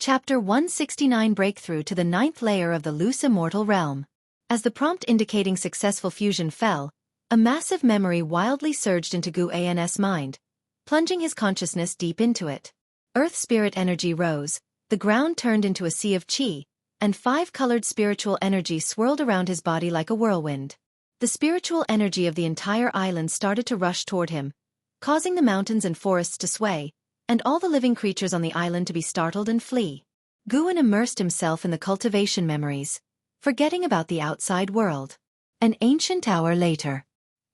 Chapter 169 Breakthrough to the ninth layer of the loose immortal realm. As the prompt indicating successful fusion fell, a massive memory wildly surged into Guan's mind, plunging his consciousness deep into it. Earth spirit energy rose, the ground turned into a sea of chi, and five-colored spiritual energy swirled around his body like a whirlwind. The spiritual energy of the entire island started to rush toward him, causing the mountains and forests to sway, and all the living creatures on the island to be startled and flee. Guan immersed himself in the cultivation memories, forgetting about the outside world. An ancient hour later,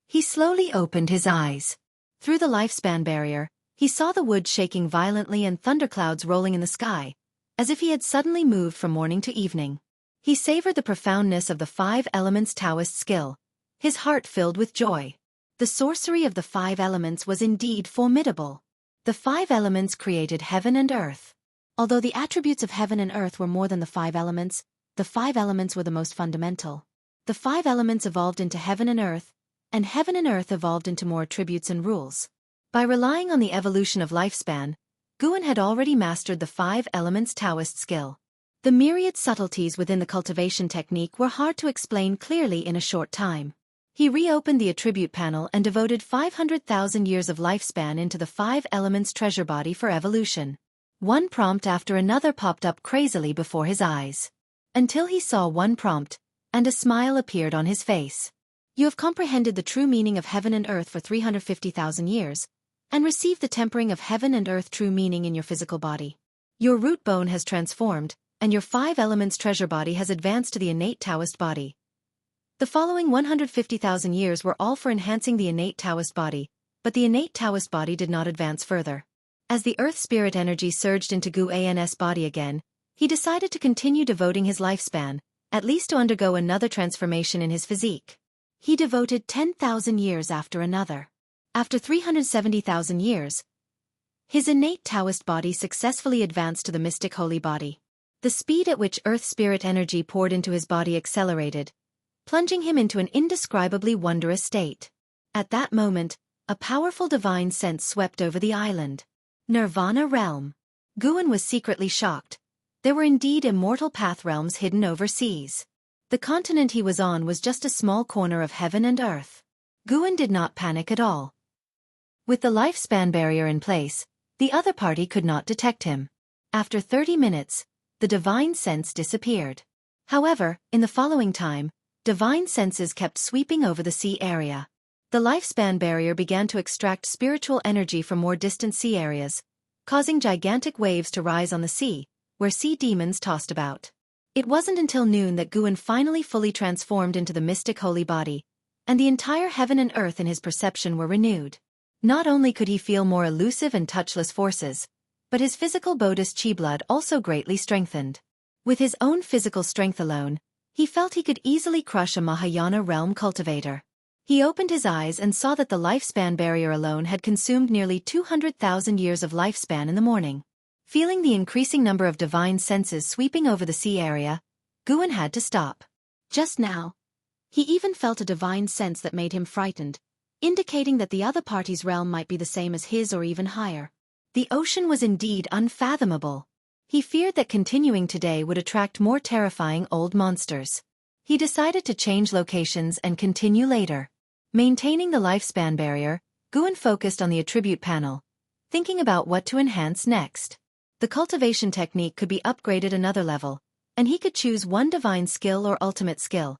he slowly opened his eyes. Through the lifespan barrier, he saw the wood shaking violently and thunderclouds rolling in the sky, as if he had suddenly moved from morning to evening. He savored the profoundness of the five elements Taoist skill, his heart filled with joy. The sorcery of the five elements was indeed formidable. The five elements created heaven and earth. Although the attributes of heaven and earth were more than the five elements were the most fundamental. The five elements evolved into heaven and earth evolved into more attributes and rules. By relying on the evolution of lifespan, Guan had already mastered the five elements Taoist skill. The myriad subtleties within the cultivation technique were hard to explain clearly in a short time. He reopened the attribute panel and devoted 500,000 years of lifespan into the five elements treasure body for evolution. One prompt after another popped up crazily before his eyes. Until he saw one prompt, and a smile appeared on his face. You have comprehended the true meaning of heaven and earth for 350,000 years, and received the tempering of heaven and earth true meaning in your physical body. Your root bone has transformed, and your five elements treasure body has advanced to the innate Taoist body. The following 150,000 years were all for enhancing the innate Taoist body, but the innate Taoist body did not advance further. As the earth spirit energy surged into Guan's body again, he decided to continue devoting his lifespan, at least to undergo another transformation in his physique. He devoted 10,000 years after another. After 370,000 years, his innate Taoist body successfully advanced to the mystic holy body. The speed at which earth spirit energy poured into his body accelerated, plunging him into an indescribably wondrous state. At that moment, a powerful divine sense swept over the island. Nirvana realm. Guan was secretly shocked. There were indeed immortal path realms hidden overseas. The continent he was on was just a small corner of heaven and earth. Guan did not panic at all. With the lifespan barrier in place, the other party could not detect him. After 30 minutes, the divine sense disappeared. However, in the following time, divine senses kept sweeping over the sea area. The lifespan barrier began to extract spiritual energy from more distant sea areas, causing gigantic waves to rise on the sea, where sea demons tossed about. It wasn't until noon that Guan finally fully transformed into the mystic holy body, and the entire heaven and earth in his perception were renewed. Not only could he feel more elusive and touchless forces, but his physical Buddhist chi blood also greatly strengthened. With his own physical strength alone, he felt he could easily crush a Mahayana realm cultivator. He opened his eyes and saw that the lifespan barrier alone had consumed nearly 200,000 years of lifespan in the morning. Feeling the increasing number of divine senses sweeping over the sea area, Guan had to stop. Just now, he even felt a divine sense that made him frightened, indicating that the other party's realm might be the same as his or even higher. The ocean was indeed unfathomable. He feared that continuing today would attract more terrifying old monsters. He decided to change locations and continue later. Maintaining the lifespan barrier, Guan focused on the attribute panel, thinking about what to enhance next. The cultivation technique could be upgraded another level, and he could choose one divine skill or ultimate skill,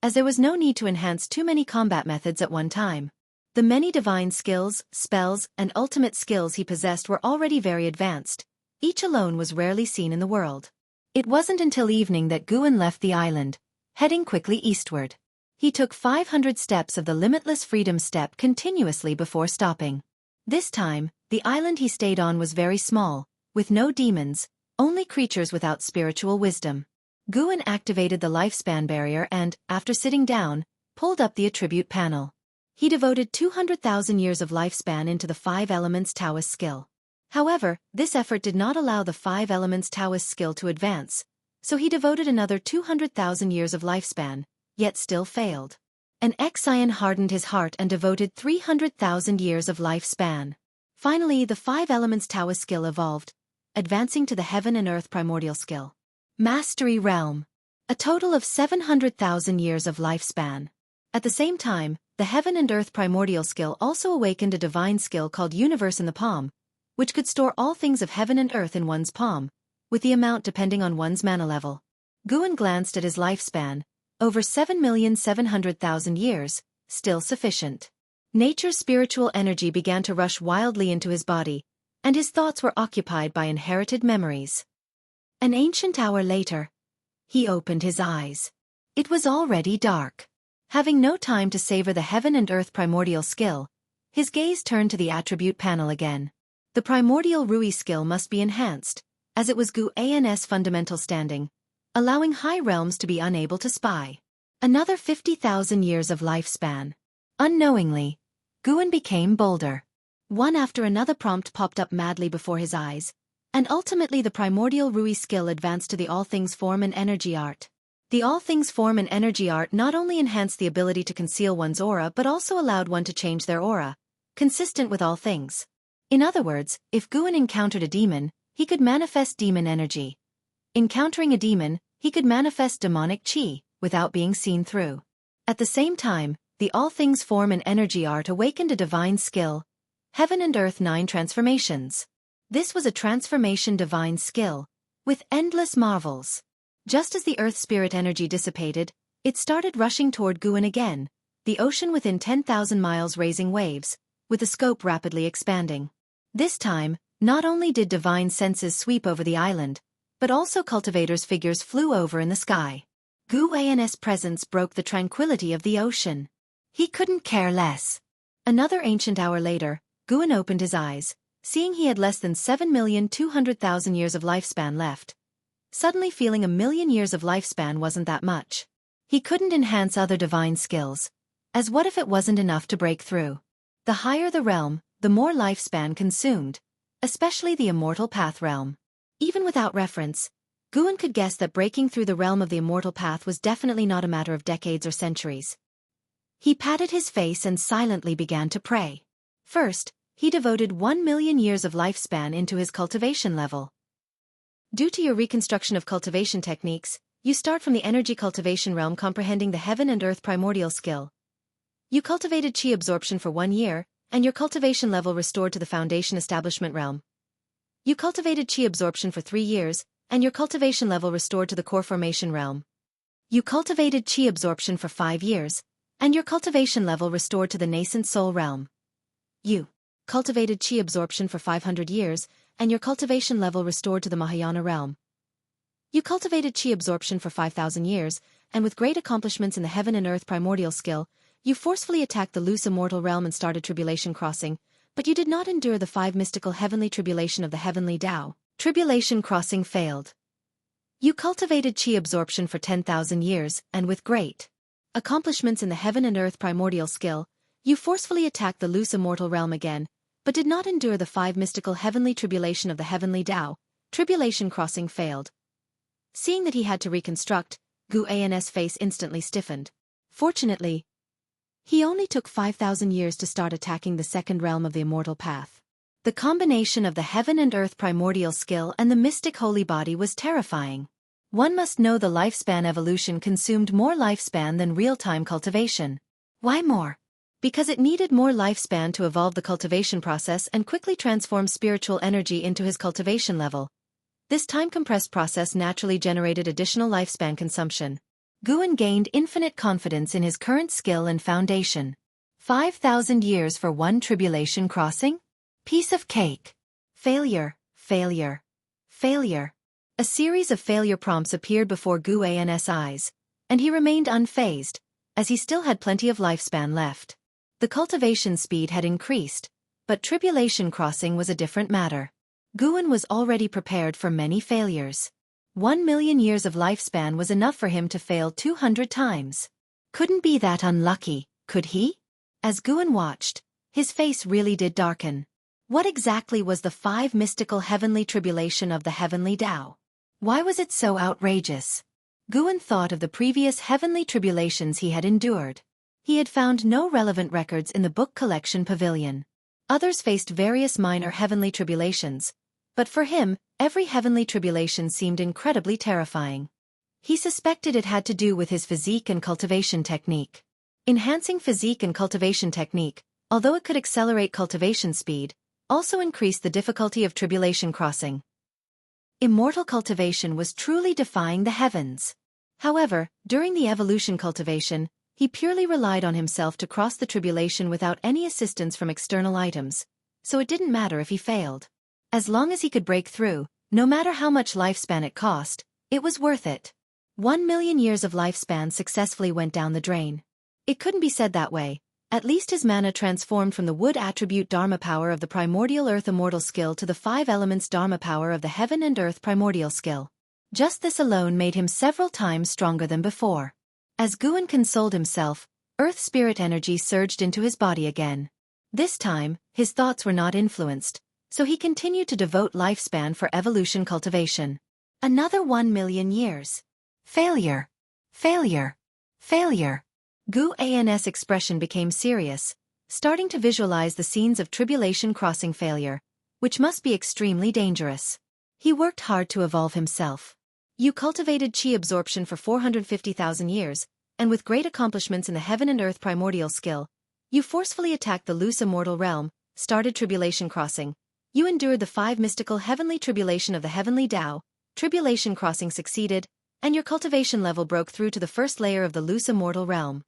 as there was no need to enhance too many combat methods at one time. The many divine skills, spells, and ultimate skills he possessed were already very advanced. Each alone was rarely seen in the world. It wasn't until evening that Guan left the island, heading quickly eastward. He took 500 steps of the limitless freedom step continuously before stopping. This time, the island he stayed on was very small, with no demons, only creatures without spiritual wisdom. Guan activated the lifespan barrier and, after sitting down, pulled up the attribute panel. He devoted 200,000 years of lifespan into the five elements Taoist skill. However, this effort did not allow the five elements Taoist skill to advance, so he devoted another 200,000 years of lifespan, yet still failed. An Xiaofan hardened his heart and devoted 300,000 years of lifespan. Finally, the five elements Taoist skill evolved, advancing to the Heaven and Earth primordial skill. Mastery realm. A total of 700,000 years of lifespan. At the same time, the Heaven and Earth primordial skill also awakened a divine skill called Universe in the Palm, which could store all things of heaven and earth in one's palm, with the amount depending on one's mana level. Guan glanced at his lifespan, over 7,700,000 years, still sufficient. Nature's spiritual energy began to rush wildly into his body, and his thoughts were occupied by inherited memories. An ancient hour later, he opened his eyes. It was already dark. Having no time to savor the Heaven and Earth primordial skill, his gaze turned to the attribute panel again. The primordial Rui skill must be enhanced, as it was Guan's fundamental standing, allowing high realms to be unable to spy. Another 50,000 years of lifespan. Unknowingly, Guan became bolder. One after another prompt popped up madly before his eyes, and ultimately the primordial Rui skill advanced to the All Things Form and Energy art. The All Things Form and Energy art not only enhanced the ability to conceal one's aura but also allowed one to change their aura, consistent with all things. In other words, if Guan encountered a demon, he could manifest demon energy. Encountering a demon, he could manifest demonic chi, without being seen through. At the same time, the All Things Form and Energy art awakened a divine skill, Heaven and Earth 9 Transformations. This was a transformation divine skill, with endless marvels. Just as the Earth spirit energy dissipated, it started rushing toward Guan again, the ocean within 10,000 miles raising waves, with the scope rapidly expanding. This time, not only did divine senses sweep over the island, but also cultivators' figures flew over in the sky. Guan's presence broke the tranquility of the ocean. He couldn't care less. Another ancient hour later, Guan opened his eyes, seeing he had less than 7,200,000 years of lifespan left. Suddenly feeling 1,000,000 years of lifespan wasn't that much. He couldn't enhance other divine skills, as what if it wasn't enough to break through? The higher the realm, the more lifespan consumed, especially the Immortal Path realm. Even without reference, Guan could guess that breaking through the realm of the Immortal Path was definitely not a matter of decades or centuries. He patted his face and silently began to pray. First, he devoted 1,000,000 years of lifespan into his cultivation level. Due to your reconstruction of cultivation techniques, you start from the energy cultivation realm comprehending the Heaven and Earth primordial skill. You cultivated chi absorption for 1 year, and your cultivation level restored to the foundation establishment realm. You cultivated chi absorption for 3 years, and your cultivation level restored to the core formation realm. You cultivated chi absorption for 5 years, and your cultivation level restored to the nascent soul realm. You cultivated chi absorption for 500 years, and your cultivation level restored to the Mahayana realm. You cultivated chi absorption for 5,000 years, and with great accomplishments in the Heaven and Earth primordial skill, you forcefully attacked the loose immortal realm and started tribulation crossing, but you did not endure the 5 mystical heavenly tribulation of the heavenly Tao. Tribulation crossing failed. You cultivated chi absorption for 10,000 years, and with great accomplishments in the Heaven and Earth primordial skill, you forcefully attacked the loose immortal realm again, but did not endure the 5 mystical heavenly tribulation of the heavenly Tao. Tribulation crossing failed. Seeing that he had to reconstruct, Guan's face instantly stiffened. Fortunately, he only took 5,000 years to start attacking the second realm of the Immortal Path. The combination of the Heaven and Earth primordial skill and the mystic holy body was terrifying. One must know the lifespan evolution consumed more lifespan than real-time cultivation. Why more? Because it needed more lifespan to evolve the cultivation process and quickly transform spiritual energy into his cultivation level. This time-compressed process naturally generated additional lifespan consumption. Guan gained infinite confidence in his current skill and foundation. 5,000 years for one tribulation crossing? Piece of cake. Failure, failure, failure. A series of failure prompts appeared before Guan's eyes, and he remained unfazed, as he still had plenty of lifespan left. The cultivation speed had increased, but tribulation crossing was a different matter. Guan was already prepared for many failures. 1,000,000 years of lifespan was enough for him to fail 200 times. Couldn't be that unlucky, could he? As Guan watched, his face really did darken. What exactly was the 5 mystical heavenly tribulation of the heavenly Tao? Why was it so outrageous? Guan thought of the previous heavenly tribulations he had endured. He had found no relevant records in the book collection pavilion. Others faced various minor heavenly tribulations, But for him, every heavenly tribulation seemed incredibly terrifying. He suspected it had to do with his physique and cultivation technique. Enhancing physique and cultivation technique, although it could accelerate cultivation speed, also increased the difficulty of tribulation crossing. Immortal cultivation was truly defying the heavens. However, during the evolution cultivation, he purely relied on himself to cross the tribulation without any assistance from external items, so it didn't matter if he failed. As long as he could break through, no matter how much lifespan it cost, it was worth it. 1,000,000 years of lifespan successfully went down the drain. It couldn't be said that way. At least his mana transformed from the wood attribute Dharma power of the primordial earth immortal skill to the 5 elements Dharma power of the heaven and earth primordial skill. Just this alone made him several times stronger than before. As Guan consoled himself, earth spirit energy surged into his body again. This time, his thoughts were not influenced, so he continued to devote lifespan for evolution cultivation. Another 1,000,000 years. Failure. Failure. Failure. Guan's expression became serious, starting to visualize the scenes of tribulation crossing failure, which must be extremely dangerous. He worked hard to evolve himself. You cultivated chi absorption for 450,000 years, and with great accomplishments in the heaven and earth primordial skill, you forcefully attacked the loose immortal realm, started tribulation crossing. You endured the 5 mystical heavenly tribulation of the heavenly Tao, tribulation crossing succeeded, and your cultivation level broke through to the first layer of the loose immortal realm.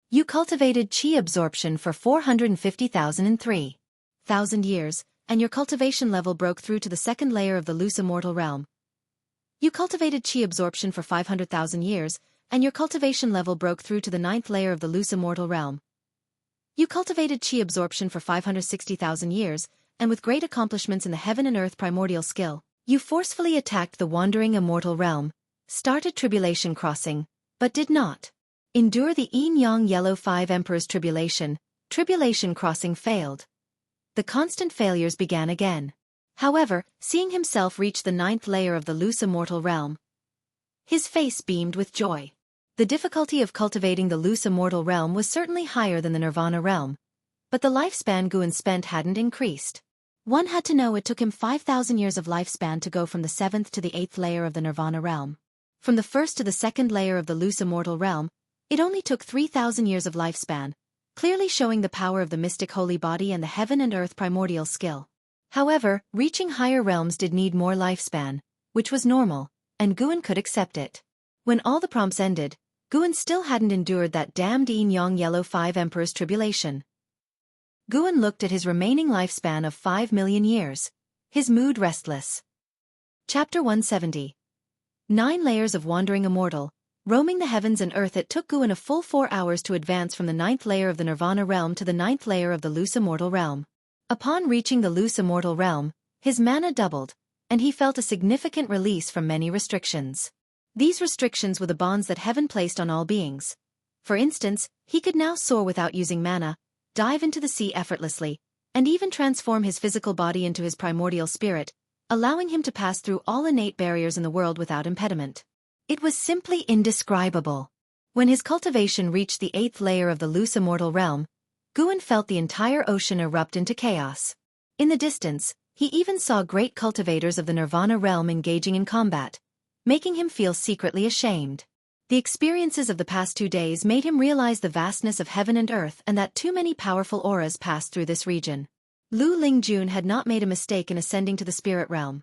You cultivated chi absorption for 450,003,000 years, and your cultivation level broke through to the second layer of the loose immortal realm. You cultivated chi absorption for 500,000 years, and your cultivation level broke through to the 9th layer of the loose immortal realm. You cultivated chi absorption for 560,000 years, and with great accomplishments in the heaven and earth primordial skill, you forcefully attacked the wandering immortal realm, started tribulation crossing, but did not endure the yin-yang yellow 5 emperors tribulation. Tribulation crossing failed. The constant failures began again. However, seeing himself reach the 9th layer of the loose immortal realm, his face beamed with joy. The difficulty of cultivating the loose immortal realm was certainly higher than the nirvana realm, but the lifespan Guan spent hadn't increased. One had to know it took him 5,000 years of lifespan to go from the 7th to the 8th layer of the nirvana realm. From the 1st to the 2nd layer of the loose immortal realm, it only took 3,000 years of lifespan, clearly showing the power of the mystic holy body and the heaven and earth primordial skill. However, reaching higher realms did need more lifespan, which was normal, and Guan could accept it. When all the prompts ended, Guan still hadn't endured that damned yin-yang yellow 5 emperors tribulation. Guan looked at his remaining lifespan of 5,000,000 years, his mood restless. Chapter 170. 9 layers of wandering immortal. Roaming the heavens and earth, it took Guan a full 4 hours to advance from the 9th layer of the nirvana realm to the 9th layer of the loose immortal realm. Upon reaching the loose immortal realm, his mana doubled, and he felt a significant release from many restrictions. These restrictions were the bonds that heaven placed on all beings. For instance, he could now soar without using mana, dive into the sea effortlessly, and even transform his physical body into his primordial spirit, allowing him to pass through all innate barriers in the world without impediment. It was simply indescribable. When his cultivation reached the 8th layer of the loose immortal realm, Guan felt the entire ocean erupt into chaos. In the distance, he even saw great cultivators of the nirvana realm engaging in combat, making him feel secretly ashamed. The experiences of the past 2 days made him realize the vastness of heaven and earth and that too many powerful auras passed through this region. Lu Lingjun had not made a mistake in ascending to the spirit realm.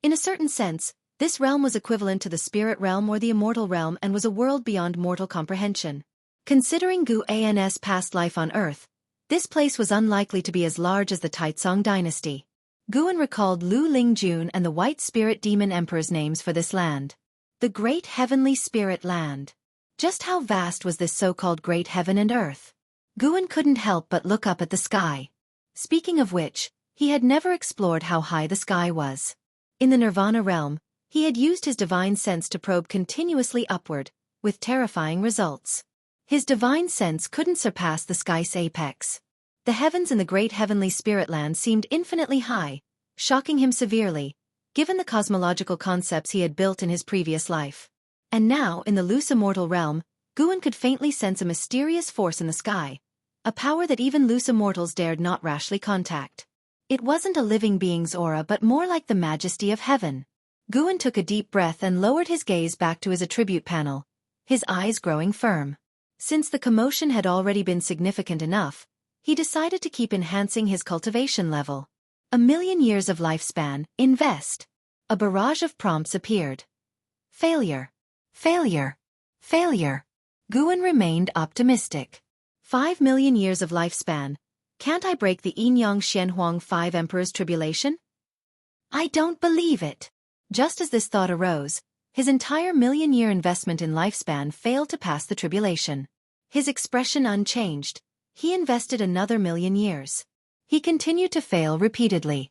In a certain sense, this realm was equivalent to the spirit realm or the immortal realm and was a world beyond mortal comprehension. Considering Guan's past life on Earth, this place was unlikely to be as large as the Taizong dynasty. Guan recalled Lu Lingjun and the White Spirit Demon Emperor's names for this land. The Great Heavenly Spirit Land. Just how vast was this so-called Great Heaven and Earth? Guan couldn't help but look up at the sky. Speaking of which, he had never explored how high the sky was. In the Nirvana realm, he had used his divine sense to probe continuously upward, with terrifying results. His divine sense couldn't surpass the sky's apex. The heavens in the Great Heavenly Spirit Land seemed infinitely high, shocking him severely, given the cosmological concepts he had built in his previous life. And now, in the loose immortal realm, Guan could faintly sense a mysterious force in the sky, a power that even loose immortals dared not rashly contact. It wasn't a living being's aura but more like the majesty of heaven. Guan took a deep breath and lowered his gaze back to his attribute panel, his eyes growing firm. Since the commotion had already been significant enough, he decided to keep enhancing his cultivation level. 1,000,000 years of lifespan, invest. A barrage of prompts appeared. Failure. Failure. Failure. Guan remained optimistic. 5,000,000 years of lifespan. Can't I break the Yin-Yang Xianhuang 5 Emperor's tribulation? I don't believe it. Just as this thought arose, his entire 1,000,000-year investment in lifespan failed to pass the tribulation. His expression unchanged. He invested another 1,000,000 years. He continued to fail repeatedly.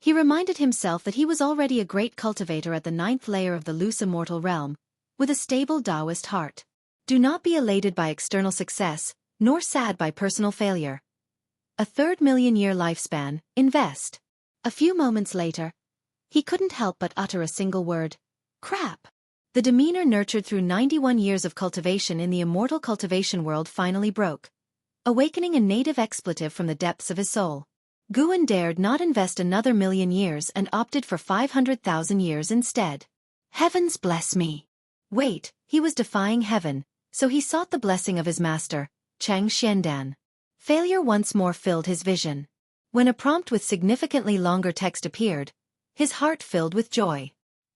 He reminded himself that he was already a great cultivator at the 9th layer of the loose immortal realm, with a stable Taoist heart. Do not be elated by external success, nor sad by personal failure. A third 1,000,000-year lifespan, invest. A few moments later, he couldn't help but utter a single word. Crap. The demeanor nurtured through 91 years of cultivation in the immortal cultivation world finally broke, awakening a native expletive from the depths of his soul. Guan dared not invest another 1,000,000 years and opted for 500,000 years instead. Heavens bless me. Wait, he was defying heaven, so he sought the blessing of his master, Chang Xiandan. Failure once more filled his vision. When a prompt with significantly longer text appeared, his heart filled with joy.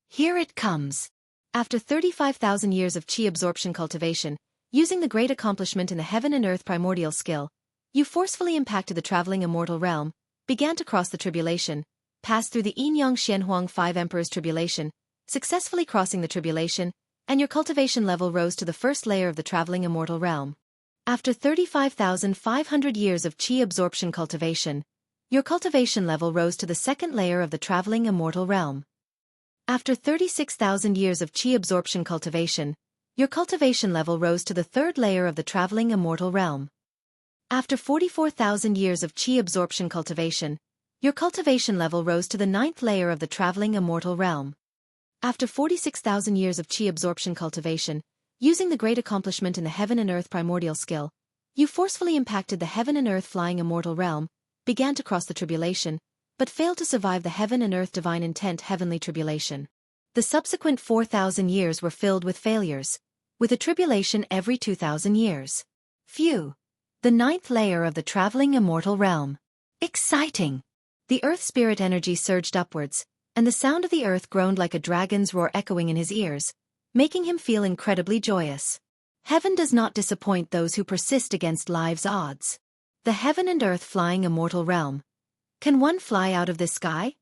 Here it comes. After 35,000 years of qi absorption cultivation, using the great accomplishment in the heaven and earth primordial skill, you forcefully impacted the traveling immortal realm, began to cross the tribulation, passed through the Yin-Yang Xianhuang 5 Emperor's tribulation, successfully crossing the tribulation, and your cultivation level rose to the first layer of the traveling immortal realm. After 35,500 years of qi absorption cultivation, your cultivation level rose to the second layer of the traveling immortal realm. After 36,000 years of qi absorption cultivation, your cultivation level rose to the third layer of the traveling immortal realm. After 44,000 years of qi absorption cultivation, your cultivation level rose to the 9th layer of the traveling immortal realm. After 46,000 years of qi absorption cultivation, using the great accomplishment in the heaven and earth primordial skill, you forcefully impacted the heaven and earth flying immortal realm, began to cross the tribulation, but failed to survive the heaven and earth divine intent heavenly tribulation. The subsequent 4,000 years were filled with failures, with a tribulation every 2,000 years. Phew! The 9th layer of the traveling immortal realm. Exciting! The earth spirit energy surged upwards, and the sound of the earth groaned like a dragon's roar echoing in his ears, making him feel incredibly joyous. Heaven does not disappoint those who persist against life's odds. The heaven and earth flying immortal realm. Can one fly out of this sky?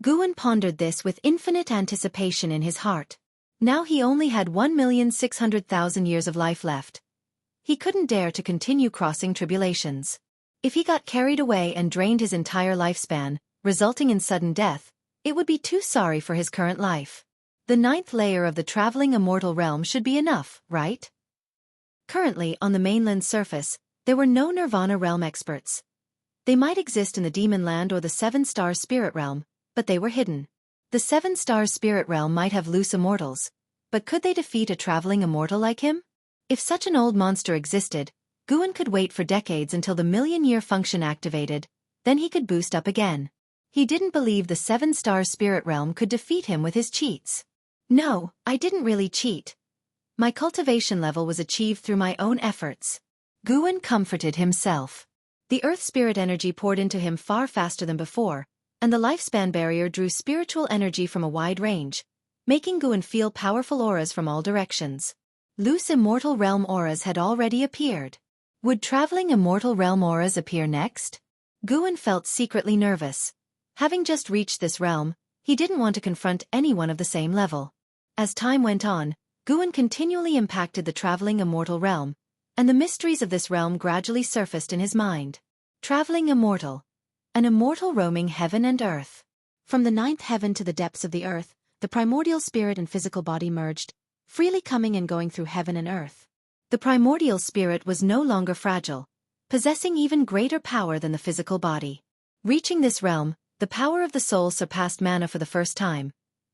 Guan pondered this with infinite anticipation in his heart. Now he only had 1,600,000 years of life left. He couldn't dare to continue crossing tribulations. If he got carried away and drained his entire lifespan, resulting in sudden death, it would be too sorry for his current life. The 9th layer of the traveling immortal realm should be enough, right? Currently, on the mainland surface, there were no Nirvana realm experts. They might exist in the Demon Land or the 7-star spirit realm, but they were hidden. The 7-star spirit realm might have loose immortals, but could they defeat a traveling immortal like him? If such an old monster existed, Guan could wait for decades until the 1,000,000-year function activated, then he could boost up again. He didn't believe the 7-star spirit realm could defeat him with his cheats. No, I didn't really cheat. My cultivation level was achieved through my own efforts. Guan comforted himself. The earth spirit energy poured into him far faster than before, and the lifespan barrier drew spiritual energy from a wide range, making Guan feel powerful auras from all directions. Loose immortal realm auras had already appeared. Would traveling immortal realm auras appear next? Guan felt secretly nervous. Having just reached this realm, he didn't want to confront anyone of the same level. As time went on, Guan continually impacted the traveling immortal realm, and the mysteries of this realm gradually surfaced in his mind. Traveling immortal. An immortal roaming heaven and earth. From the 9th heaven to the depths of the earth, the primordial spirit and physical body merged, freely coming and going through heaven and earth. The primordial spirit was no longer fragile, possessing even greater power than the physical body. Reaching this realm, the power of the soul surpassed mana for the first time,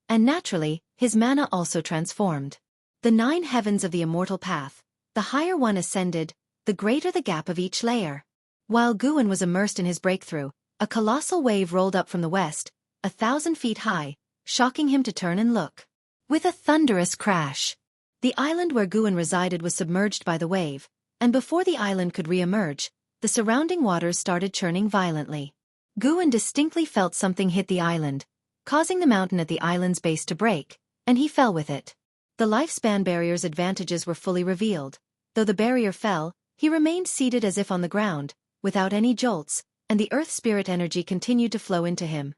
and naturally, his mana also transformed. The 9 heavens of the immortal path, the higher one ascended, the greater the gap of each layer. While Guan was immersed in his breakthrough, a colossal wave rolled up from the west, 1,000 feet high, shocking him to turn and look. With a thunderous crash, the island where Guan resided was submerged by the wave, and before the island could re-emerge, the surrounding waters started churning violently. Guan distinctly felt something hit the island, causing the mountain at the island's base to break, and he fell with it. The lifespan barrier's advantages were fully revealed. Though the barrier fell, he remained seated as if on the ground, without any jolts, and the earth spirit energy continued to flow into him.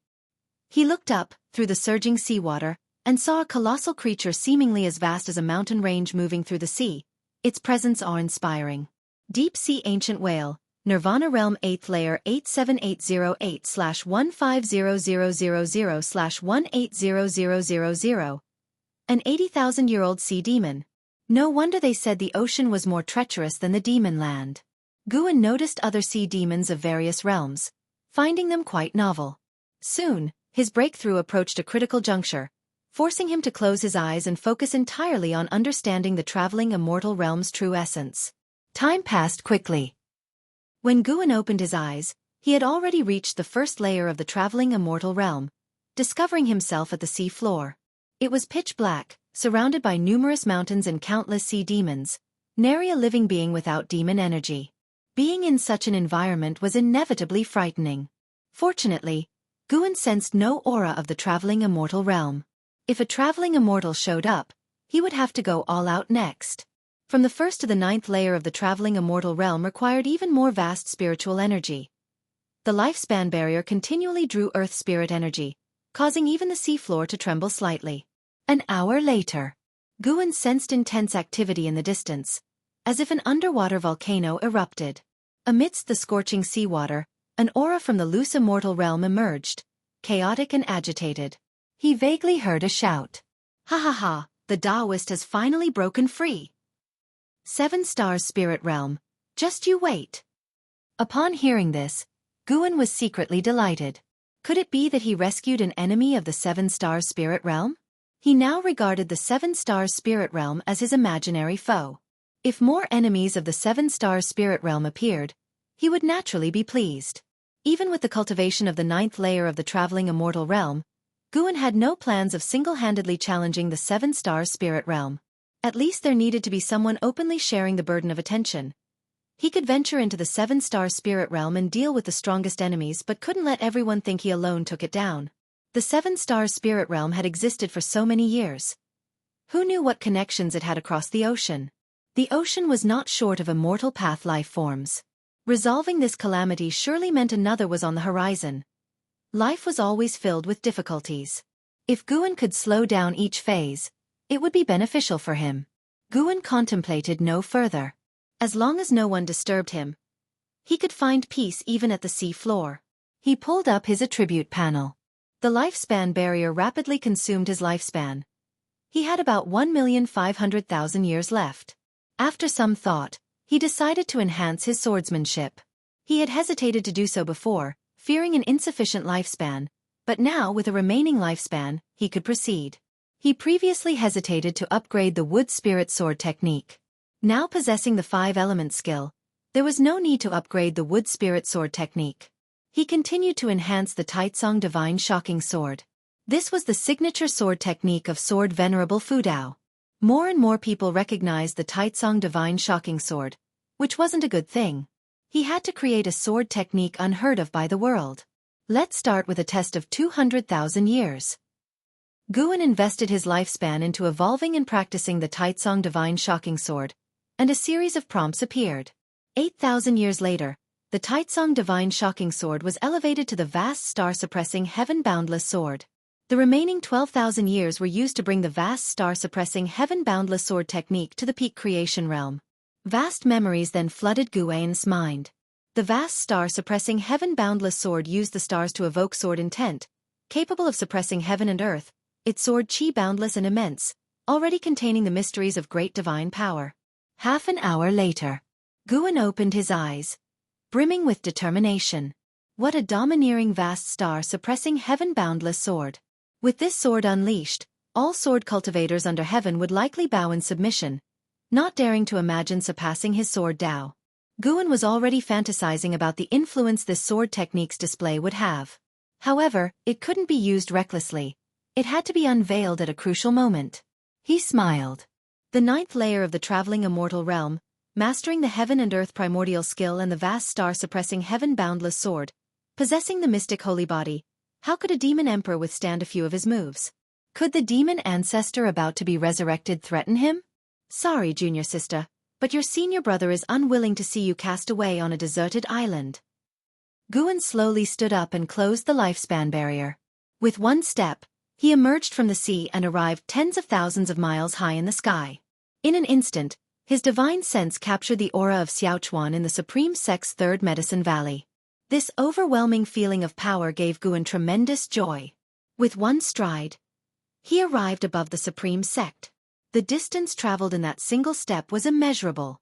He looked up, through the surging seawater, and saw a colossal creature seemingly as vast as a mountain range moving through the sea, its presence awe-inspiring. Deep Sea Ancient Whale, Nirvana Realm 8th Layer 87808/15000/1800000, an 80,000-year-old sea demon. No wonder they said the ocean was more treacherous than the demon land. Guan noticed other sea demons of various realms, finding them quite novel. Soon, his breakthrough approached a critical juncture, forcing him to close his eyes and focus entirely on understanding the traveling immortal realm's true essence. Time passed quickly. When Guan opened his eyes, he had already reached the first layer of the traveling immortal realm, discovering himself at the sea floor. It was pitch black, surrounded by numerous mountains and countless sea demons, nary a living being without demon energy. Being in such an environment was inevitably frightening. Fortunately, Guan sensed no aura of the traveling immortal realm. If a traveling immortal showed up, he would have to go all out next. From the first to the 9th layer of the traveling immortal realm required even more vast spiritual energy. The lifespan barrier continually drew earth spirit energy, causing even the seafloor to tremble slightly. An hour later, Guan sensed intense activity in the distance, as if an underwater volcano erupted. Amidst the scorching seawater, an aura from the loose immortal realm emerged, chaotic and agitated. He vaguely heard a shout. "Ha ha ha, the Taoist has finally broken free! 7 stars spirit realm, just you wait." Upon hearing this, Guan was secretly delighted. Could it be that he rescued an enemy of the 7 stars spirit realm? He now regarded the 7 stars spirit realm as his imaginary foe. If more enemies of the 7 stars spirit realm appeared, he would naturally be pleased. Even with the cultivation of the 9th layer of the traveling immortal realm, Guan had no plans of single-handedly challenging the 7 stars spirit realm. At least there needed to be someone openly sharing the burden of attention. He could venture into the 7 stars spirit realm and deal with the strongest enemies but couldn't let everyone think he alone took it down. The 7 stars spirit realm had existed for so many years. Who knew what connections it had across the ocean? The ocean was not short of immortal path life forms. Resolving this calamity surely meant another was on the horizon. Life was always filled with difficulties. If Guan could slow down each phase, it would be beneficial for him. Guan contemplated no further. As long as no one disturbed him, he could find peace even at the sea floor. He pulled up his attribute panel. The lifespan barrier rapidly consumed his lifespan. He had about 1,500,000 years left. After some thought, he decided to enhance his swordsmanship. He had hesitated to do so before, fearing an insufficient lifespan, but now with a remaining lifespan, he could proceed. He previously hesitated to upgrade the wood spirit sword technique. Now possessing the 5-element skill, there was no need to upgrade the wood spirit sword technique. He continued to enhance the Taitsong Divine Shocking Sword. This was the signature sword technique of Sword Venerable Fudao. More and more people recognized the Taitsong Divine Shocking Sword, which wasn't a good thing. He had to create a sword technique unheard of by the world. Let's start with a test of 200,000 years. Guan invested his lifespan into evolving and practicing the Taitsong Divine Shocking Sword, and a series of prompts appeared. 8,000 years later, the Taitsong Divine Shocking Sword was elevated to the vast star-suppressing Heaven Boundless Sword. The remaining 12,000 years were used to bring the vast star-suppressing Heaven Boundless Sword technique to the peak creation realm. Vast memories then flooded Guan's mind. The vast star-suppressing Heaven Boundless Sword used the stars to evoke sword intent, capable of suppressing heaven and earth, its sword chi boundless and immense, already containing the mysteries of great divine power. Half an hour later, Guan opened his eyes, brimming with determination. What a domineering vast star-suppressing Heaven Boundless Sword. With this sword unleashed, all sword cultivators under heaven would likely bow in submission, not daring to imagine surpassing his sword Dao. Guan was already fantasizing about the influence this sword technique's display would have. However, it couldn't be used recklessly. It had to be unveiled at a crucial moment. He smiled. The ninth layer of the traveling immortal realm, mastering the heaven and earth primordial skill and the vast star-suppressing heaven-boundless sword, possessing the mystic holy body, how could a demon emperor withstand a few of his moves? Could the demon ancestor about to be resurrected threaten him? Sorry, junior sister, but your senior brother is unwilling to see you cast away on a deserted island. Guan slowly stood up and closed the lifespan barrier. With one step, he emerged from the sea and arrived tens of thousands of miles high in the sky. In an instant, his divine sense captured the aura of Xiaofan in the Supreme Sect's third Medicine Valley. This overwhelming feeling of power gave Guan tremendous joy. With one stride, he arrived above the Supreme Sect. The distance traveled in that single step was immeasurable.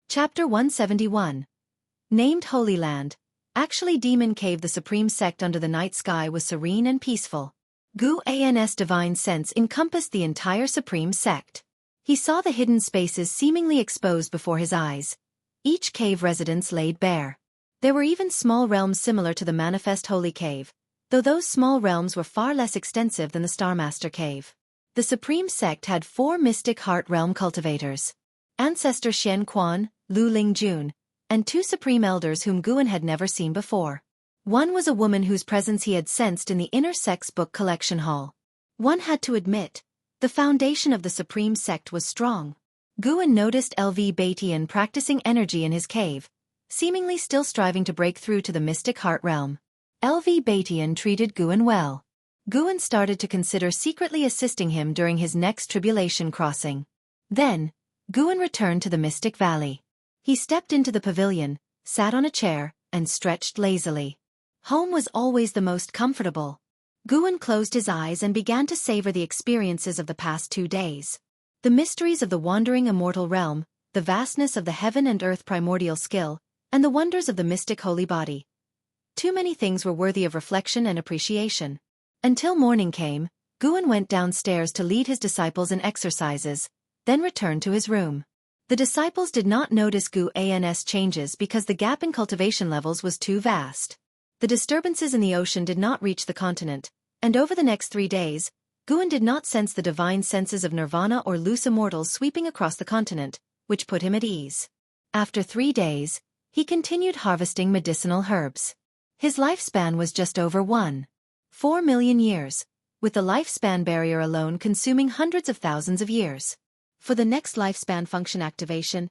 Chapter 171. Named Holy Land. Actually, Demon Cave. The Supreme Sect under the night sky was serene and peaceful. Guan's divine sense encompassed the entire Supreme Sect. He saw the hidden spaces seemingly exposed before his eyes. Each cave residence laid bare. There were even small realms similar to the Manifest Holy Cave, though those small realms were far less extensive than the Starmaster Cave. The Supreme Sect had 4 Mystic Heart Realm cultivators. Ancestor Shen Quan, Lu Lingjun, and 2 Supreme Elders whom Guan had never seen before. One was a woman whose presence he had sensed in the Inner Sect's book collection hall. One had to admit, the foundation of the Supreme Sect was strong. Guan noticed LV Batian practicing energy in his cave, seemingly still striving to break through to the Mystic Heart Realm. LV Batian treated Guan well. Guan started to consider secretly assisting him during his next tribulation crossing. Then, Guan returned to the Mystic Valley. He stepped into the pavilion, sat on a chair, and stretched lazily. Home was always the most comfortable. Guan closed his eyes and began to savor the experiences of the past 2 days. The mysteries of the wandering immortal realm, the vastness of the heaven and earth primordial skill, and the wonders of the mystic holy body. Too many things were worthy of reflection and appreciation. Until morning came, Guan went downstairs to lead his disciples in exercises, then returned to his room. The disciples did not notice Guan's changes because the gap in cultivation levels was too vast. The disturbances in the ocean did not reach the continent, and over the next 3 days, Guan did not sense the divine senses of Nirvana or loose immortals sweeping across the continent, which put him at ease. After 3 days, he continued harvesting medicinal herbs. His lifespan was just over 1.4 million years, with the lifespan barrier alone consuming hundreds of thousands of years. For the next lifespan function activation,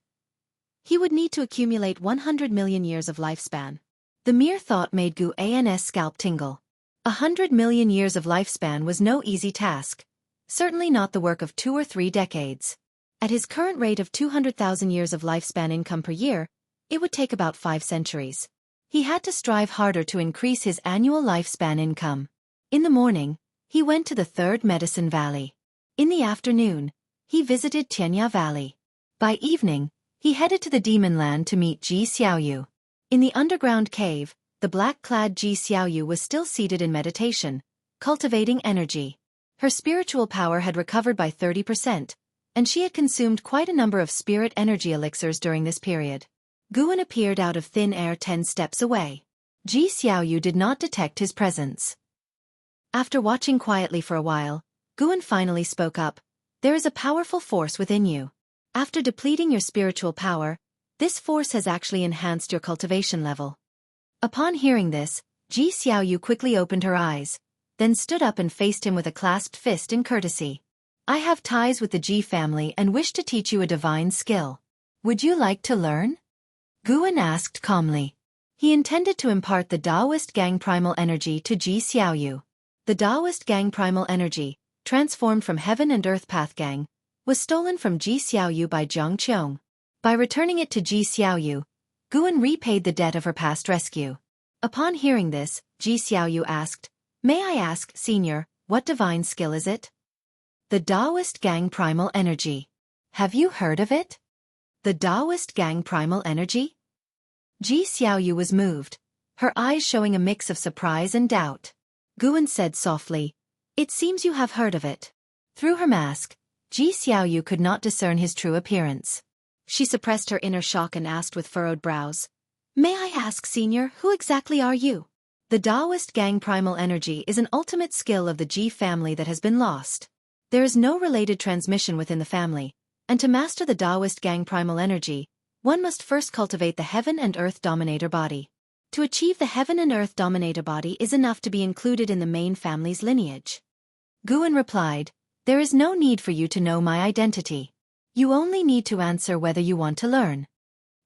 he would need to accumulate 100 million years of lifespan. The mere thought made Guan's scalp tingle. 100 million years of lifespan was no easy task, certainly not the work of 2 or 3 decades. At his current rate of 200,000 years of lifespan income per year, it would take about 5 centuries. He had to strive harder to increase his annual lifespan income. In the morning, he went to the third Medicine Valley. In the afternoon, he visited Tianya Valley. By evening, he headed to the Demon Land to meet Ji Xiaoyu. In the underground cave, the black-clad Ji Xiaoyu was still seated in meditation, cultivating energy. Her spiritual power had recovered by 30%, and she had consumed quite a number of spirit energy elixirs during this period. Guan appeared out of thin air 10 steps away. Ji Xiaoyu did not detect his presence. After watching quietly for a while, Guan finally spoke up. There is a powerful force within you. After depleting your spiritual power, this force has actually enhanced your cultivation level. Upon hearing this, Ji Xiaoyu quickly opened her eyes, then stood up and faced him with a clasped fist in courtesy. I have ties with the Ji family and wish to teach you a divine skill. Would you like to learn? Guan asked calmly. He intended to impart the Taoist Gang primal energy to Ji Xiaoyu. The Taoist Gang primal energy, transformed from Heaven and Earth Path Gang, was stolen from Ji Xiaoyu by Zhang Qiong. By returning it to Ji Xiaoyu, Guan repaid the debt of her past rescue. Upon hearing this, Ji Xiaoyu asked, May I ask, Senior, what divine skill is it? The Taoist Gang primal energy. Have you heard of it? The Taoist Gang primal energy? Ji Xiaoyu was moved, her eyes showing a mix of surprise and doubt. Guan said softly, It seems you have heard of it. Through her mask, Ji Xiaoyu could not discern his true appearance. She suppressed her inner shock and asked with furrowed brows. May I ask, Senior, who exactly are you? The Taoist Gang Primal Energy is an ultimate skill of the Ji family that has been lost. There is no related transmission within the family, and to master the Taoist Gang Primal Energy, one must first cultivate the Heaven and Earth Dominator body. To achieve the Heaven and Earth Dominator body is enough to be included in the main family's lineage. Guan replied, There is no need for you to know my identity. You only need to answer whether you want to learn.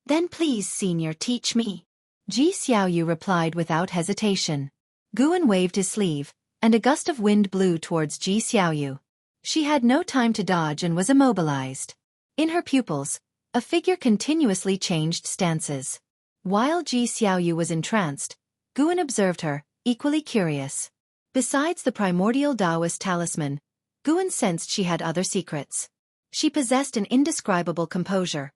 Then please, Senior, teach me. Ji Xiaoyu replied without hesitation. Guan waved his sleeve, and a gust of wind blew towards Ji Xiaoyu. She had no time to dodge and was immobilized. In her pupils, a figure continuously changed stances. While Ji Xiaoyu was entranced, Guan observed her, equally curious. Besides the primordial Taoist talisman, Guan sensed she had other secrets. She possessed an indescribable composure.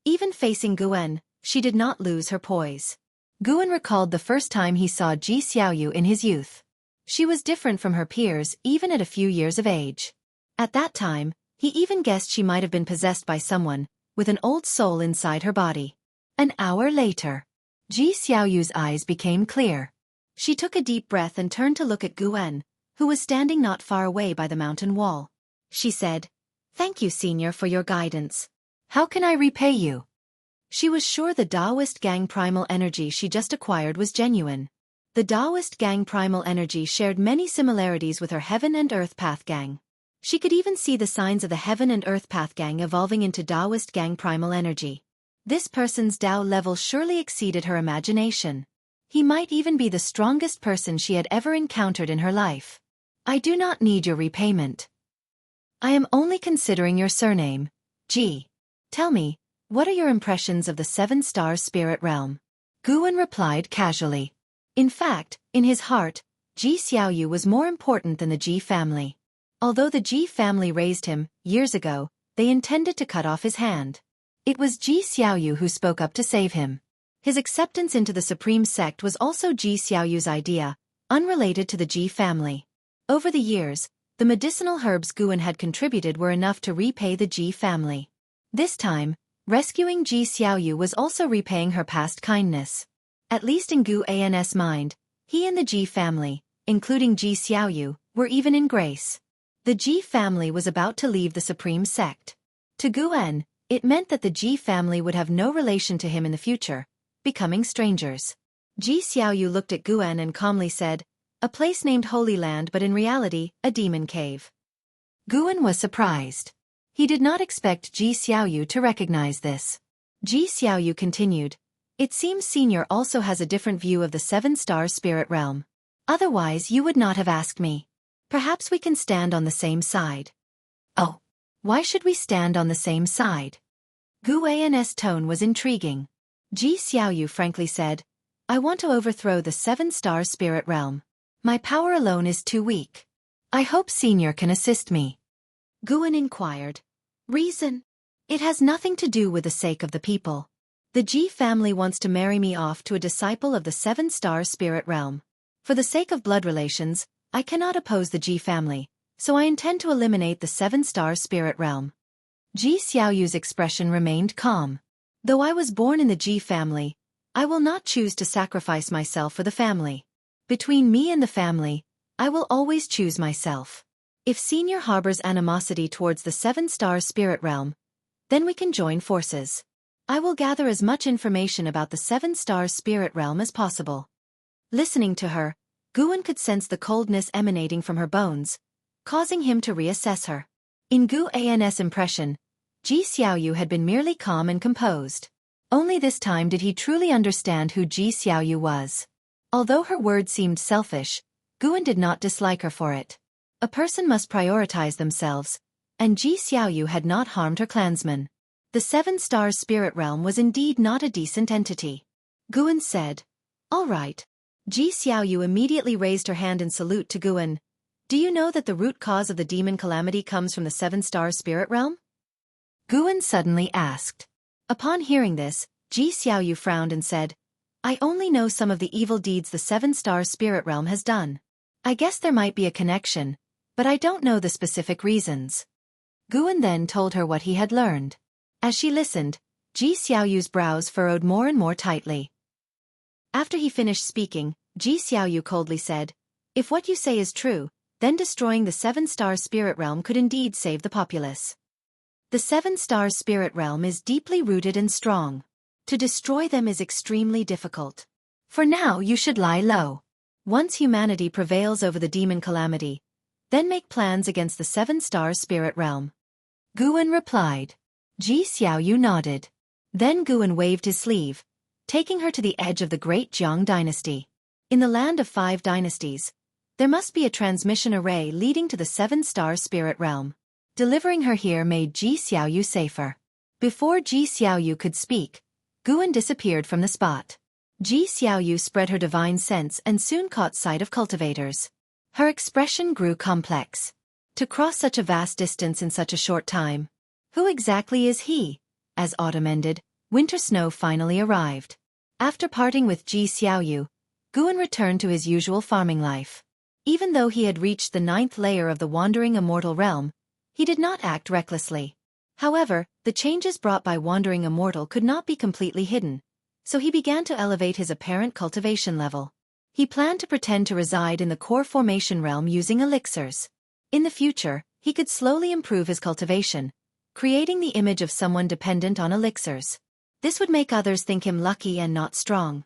Even facing Guan, she did not lose her poise. Guan recalled the first time he saw Ji Xiaoyu in his youth. She was different from her peers even at a few years of age. At that time, he even guessed she might have been possessed by someone, with an old soul inside her body. An hour later, Ji Xiaoyu's eyes became clear. She took a deep breath and turned to look at Guan, who was standing not far away by the mountain wall. She said, Thank you, Senior, for your guidance. How can I repay you? She was sure the Taoist Gang Primal Energy she just acquired was genuine. The Taoist Gang Primal Energy shared many similarities with her Heaven and Earth Path Gang. She could even see the signs of the Heaven and Earth Path Gang evolving into Taoist Gang Primal Energy. This person's Tao level surely exceeded her imagination. He might even be the strongest person she had ever encountered in her life. I do not need your repayment. I am only considering your surname, Ji. Tell me, what are your impressions of the seven-star spirit realm? Guan replied casually. In fact, in his heart, Ji Xiaoyu was more important than the Ji family. Although the Ji family raised him, years ago, they intended to cut off his hand. It was Ji Xiaoyu who spoke up to save him. His acceptance into the supreme sect was also Ji Xiaoyu's idea, unrelated to the Ji family. Over the years, the medicinal herbs Guan had contributed were enough to repay the Ji family. This time, rescuing Ji Xiaoyu was also repaying her past kindness. At least in Guan's mind, he and the Ji family, including Ji Xiaoyu, were even in grace. The Ji family was about to leave the supreme sect. To Guan, it meant that the Ji family would have no relation to him in the future, becoming strangers. Ji Xiaoyu looked at Guan and calmly said, A place named Holy Land, but in reality, a demon cave. Guan was surprised. He did not expect Ji Xiaoyu to recognize this. Ji Xiaoyu continued, It seems Senior also has a different view of the seven-star spirit realm. Otherwise you would not have asked me. Perhaps we can stand on the same side. Oh, why should we stand on the same side? Guan's tone was intriguing. Ji Xiaoyu frankly said, I want to overthrow the seven-star spirit realm. My power alone is too weak. I hope Senior can assist me. Guan inquired. Reason? It has nothing to do with the sake of the people. The Ji family wants to marry me off to a disciple of the seven-star spirit realm. For the sake of blood relations, I cannot oppose the Ji family, so I intend to eliminate the seven-star spirit realm. Ji Xiaoyu's expression remained calm. Though I was born in the Ji family, I will not choose to sacrifice myself for the family. Between me and the family, I will always choose myself. If Senior harbors animosity towards the seven-star spirit realm, then we can join forces. I will gather as much information about the seven-star spirit realm as possible. Listening to her, Guan could sense the coldness emanating from her bones, causing him to reassess her. In Guan's impression, Ji Xiaoyu had been merely calm and composed. Only this time did he truly understand who Ji Xiaoyu was. Although her words seemed selfish, Guan did not dislike her for it. A person must prioritize themselves, and Ji Xiaoyu had not harmed her clansmen. The seven-star spirit realm was indeed not a decent entity. Guan said, All right. Ji Xiaoyu immediately raised her hand in salute to Guan. Do you know that the root cause of the demon calamity comes from the seven-star spirit realm? Guan suddenly asked. Upon hearing this, Ji Xiaoyu frowned and said, I only know some of the evil deeds the seven-star spirit realm has done. I guess there might be a connection, but I don't know the specific reasons. Guan then told her what he had learned. As she listened, Ji Xiaoyu's brows furrowed more and more tightly. After he finished speaking, Ji Xiaoyu coldly said, "If what you say is true, then destroying the 7-star spirit realm could indeed save the populace. The 7-star spirit realm is deeply rooted and strong. To destroy them is extremely difficult. For now you should lie low. Once humanity prevails over the demon calamity, then make plans against the 7-star spirit realm." Guan replied. Ji Xiaoyu nodded. Then Guan waved his sleeve, taking her to the edge of the great Jiang dynasty. In the land of 5 dynasties, there must be a transmission array leading to the 7-star spirit realm. Delivering her here made Ji Xiaoyu safer. Before Ji Xiaoyu could speak, Guan disappeared from the spot. Ji Xiaoyu spread her divine sense and soon caught sight of cultivators. Her expression grew complex. To cross such a vast distance in such a short time. Who exactly is he? As autumn ended, winter snow finally arrived. After parting with Ji Xiaoyu, Guan returned to his usual farming life. Even though he had reached the 9th layer of the wandering immortal realm, he did not act recklessly. However, the changes brought by wandering immortal could not be completely hidden, so he began to elevate his apparent cultivation level. He planned to pretend to reside in the core formation realm using elixirs. In the future, he could slowly improve his cultivation, creating the image of someone dependent on elixirs. This would make others think him lucky and not strong.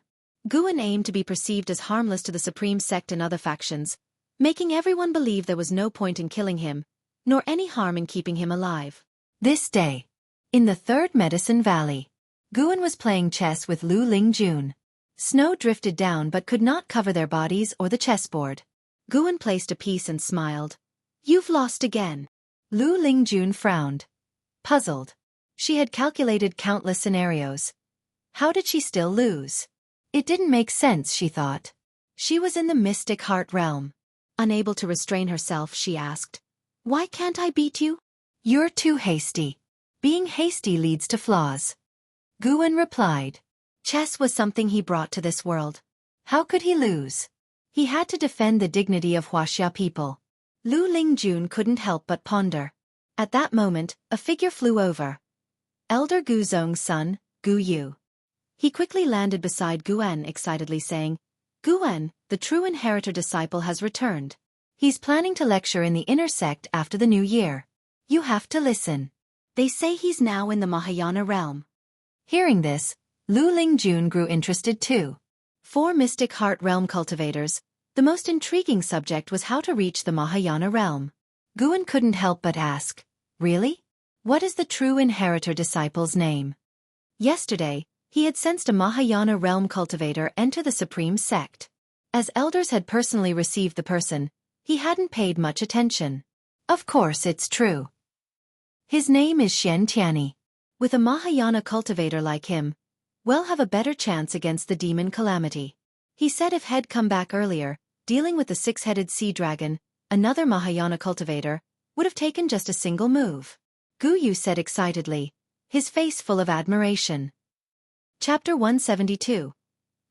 Guan aimed to be perceived as harmless to the Supreme Sect and other factions, making everyone believe there was no point in killing him, nor any harm in keeping him alive. This day, in the 3rd Medicine Valley, Guan was playing chess with Lu Lingjun. Snow drifted down but could not cover their bodies or the chessboard. Guan placed a piece and smiled. "You've lost again." Lu Lingjun frowned. Puzzled. She had calculated countless scenarios. How did she still lose? It didn't make sense, she thought. She was in the mystic heart realm. Unable to restrain herself, she asked, "Why can't I beat you?" "You're too hasty. Being hasty leads to flaws." Guan replied. Chess was something he brought to this world. How could he lose? He had to defend the dignity of Wuxia people. Lu Lingjun couldn't help but ponder. At that moment, a figure flew over. Elder Gu Zong's son, Gu Yu. He quickly landed beside Guan, excitedly saying, "Guan, the true inheritor disciple has returned. He's planning to lecture in the inner sect after the new year. You have to listen. They say he's now in the Mahayana realm." Hearing this, Lu Lingjun grew interested too. 4 mystic heart realm cultivators, the most intriguing subject was how to reach the Mahayana realm. Guan couldn't help but ask, "Really? What is the true inheritor disciple's name?" Yesterday, he had sensed a Mahayana realm cultivator enter the Supreme Sect. As elders had personally received the person, he hadn't paid much attention. Of course it's true. His name is Xian Tianyi. With a Mahayana cultivator like him, we'll have a better chance against the demon calamity. He said if he'd come back earlier, dealing with the 6-headed sea dragon, another Mahayana cultivator, would have taken just a single move. Gu Yu said excitedly, his face full of admiration. Chapter 172.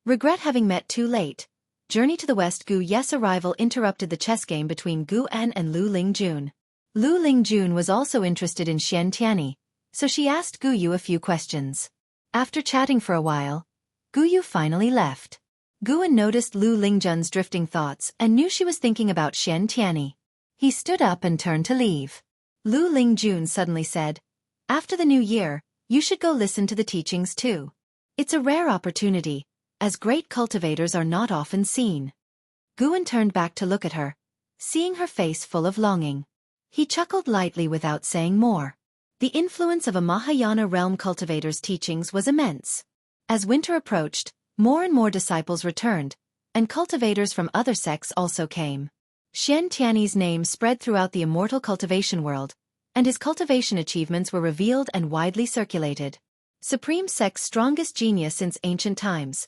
Regret having met too late. Journey to the West. Gu Ye's arrival interrupted the chess game between Gu An and Lu Lingjun. Lu Lingjun was also interested in Xian Tianyi, so she asked Gu Yu a few questions. After chatting for a while, Gu Yu finally left. Guan noticed Lu Lingjun's drifting thoughts and knew she was thinking about Xian Tianyi. He stood up and turned to leave. Lu Lingjun suddenly said, "After the new year, you should go listen to the teachings too. It's a rare opportunity, as great cultivators are not often seen." Guan turned back to look at her, seeing her face full of longing. He chuckled lightly without saying more. The influence of a Mahayana realm cultivator's teachings was immense. As winter approached, more and more disciples returned, and cultivators from other sects also came. Xian Tianyi's name spread throughout the immortal cultivation world, and his cultivation achievements were revealed and widely circulated. Supreme Sect's strongest genius since ancient times.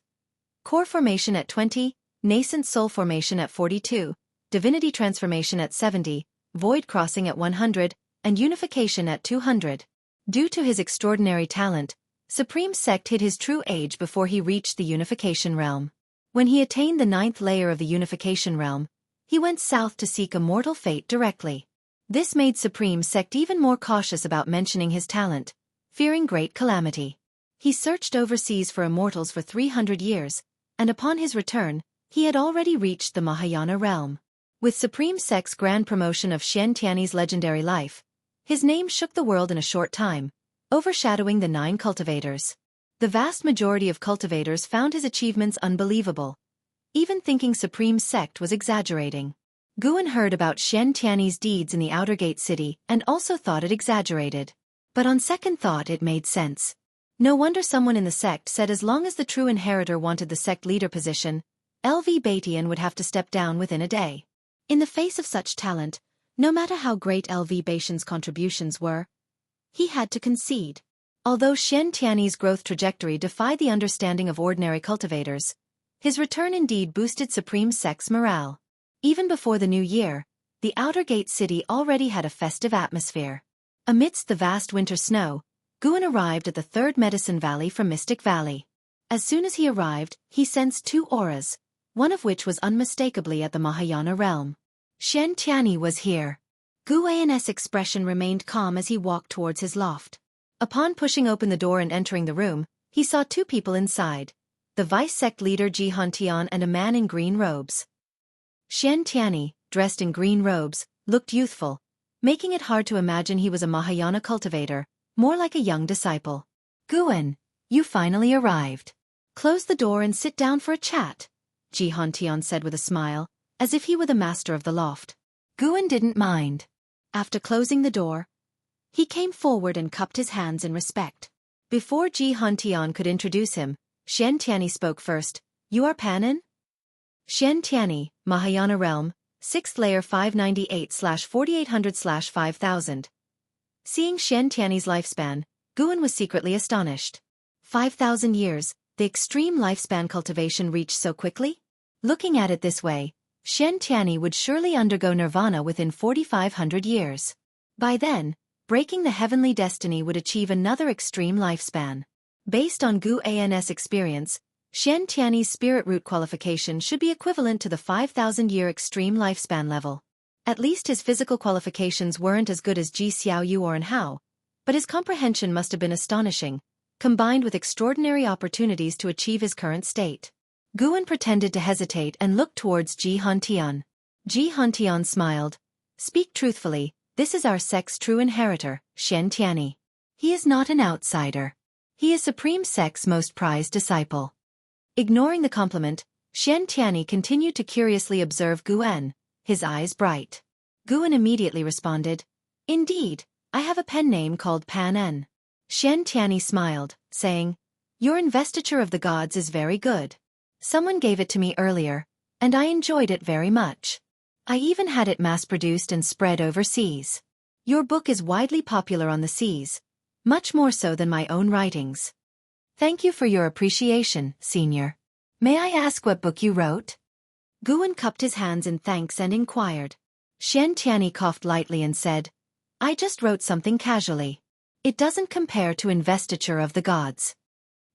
Core formation at 20, nascent soul formation at 42, divinity transformation at 70, void crossing at 100, and unification at 200. Due to his extraordinary talent, Supreme Sect hid his true age before he reached the unification realm. When he attained the 9th layer of the unification realm, he went south to seek immortal fate directly. This made Supreme Sect even more cautious about mentioning his talent, fearing great calamity. He searched overseas for immortals for 300 years, and upon his return, he had already reached the Mahayana realm. With Supreme Sect's grand promotion of Xian Tiany's legendary life, his name shook the world in a short time, overshadowing the 9 cultivators. The vast majority of cultivators found his achievements unbelievable, even thinking Supreme Sect was exaggerating. Guan heard about Xian Tiany's deeds in the Outer Gate City and also thought it exaggerated. But on second thought it made sense. No wonder someone in the sect said as long as the true inheritor wanted the sect leader position, LV Batian would have to step down within a day. In the face of such talent, no matter how great LV Batian's contributions were, he had to concede. Although Xian Tiany's growth trajectory defied the understanding of ordinary cultivators, his return indeed boosted Supreme Sect's morale. Even before the new year, the Outer Gate City already had a festive atmosphere. Amidst the vast winter snow, Guan arrived at the 3rd Medicine Valley from Mystic Valley. As soon as he arrived, he sensed 2 auras, one of which was unmistakably at the Mahayana realm. Xian Tiany was here. Guan's expression remained calm as he walked towards his loft. Upon pushing open the door and entering the room, he saw 2 people inside, the vice-sect leader Ji Hantian and a man in green robes. Xian Tiany, dressed in green robes, looked youthful, making it hard to imagine he was a Mahayana cultivator, more like a young disciple. Guan, you finally arrived. Close the door and sit down for a chat, Ji Hantian said with a smile, as if he were the master of the loft. Guan didn't mind. After closing the door, he came forward and cupped his hands in respect. Before Ji Hantian could introduce him, Xian Tiany spoke first. You are Panin? Xian Tiany, Mahayana Realm, 6th layer 598/4800/5000. Seeing Xian Tiany's lifespan, Guan was secretly astonished. 5,000 years, the extreme lifespan cultivation reached so quickly? Looking at it this way, Xian Tiany would surely undergo nirvana within 4,500 years. By then, breaking the heavenly destiny would achieve another extreme lifespan. Based on Guan's experience, Xian Tiany's spirit root qualification should be equivalent to the 5,000-year extreme lifespan level. At least his physical qualifications weren't as good as Ji Xiaoyu or Anhao, but his comprehension must have been astonishing, combined with extraordinary opportunities to achieve his current state. Guan pretended to hesitate and looked towards Ji Hantian. Ji Hantian smiled. Speak truthfully, this is our sect's true inheritor, Xian Tiany. He is not an outsider. He is Supreme Sect's most prized disciple. Ignoring the compliment, Xian Tiany continued to curiously observe Guan, his eyes bright. Guan immediately responded, Indeed, I have a pen name called Pan-en. Xian Tiany smiled, saying, Your investiture of the gods is very good. Someone gave it to me earlier, and I enjoyed it very much. I even had it mass-produced and spread overseas. Your book is widely popular on the seas, much more so than my own writings. Thank you for your appreciation, Senior. May I ask what book you wrote? Guan cupped his hands in thanks and inquired. Xian Tiany coughed lightly and said, I just wrote something casually. It doesn't compare to Investiture of the Gods.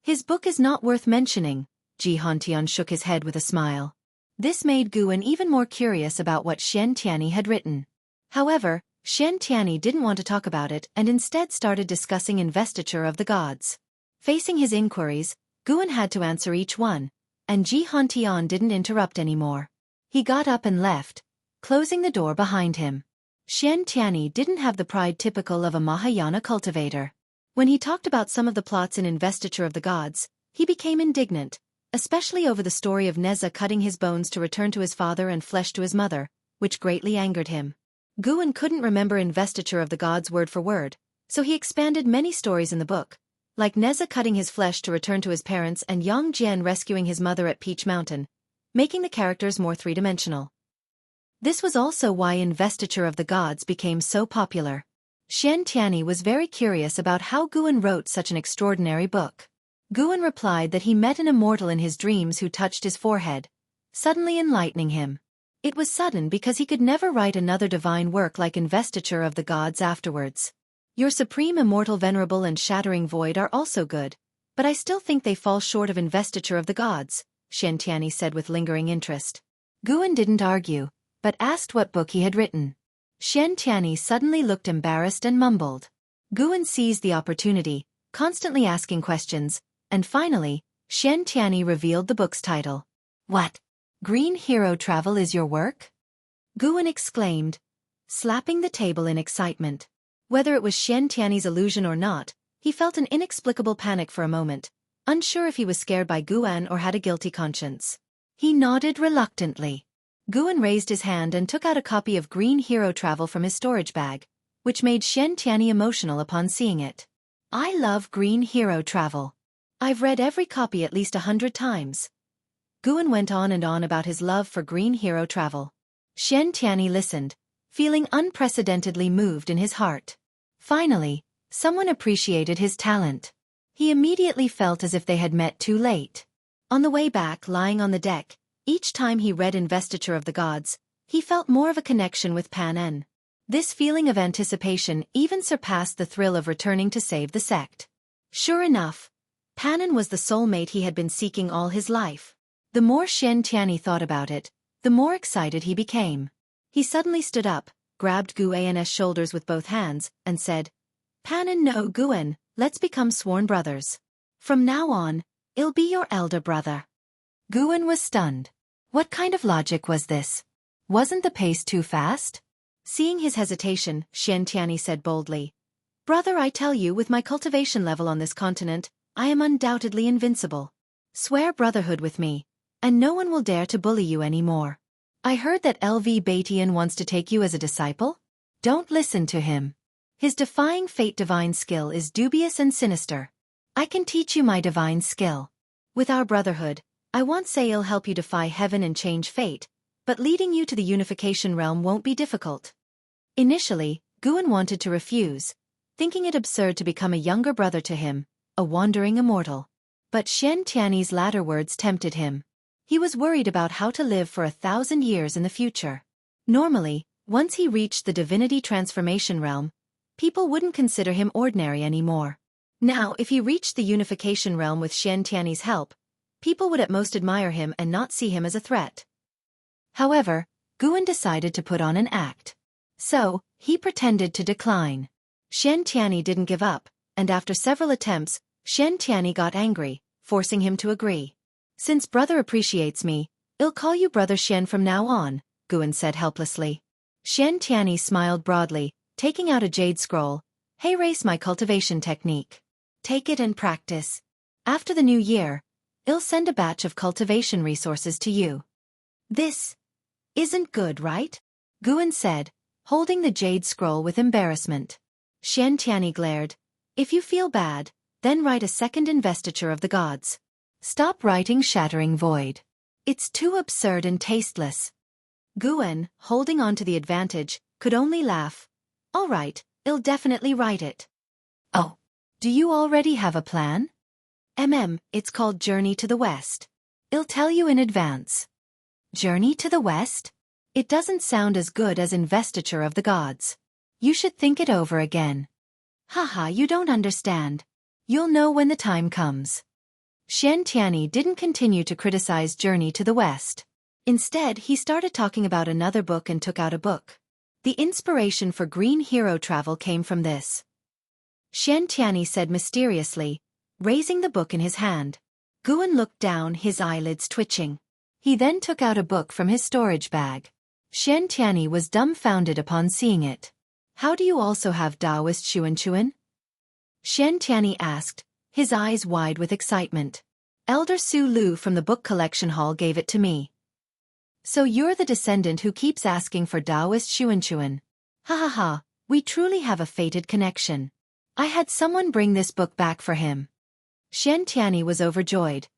His book is not worth mentioning, Ji Hantian shook his head with a smile. This made Guan even more curious about what Xian Tiany had written. However, Xian Tiany didn't want to talk about it and instead started discussing Investiture of the Gods. Facing his inquiries, Guan had to answer each one, and Ji Hantian didn't interrupt anymore. He got up and left, closing the door behind him. Xian Tiany didn't have the pride typical of a Mahayana cultivator. When he talked about some of the plots in Investiture of the Gods, he became indignant, especially over the story of Neza cutting his bones to return to his father and flesh to his mother, which greatly angered him. Guan couldn't remember Investiture of the Gods word for word, so he expanded many stories in the book, like Neza cutting his flesh to return to his parents and Yang Jian rescuing his mother at Peach Mountain, making the characters more three-dimensional. This was also why Investiture of the Gods became so popular. Xian Tiany was very curious about how Guan wrote such an extraordinary book. Guan replied that he met an immortal in his dreams who touched his forehead, suddenly enlightening him. It was sudden because he could never write another divine work like Investiture of the Gods afterwards. Your Supreme Immortal Venerable and Shattering Void are also good, but I still think they fall short of Investiture of the Gods, Xian Tiany said with lingering interest. Guan didn't argue, but asked what book he had written. Xian Tiany suddenly looked embarrassed and mumbled. Guan seized the opportunity, constantly asking questions, and finally, Xian Tianyi revealed the book's title. What? Green Hero Travel is your work? Guan exclaimed, slapping the table in excitement. Whether it was Xian Tianyi's illusion or not, he felt an inexplicable panic for a moment, unsure if he was scared by Guan or had a guilty conscience. He nodded reluctantly. Guan raised his hand and took out a copy of Green Hero Travel from his storage bag, which made Xian Tianyi emotional upon seeing it. I love Green Hero Travel. I've read every copy at least 100 times. Guan went on and on about his love for Green Hero Travel. Xian Tianyi listened, feeling unprecedentedly moved in his heart. Finally, someone appreciated his talent. He immediately felt as if they had met too late. On the way back, lying on the deck, each time he read Investiture of the Gods, he felt more of a connection with Pan En. This feeling of anticipation even surpassed the thrill of returning to save the sect. Sure enough, Pan En was the soulmate he had been seeking all his life. The more Xian Tianyi thought about it, the more excited he became. He suddenly stood up, grabbed Guan's shoulders with both hands, and said, Pan En no Guan, let's become sworn brothers. From now on, I'll be your elder brother. Guan was stunned. What kind of logic was this? Wasn't the pace too fast? Seeing his hesitation, Xian Tianyi said boldly, Brother, I tell you, with my cultivation level on this continent, I am undoubtedly invincible. Swear brotherhood with me, and no one will dare to bully you anymore. I heard that LV Batian wants to take you as a disciple? Don't listen to him. His defying fate divine skill is dubious and sinister. I can teach you my divine skill. With our brotherhood, I won't say I'll help you defy heaven and change fate, but leading you to the unification realm won't be difficult. Initially, Guan wanted to refuse, thinking it absurd to become a younger brother to him, a wandering immortal. But Xian Tianyi's latter words tempted him. He was worried about how to live for 1,000 years in the future. Normally, once he reached the divinity transformation realm, people wouldn't consider him ordinary anymore. Now, if he reached the unification realm with Xian Tianyi's help, people would at most admire him and not see him as a threat. However, Guan decided to put on an act. So, he pretended to decline. Xian Tianyi didn't give up, and after several attempts, Xian Tianyi got angry, forcing him to agree. Since brother appreciates me, I'll call you Brother Xian from now on, Guan said helplessly. Xian Tianyi smiled broadly, taking out a jade scroll. Hey, race my cultivation technique. Take it and practice. After the new year, I'll send a batch of cultivation resources to you. This isn't good, right? Guan said, holding the jade scroll with embarrassment. Xian Tianyi glared. If you feel bad, then write a second Investiture of the Gods. Stop writing Shattering Void. It's too absurd and tasteless. Guan, holding on to the advantage, could only laugh. All right, I'll definitely write it. Oh, do you already have a plan? It's called Journey to the West. I'll tell you in advance. Journey to the West? It doesn't sound as good as Investiture of the Gods. You should think it over again. Haha, you don't understand. You'll know when the time comes. Xian Tianyi didn't continue to criticize Journey to the West. Instead, he started talking about another book and took out a book. The inspiration for Green Hero Travel came from this. Xian Tianyi said mysteriously, raising the book in his hand. Guan looked down, his eyelids twitching. He then took out a book from his storage bag. Xian Tianyi was dumbfounded upon seeing it. How do you also have Taoist Xuanchuan? Xian Tianyi asked, his eyes wide with excitement. Elder Su Lu from the book collection hall gave it to me. So you're the descendant who keeps asking for Taoist Xuanchuan. Ha ha ha, we truly have a fated connection. I had someone bring this book back for him. Xian Tianyi was overjoyed,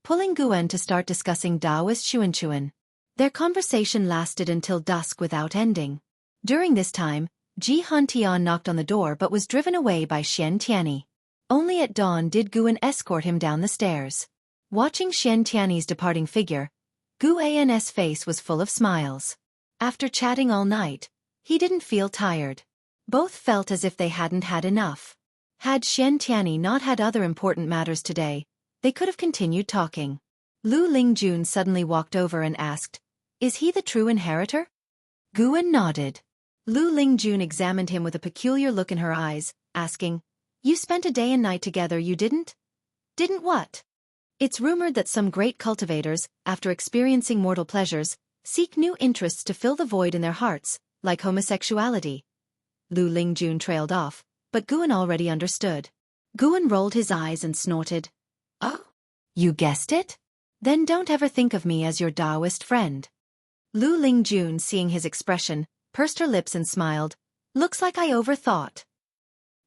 pulling Guan to start discussing Taoist Xuanchuan. Their conversation lasted until dusk without ending. During this time, Ji Hantian knocked on the door but was driven away by Xian Tianyi. Only at dawn did Guan escort him down the stairs. Watching Xian Tianyi's departing figure, Guan's face was full of smiles. After chatting all night, he didn't feel tired. Both felt as if they hadn't had enough. Had Xian Tianyi not had other important matters today, they could have continued talking. Lu Lingjun suddenly walked over and asked, Is he the true inheritor? Guan nodded. Lu Lingjun examined him with a peculiar look in her eyes, asking, You spent a day and night together, you didn't? Didn't what? It's rumored that some great cultivators, after experiencing mortal pleasures, seek new interests to fill the void in their hearts, like homosexuality. Lu Lingjun trailed off, but Guan already understood. Guan rolled his eyes and snorted. Oh? You guessed it? Then don't ever think of me as your Taoist friend. Lu Lingjun, seeing his expression, pursed her lips and smiled. Looks like I overthought.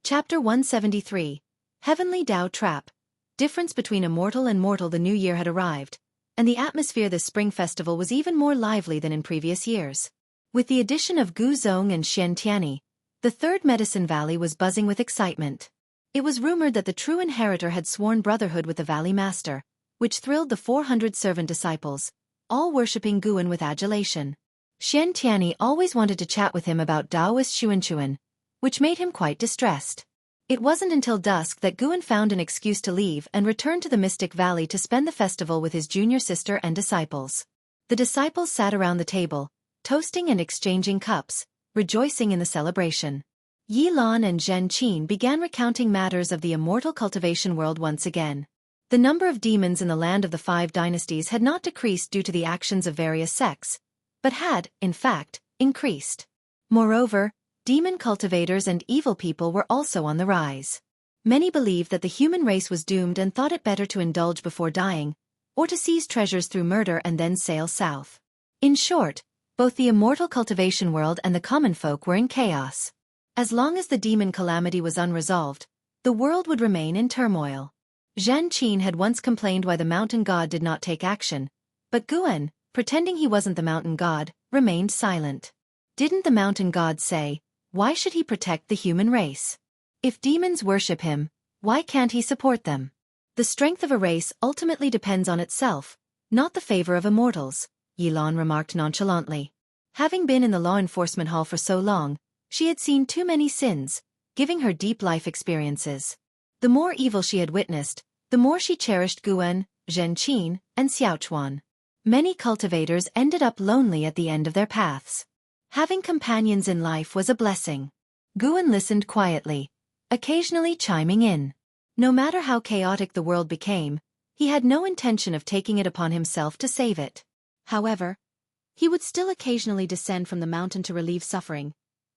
Chapter 173. Heavenly Tao Trap. Difference between immortal and mortal. The new year had arrived, and the atmosphere this spring festival was even more lively than in previous years. With the addition of Gu Zong and Xian Tianyi, the third Medicine Valley was buzzing with excitement. It was rumored that the true inheritor had sworn brotherhood with the Valley Master, which thrilled the 400 servant disciples, all worshipping Guan with adulation. Xian Tianyi always wanted to chat with him about Taoist Xuanchuan, which made him quite distressed. It wasn't until dusk that Guan found an excuse to leave and return to the Mystic Valley to spend the festival with his junior sister and disciples. The disciples sat around the table, toasting and exchanging cups, rejoicing in the celebration. Yi Lan and Zhen Qin began recounting matters of the immortal cultivation world once again. The number of demons in the land of the 5 dynasties had not decreased due to the actions of various sects, but had, in fact, increased. Moreover, demon cultivators and evil people were also on the rise. Many believed that the human race was doomed and thought it better to indulge before dying, or to seize treasures through murder and then sail south. In short, both the immortal cultivation world and the common folk were in chaos. As long as the demon calamity was unresolved, the world would remain in turmoil. Zhen Qin had once complained why the mountain god did not take action, but Guan, pretending he wasn't the mountain god, remained silent. Didn't the mountain god say, why should he protect the human race? If demons worship him, why can't he support them? The strength of a race ultimately depends on itself, not the favor of immortals, Yi Lan remarked nonchalantly. Having been in the law enforcement hall for so long, she had seen too many sins, giving her deep life experiences. The more evil she had witnessed, the more she cherished Guan, Zhen Qin, and Xiaochuan. Many cultivators ended up lonely at the end of their paths. Having companions in life was a blessing. Guan listened quietly, occasionally chiming in. No matter how chaotic the world became, he had no intention of taking it upon himself to save it. However, he would still occasionally descend from the mountain to relieve suffering,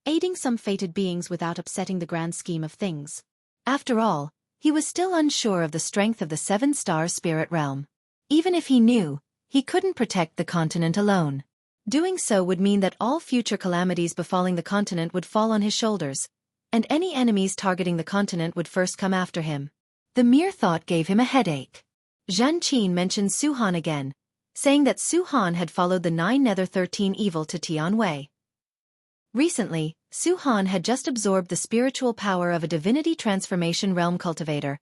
aiding some fated beings without upsetting the grand scheme of things. After all, he was still unsure of the strength of the 7-star spirit realm. Even if he knew, he couldn't protect the continent alone. Doing so would mean that all future calamities befalling the continent would fall on his shoulders, and any enemies targeting the continent would first come after him. The mere thought gave him a headache. Zhen Qin mentioned Su Han again, saying that Su Han had followed the 9 Nether 13 evil to Tianwei. Recently, Su Han had just absorbed the spiritual power of a divinity transformation realm cultivator,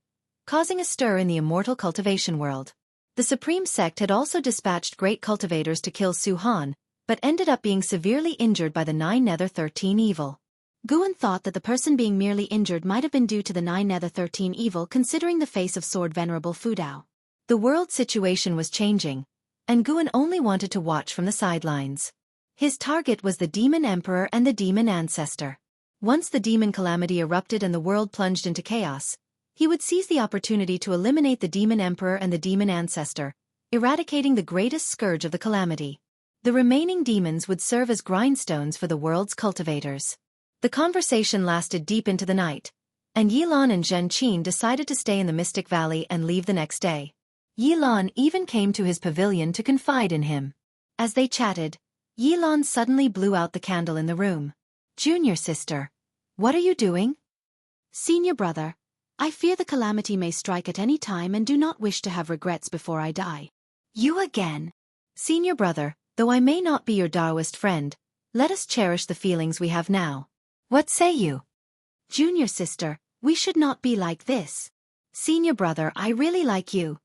causing a stir in the immortal cultivation world. The Supreme Sect had also dispatched great cultivators to kill Su Han, but ended up being severely injured by the 9 Nether 13 evil. Guan thought that the person being merely injured might have been due to the 9 Nether 13 evil, considering the face of Sword Venerable Fudao. The world situation was changing, and Guan only wanted to watch from the sidelines. His target was the Demon Emperor and the Demon Ancestor. Once the demon calamity erupted and the world plunged into chaos, he would seize the opportunity to eliminate the Demon Emperor and the Demon Ancestor, eradicating the greatest scourge of the calamity. The remaining demons would serve as grindstones for the world's cultivators. The conversation lasted deep into the night, and Yi Lan and Zhen Qin decided to stay in the Mystic Valley and leave the next day. Yi Lan even came to his pavilion to confide in him. As they chatted, Yi Lan suddenly blew out the candle in the room. Junior sister, what are you doing? Senior brother, I fear the calamity may strike at any time and do not wish to have regrets before I die. You again. Senior brother, though I may not be your Taoist friend, let us cherish the feelings we have now. What say you? Junior sister, we should not be like this. Senior brother, I really like you.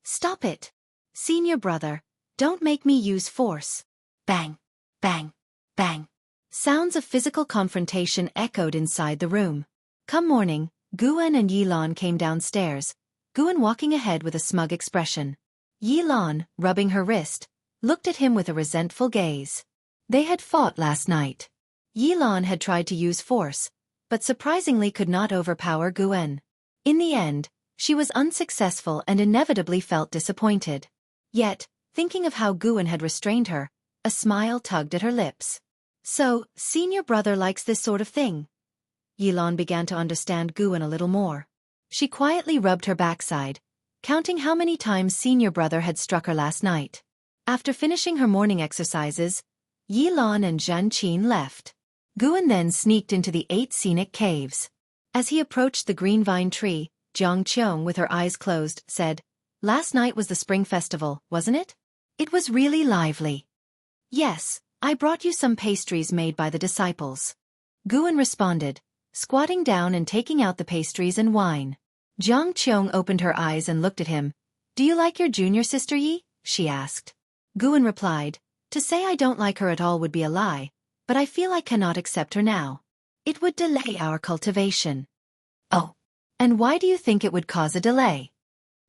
Stop it. Senior brother, don't make me use force. Bang, bang, bang. Sounds of physical confrontation echoed inside the room. Come morning, Guan and Yi Lan came downstairs, Guan walking ahead with a smug expression. Yi Lan, rubbing her wrist, looked at him with a resentful gaze. They had fought last night. Yi Lan had tried to use force, but surprisingly could not overpower Guan. In the end, she was unsuccessful and inevitably felt disappointed. Yet, thinking of how Guan had restrained her, a smile tugged at her lips. So, senior brother likes this sort of thing. Yilan began to understand Guan a little more. She quietly rubbed her backside, counting how many times senior brother had struck her last night. After finishing her morning exercises, Yilan and Zhan Qin left. Guan then sneaked into the 8 scenic caves. As he approached the green vine tree, Jiang Qiong, with her eyes closed, said, "Last night was the spring festival, wasn't it? It was really lively." "Yes, I brought you some pastries made by the disciples." Guan responded, squatting down and taking out the pastries and wine. Jiang Qiong opened her eyes and looked at him. "Do you like your junior sister Yi?" she asked. Guan replied, "To say I don't like her at all would be a lie, but I feel I cannot accept her now. It would delay our cultivation." "Oh, and why do you think it would cause a delay?"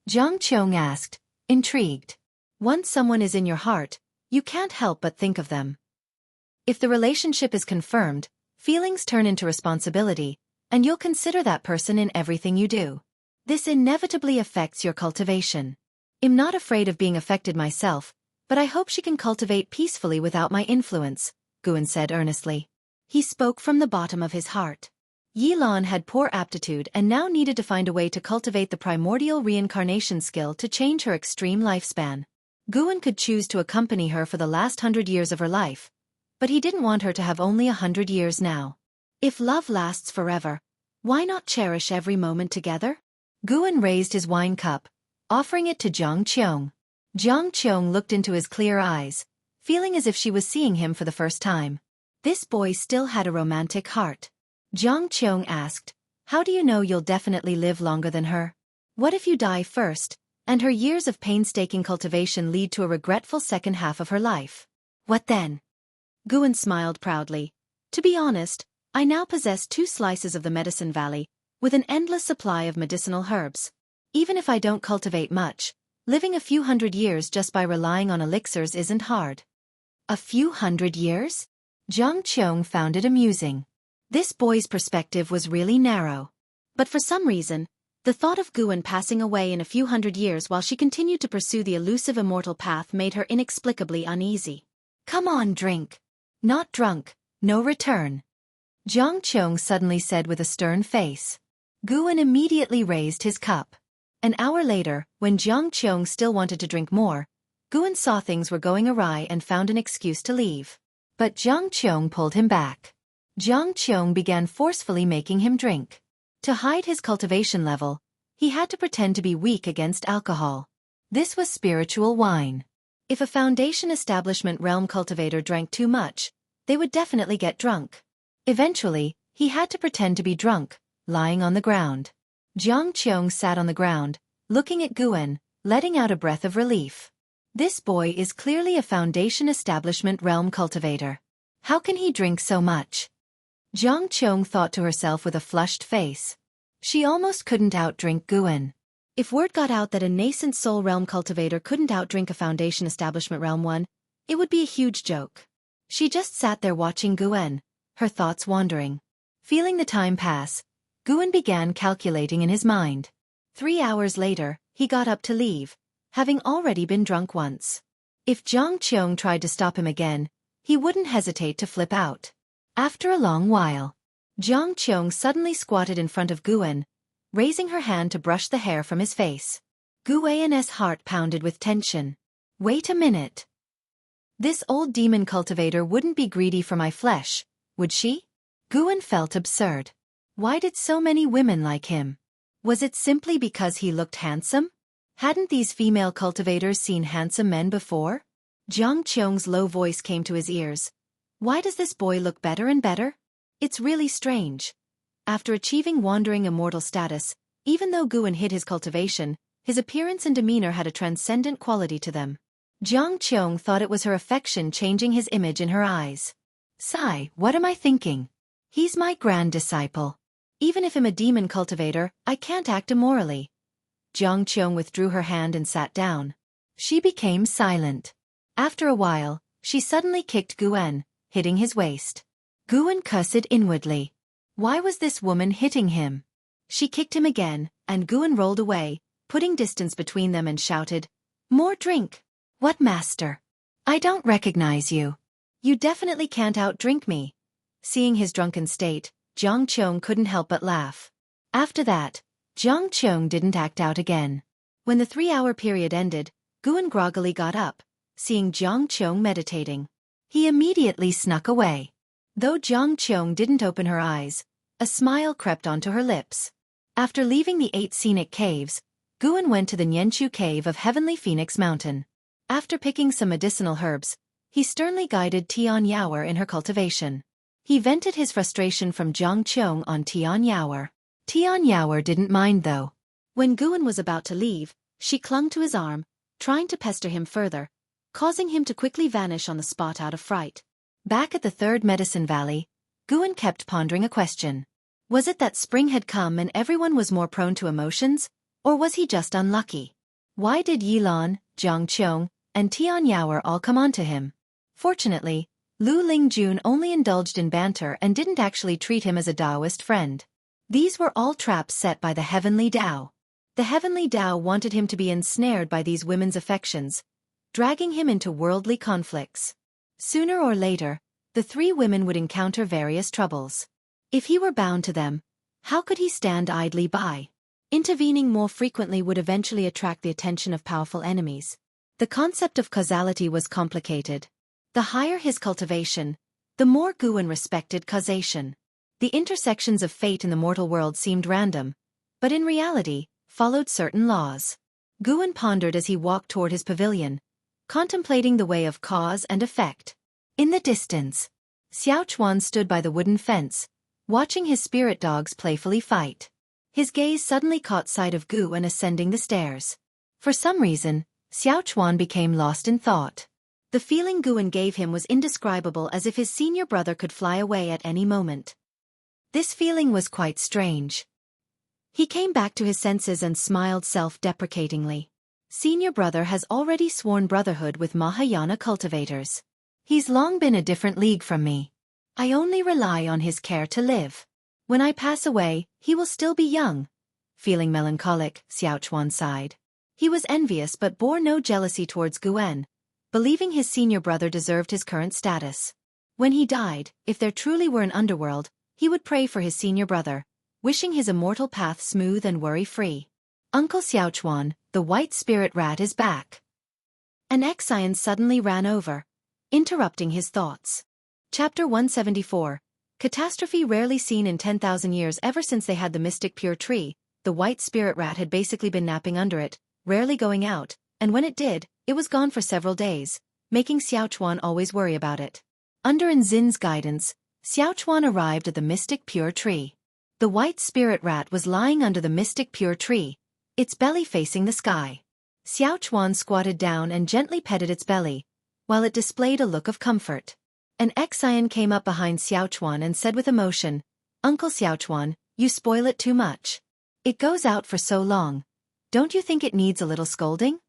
Jiang Qiong asked, intrigued. "Once someone is in your heart, you can't help but think of them. If the relationship is confirmed, feelings turn into responsibility, and you'll consider that person in everything you do. This inevitably affects your cultivation. I'm not afraid of being affected myself, but I hope she can cultivate peacefully without my influence," Guan said earnestly. He spoke from the bottom of his heart. Yilan had poor aptitude and now needed to find a way to cultivate the primordial reincarnation skill to change her extreme lifespan. Guan could choose to accompany her for the last 100 years of her life, but he didn't want her to have only 100 years now. If love lasts forever, why not cherish every moment together? Guan raised his wine cup, offering it to Jiang Qiong. Jiang Qiong looked into his clear eyes, feeling as if she was seeing him for the first time. This boy still had a romantic heart. Jiang Qiong asked, "How do you know you'll definitely live longer than her? What if you die first, and her years of painstaking cultivation lead to a regretful second half of her life? What then?" Guan smiled proudly. "To be honest, I now possess 2 slices of the Medicine Valley, with an endless supply of medicinal herbs. Even if I don't cultivate much, living a few hundred years just by relying on elixirs isn't hard." "A few hundred years?" Jiang Qiong found it amusing. This boy's perspective was really narrow. But for some reason, the thought of Guan passing away in a few hundred years while she continued to pursue the elusive immortal path made her inexplicably uneasy. "Come on, drink. Not drunk, no return," Jiang Qiong suddenly said with a stern face. Guan immediately raised his cup. An hour later, when Jiang Qiong still wanted to drink more, Guan saw things were going awry and found an excuse to leave. But Jiang Qiong pulled him back. Jiang Qiong began forcefully making him drink. To hide his cultivation level, he had to pretend to be weak against alcohol. This was spiritual wine. If a Foundation Establishment realm cultivator drank too much, they would definitely get drunk. Eventually, he had to pretend to be drunk, lying on the ground. Jiang Qiong sat on the ground, looking at Guan, letting out a breath of relief. This boy is clearly a Foundation Establishment realm cultivator. How can he drink so much? Jiang Qiong thought to herself with a flushed face. She almost couldn't outdrink Guan. If word got out that a nascent soul realm cultivator couldn't outdrink a Foundation Establishment realm one, it would be a huge joke. She just sat there watching Guan, her thoughts wandering. Feeling the time pass, Guan began calculating in his mind. 3 hours later, he got up to leave, having already been drunk once. If Jiang Qiong tried to stop him again, he wouldn't hesitate to flip out. After a long while, Jiang Qiong suddenly squatted in front of Guan, raising her hand to brush the hair from his face. Guan's heart pounded with tension. Wait a minute. This old demon cultivator wouldn't be greedy for my flesh, would she? Guan felt absurd. Why did so many women like him? Was it simply because he looked handsome? Hadn't these female cultivators seen handsome men before? Jiang Qiong's low voice came to his ears. Why does this boy look better and better? It's really strange. After achieving wandering immortal status, even though Guan hid his cultivation, his appearance and demeanor had a transcendent quality to them. Jiang Qiong thought it was her affection changing his image in her eyes. Sigh, what am I thinking? He's my grand disciple. Even if I'm a demon cultivator, I can't act immorally. Jiang Qiong withdrew her hand and sat down. She became silent. After a while, she suddenly kicked Guan, hitting his waist. Guan cussed inwardly. Why was this woman hitting him? She kicked him again, and Guan rolled away, putting distance between them and shouted, "More drink!" "What, master? I don't recognize you. You definitely can't outdrink me." Seeing his drunken state, Jiang Qiong couldn't help but laugh. After that, Jiang Qiong didn't act out again. When the 3-hour period ended, Guan groggily got up, seeing Jiang Qiong meditating. He immediately snuck away. Though Jiang Qiong didn't open her eyes, a smile crept onto her lips. After leaving the 8 scenic caves, Guan went to the Nianchu Cave of Heavenly Phoenix Mountain. After picking some medicinal herbs, he sternly guided Tian Yaoer in her cultivation. He vented his frustration from Jiang Qiong on Tian Yaoer. Tian Yaoer didn't mind though. When Guan was about to leave, she clung to his arm, trying to pester him further, causing him to quickly vanish on the spot out of fright. Back at the 3rd Medicine Valley, Guan kept pondering a question. Was it that spring had come and everyone was more prone to emotions, or was he just unlucky? Why did Yilan, Jiang Qiong, and Tian Yaoer all come onto him? Fortunately, Lu Lingjun only indulged in banter and didn't actually treat him as a Taoist friend. These were all traps set by the Heavenly Tao. The Heavenly Tao wanted him to be ensnared by these women's affections, dragging him into worldly conflicts. Sooner or later, the 3 women would encounter various troubles. If he were bound to them, how could he stand idly by? Intervening more frequently would eventually attract the attention of powerful enemies. The concept of causality was complicated. The higher his cultivation, the more Guan respected causation. The intersections of fate in the mortal world seemed random, but in reality, followed certain laws. Guan pondered as he walked toward his pavilion, contemplating the way of cause and effect. In the distance, Xiaofan stood by the wooden fence, watching his spirit dogs playfully fight. His gaze suddenly caught sight of Guan ascending the stairs. For some reason, Xiaofan became lost in thought. The feeling Guan gave him was indescribable, as if his senior brother could fly away at any moment. This feeling was quite strange. He came back to his senses and smiled self-deprecatingly. Senior brother has already sworn brotherhood with Mahayana cultivators. He's long been a different league from me. I only rely on his care to live. When I pass away, he will still be young. Feeling melancholic, Xiaofan sighed. He was envious but bore no jealousy towards Guan, believing his senior brother deserved his current status. When he died, if there truly were an underworld, he would pray for his senior brother, wishing his immortal path smooth and worry-free. Uncle Xiaofan, the white spirit rat is back. An Exian suddenly ran over, interrupting his thoughts. Chapter 174. Catastrophe rarely seen in 10,000 years. Ever since they had the mystic pure tree, the white spirit rat had basically been napping under it, rarely going out, and when it did, it was gone for several days, making Xiaofan always worry about it. Under Nzin's guidance, Xiaofan arrived at the mystic pure tree. The white spirit rat was lying under the mystic pure tree, its belly facing the sky. Xiaofan squatted down and gently petted its belly, while it displayed a look of comfort. An Exian came up behind Xiaofan and said with emotion, "Uncle Xiaofan, you spoil it too much. It goes out for so long. Don't you think it needs a little scolding?"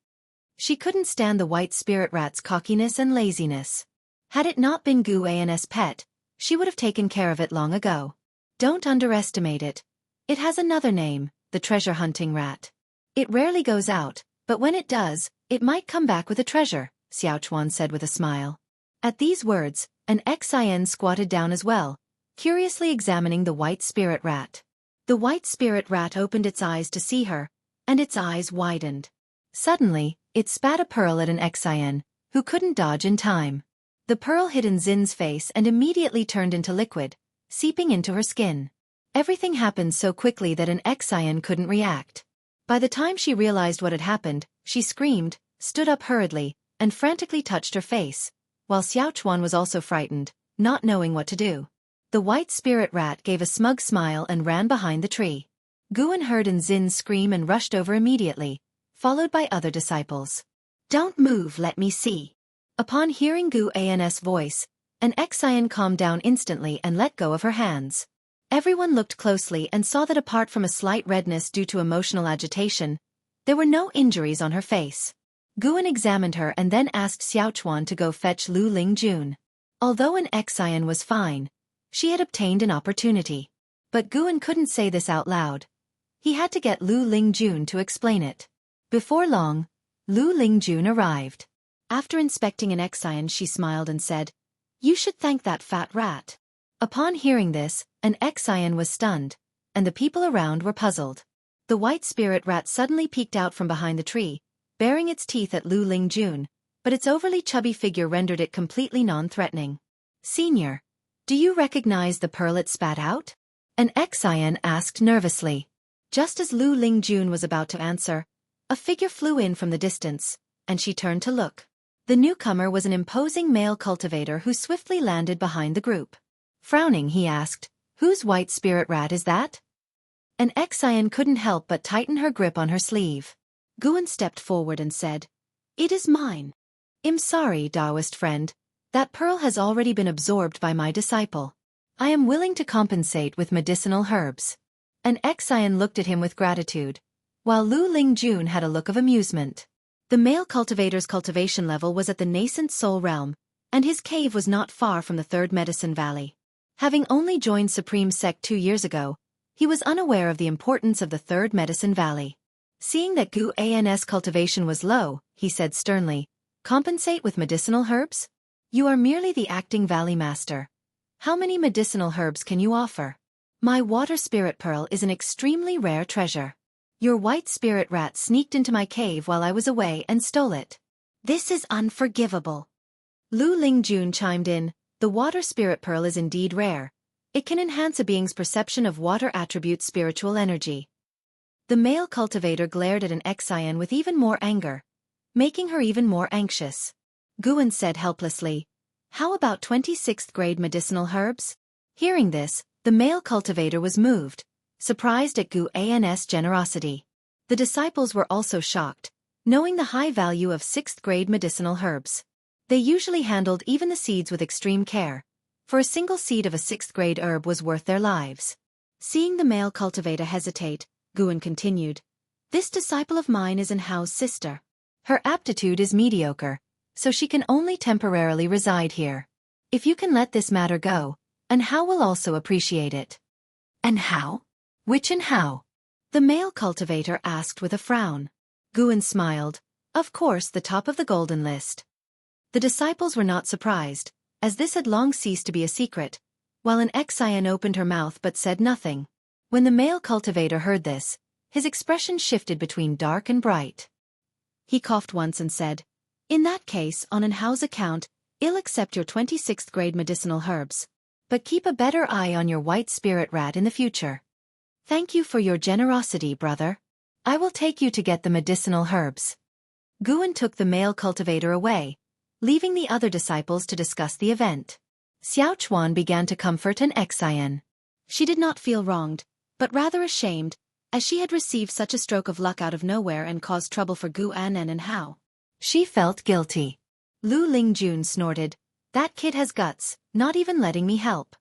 She couldn't stand the white spirit rat's cockiness and laziness. Had it not been Guan's pet, she would have taken care of it long ago. Don't underestimate it. It has another name, the treasure-hunting rat. It rarely goes out, but when it does, it might come back with a treasure, Xiaofan said with a smile. At these words, an Exian squatted down as well, curiously examining the white spirit rat. The white spirit rat opened its eyes to see her, and its eyes widened. Suddenly, it spat a pearl at an Exian, who couldn't dodge in time. The pearl hit Nzin's face and immediately turned into liquid, seeping into her skin. Everything happened so quickly that an Exian couldn't react. By the time she realized what had happened, she screamed, stood up hurriedly, and frantically touched her face, while Xiaofan was also frightened, not knowing what to do. The white spirit rat gave a smug smile and ran behind the tree. Guan heard Nzin scream and rushed over immediately, followed by other disciples. "Don't move, let me see." Upon hearing Guan's voice, an Exian calmed down instantly and let go of her hands. Everyone looked closely and saw that apart from a slight redness due to emotional agitation, there were no injuries on her face. Guan examined her and then asked Xiaofan to go fetch Lu Lingjun. Although an Exian was fine, she had obtained an opportunity. But Guan couldn't say this out loud. He had to get Lu Lingjun to explain it. Before long, Lu Lingjun arrived. After inspecting an Exian, she smiled and said, "You should thank that fat rat." Upon hearing this, an Exian was stunned, and the people around were puzzled. The white spirit rat suddenly peeked out from behind the tree, baring its teeth at Lu Lingjun, but its overly chubby figure rendered it completely non-threatening. "Senior, do you recognize the pearl it spat out?" An Exian asked nervously. Just as Lu Lingjun was about to answer, a figure flew in from the distance, and she turned to look. The newcomer was an imposing male cultivator who swiftly landed behind the group. Frowning, he asked, "Whose white spirit rat is that?" An Exian couldn't help but tighten her grip on her sleeve. Guan stepped forward and said, "It is mine." "I'm sorry, Taoist friend. That pearl has already been absorbed by my disciple. I am willing to compensate with medicinal herbs." An Exian looked at him with gratitude, while Lu Lingjun had a look of amusement. The male cultivator's cultivation level was at the nascent soul realm, and his cave was not far from the Third Medicine Valley. Having only joined Supreme Sect 2 years ago, he was unaware of the importance of the Third Medicine Valley. Seeing that Gu An's cultivation was low, he said sternly, "Compensate with medicinal herbs? You are merely the acting valley master. How many medicinal herbs can you offer? My water spirit pearl is an extremely rare treasure. Your white spirit rat sneaked into my cave while I was away and stole it. This is unforgivable." Lu Lingjun chimed in, "The water spirit pearl is indeed rare. It can enhance a being's perception of water attribute spiritual energy." The male cultivator glared at an Exian with even more anger, making her even more anxious. Guan said helplessly, "How about 26th grade medicinal herbs?" Hearing this, the male cultivator was moved, surprised at Gu An's generosity. The disciples were also shocked, knowing the high value of 6th grade medicinal herbs. They usually handled even the seeds with extreme care, for a single seed of a 6th grade herb was worth their lives. Seeing the male cultivator hesitate, Guan continued, "This disciple of mine is Hao's sister. Her aptitude is mediocre, so she can only temporarily reside here. If you can let this matter go, Hao will also appreciate it." "Hao? Which Hao?" the male cultivator asked with a frown. Guan smiled, "Of course, the top of the golden list." The disciples were not surprised, as this had long ceased to be a secret, while an Exian opened her mouth but said nothing. When the male cultivator heard this, his expression shifted between dark and bright. He coughed once and said, "In that case, on Hao's account, I'll accept your 26th grade medicinal herbs. But keep a better eye on your white spirit rat in the future." "Thank you for your generosity, brother. I will take you to get the medicinal herbs." Guan took the male cultivator away, leaving the other disciples to discuss the event. Xiaofan began to comfort an Exian. She did not feel wronged, but rather ashamed, as she had received such a stroke of luck out of nowhere and caused trouble for Gu An and Hao. She felt guilty. Lu Lingjun snorted, "That kid has guts, not even letting me help."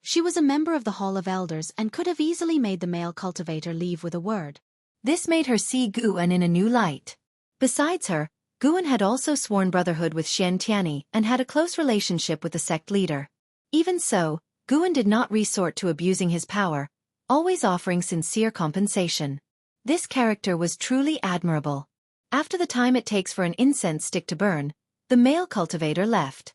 She was a member of the Hall of Elders and could have easily made the male cultivator leave with a word. This made her see Guan in a new light. Besides her, Guan had also sworn brotherhood with Xian Tianyi and had a close relationship with the sect leader. Even so, Guan did not resort to abusing his power, always offering sincere compensation. This character was truly admirable. After the time it takes for an incense stick to burn, the male cultivator left.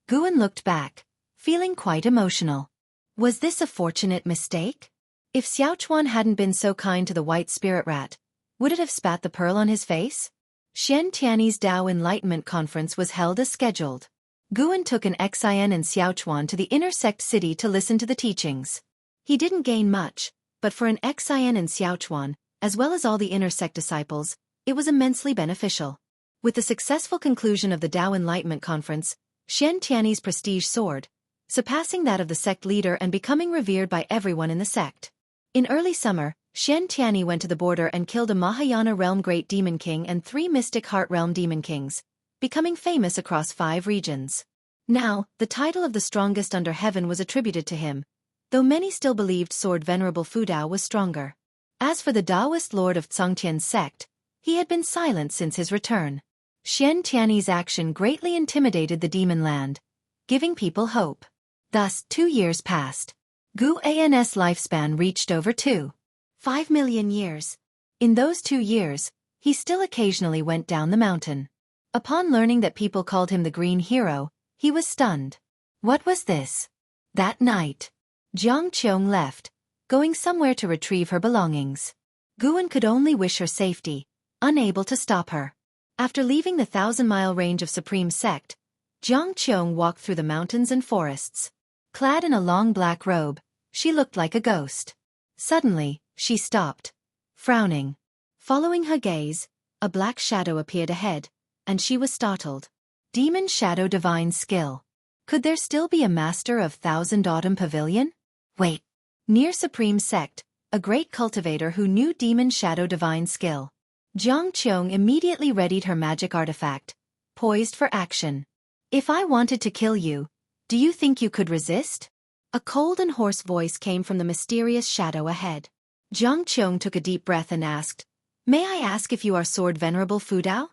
Guan looked back, feeling quite emotional. Was this a fortunate mistake? If Xiaofan hadn't been so kind to the white spirit rat, would it have spat the pearl on his face? Xian Tianyi's Tao Enlightenment Conference was held as scheduled. Guan took an Exian and Xiaofan to the inner sect city to listen to the teachings. He didn't gain much, but for an Exian and Xiaofan, as well as all the inner sect disciples, it was immensely beneficial. With the successful conclusion of the Tao Enlightenment Conference, Xian Tianyi's prestige soared, surpassing that of the sect leader and becoming revered by everyone in the sect. In early summer, Xian Tianyi went to the border and killed a Mahayana realm great demon king and 3 mystic heart realm demon kings, becoming famous across 5 regions. Now, the title of the strongest under heaven was attributed to him, though many still believed Sword Venerable Fu Dao was stronger. As for the Taoist lord of Tsongtian's sect, he had been silent since his return. Xian Tianyi's action greatly intimidated the demon land, giving people hope. Thus, 2 years passed. Guan's lifespan reached over 2.5 million years. In those 2 years, he still occasionally went down the mountain. Upon learning that people called him the Green Hero, he was stunned. What was this? That night, Jiang Qiong left, going somewhere to retrieve her belongings. Guan could only wish her safety, unable to stop her. After leaving the 1,000-mile range of Supreme Sect, Jiang Qiong walked through the mountains and forests. Clad in a long black robe, she looked like a ghost. Suddenly, she stopped, frowning. Following her gaze, a black shadow appeared ahead, and she was startled. Demon Shadow Divine Skill. Could there still be a master of Thousand Autumn Pavilion? Wait. Near Supreme Sect, a great cultivator who knew Demon Shadow Divine Skill. Jiang Qiong immediately readied her magic artifact, poised for action. If I wanted to kill you, do you think you could resist? A cold and hoarse voice came from the mysterious shadow ahead. Jiang Qiong took a deep breath and asked, "May I ask if you are Sword Venerable Fudao?"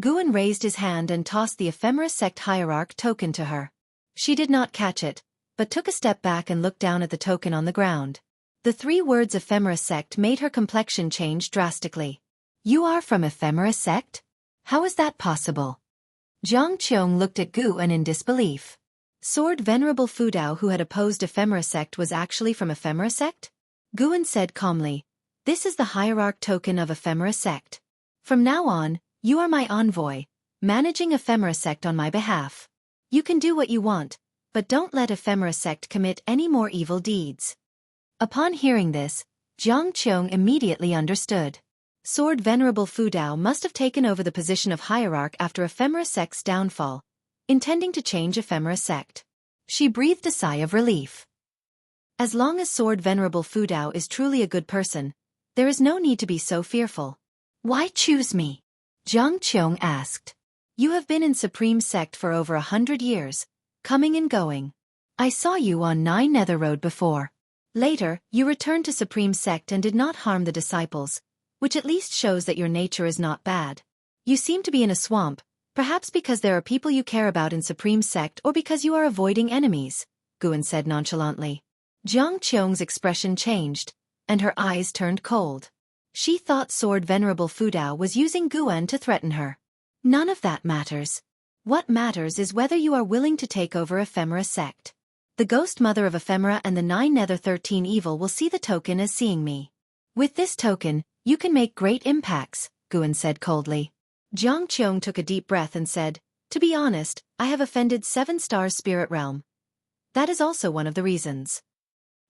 Guan raised his hand and tossed the Ephemera Sect Hierarch token to her. She did not catch it, but took a step back and looked down at the token on the ground. The 3 words Ephemera Sect made her complexion change drastically. You are from Ephemera Sect? How is that possible? Jiang Qiong looked at Guan in disbelief. Sword Venerable Fudao, who had opposed Ephemera Sect, was actually from Ephemera Sect? Guan said calmly, "This is the Hierarch token of Ephemera Sect. From now on, you are my envoy, managing Ephemera Sect on my behalf. You can do what you want, but don't let Ephemera Sect commit any more evil deeds." Upon hearing this, Jiang Qiong immediately understood. Sword Venerable Fudao must have taken over the position of Hierarch after Ephemera Sect's downfall, intending to change Ephemera Sect. She breathed a sigh of relief. As long as Sword Venerable Fudao is truly a good person, there is no need to be so fearful. Why choose me? Jiang Qiong asked. You have been in Supreme Sect for over 100 years, coming and going. I saw you on Nine Nether Road before. Later, you returned to Supreme Sect and did not harm the disciples, which at least shows that your nature is not bad. You seem to be in a swamp, perhaps because there are people you care about in Supreme Sect or because you are avoiding enemies, Guan said nonchalantly. Jiang Qiong's expression changed, and her eyes turned cold. She thought Sword Venerable Fudao was using Guan to threaten her. None of that matters. What matters is whether you are willing to take over Ephemera Sect. The Ghost Mother of Ephemera and the 9 Nether 13 Evil will see the token as seeing me. With this token, you can make great impacts, Guan said coldly. Jiang Qiong took a deep breath and said, To be honest, I have offended 7 Stars Spirit Realm. That is also one of the reasons.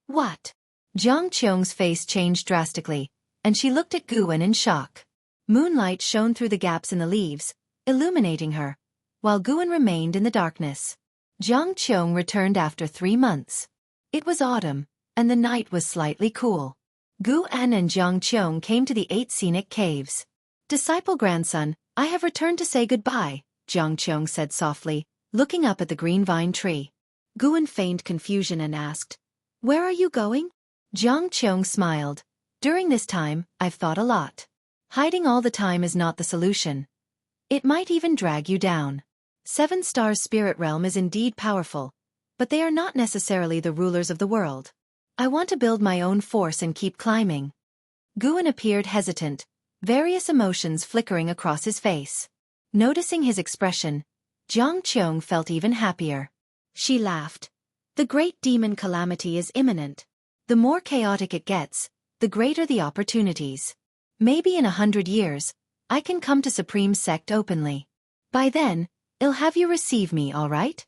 What? Jiang Qiong's face changed drastically, and she looked at Guan in shock. Moonlight shone through the gaps in the leaves, illuminating her, while Guan remained in the darkness. Jiang Qiong returned after 3 months. It was autumn, and the night was slightly cool. Guan and Jiang Qiong came to the 8 scenic caves. Disciple grandson, I have returned to say goodbye, Jiang Qiong said softly, looking up at the green vine tree. Guan feigned confusion and asked, Where are you going? Jiang Qiong smiled. During this time, I've thought a lot. Hiding all the time is not the solution. It might even drag you down. 7 Stars Spirit Realm is indeed powerful, but they are not necessarily the rulers of the world. I want to build my own force and keep climbing. Guan appeared hesitant, various emotions flickering across his face. Noticing his expression, Jiang Qiong felt even happier. She laughed. The great demon calamity is imminent. The more chaotic it gets, the greater the opportunities. Maybe in 100 years, I can come to Supreme Sect openly. By then, I'll have you receive me, all right?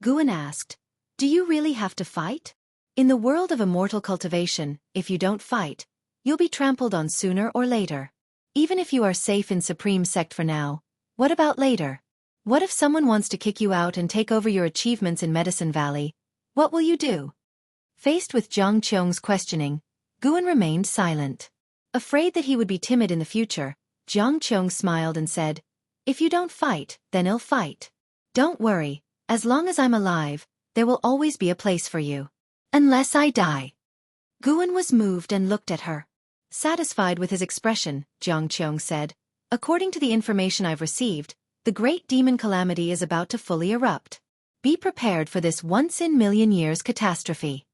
Guan asked, Do you really have to fight? In the world of immortal cultivation, if you don't fight, you'll be trampled on sooner or later. Even if you are safe in Supreme Sect for now, what about later? What if someone wants to kick you out and take over your achievements in Medicine Valley? What will you do? Faced with Jiang Qiong's questioning, Guan remained silent. Afraid that he would be timid in the future, Jiang Qiong smiled and said, If you don't fight, then I'll fight. Don't worry, as long as I'm alive, there will always be a place for you. Unless I die. Guan was moved and looked at her. Satisfied with his expression, Jiang Qiong said, According to the information I've received, the great demon calamity is about to fully erupt. Be prepared for this once-in-million-years catastrophe.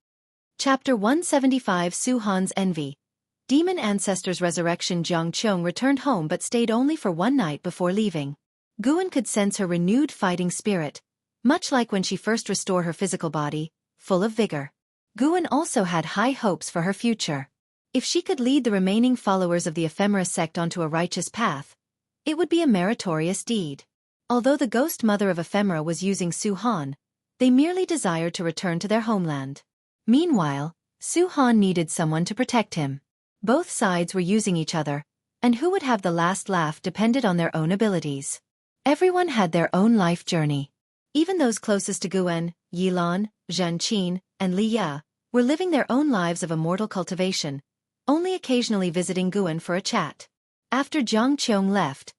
Chapter 175 Su-han's Envy. Demon Ancestor's Resurrection. Jiang Qiong returned home but stayed only for one night before leaving. Guan could sense her renewed fighting spirit, much like when she first restored her physical body, full of vigor. Guan also had high hopes for her future. If she could lead the remaining followers of the Ephemera sect onto a righteous path, it would be a meritorious deed. Although the ghost mother of Ephemera was using Su-han, they merely desired to return to their homeland. Meanwhile, Su-han needed someone to protect him. Both sides were using each other, and who would have the last laugh depended on their own abilities. Everyone had their own life journey. Even those closest to Guan, Yilan, Zhan Qin, and Li Ya, were living their own lives of immortal cultivation, only occasionally visiting Guan for a chat. After Jiang Qiong left,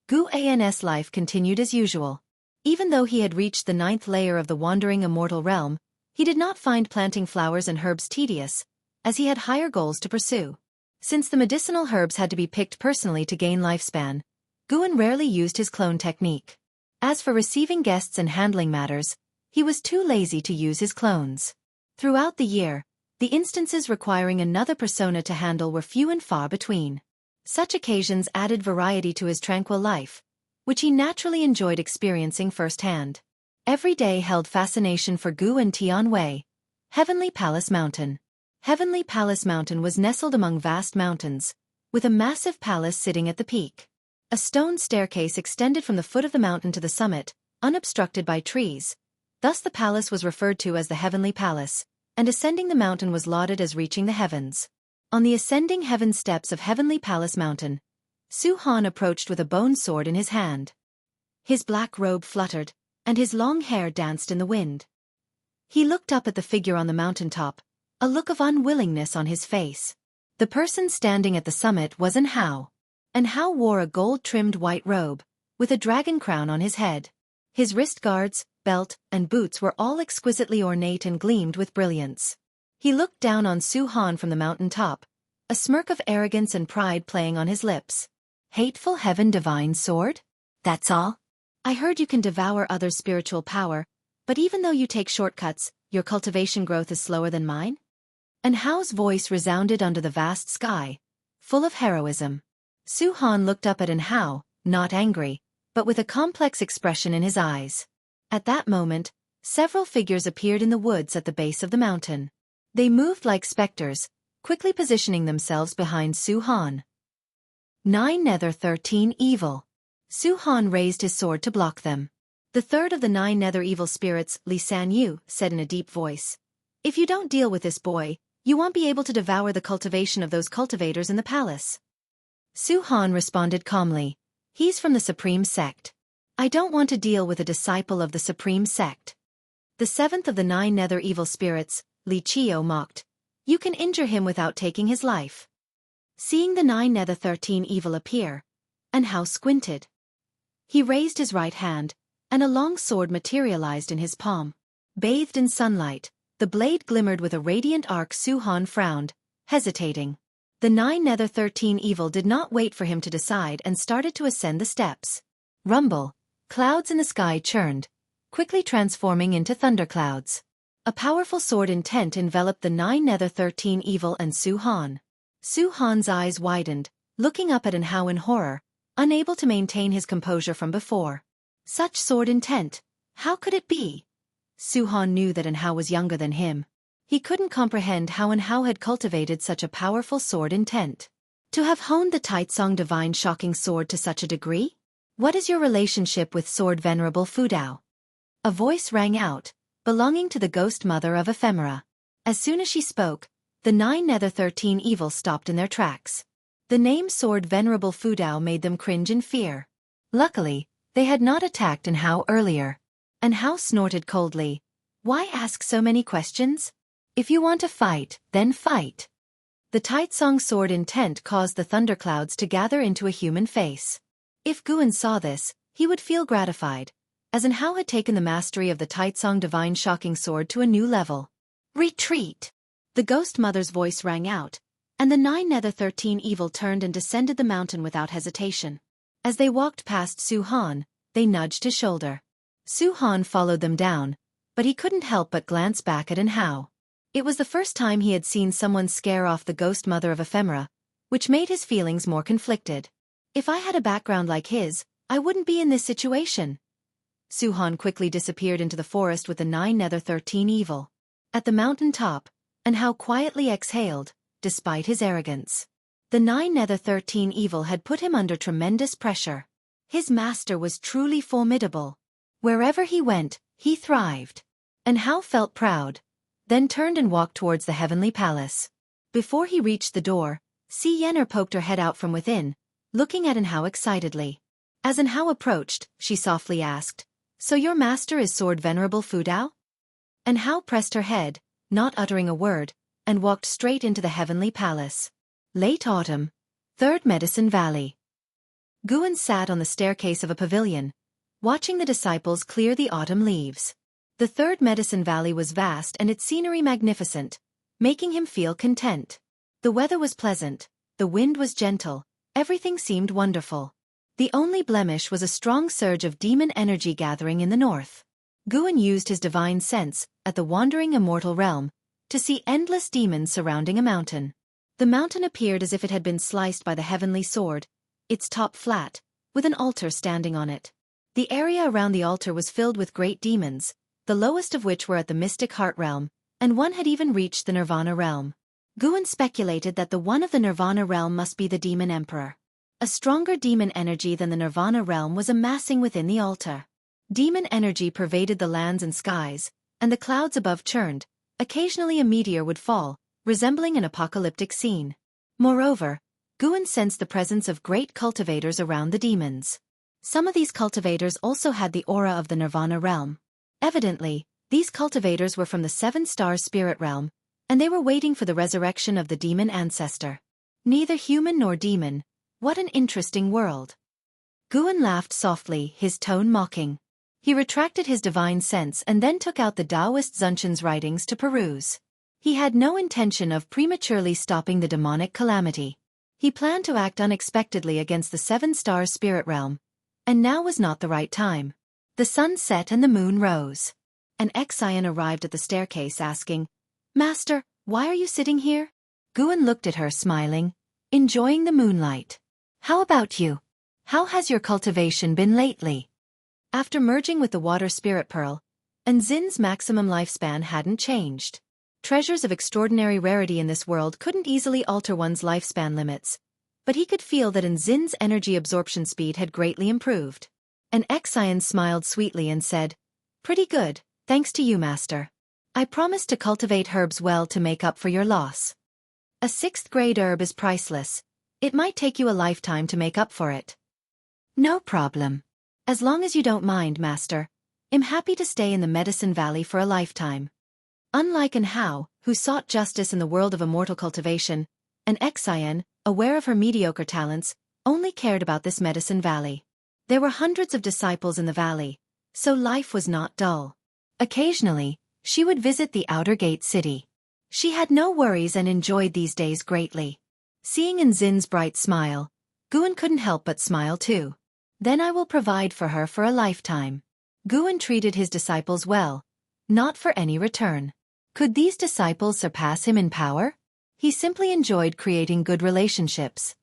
Guan's life continued as usual. Even though he had reached the 9th layer of the wandering immortal realm, he did not find planting flowers and herbs tedious, as he had higher goals to pursue. Since the medicinal herbs had to be picked personally to gain lifespan, Guan rarely used his clone technique. As for receiving guests and handling matters, he was too lazy to use his clones. Throughout the year, the instances requiring another persona to handle were few and far between. Such occasions added variety to his tranquil life, which he naturally enjoyed experiencing firsthand. Every day held fascination for Guan Tianwei. Heavenly Palace Mountain. Heavenly Palace Mountain was nestled among vast mountains, with a massive palace sitting at the peak. A stone staircase extended from the foot of the mountain to the summit, unobstructed by trees. Thus the palace was referred to as the Heavenly Palace, and ascending the mountain was lauded as reaching the heavens. On the ascending heaven steps of Heavenly Palace Mountain, Su-han approached with a bone sword in his hand. His black robe fluttered, and his long hair danced in the wind. He looked up at the figure on the mountaintop, a look of unwillingness on his face. The person standing at the summit was An Hao. An Hao wore a gold-trimmed white robe, with a dragon crown on his head. His wrist guards, belt, and boots were all exquisitely ornate and gleamed with brilliance. He looked down on Su-han from the mountaintop, a smirk of arrogance and pride playing on his lips. Hateful heaven divine sword? That's all? I heard you can devour others' spiritual power, but even though you take shortcuts, your cultivation growth is slower than mine? An Hao's voice resounded under the vast sky, full of heroism. Su-han looked up at An Hao, not angry, but with a complex expression in his eyes. At that moment, several figures appeared in the woods at the base of the mountain. They moved like specters, quickly positioning themselves behind Su-han. 9 Nether 13 Evil. Su-han raised his sword to block them. The third of the 9 Nether evil spirits, Li Sanyu, said in a deep voice, "If you don't deal with this boy, you won't be able to devour the cultivation of those cultivators in the palace." Su-han responded calmly, "He's from the Supreme Sect. I don't want to deal with a disciple of the Supreme Sect." The 7th of the 9 Nether evil spirits, Li Chio, mocked, "You can injure him without taking his life." Seeing the 9 Nether 13 evil appear, An Hao squinted. He raised his right hand, and a long sword materialized in his palm. Bathed in sunlight, the blade glimmered with a radiant arc. Su-han frowned, hesitating. The 9 Nether 13 evil did not wait for him to decide and started to ascend the steps. Rumble. Clouds in the sky churned, quickly transforming into thunderclouds. A powerful sword intent enveloped the 9 Nether 13 evil and Su-han. Su-han's eyes widened, looking up at An Hao in horror, unable to maintain his composure from before. Such sword intent, how could it be? Su-han knew that An Hao was younger than him. He couldn't comprehend how An Hao had cultivated such a powerful sword intent. To have honed the Taitsong divine shocking sword to such a degree? What is your relationship with sword Venerable Fudao? A voice rang out, belonging to the ghost mother of Ephemera. As soon as she spoke, the 9 Nether 13 evil stopped in their tracks. The name sword Venerable Fudao made them cringe in fear. Luckily, they had not attacked An Hao earlier. An Hao snorted coldly. "Why ask so many questions? If you want to fight, then fight." The Taitsong sword intent caused the thunderclouds to gather into a human face. If Guan saw this, he would feel gratified, as An Hao had taken the mastery of the Taitsong divine shocking sword to a new level. "Retreat!" The ghost mother's voice rang out, and the 9 Nether 13 evil turned and descended the mountain without hesitation. As they walked past Su-han, they nudged his shoulder. Su-han followed them down, but he couldn't help but glance back at An Hao. It was the first time he had seen someone scare off the ghost mother of ephemera, which made his feelings more conflicted. If I had a background like his, I wouldn't be in this situation. Suhan quickly disappeared into the forest with the 9 Nether 13 evil. At the mountain top, and how quietly exhaled, despite his arrogance. The 9 Nether 13 evil had put him under tremendous pressure. His master was truly formidable. Wherever he went, he thrived. And Hao felt proud, then turned and walked towards the heavenly palace. Before he reached the door, Si Yener poked her head out from within, looking at Hao excitedly. As Hao approached, she softly asked, "So your master is Sword Venerable Fu Dao?" Hao pressed her head, not uttering a word, and walked straight into the heavenly palace. Late autumn. 3rd Medicine Valley. Guan sat on the staircase of a pavilion, watching the disciples clear the autumn leaves. The 3rd Medicine Valley was vast and its scenery magnificent, making him feel content. The weather was pleasant, the wind was gentle, everything seemed wonderful. The only blemish was a strong surge of demon energy gathering in the north. Guan used his divine sense, at the wandering immortal realm, to see endless demons surrounding a mountain. The mountain appeared as if it had been sliced by the heavenly sword, its top flat, with an altar standing on it. The area around the altar was filled with great demons, the lowest of which were at the mystic heart realm, and one had even reached the nirvana realm. Guan speculated that the one of the nirvana realm must be the demon emperor. A stronger demon energy than the nirvana realm was amassing within the altar. Demon energy pervaded the lands and skies, and the clouds above churned. Occasionally a meteor would fall, resembling an apocalyptic scene. Moreover, Guan sensed the presence of great cultivators around the demons. Some of these cultivators also had the aura of the nirvana realm. Evidently, these cultivators were from the 7-star spirit realm, and they were waiting for the resurrection of the demon ancestor. Neither human nor demon. What an interesting world. Guan laughed softly, his tone mocking. He retracted his divine sense and then took out the Taoist Xunshan's writings to peruse. He had no intention of prematurely stopping the demonic calamity. He planned to act unexpectedly against the 7-star spirit realm, and now was not the right time. The sun set and the moon rose. An Xian arrived at the staircase asking, "Master, why are you sitting here?" Guan looked at her smiling, enjoying the moonlight. "How about you? How has your cultivation been lately?" After merging with the water spirit pearl, Zin's maximum lifespan hadn't changed. Treasures of extraordinary rarity in this world couldn't easily alter one's lifespan limits, but he could feel that Zin's energy absorption speed had greatly improved. An Xian smiled sweetly and said, "Pretty good, thanks to you, master. I promised to cultivate herbs well to make up for your loss. A 6th-grade herb is priceless. It might take you a lifetime to make up for it." "No problem. As long as you don't mind, master, I'm happy to stay in the Medicine Valley for a lifetime." Unlike Hao, who sought justice in the world of immortal cultivation, an Xian, aware of her mediocre talents, only cared about this Medicine Valley. There were hundreds of disciples in the valley, so life was not dull. Occasionally, she would visit the outer gate city. She had no worries and enjoyed these days greatly. Seeing Zin's bright smile, Guan couldn't help but smile too. "Then I will provide for her for a lifetime." Guan treated his disciples well, not for any return. Could these disciples surpass him in power? He simply enjoyed creating good relationships.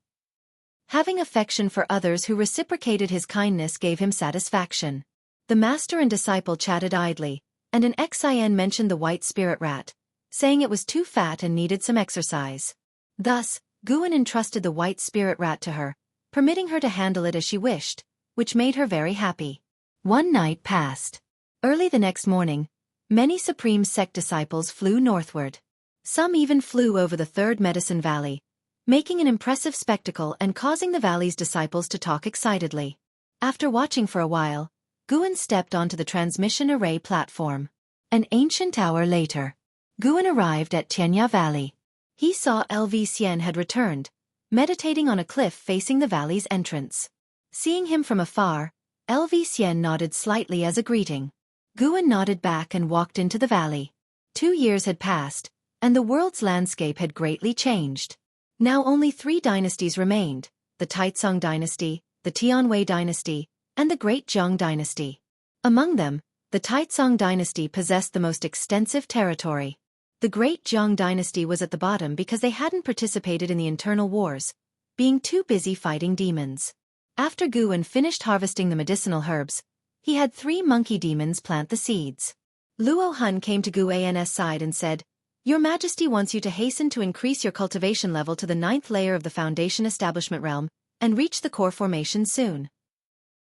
Having affection for others who reciprocated his kindness gave him satisfaction. The master and disciple chatted idly, and an Xian mentioned the white spirit rat, saying it was too fat and needed some exercise. Thus, Guan entrusted the white spirit rat to her, permitting her to handle it as she wished, which made her very happy. One night passed. Early the next morning, many Supreme Sect disciples flew northward. Some even flew over the 3rd Medicine Valley, making an impressive spectacle and causing the valley's disciples to talk excitedly. After watching for a while, Guan stepped onto the transmission array platform. An ancient hour later, Guan arrived at Tianya Valley. He saw LV Xian had returned, meditating on a cliff facing the valley's entrance. Seeing him from afar, LV Xian nodded slightly as a greeting. Guan nodded back and walked into the valley. 2 years had passed, and the world's landscape had greatly changed. Now only 3 dynasties remained, the Taizong dynasty, the Tianwei dynasty, and the Great Zhong dynasty. Among them, the Taizong dynasty possessed the most extensive territory. The Great Zhang dynasty was at the bottom because they hadn't participated in the internal wars, being too busy fighting demons. After Guan finished harvesting the medicinal herbs, he had 3 monkey demons plant the seeds. Luo Hun came to Guan's side and said, "Your Majesty wants you to hasten to increase your cultivation level to the 9th layer of the Foundation Establishment Realm, and reach the core formation soon."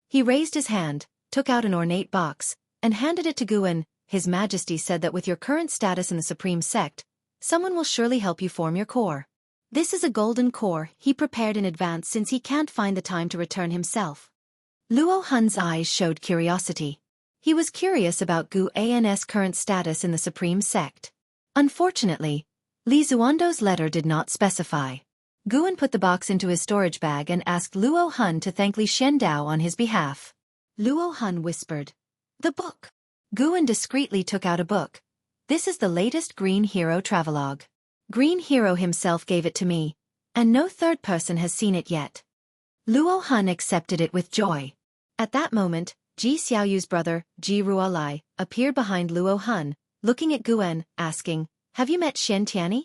He raised his hand, took out an ornate box, and handed it to Guan. "His Majesty said that with your current status in the Supreme Sect, someone will surely help you form your core. This is a golden core he prepared in advance since he can't find the time to return himself." Luo Hun's eyes showed curiosity. He was curious about Guan's current status in the Supreme Sect. Unfortunately, Li Zuando's letter did not specify. Guan put the box into his storage bag and asked Luo Hun to thank Li Xiandao on his behalf. Luo Hun whispered, "The book." Guan discreetly took out a book. "This is the latest Green Hero travelogue. Green Hero himself gave it to me, and no third person has seen it yet." Luo Hun accepted it with joy. At that moment, Ji Xiaoyu's brother, Ji Ruolai, appeared behind Luo Hun, looking at Guan, asking, "Have you met Shen Tianyi?"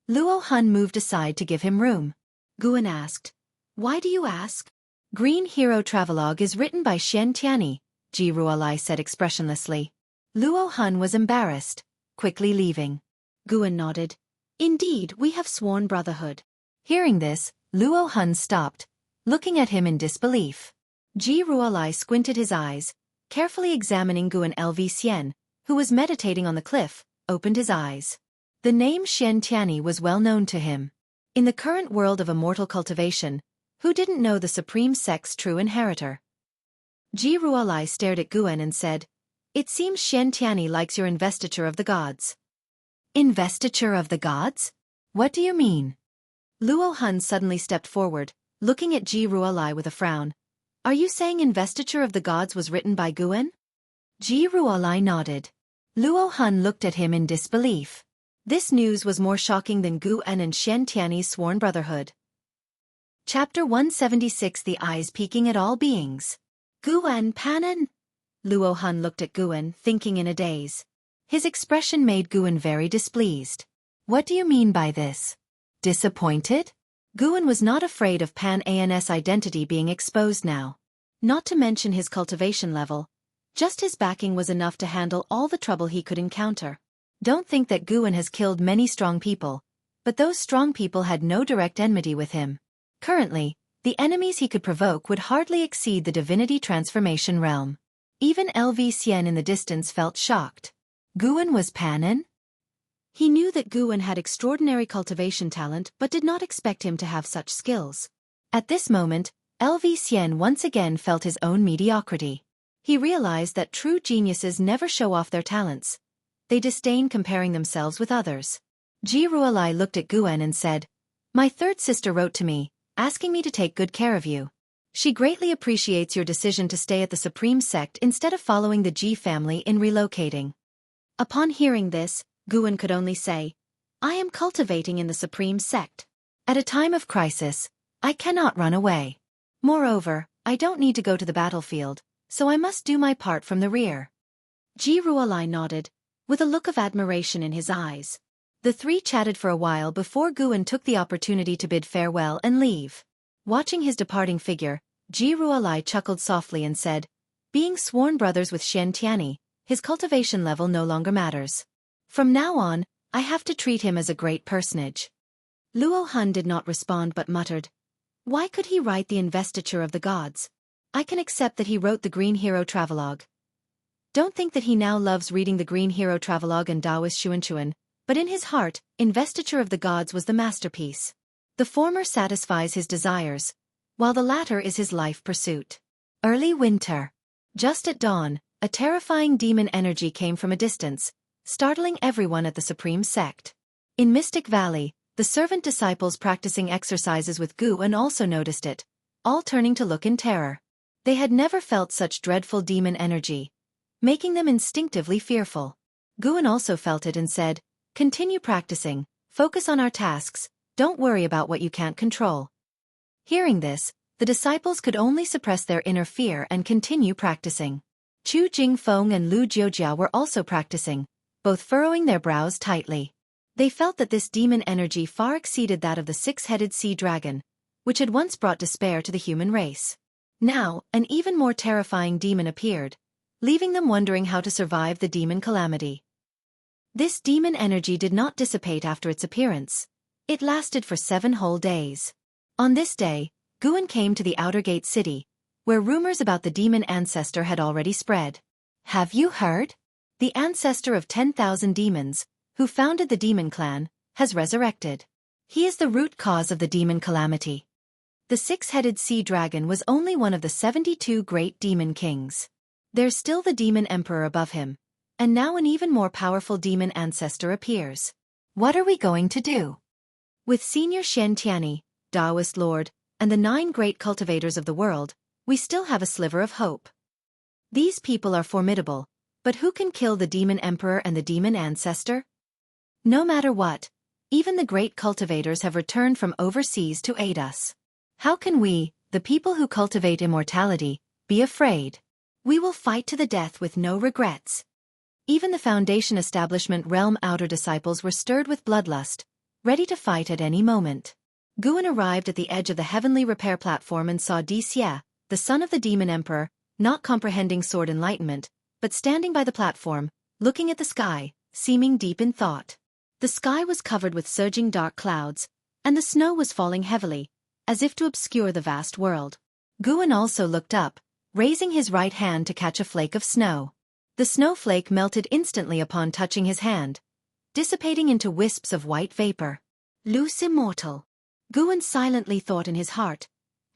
Luo Hun moved aside to give him room. Guan asked, "Why do you ask?" "Green Hero travelogue is written by Shen Tianyi," Ji Ruolai said expressionlessly. Luo Hun was embarrassed, quickly leaving. Guan nodded. "Indeed, we have sworn brotherhood." Hearing this, Luo Hun stopped, looking at him in disbelief. Ji Ruolai squinted his eyes, carefully examining Guan Lv, who was meditating on the cliff, opened his eyes. The name Shen Tianyi was well known to him. In the current world of immortal cultivation, who didn't know the Supreme Sect's true inheritor? Ji Ruolai stared at Guan and said, "It seems Shen Tianyi likes your investiture of the gods." "Investiture of the gods? What do you mean?" Luo Hun suddenly stepped forward, looking at Ji Ruolai with a frown. "Are you saying investiture of the gods was written by Guan?" Ji Ruolai nodded. Luo Hun looked at him in disbelief. This news was more shocking than Guan and Shen Tianyi's sworn brotherhood. Chapter 176, The Eyes Peeking at All Beings. "Guan Panan?" Luo Hun looked at Guan, thinking in a daze. His expression made Guan very displeased. "What do you mean by this? Disappointed?" Guan was not afraid of Pan's identity being exposed now. Not to mention his cultivation level, just his backing was enough to handle all the trouble he could encounter. Don't think that Guan has killed many strong people, but those strong people had no direct enmity with him. Currently, the enemies he could provoke would hardly exceed the divinity transformation realm. Even Lv in the distance felt shocked. Guan was Panan? He knew that Guan had extraordinary cultivation talent but did not expect him to have such skills. At this moment, Lv once again felt his own mediocrity. He realized that true geniuses never show off their talents. They disdain comparing themselves with others. Ji Ruolai looked at Guan and said, "My third sister wrote to me, asking me to take good care of you. She greatly appreciates your decision to stay at the Supreme Sect instead of following the Ji family in relocating." Upon hearing this, Guan could only say, "I am cultivating in the Supreme Sect. At a time of crisis, I cannot run away. Moreover, I don't need to go to the battlefield, so I must do my part from the rear." Ji Ruolai nodded, with a look of admiration in his eyes. The three chatted for a while before Guan took the opportunity to bid farewell and leave. Watching his departing figure, Ji Ruolai chuckled softly and said, "Being sworn brothers with Shen Tianyi, his cultivation level no longer matters. From now on, I have to treat him as a great personage." Luo Hun did not respond but muttered, "Why could he write the investiture of the gods? I can accept that he wrote the Green Hero travelogue. Don't think that he now loves reading the Green Hero travelogue and Taoist Xuanchuan, but in his heart, investiture of the gods was the masterpiece. The former satisfies his desires, while the latter is his life pursuit." Early winter. Just at dawn, a terrifying demon energy came from a distance, startling everyone at the Supreme Sect. In Mystic Valley, the servant disciples practicing exercises with Guan also noticed it, all turning to look in terror. They had never felt such dreadful demon energy, making them instinctively fearful. Guan also felt it and said, "Continue practicing, focus on our tasks, don't worry about what you can't control." Hearing this, the disciples could only suppress their inner fear and continue practicing. Chu Jingfeng and Lu Jiujia were also practicing, both furrowing their brows tightly. They felt that this demon energy far exceeded that of the six-headed sea dragon, which had once brought despair to the human race. Now, an even more terrifying demon appeared, leaving them wondering how to survive the demon calamity. This demon energy did not dissipate after its appearance. It lasted for 7 whole days. On this day, Guan came to the outer gate city, where rumors about the demon ancestor had already spread. Have you heard? The ancestor of 10,000 demons, who founded the demon clan, has resurrected. He is the root cause of the demon calamity. The six-headed sea dragon was only one of the 72 great demon kings. There's still the demon emperor above him, and now an even more powerful demon ancestor appears. What are we going to do? With Senior Shen Tianyi, Taoist Lord, and the 9 great cultivators of the world, we still have a sliver of hope. These people are formidable, but who can kill the demon emperor and the demon ancestor? No matter what, even the great cultivators have returned from overseas to aid us. How can we, the people who cultivate immortality, be afraid? We will fight to the death with no regrets. Even the Foundation Establishment Realm Outer disciples were stirred with bloodlust, ready to fight at any moment. Guan arrived at the edge of the heavenly repair platform and saw Xia, the son of the demon emperor, not comprehending sword enlightenment, but standing by the platform, looking at the sky, seeming deep in thought. The sky was covered with surging dark clouds, and the snow was falling heavily, as if to obscure the vast world. Guan also looked up, raising his right hand to catch a flake of snow. The snowflake melted instantly upon touching his hand, dissipating into wisps of white vapor. Loose immortal. Guan silently thought in his heart,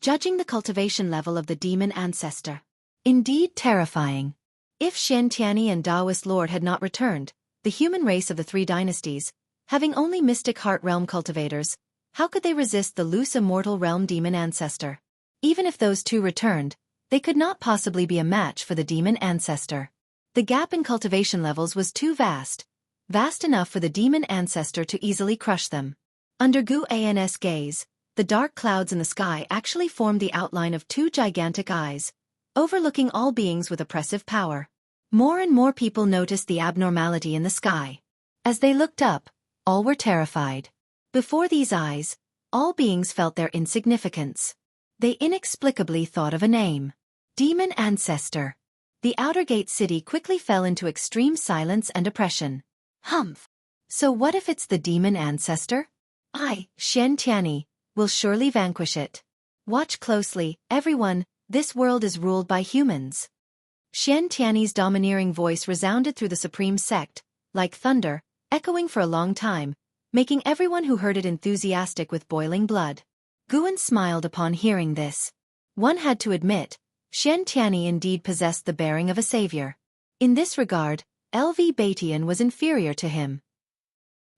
judging the cultivation level of the demon ancestor. Indeed terrifying. If Shen Tianyi and Taoist Lord had not returned, the human race of the 3 dynasties, having only mystic heart realm cultivators, how could they resist the loose immortal realm demon ancestor? Even if those 2 returned, they could not possibly be a match for the demon ancestor. The gap in cultivation levels was too vast enough for the demon ancestor to easily crush them. Under Guan's gaze, the dark clouds in the sky actually formed the outline of 2 gigantic eyes, overlooking all beings with oppressive power. More and more people noticed the abnormality in the sky. As they looked up, all were terrified. Before these eyes, all beings felt their insignificance. They inexplicably thought of a name. Demon Ancestor. The outer gate city quickly fell into extreme silence and oppression. Humph. So what if it's the demon ancestor? I, Shen Tianyi, will surely vanquish it. Watch closely, everyone, this world is ruled by humans. Shen Tianyi's domineering voice resounded through the supreme sect, like thunder, echoing for a long time, making everyone who heard it enthusiastic with boiling blood. Guan smiled upon hearing this. One had to admit, Shen Tianyi indeed possessed the bearing of a savior. In this regard, LV Batian was inferior to him.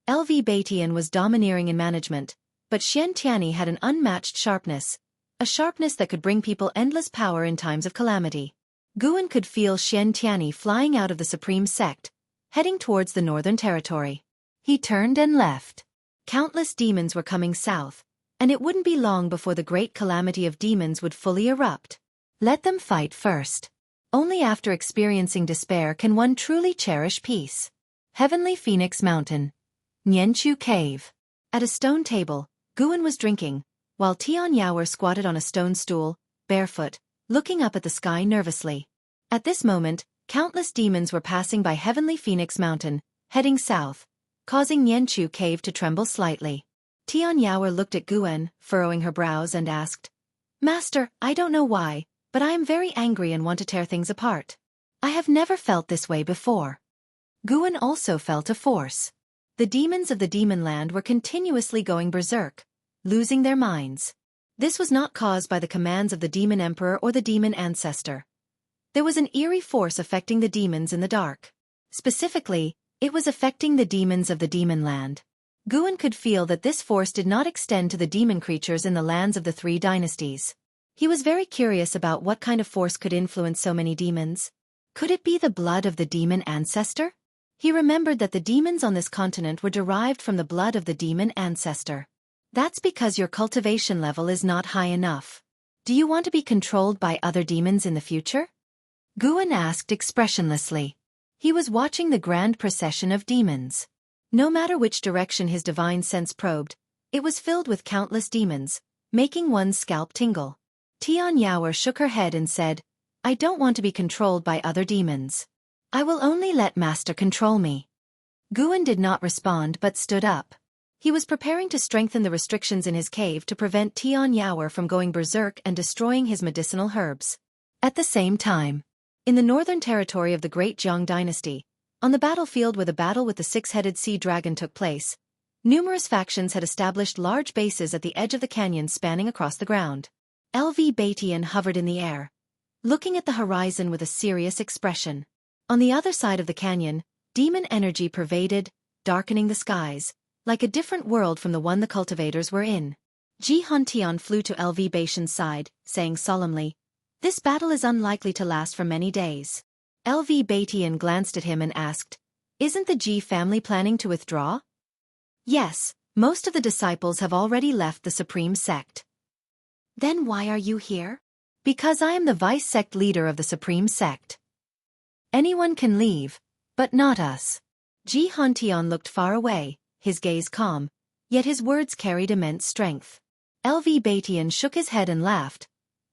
LV Batian was domineering in management, but Shen Tianyi had an unmatched sharpness, a sharpness that could bring people endless power in times of calamity. Guan could feel Shen Tianyi flying out of the supreme sect, heading towards the northern territory. He turned and left. Countless demons were coming south, and it wouldn't be long before the great calamity of demons would fully erupt. Let them fight first. Only after experiencing despair can one truly cherish peace. Heavenly Phoenix Mountain. Nianchu Cave. At a stone table, Guan was drinking, while Tian Yaoer squatted on a stone stool, barefoot, looking up at the sky nervously. At this moment, countless demons were passing by Heavenly Phoenix Mountain, heading south, causing Nianchu Cave to tremble slightly. Tian Yaoer looked at Guan, furrowing her brows, and asked, "Master, I don't know why, but I am very angry and want to tear things apart. I have never felt this way before." Guan also felt a force. The demons of the demon land were continuously going berserk, losing their minds. This was not caused by the commands of the demon emperor or the demon ancestor. There was an eerie force affecting the demons in the dark. Specifically, it was affecting the demons of the demon land. Guan could feel that this force did not extend to the demon creatures in the lands of the 3 dynasties. He was very curious about what kind of force could influence so many demons. Could it be the blood of the demon ancestor? He remembered that the demons on this continent were derived from the blood of the demon ancestor. That's because your cultivation level is not high enough. Do you want to be controlled by other demons in the future? Guan asked expressionlessly. He was watching the grand procession of demons. No matter which direction his divine sense probed, it was filled with countless demons, making one's scalp tingle. Tian Yaoer shook her head and said, I don't want to be controlled by other demons. I will only let Master control me. Guan did not respond but stood up. He was preparing to strengthen the restrictions in his cave to prevent Tian Yaoer from going berserk and destroying his medicinal herbs. At the same time, in the northern territory of the Great Jiang dynasty, on the battlefield where the battle with the six-headed sea dragon took place, numerous factions had established large bases at the edge of the canyon spanning across the ground. LV Batian hovered in the air, looking at the horizon with a serious expression. On the other side of the canyon, demon energy pervaded, darkening the skies, like a different world from the one the cultivators were in. Ji Huntian flew to LV Batian's side, saying solemnly, This battle is unlikely to last for many days. LV Batian glanced at him and asked, Isn't the Ji family planning to withdraw? Yes, most of the disciples have already left the Supreme Sect. Then why are you here? Because I am the vice sect leader of the Supreme Sect. Anyone can leave, but not us. Ji Huntian looked far away, his gaze calm, yet his words carried immense strength. LV Batian shook his head and laughed,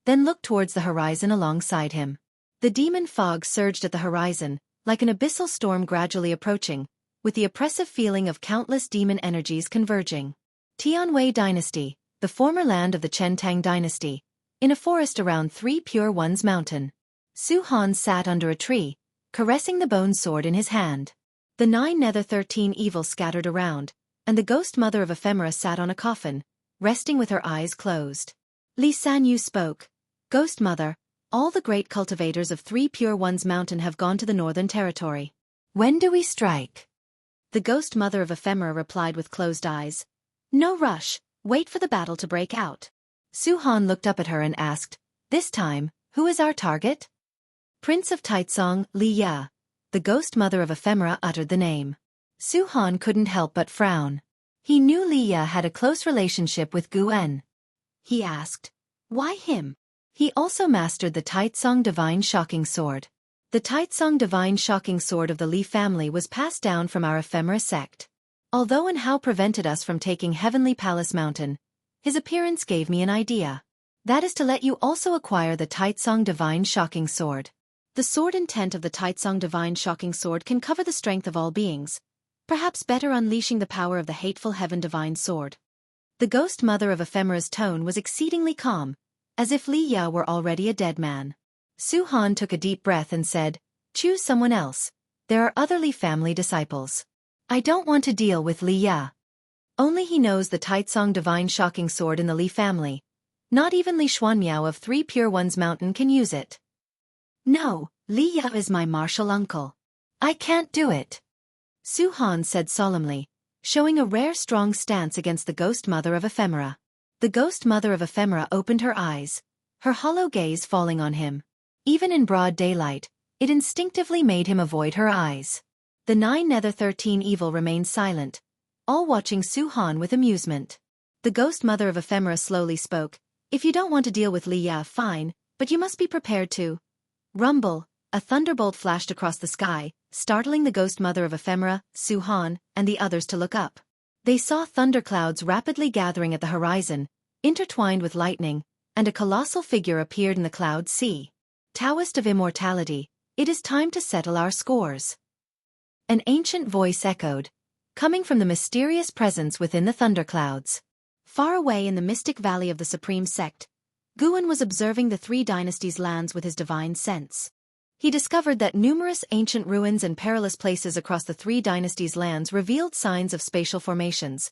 then looked towards the horizon alongside him. The demon fog surged at the horizon, like an abyssal storm gradually approaching, with the oppressive feeling of countless demon energies converging. Tianwei Dynasty, the former land of the Chen Tang Dynasty, in a forest around Three Pure Ones Mountain. Su Han sat under a tree, caressing the bone sword in his hand. The 9 Nether 13 evil scattered around, and the ghost mother of Ephemera sat on a coffin, resting with her eyes closed. Li Sanyu spoke. Ghost mother, all the great cultivators of Three Pure Ones Mountain have gone to the northern territory. When do we strike? The ghost mother of Ephemera replied with closed eyes. No rush, wait for the battle to break out. Su Han looked up at her and asked, This time, who is our target? Prince of Taitsong, Li Ya. The ghost mother of Ephemera uttered the name. Su Han couldn't help but frown. He knew Li Ya had a close relationship with Gu En. He asked, Why him? He also mastered the Taitsong Divine Shocking Sword. The Taitsong Divine Shocking Sword of the Li family was passed down from our Ephemera sect. Although and how prevented us from taking Heavenly Palace Mountain, his appearance gave me an idea. That is to let you also acquire the Taitsong Divine Shocking Sword. The sword intent of the Taitsong Divine Shocking Sword can cover the strength of all beings, perhaps better unleashing the power of the hateful Heaven Divine Sword. The ghost mother of Ephemera's tone was exceedingly calm, as if Li Ya were already a dead man. Su Han took a deep breath and said, Choose someone else. There are other Li family disciples. I don't want to deal with Li Ya. Only he knows the Taitsong Divine Shocking Sword in the Li family. Not even Li Xuanmiao of Three Pure Ones Mountain can use it. No, Li Ya is my martial uncle. I can't do it. Su Han said solemnly, showing a rare strong stance against the ghost mother of Ephemera. The ghost mother of Ephemera opened her eyes, her hollow gaze falling on him. Even in broad daylight, it instinctively made him avoid her eyes. The 9 Nether 13 evil remained silent, all watching Su Han with amusement. The ghost mother of Ephemera slowly spoke, If you don't want to deal with Li Ya, fine, but you must be prepared to. Rumble, a thunderbolt flashed across the sky, startling the ghost mother of Ephemera, Su Han, and the others to look up. They saw thunderclouds rapidly gathering at the horizon, intertwined with lightning, and a colossal figure appeared in the cloud sea. Taoist of immortality, it is time to settle our scores. An ancient voice echoed, coming from the mysterious presence within the thunderclouds. Far away in the mystic valley of the Supreme Sect, Guan was observing the three dynasties' lands with his divine sense. He discovered that numerous ancient ruins and perilous places across the three dynasties' lands revealed signs of spatial formations,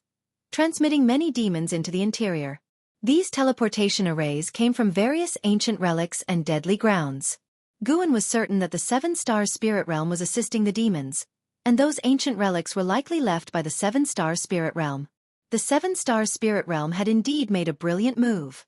transmitting many demons into the interior. These teleportation arrays came from various ancient relics and deadly grounds. Guan was certain that the Seven-Star Spirit Realm was assisting the demons, and those ancient relics were likely left by the Seven-Star Spirit Realm. The Seven-Star Spirit Realm had indeed made a brilliant move.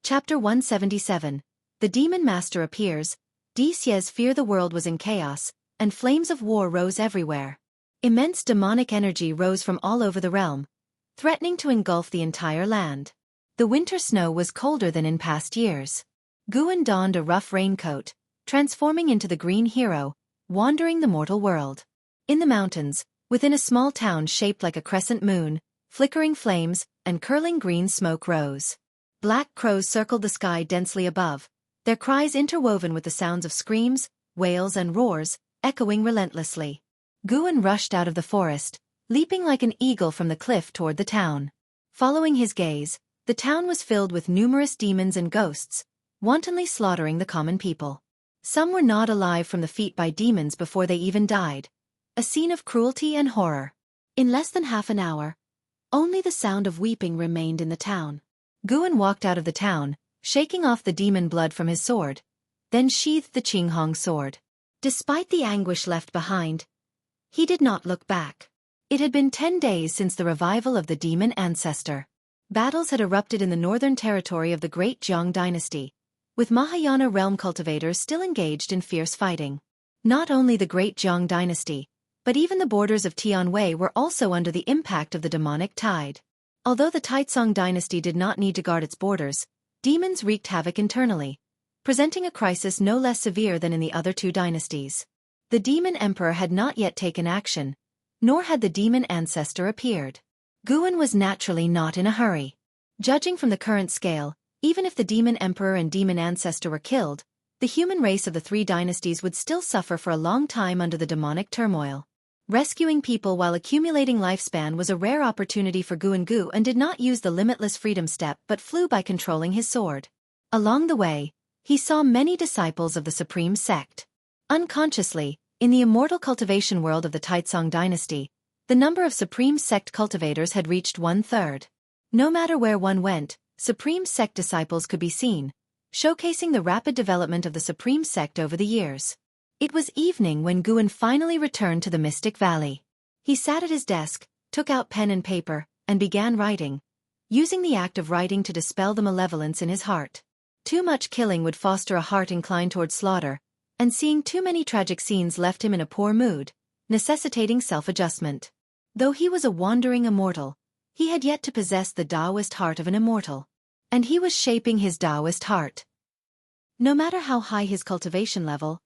Chapter 177. The Demon Master appears. Dixie's fear the world was in chaos, and flames of war rose everywhere. Immense demonic energy rose from all over the realm, threatening to engulf the entire land. The winter snow was colder than in past years. Guan donned a rough raincoat, transforming into the green hero, wandering the mortal world. In the mountains, within a small town shaped like a crescent moon, flickering flames and curling green smoke rose. Black crows circled the sky densely above, their cries interwoven with the sounds of screams, wails and roars, echoing relentlessly. Guan rushed out of the forest, leaping like an eagle from the cliff toward the town. Following his gaze, the town was filled with numerous demons and ghosts, wantonly slaughtering the common people. Some were gnawed alive from the feet by demons before they even died. A scene of cruelty and horror. In less than half an hour, only the sound of weeping remained in the town. Guan walked out of the town, shaking off the demon blood from his sword, then sheathed the Qinghong sword. Despite the anguish left behind, he did not look back. It had been 10 days since the revival of the demon ancestor. Battles had erupted in the northern territory of the Great Zhang dynasty, with Mahayana realm cultivators still engaged in fierce fighting. Not only the Great Zhang dynasty, but even the borders of Tianwei were also under the impact of the demonic tide. Although the Taizong dynasty did not need to guard its borders, demons wreaked havoc internally, presenting a crisis no less severe than in the other two dynasties. The demon emperor had not yet taken action, nor had the demon ancestor appeared. Guan was naturally not in a hurry. Judging from the current scale, even if the demon emperor and demon ancestor were killed, the human race of the three dynasties would still suffer for a long time under the demonic turmoil. Rescuing people while accumulating lifespan was a rare opportunity for Guan and did not use the limitless freedom step but flew by controlling his sword. Along the way, he saw many disciples of the Supreme Sect. Unconsciously, in the immortal cultivation world of the Taizong dynasty, the number of Supreme Sect cultivators had reached 1/3. No matter where one went, Supreme Sect disciples could be seen, showcasing the rapid development of the Supreme Sect over the years. It was evening when Guan finally returned to the Mystic Valley. He sat at his desk, took out pen and paper, and began writing, using the act of writing to dispel the malevolence in his heart. Too much killing would foster a heart inclined toward slaughter, and seeing too many tragic scenes left him in a poor mood, necessitating self-adjustment. Though he was a wandering immortal, he had yet to possess the Taoist heart of an immortal. And he was shaping his Taoist heart. No matter how high his cultivation level,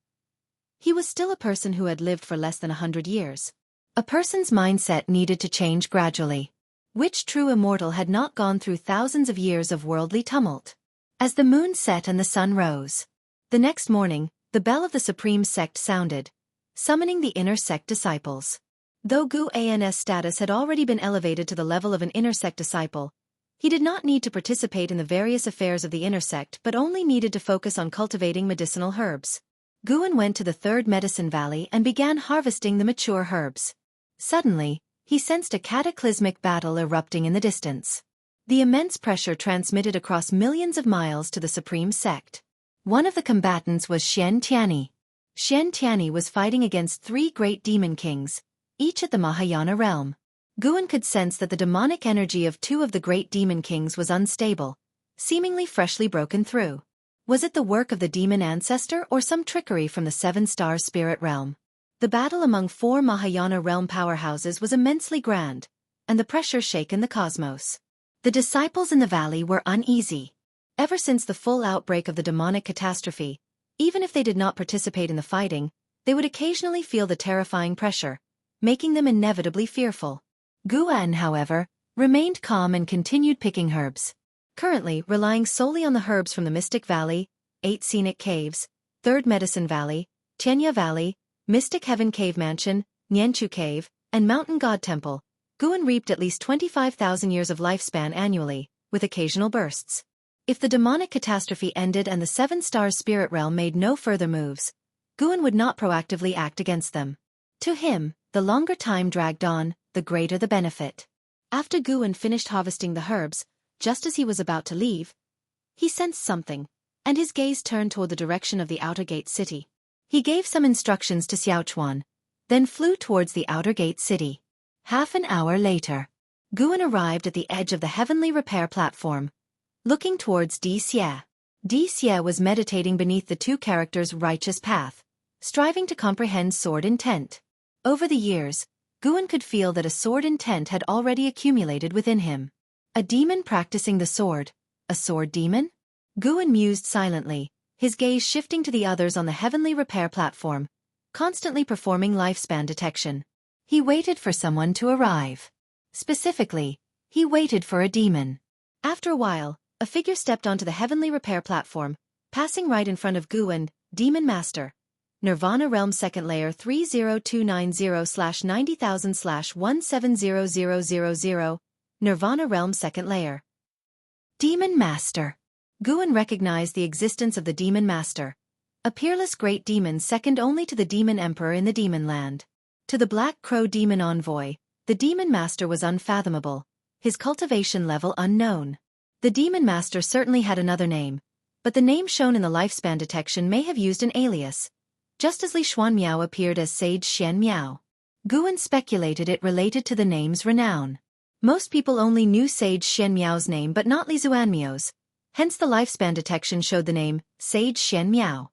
he was still a person who had lived for less than 100 years. A person's mindset needed to change gradually. Which true immortal had not gone through thousands of years of worldly tumult? As the moon set and the sun rose, the next morning, the bell of the Supreme Sect sounded, summoning the inner sect disciples. Though Guan's status had already been elevated to the level of an inner sect disciple, he did not need to participate in the various affairs of the inner sect but only needed to focus on cultivating medicinal herbs. Guan went to the third medicine valley and began harvesting the mature herbs. Suddenly, he sensed a cataclysmic battle erupting in the distance. The immense pressure transmitted across millions of miles to the Supreme Sect. One of the combatants was Xian Tianyi. Xian Tianyi was fighting against 3 great demon kings, each at the Mahayana realm. Guan could sense that the demonic energy of 2 of the great demon kings was unstable, seemingly freshly broken through. Was it the work of the demon ancestor or some trickery from the 7-star spirit realm? The battle among 4 Mahayana realm powerhouses was immensely grand, and the pressure shaken the cosmos. The disciples in the valley were uneasy. Ever since the full outbreak of the demonic catastrophe, even if they did not participate in the fighting, they would occasionally feel the terrifying pressure, making them inevitably fearful. Guan, however, remained calm and continued picking herbs. Currently relying solely on the herbs from the Mystic Valley, 8 Scenic Caves, 3rd Medicine Valley, Tianya Valley, Mystic Heaven Cave Mansion, Nianchu Cave, and Mountain God Temple, Guan reaped at least 25,000 years of lifespan annually, with occasional bursts. If the demonic catastrophe ended and the 7-star spirit realm made no further moves, Guan would not proactively act against them. To him, the longer time dragged on, the greater the benefit. After Guan finished harvesting the herbs, just as he was about to leave, he sensed something, and his gaze turned toward the direction of the outer gate city. He gave some instructions to Xiaofan, then flew towards the outer gate city. Half an hour later, Guan arrived at the edge of the heavenly repair platform, looking towards Di Xie. Di Xie was meditating beneath the 2 characters' righteous path, striving to comprehend sword intent. Over the years, Guan could feel that a sword intent had already accumulated within him. A demon practicing the sword, a sword demon? Guan mused silently, his gaze shifting to the others on the heavenly repair platform, constantly performing lifespan detection. He waited for someone to arrive. Specifically, he waited for a demon. After a while, a figure stepped onto the heavenly repair platform, passing right in front of Gu and Demon Master. Nirvana Realm Second Layer 30290/90,000/170000. Nirvana Realm Second Layer. Demon Master. Guan recognized the existence of the Demon Master, a peerless great demon second only to the Demon Emperor in the Demon Land. To the Black Crow Demon Envoy, the Demon Master was unfathomable, his cultivation level unknown. The Demon Master certainly had another name, but the name shown in the lifespan detection may have used an alias, just as Li Xuan Miao appeared as Sage Xian Miao. Guan speculated it related to the name's renown. Most people only knew Sage Xian Miao's name but not Li Zuan Miao's, hence the lifespan detection showed the name Sage Xian Miao.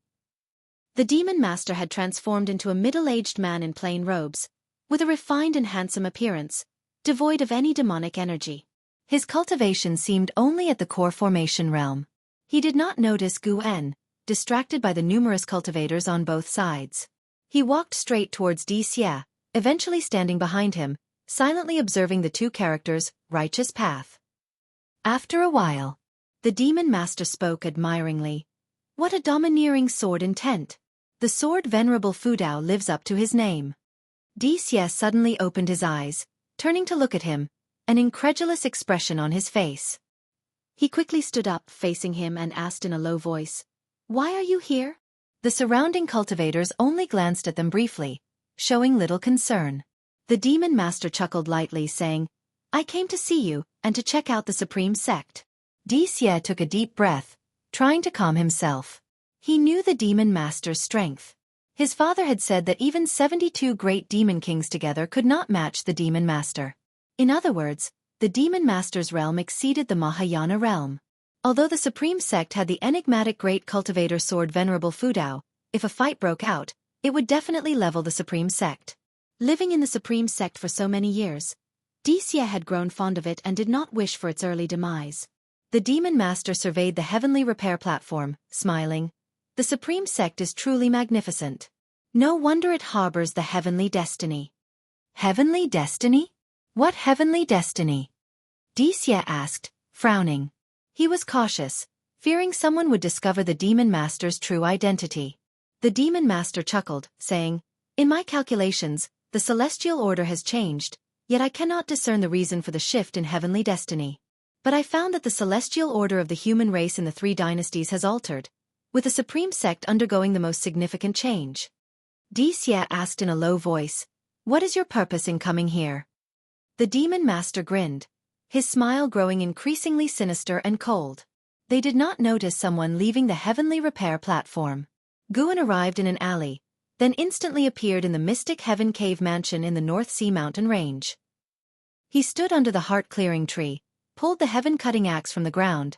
The Demon Master had transformed into a middle-aged man in plain robes, with a refined and handsome appearance, devoid of any demonic energy. His cultivation seemed only at the core formation realm. He did not notice Gu En, distracted by the numerous cultivators on both sides. He walked straight towards Di Xia, eventually standing behind him, silently observing the two characters' righteous path. After a while, the Demon Master spoke admiringly. What a domineering sword intent! The sword Venerable Fudao lives up to his name. Di Xia suddenly opened his eyes, turning to look at him, an incredulous expression on his face. He quickly stood up facing him and asked in a low voice, "Why are you here?" The surrounding cultivators only glanced at them briefly, showing little concern. The Demon Master chuckled lightly, saying, "I came to see you, and to check out the Supreme Sect." Di Xia took a deep breath, trying to calm himself. He knew the Demon Master's strength. His father had said that even 72 great demon kings together could not match the Demon Master. In other words, the Demon Master's realm exceeded the Mahayana realm. Although the Supreme Sect had the enigmatic great cultivator sword Venerable Fudao, if a fight broke out, it would definitely level the Supreme Sect. Living in the Supreme Sect for so many years, Di Xia had grown fond of it and did not wish for its early demise. The Demon Master surveyed the heavenly repair platform, smiling. The Supreme Sect is truly magnificent. No wonder it harbors the heavenly destiny. Heavenly destiny? What heavenly destiny? Di Xia asked, frowning. He was cautious, fearing someone would discover the Demon Master's true identity. The Demon Master chuckled, saying, "In my calculations, the celestial order has changed, yet I cannot discern the reason for the shift in heavenly destiny. But I found that the celestial order of the human race in the three dynasties has altered, with the Supreme Sect undergoing the most significant change." Di Xia asked in a low voice, "What is your purpose in coming here?" The Demon Master grinned, his smile growing increasingly sinister and cold. They did not notice someone leaving the heavenly repair platform. Guan arrived in an alley, then instantly appeared in the Mystic Heaven Cave Mansion in the North Sea mountain range. He stood under the heart-clearing tree, pulled the heaven-cutting axe from the ground,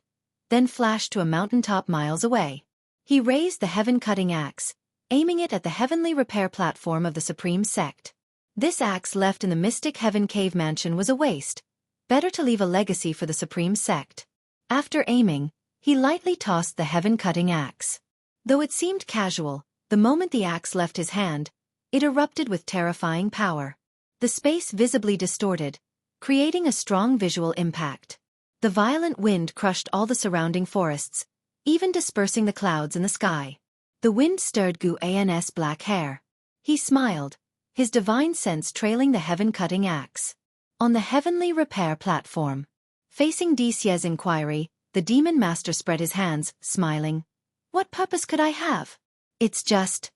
then flashed to a mountaintop miles away. He raised the heaven-cutting axe, aiming it at the heavenly repair platform of the Supreme Sect. This axe left in the Mystic Heaven Cave Mansion was a waste. Better to leave a legacy for the Supreme Sect. After aiming, he lightly tossed the heaven-cutting axe. Though it seemed casual, the moment the axe left his hand, it erupted with terrifying power. The space visibly distorted, creating a strong visual impact. The violent wind crushed all the surrounding forests, even dispersing the clouds in the sky. The wind stirred Gu An's black hair. He smiled, his divine sense trailing the heaven-cutting axe. On the heavenly repair platform, facing Di Xia's inquiry, the Demon Master spread his hands, smiling. "What purpose could I have? It's just..."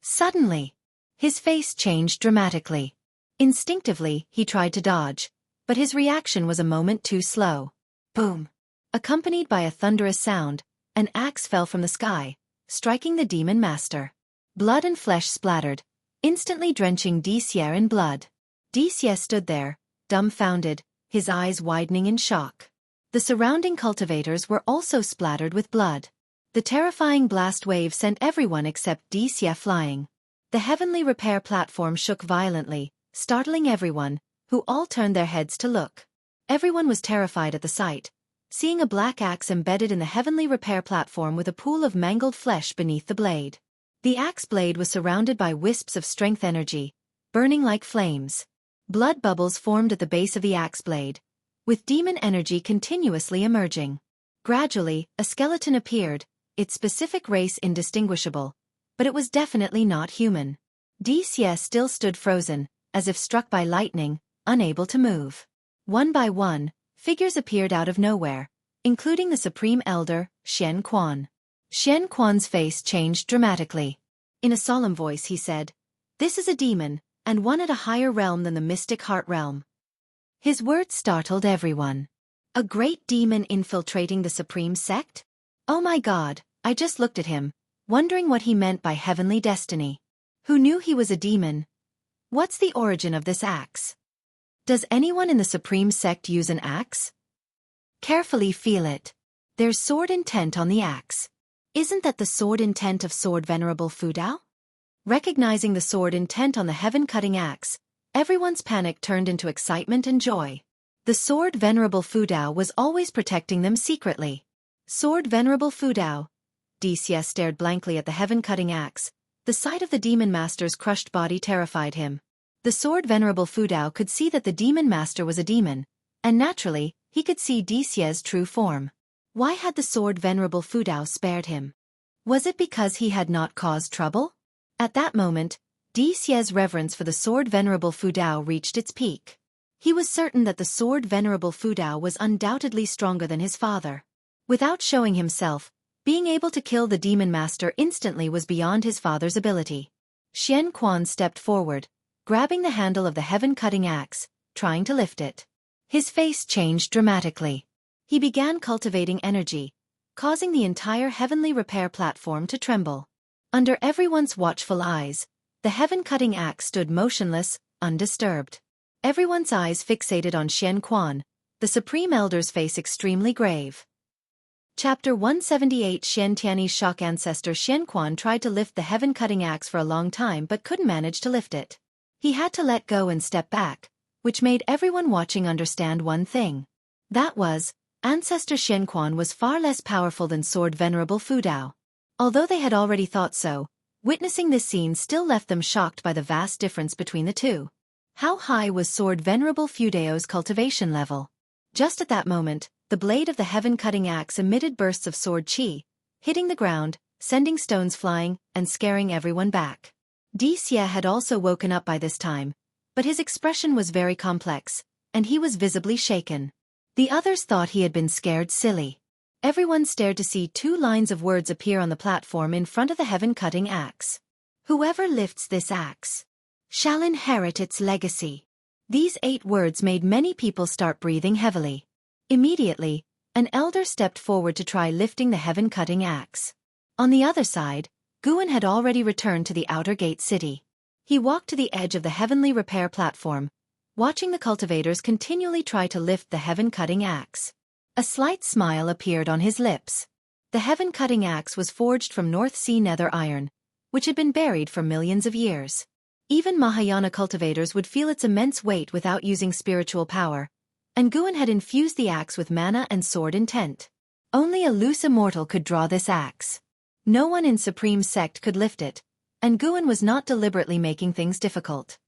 Suddenly, his face changed dramatically. Instinctively, he tried to dodge, but his reaction was a moment too slow. Boom! Accompanied by a thunderous sound, an axe fell from the sky, striking the Demon Master. Blood and flesh splattered, instantly drenching Di Xia in blood. Di Xia stood there, dumbfounded, his eyes widening in shock. The surrounding cultivators were also splattered with blood. The terrifying blast wave sent everyone except Di Xia flying. The heavenly repair platform shook violently, startling everyone, who all turned their heads to look. Everyone was terrified at the sight, seeing a black axe embedded in the heavenly repair platform with a pool of mangled flesh beneath the blade. The axe blade was surrounded by wisps of strength energy, burning like flames. Blood bubbles formed at the base of the axe blade, with demon energy continuously emerging. Gradually, a skeleton appeared, its specific race indistinguishable, but it was definitely not human. Wuxia still stood frozen, as if struck by lightning, unable to move. One by one, figures appeared out of nowhere, including the Supreme Elder, Xiaofan. Xiaofan's face changed dramatically. In a solemn voice he said, "This is a demon, and one at a higher realm than the mystic heart realm." His words startled everyone. A great demon infiltrating the supreme sect? Oh my God, I just looked at him, wondering what he meant by heavenly destiny. Who knew he was a demon? What's the origin of this axe? Does anyone in the supreme sect use an axe? Carefully feel it. There's sword intent on the axe. Isn't that the sword intent of Sword Venerable Fudao? Recognizing the sword intent on the heaven-cutting axe, everyone's panic turned into excitement and joy. The Sword Venerable Fudao was always protecting them secretly. Sword Venerable Fudao. Wuxia stared blankly at the heaven-cutting axe. The sight of the demon master's crushed body terrified him. The Sword Venerable Fudao could see that the demon master was a demon, and naturally, he could see Wuxia's true form. Why had the Sword Venerable Fudao spared him? Was it because he had not caused trouble? At that moment, Wuxia's reverence for the Sword Venerable Fudao reached its peak. He was certain that the Sword Venerable Fudao was undoubtedly stronger than his father. Without showing himself, being able to kill the demon master instantly was beyond his father's ability. Xiaofan stepped forward, grabbing the handle of the heaven-cutting axe, trying to lift it. His face changed dramatically. He began cultivating energy, causing the entire heavenly repair platform to tremble. Under everyone's watchful eyes, the heaven-cutting axe stood motionless, undisturbed. Everyone's eyes fixated on Xiaofan, the Supreme Elder's face extremely grave. Chapter 178. Xiantiani's shock. Ancestor Xiaofan tried to lift the heaven-cutting axe for a long time but couldn't manage to lift it. He had to let go and step back, which made everyone watching understand one thing. That was, Ancestor Xiaofan was far less powerful than Sword Venerable Fudao. Although they had already thought so, witnessing this scene still left them shocked by the vast difference between the two. How high was Sword Venerable Fudao's cultivation level? Just at that moment, the blade of the heaven-cutting axe emitted bursts of sword chi, hitting the ground, sending stones flying, and scaring everyone back. Wuxia had also woken up by this time, but his expression was very complex, and he was visibly shaken. The others thought he had been scared silly. Everyone stared to see two lines of words appear on the platform in front of the heaven-cutting axe. Whoever lifts this axe shall inherit its legacy. These 8 words made many people start breathing heavily. Immediately, an elder stepped forward to try lifting the heaven-cutting axe. On the other side, Guan had already returned to the outer gate city. He walked to the edge of the heavenly repair platform, watching the cultivators continually try to lift the heaven-cutting axe. A slight smile appeared on his lips. The heaven-cutting axe was forged from North Sea nether iron, which had been buried for millions of years. Even Mahayana cultivators would feel its immense weight without using spiritual power, and Guan had infused the axe with mana and sword intent. Only a loose immortal could draw this axe. No one in Supreme Sect could lift it, and Guan was not deliberately making things difficult.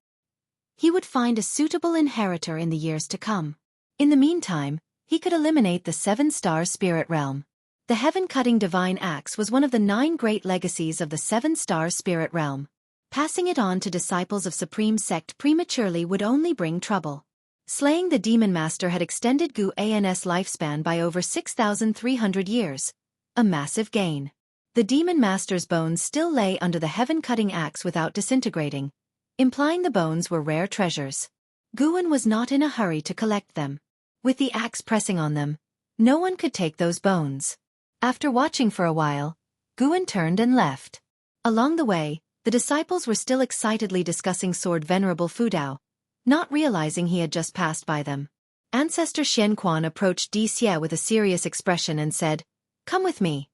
He would find a suitable inheritor in the years to come. In the meantime, he could eliminate the 7-star spirit realm. The heaven-cutting divine axe was one of the 9 great legacies of the 7-star spirit realm. Passing it on to disciples of Supreme Sect prematurely would only bring trouble. Slaying the demon master had extended Guan's lifespan by over 6,300 years, a massive gain. The demon master's bones still lay under the heaven-cutting axe without disintegrating, implying the bones were rare treasures. Guan was not in a hurry to collect them. With the axe pressing on them, no one could take those bones. After watching for a while, Guan turned and left. Along the way, the disciples were still excitedly discussing Sword Venerable Fudao, not realizing he had just passed by them. Ancestor Xiaofan approached Wuxia with a serious expression and said, "Come with me."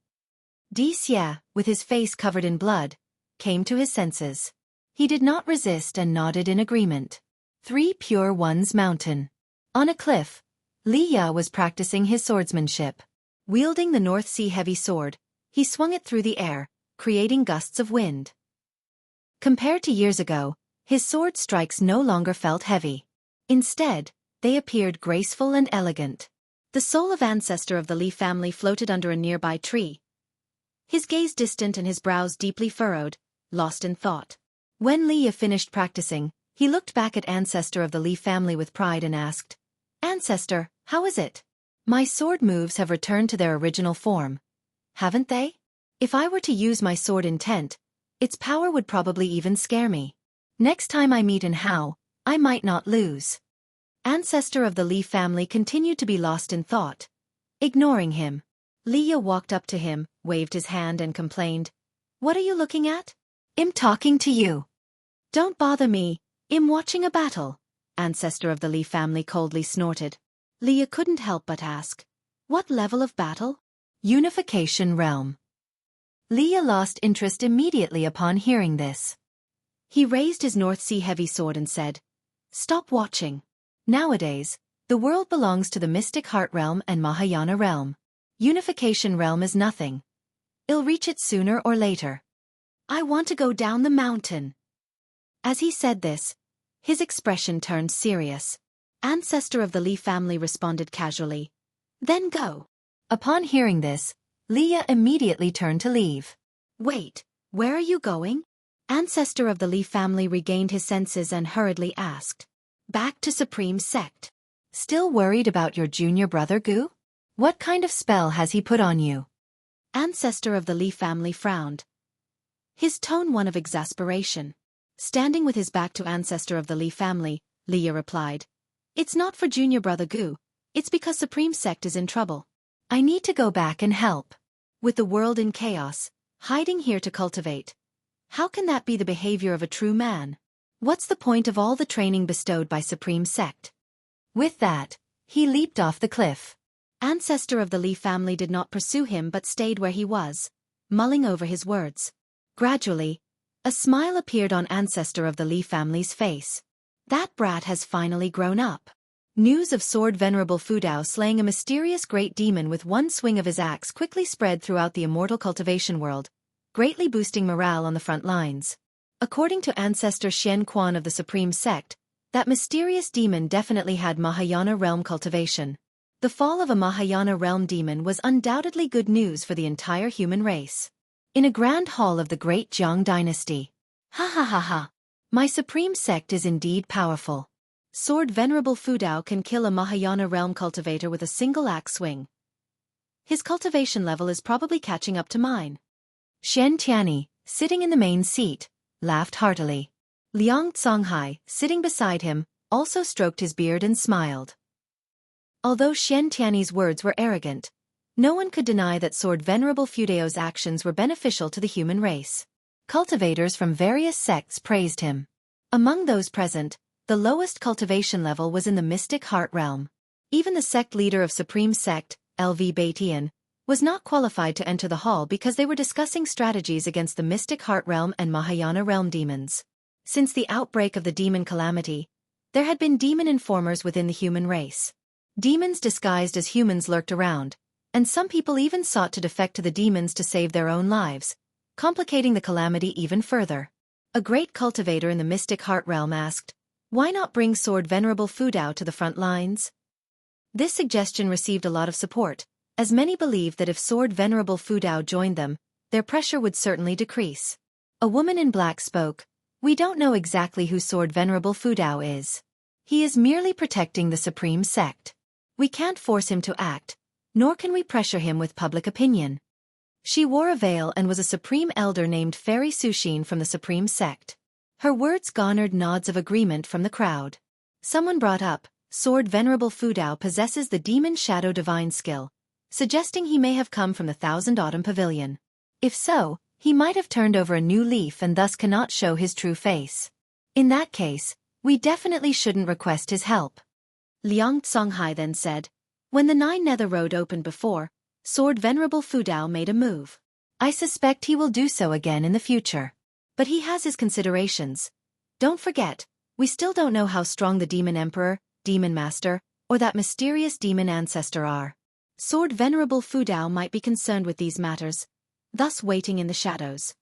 Wuxia, with his face covered in blood, came to his senses. He did not resist and nodded in agreement. 3 Pure Ones Mountain. On a cliff, Li Ya was practicing his swordsmanship. Wielding the North Sea heavy sword, he swung it through the air, creating gusts of wind. Compared to years ago, his sword strikes no longer felt heavy. Instead, they appeared graceful and elegant. The soul of ancestor of the Li family floated under a nearby tree, his gaze distant and his brows deeply furrowed, lost in thought. When Li finished practicing, he looked back at ancestor of the Li family with pride and asked, "Ancestor, how is it? My sword moves have returned to their original form, haven't they? If I were to use my sword intent, its power would probably even scare me. Next time I meet in Hao, I might not lose." Ancestor of the Li family continued to be lost in thought. Ignoring him, Li walked up to him, waved his hand and complained, "What are you looking at?" "I'm talking to you." "Don't bother me, I'm watching a battle," ancestor of the Li family coldly snorted. Li couldn't help but ask, "What level of battle?" "Unification realm." Li lost interest immediately upon hearing this. He raised his North Sea heavy sword and said, "Stop watching. Nowadays, the world belongs to the Mystic Heart Realm and Mahayana Realm. Unification Realm is nothing. I'll reach it sooner or later. I want to go down the mountain." As he said this, his expression turned serious. Ancestor of the Li family responded casually, "Then go." Upon hearing this, Li immediately turned to leave. "Wait, where are you going?" Ancestor of the Li family regained his senses and hurriedly asked. "Back to Supreme Sect." "Still worried about your junior brother Gu? What kind of spell has he put on you?" Ancestor of the Li family frowned, his tone one of exasperation. Standing with his back to ancestor of the Li family, Li replied, "It's not for junior brother Gu, it's because Supreme Sect is in trouble. I need to go back and help. With the world in chaos, hiding here to cultivate. How can that be the behavior of a true man? What's the point of all the training bestowed by Supreme Sect?" With that, he leaped off the cliff. Ancestor of the Li family did not pursue him but stayed where he was, mulling over his words. Gradually, a smile appeared on ancestor of the Li family's face. That brat has finally grown up. News of Sword Venerable Fudao slaying a mysterious great demon with one swing of his axe quickly spread throughout the immortal cultivation world, greatly boosting morale on the front lines. According to ancestor Xian Quan of the Supreme Sect, that mysterious demon definitely had Mahayana realm cultivation. The fall of a Mahayana realm demon was undoubtedly good news for the entire human race. In a grand hall of the great Jiang dynasty. "Ha ha ha ha. My Supreme Sect is indeed powerful. Sword Venerable Fudao can kill a Mahayana realm cultivator with a single axe swing. His cultivation level is probably catching up to mine." Shen Tianyi, sitting in the main seat, laughed heartily. Liang Songhai, sitting beside him, also stroked his beard and smiled. Although Shen Tianyi's words were arrogant, no one could deny that Sword Venerable Fudao's actions were beneficial to the human race. Cultivators from various sects praised him. Among those present, the lowest cultivation level was in the Mystic Heart Realm. Even the sect leader of Supreme Sect, LV Baitian, was not qualified to enter the hall because they were discussing strategies against the Mystic Heart Realm and Mahayana Realm demons. Since the outbreak of the demon calamity, there had been demon informers within the human race. Demons disguised as humans lurked around, and some people even sought to defect to the demons to save their own lives, complicating the calamity even further. A great cultivator in the Mystic Heart Realm asked, "Why not bring Sword Venerable Fudao to the front lines?" This suggestion received a lot of support, as many believed that if Sword Venerable Fudao joined them, their pressure would certainly decrease. A woman in black spoke, "We don't know exactly who Sword Venerable Fudao is. He is merely protecting the Supreme Sect. We can't force him to act, nor can we pressure him with public opinion." She wore a veil and was a supreme elder named Fairy Sushin from the Supreme Sect. Her words garnered nods of agreement from the crowd. Someone brought up, "Sword Venerable Fudao possesses the Demon Shadow Divine skill," suggesting he may have come from the Thousand Autumn Pavilion. If so, he might have turned over a new leaf and thus cannot show his true face. In that case, we definitely shouldn't request his help. Liang Songhai then said, "When the Nine Nether Road opened before, Sword Venerable Fudao made a move. I suspect he will do so again in the future. But he has his considerations. Don't forget, we still don't know how strong the Demon Emperor, Demon Master, or that mysterious demon ancestor are. Sword Venerable Fudao might be concerned with these matters. thus waiting in the shadows.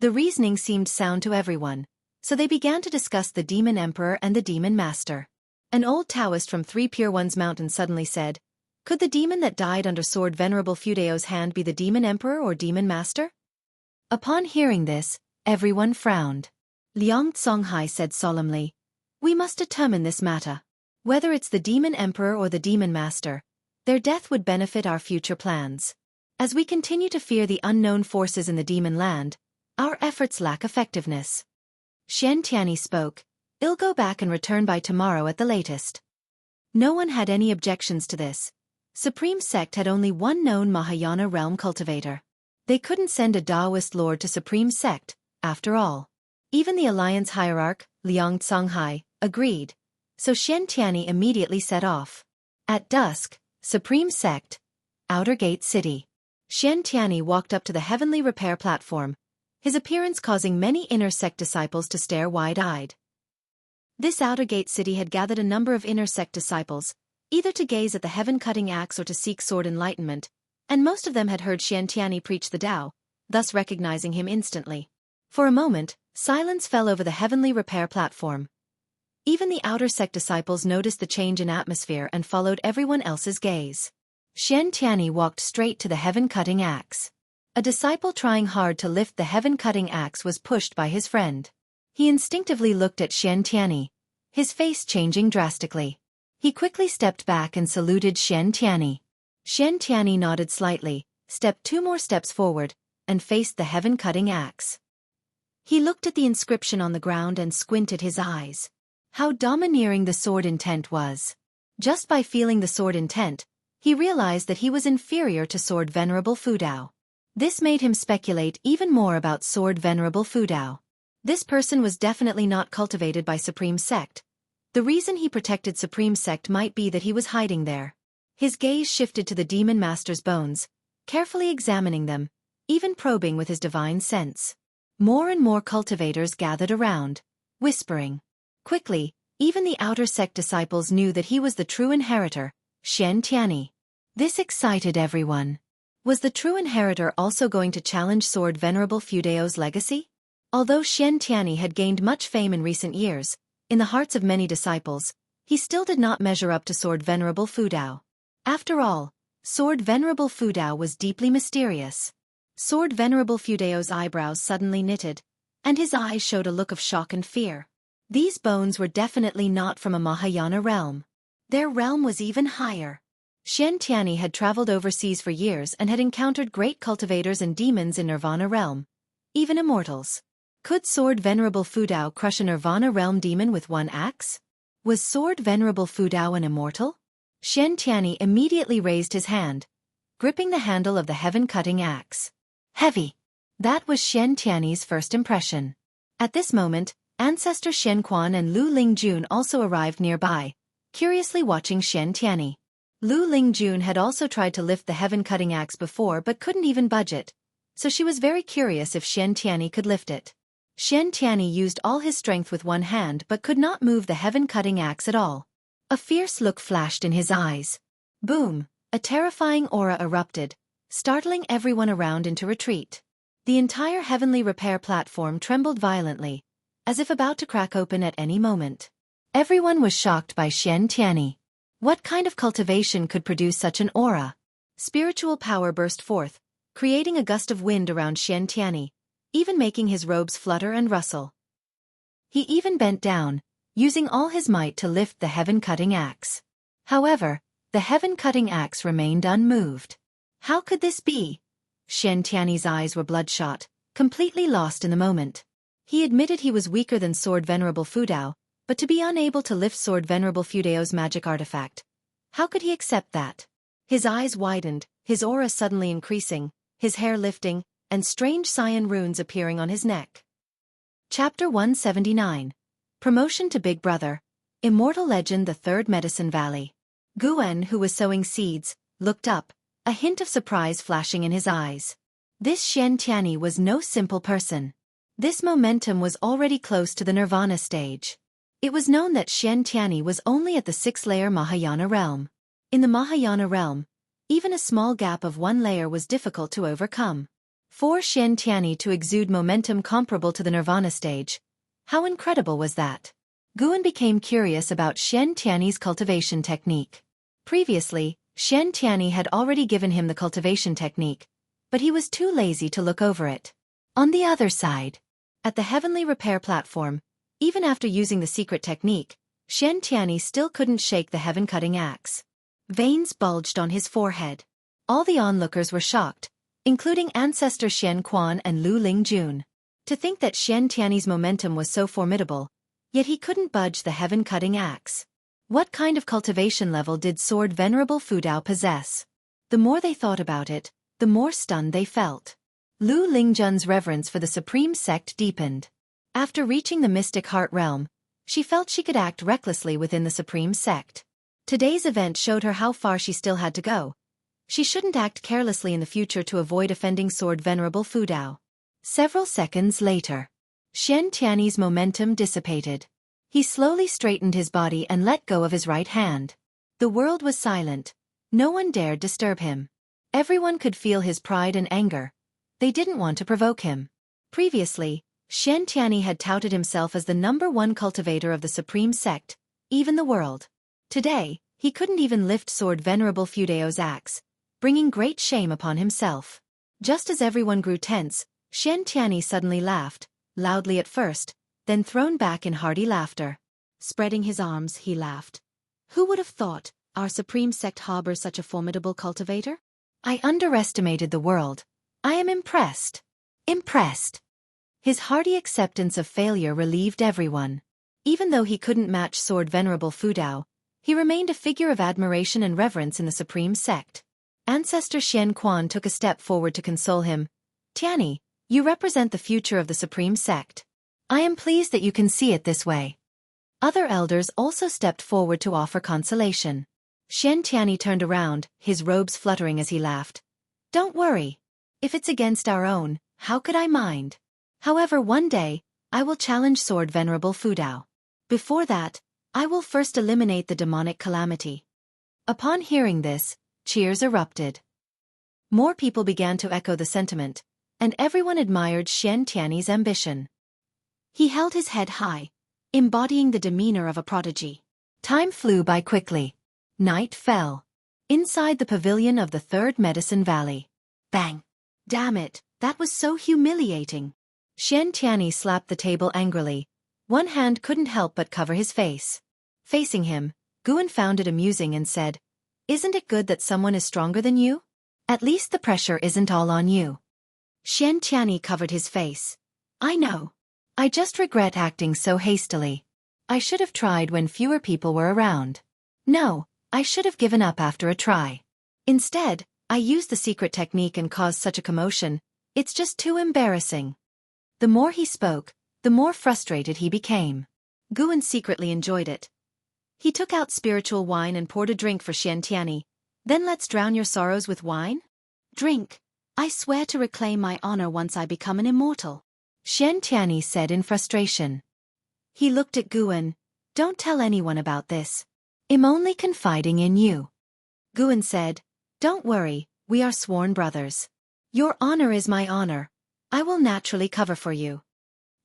The reasoning seemed sound to everyone, so they began to discuss the Demon Emperor and the Demon Master. An old Taoist from Three Pure Ones Mountain suddenly said, "Could the demon that died under Sword Venerable Fudeo's hand be the Demon Emperor or Demon Master?" Upon hearing this, everyone frowned. Liang Songhai said solemnly, "We must determine this matter. Whether it's the Demon Emperor or the Demon Master, their death would benefit our future plans. As we continue to fear the unknown forces in the demon land, our efforts lack effectiveness." Xian Tianyi spoke, "I'll go back and return by tomorrow at the latest." No one had any objections to this. Supreme Sect had only one known Mahayana realm cultivator. They couldn't send a Taoist lord to Supreme Sect, after all. Even the Alliance hierarch, Liang Songhai, agreed, so Xian Tianyi immediately set off. At dusk, Supreme Sect, Outer Gate City. Xian Tianyi walked up to the heavenly repair platform, his appearance causing many inner sect disciples to stare wide-eyed. This Outer Gate City had gathered a number of inner sect disciples, either to gaze at the heaven-cutting axe or to seek sword enlightenment, and most of them had heard Xian Tianyi preach the Tao, thus recognizing him instantly. For a moment, silence fell over the heavenly repair platform. Even the outer sect disciples noticed the change in atmosphere and followed everyone else's gaze. Xian Tianyi walked straight to the heaven-cutting axe. A disciple trying hard to lift the heaven-cutting axe was pushed by his friend. He instinctively looked at Xian Tianyi, his face changing drastically. He quickly stepped back and saluted Xian Tianyi. Xian Tianyi nodded slightly, stepped 2 more steps forward, and faced the heaven-cutting axe. He looked at the inscription on the ground and squinted his eyes. How domineering the sword intent was. Just by feeling the sword intent, he realized that he was inferior to Sword Venerable Fudao. This made him speculate even more about Sword Venerable Fudao. This person was definitely not cultivated by Supreme Sect. The reason he protected Supreme Sect might be that he was hiding there. His gaze shifted to the Demon Master's bones, carefully examining them, even probing with his divine sense. More and more cultivators gathered around, whispering. Quickly, even the outer sect disciples knew that he was the true inheritor, Xian Tianyi. This excited everyone. Was the true inheritor also going to challenge Sword Venerable Fudeo's legacy? Although Xian Tianyi had gained much fame in recent years, in the hearts of many disciples, he still did not measure up to Sword Venerable Fudao. After all, Sword Venerable Fudao was deeply mysterious. Sword Venerable Fudeo's eyebrows suddenly knitted, and his eyes showed a look of shock and fear. These bones were definitely not from a Mahayana realm. Their realm was even higher. Xian Tianyi had traveled overseas for years and had encountered great cultivators and demons in Nirvana realm, even Immortals. Could Sword Venerable Fudao crush a Nirvana realm demon with one axe? Was Sword Venerable Fudao an immortal? Xian Tianyi immediately raised his hand, gripping the handle of the heaven-cutting axe. Heavy. That was Xian Tianyi's first impression. At this moment, Ancestor Shen Quan and Lu Lingjun also arrived nearby, curiously watching Xian Tianyi. Lu Lingjun had also tried to lift the heaven-cutting axe before but couldn't even budge it, so she was very curious if Xian Tianyi could lift it. Xian Tianyi used all his strength with one hand but could not move the heaven-cutting axe at all. A fierce look flashed in his eyes. Boom! A terrifying aura erupted, startling everyone around into retreat. The entire heavenly repair platform trembled violently, as if about to crack open at any moment. Everyone was shocked by Xian Tianyi. What kind of cultivation could produce such an aura? Spiritual power burst forth, creating a gust of wind around Xian Tianyi, even making his robes flutter and rustle. He even bent down, using all his might to lift the heaven-cutting axe. However, the heaven-cutting axe remained unmoved. How could this be? Xian Tianyi's eyes were bloodshot, completely lost in the moment. He admitted he was weaker than Sword Venerable Fudao, but to be unable to lift Sword Venerable Fudeo's magic artifact. How could he accept that? His eyes widened, his aura suddenly increasing, his hair lifting, and strange cyan runes appearing on his neck. Chapter 179. Promotion to Big Brother. Immortal Legend: The Third Medicine Valley. Guen, who was sowing seeds, looked up, a hint of surprise flashing in his eyes. This Xian Tianyi was no simple person. This momentum was already close to the Nirvana stage. It was known that Xian Tianyi was only at the 6th-layer Mahayana realm. In the Mahayana realm, even a small gap of 1 layer was difficult to overcome. For Xian Tianyi to exude momentum comparable to the Nirvana stage. How incredible was that? Guan became curious about Xian Tianyi's cultivation technique. Previously, Xian Tianyi had already given him the cultivation technique, but he was too lazy to look over it. On the other side, at the heavenly repair platform, even after using the secret technique, Xian Tianyi still couldn't shake the heaven-cutting axe. Veins bulged on his forehead. All the onlookers were shocked, including ancestor Xian Quan and Lu Lingjun. To think that Xian Tianyi's momentum was so formidable, yet he couldn't budge the heaven-cutting axe. What kind of cultivation level did Sword Venerable Fudao possess? The more they thought about it, the more stunned they felt. Lu Lingjun's reverence for the supreme sect deepened. After reaching the mystic heart realm, she felt she could act recklessly within the supreme sect. Today's event showed her how far she still had to go. She shouldn't act carelessly in the future to avoid offending Sword Venerable Fudao. Several seconds later, Xian Tianyi's momentum dissipated. He slowly straightened his body and let go of his right hand. The world was silent. No one dared disturb him. Everyone could feel his pride and anger. They didn't want to provoke him. Previously, Xian Tianyi had touted himself as the #1 cultivator of the supreme sect, even the world. Today, he couldn't even lift Sword Venerable Fudao's axe, bringing great shame upon himself. Just as everyone grew tense, Xian Tianyi suddenly laughed, loudly at first, then thrown back in hearty laughter. Spreading his arms, he laughed. Who would have thought our supreme sect harbors such a formidable cultivator? I underestimated the world. I am impressed. Impressed. His hearty acceptance of failure relieved everyone. Even though he couldn't match Sword Venerable Fudao, he remained a figure of admiration and reverence in the supreme sect. Ancestor Xian Quan took a step forward to console him. Tianyi, you represent the future of the supreme sect. I am pleased that you can see it this way. Other elders also stepped forward to offer consolation. Xian Tianyi turned around, his robes fluttering as he laughed. Don't worry. If it's against our own, how could I mind? However, one day, I will challenge Sword Venerable Fudao. Before that, I will first eliminate the demonic calamity. Upon hearing this, cheers erupted. More people began to echo the sentiment, and everyone admired Xian Tianyi's ambition. He held his head high, embodying the demeanor of a prodigy. Time flew by quickly. Night fell. Inside the pavilion of the Third Medicine Valley. Bang! Damn it, that was so humiliating. Xian Tianyi slapped the table angrily. One hand couldn't help but cover his face. Facing him, Guan found it amusing and said, Isn't it good that someone is stronger than you? At least the pressure isn't all on you. Xian Tianyi covered his face. I know. I just regret acting so hastily. I should have tried when fewer people were around. No, I should have given up after a try. Instead, I used the secret technique and caused such a commotion. It's just too embarrassing. The more he spoke, the more frustrated he became. Guan secretly enjoyed it. He took out spiritual wine and poured a drink for Xian Tianyi. Then let's drown your sorrows with wine? Drink. I swear to reclaim my honor once I become an immortal. Xian Tianyi said in frustration. He looked at Guan. Don't tell anyone about this. I'm only confiding in you. Guan said, Don't worry, we are sworn brothers. Your honor is my honor. I will naturally cover for you.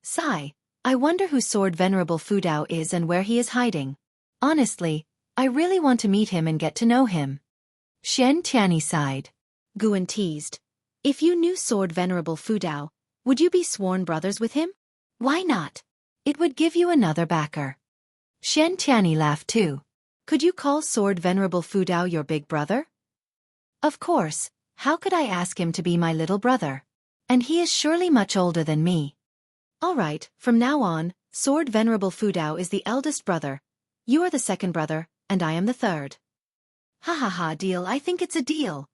Sigh, I wonder who Sword Venerable Fudao is and where he is hiding. Honestly, I really want to meet him and get to know him. Xian Tianyi sighed. Guan teased. If you knew Sword Venerable Fudao, would you be sworn brothers with him? Why not? It would give you another backer. Xian Tianyi laughed too. Could you call Sword Venerable Fudao your big brother? Of course, how could I ask him to be my little brother? And he is surely much older than me. All right, from now on, Sword Venerable Fudao is the eldest brother. You are the second brother, and I am the third. Ha ha ha, deal, I think it's a deal.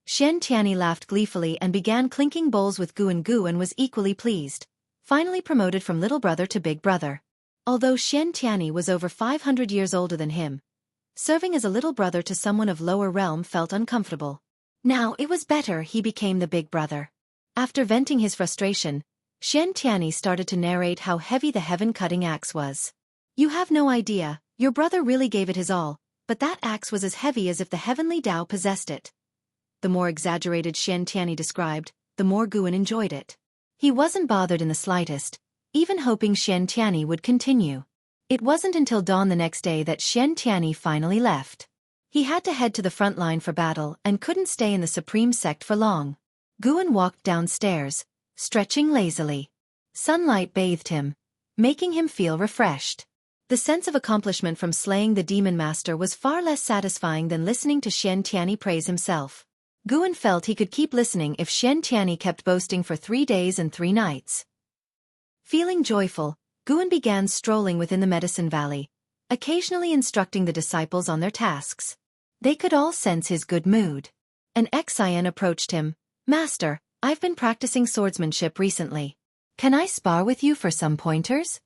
Xian Tianyi laughed gleefully and began clinking bowls with Guan. Guan was equally pleased. Finally promoted from little brother to big brother. Although Xian Tianyi was over 500 years older than him, serving as a little brother to someone of lower realm felt uncomfortable. Now it was better he became the big brother. After venting his frustration, Xian Tianyi started to narrate how heavy the heaven-cutting axe was. You have no idea, your brother really gave it his all, but that axe was as heavy as if the heavenly Tao possessed it. The more exaggerated Xian Tianyi described, the more Guan enjoyed it. He wasn't bothered in the slightest, even hoping Xian Tianyi would continue. It wasn't until dawn the next day that Xian Tianyi finally left. He had to head to the front line for battle and couldn't stay in the Supreme Sect for long. Guan walked downstairs, stretching lazily. Sunlight bathed him, making him feel refreshed. The sense of accomplishment from slaying the Demon Master was far less satisfying than listening to Xian Tianyi praise himself. Guan felt he could keep listening if Xian Tianyi kept boasting for 3 days and 3 nights. Feeling joyful, Guan began strolling within the Medicine Valley, occasionally instructing the disciples on their tasks. They could all sense his good mood. An Xian approached him. "Master, I've been practicing swordsmanship recently. Can I spar with you for some pointers?"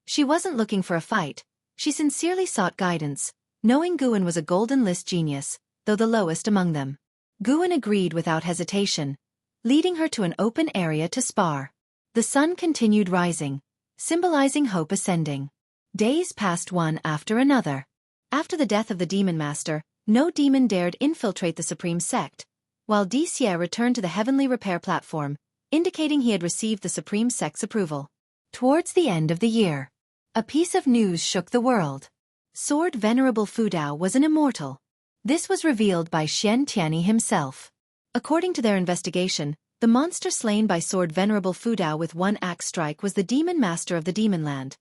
She wasn't looking for a fight. She sincerely sought guidance, knowing Guan was a golden list genius, though the lowest among them. Guan agreed without hesitation, leading her to an open area to spar. The sun continued rising, symbolizing hope ascending. Days passed one after another. After the death of the Demon Master, no demon dared infiltrate the Supreme Sect, while Xie returned to the Heavenly Repair Platform, indicating he had received the Supreme Sect's approval. Towards the end of the year, a piece of news shook the world. Sword Venerable Fudao was an immortal. This was revealed by Xian Tianyi himself. According to their investigation, the monster slain by Sword Venerable Fudao with one axe strike was the Demon Master of the Demonland,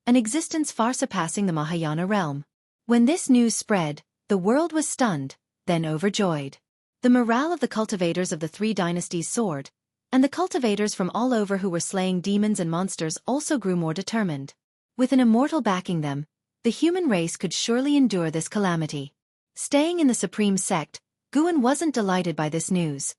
an existence far surpassing the Mahayana realm. When this news spread, the world was stunned, then overjoyed. The morale of the cultivators of the 3 dynasties soared, and the cultivators from all over who were slaying demons and monsters also grew more determined. With an immortal backing them, the human race could surely endure this calamity. Staying in the Supreme Sect, Guan wasn't delighted by this news.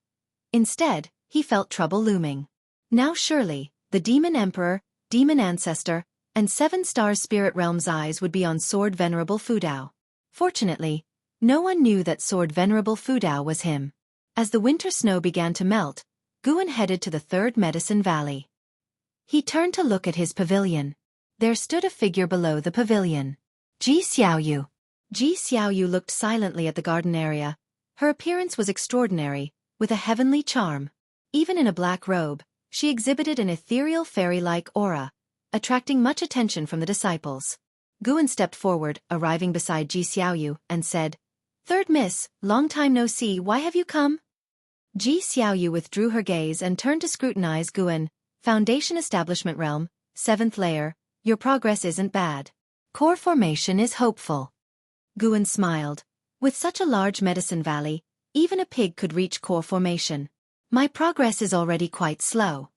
Instead, he felt trouble looming. Now surely, the Demon Emperor, Demon Ancestor, and 7-star Spirit Realm's eyes would be on Sword Venerable Fudao. Fortunately, no one knew that Sword Venerable Fudao was him. As the winter snow began to melt, Guan headed to the 3rd Medicine Valley. He turned to look at his pavilion. There stood a figure below the pavilion. Ji Xiaoyu. Ji Xiaoyu looked silently at the garden area. Her appearance was extraordinary, with a heavenly charm. Even in a black robe, she exhibited an ethereal fairy-like aura, attracting much attention from the disciples. Guan stepped forward, arriving beside Ji Xiaoyu, and said, "Third Miss, long time no see, why have you come?" Ji Xiaoyu withdrew her gaze and turned to scrutinize Guan. "Foundation Establishment Realm, 7th layer, your progress isn't bad. Core formation is hopeful." Guan smiled. With such a large Medicine Valley, even a pig could reach core formation. "My progress is already quite slow."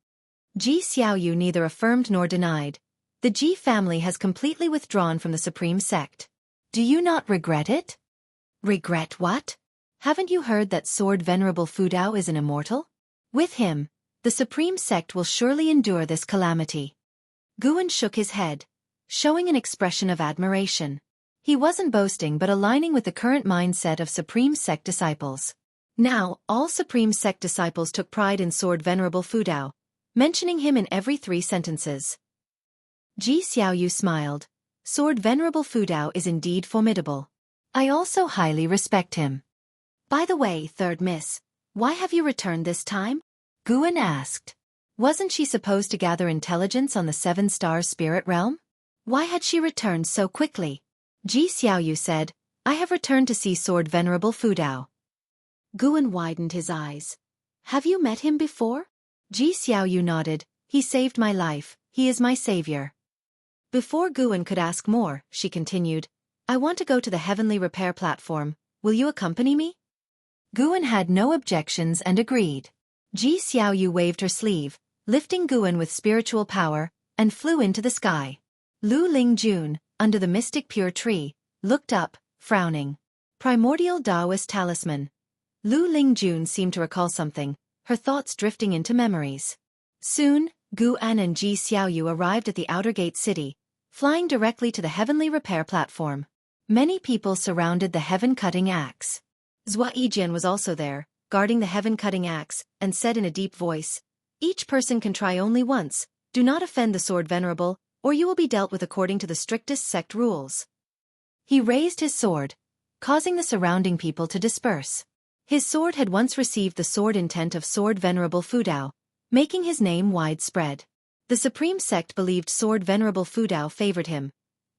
Ji Xiaoyu neither affirmed nor denied. The Ji family has completely withdrawn from the Supreme Sect. Do you not regret it? Regret what? Haven't you heard that Sword Venerable Fudao is an immortal? With him, the Supreme Sect will surely endure this calamity. Guan shook his head, showing an expression of admiration. He wasn't boasting but aligning with the current mindset of Supreme Sect disciples. Now, all Supreme Sect disciples took pride in Sword Venerable Fudao, mentioning him in every 3 sentences. Ji Xiaoyu smiled. Sword Venerable Fudao is indeed formidable. I also highly respect him. By the way, 3rd Miss, why have you returned this time? Guan asked. Wasn't she supposed to gather intelligence on the 7-star Spirit Realm? Why had she returned so quickly? Ji Xiaoyu said, I have returned to see Sword Venerable Fudao. Guan widened his eyes. Have you met him before? Ji Xiaoyu nodded. He saved my life, he is my savior. Before Guan could ask more, she continued, I want to go to the Heavenly Repair Platform, will you accompany me? Guan had no objections and agreed. Ji Xiaoyu waved her sleeve, lifting Guan with spiritual power, and flew into the sky. Lu Lingjun, under the mystic pure tree, looked up, frowning. Primordial Taoist talisman. Lu Lingjun seemed to recall something, her thoughts drifting into memories. Soon, Guan and Ji Xiaoyu arrived at the outer gate city, flying directly to the Heavenly Repair Platform. Many people surrounded the heaven-cutting axe. Zhua Yijian was also there, guarding the heaven-cutting axe, and said in a deep voice, Each person can try only once, do not offend the Sword Venerable, or you will be dealt with according to the strictest sect rules. He raised his sword, causing the surrounding people to disperse. His sword had once received the sword intent of Sword Venerable Fudao, making his name widespread. The Supreme Sect believed Sword Venerable Fudao favored him,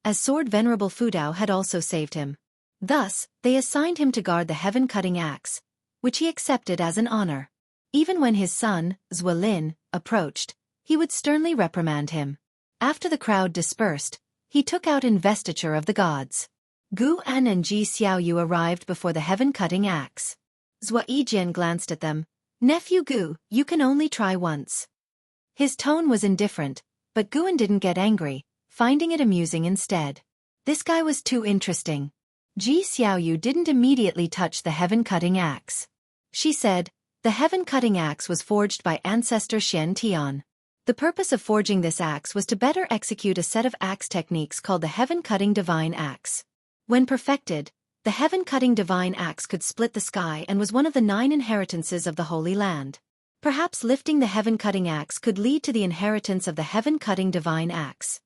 as Sword Venerable Fudao had also saved him. Thus, they assigned him to guard the heaven-cutting axe, which he accepted as an honor. Even when his son, Zuolin, approached, he would sternly reprimand him. After the crowd dispersed, he took out investiture of the gods. Gu An and Ji Xiaoyu arrived before the heaven-cutting axe. Zhua Yijian glanced at them. "Nephew Gu, you can only try once." His tone was indifferent, but Guan didn't get angry, finding it amusing instead. This guy was too interesting. Ji Xiaoyu didn't immediately touch the heaven-cutting axe. She said, "The heaven-cutting axe was forged by ancestor Shen Tian. The purpose of forging this axe was to better execute a set of axe techniques called the heaven-cutting divine axe. When perfected, the heaven-cutting divine axe could split the sky and was one of the 9 inheritances of the Holy Land. Perhaps lifting the heaven-cutting axe could lead to the inheritance of the heaven-cutting divine axe."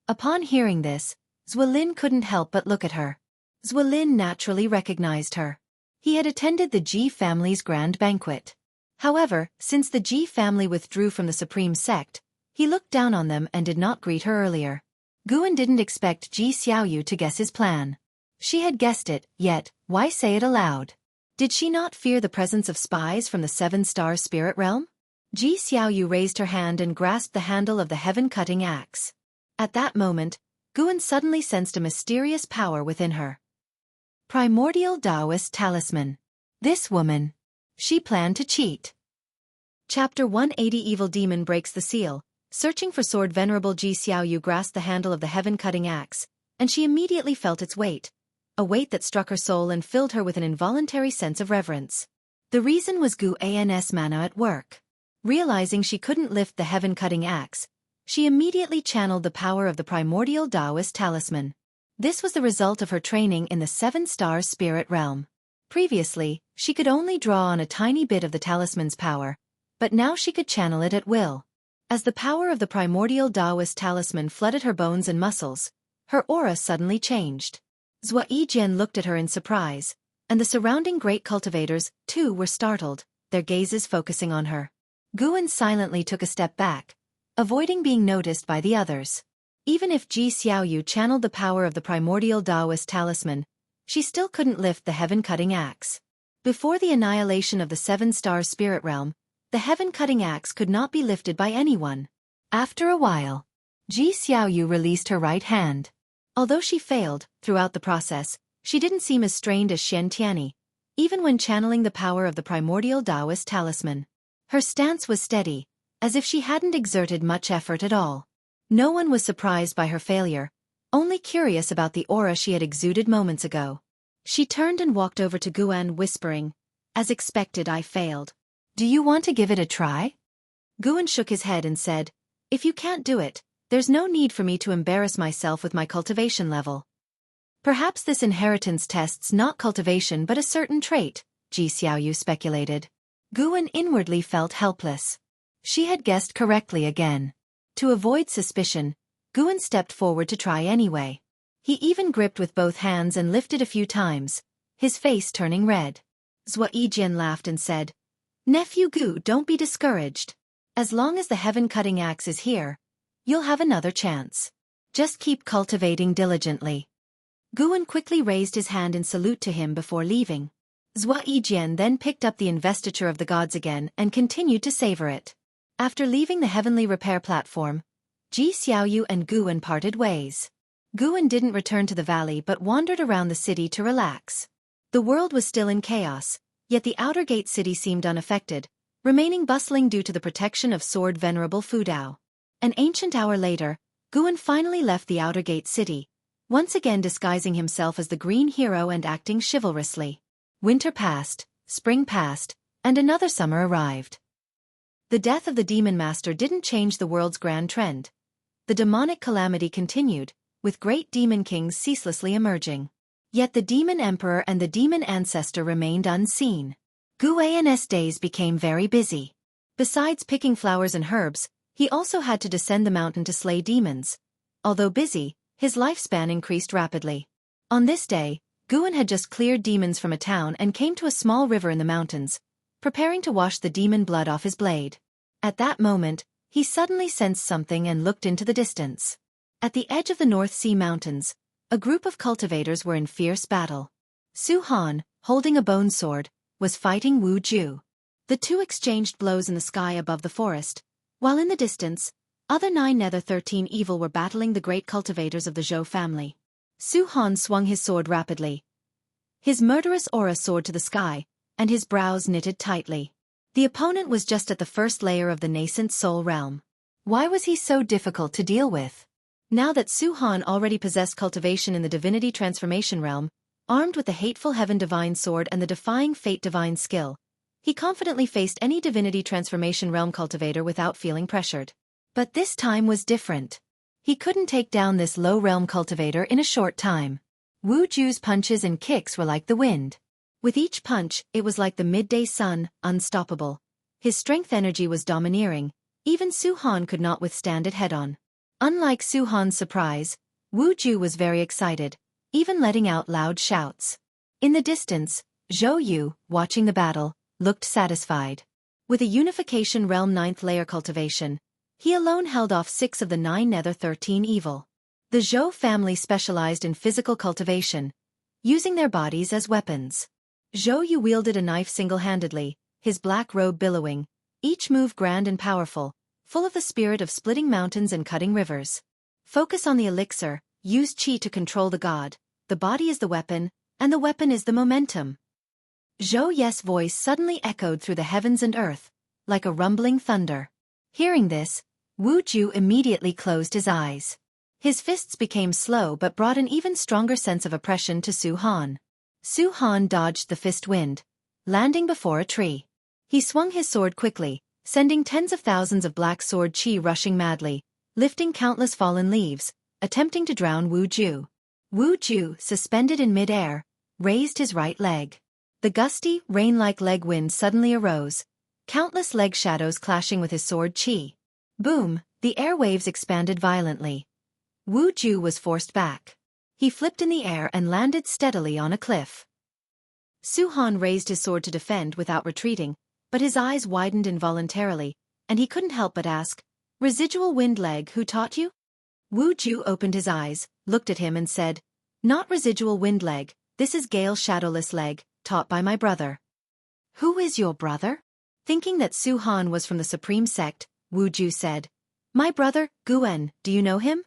Upon hearing this, Zuolin couldn't help but look at her. Zuolin naturally recognized her. He had attended the Ji family's grand banquet. However, since the Ji family withdrew from the Supreme Sect, he looked down on them and did not greet her earlier. Guan didn't expect Ji Xiaoyu to guess his plan. She had guessed it, yet, why say it aloud? Did she not fear the presence of spies from the 7-star spirit realm? Ji Xiaoyu raised her hand and grasped the handle of the heaven-cutting axe. At that moment, Guan suddenly sensed a mysterious power within her. Primordial Taoist Talisman. This woman. She planned to cheat. Chapter 180 Evil Demon breaks the seal. Searching for sword, Venerable Ji Xiaoyu grasped the handle of the heaven-cutting axe, and she immediately felt its weight. A weight that struck her soul and filled her with an involuntary sense of reverence. The reason was Gu An's mana at work. Realizing she couldn't lift the heaven-cutting axe, she immediately channeled the power of the primordial Taoist talisman. This was the result of her training in the 7-star spirit realm. Previously, she could only draw on a tiny bit of the talisman's power, but now she could channel it at will. As the power of the primordial Taoist talisman flooded her bones and muscles, her aura suddenly changed. Zhua Yijian looked at her in surprise, and the surrounding great cultivators, too, were startled, their gazes focusing on her. Guan silently took a step back, avoiding being noticed by the others. Even if Ji Xiaoyu channeled the power of the primordial Taoist talisman, she still couldn't lift the heaven-cutting axe. Before the annihilation of the 7-star spirit realm, the heaven-cutting axe could not be lifted by anyone. After a while, Ji Xiaoyu released her right hand. Although she failed, throughout the process, she didn't seem as strained as Shen Tianyi, even when channeling the power of the primordial Taoist talisman. Her stance was steady, as if she hadn't exerted much effort at all. No one was surprised by her failure, only curious about the aura she had exuded moments ago. She turned and walked over to Guan, whispering, "As expected, I failed. Do you want to give it a try?" Guan shook his head and said, "If you can't do it, there's no need for me to embarrass myself with my cultivation level." Perhaps this inheritance tests not cultivation but a certain trait, Ji Xiaoyu speculated. Guan inwardly felt helpless. She had guessed correctly again. To avoid suspicion, Guan stepped forward to try anyway. He even gripped with both hands and lifted a few times, his face turning red. Zhua Yijian laughed and said, "Nephew Gu, don't be discouraged. As long as the heaven-cutting axe is here, you'll have another chance. Just keep cultivating diligently." Guan quickly raised his hand in salute to him before leaving. Zhua Yijian then picked up the investiture of the gods again and continued to savor it. After leaving the heavenly repair platform, Ji Xiaoyu and Guan parted ways. Guan didn't return to the valley but wandered around the city to relax. The world was still in chaos, yet the outer gate city seemed unaffected, remaining bustling due to the protection of Sword Venerable Fudao. An ancient hour later, Guan finally left the outer gate city, once again disguising himself as the green hero and acting chivalrously. Winter passed, spring passed, and another summer arrived. The death of the demon master didn't change the world's grand trend. The demonic calamity continued, with great demon kings ceaselessly emerging. Yet the demon emperor and the demon ancestor remained unseen. Gu An's days became very busy. Besides picking flowers and herbs, he also had to descend the mountain to slay demons. Although busy, his lifespan increased rapidly. On this day, Guan had just cleared demons from a town and came to a small river in the mountains, preparing to wash the demon blood off his blade. At that moment, he suddenly sensed something and looked into the distance. At the edge of the North Sea Mountains, a group of cultivators were in fierce battle. Xiaofan, holding a bone sword, was fighting Wuxia. The two exchanged blows in the sky above the forest, while in the distance, other 9 Nether 13 evil were battling the great cultivators of the Zhou family. Xiaofan swung his sword rapidly. His murderous aura soared to the sky, and his brows knitted tightly. The opponent was just at the first layer of the nascent soul realm. Why was he so difficult to deal with? Now that Xiaofan already possessed cultivation in the divinity transformation realm, armed with the hateful heaven divine sword and the defying fate divine skill, he confidently faced any divinity transformation realm cultivator without feeling pressured. But this time was different. He couldn't take down this low realm cultivator in a short time. Wuju's punches and kicks were like the wind. With each punch, it was like the midday sun, unstoppable. His strength energy was domineering, even Xiaofan could not withstand it head-on. Unlike Xiaofan's surprise, Wuju was very excited, even letting out loud shouts. In the distance, Zhou Yu, watching the battle, looked satisfied. With a unification realm 9th layer cultivation, he alone held off 6 of the 9 Nether 13 evil. The Zhou family specialized in physical cultivation, using their bodies as weapons. Zhou Yu wielded a knife single-handedly, his black robe billowing, each move grand and powerful, full of the spirit of splitting mountains and cutting rivers. Focus on the elixir, use qi to control the god, the body is the weapon, and the weapon is the momentum. Zhou Ye's voice suddenly echoed through the heavens and earth, like a rumbling thunder. Hearing this, Wu Ju immediately closed his eyes. His fists became slow but brought an even stronger sense of oppression to Xiaofan. Xiaofan dodged the fist wind, landing before a tree. He swung his sword quickly, sending tens of thousands of black sword qi rushing madly, lifting countless fallen leaves, attempting to drown Wu Ju. Wu Ju, suspended in mid-air, raised his right leg. The gusty, rain-like leg wind suddenly arose, countless leg shadows clashing with his sword qi. Boom, the airwaves expanded violently. Wu Ju was forced back. He flipped in the air and landed steadily on a cliff. Xiaofan raised his sword to defend without retreating, but his eyes widened involuntarily, and he couldn't help but ask, "Residual wind leg, who taught you?" Wu Ju opened his eyes, looked at him and said, "Not residual wind leg, this is Gale Shadowless leg, taught by my brother." "Who is your brother?" Thinking that Xiaofan was from the Supreme Sect, Wu Ju said, "My brother, Guan, do you know him?"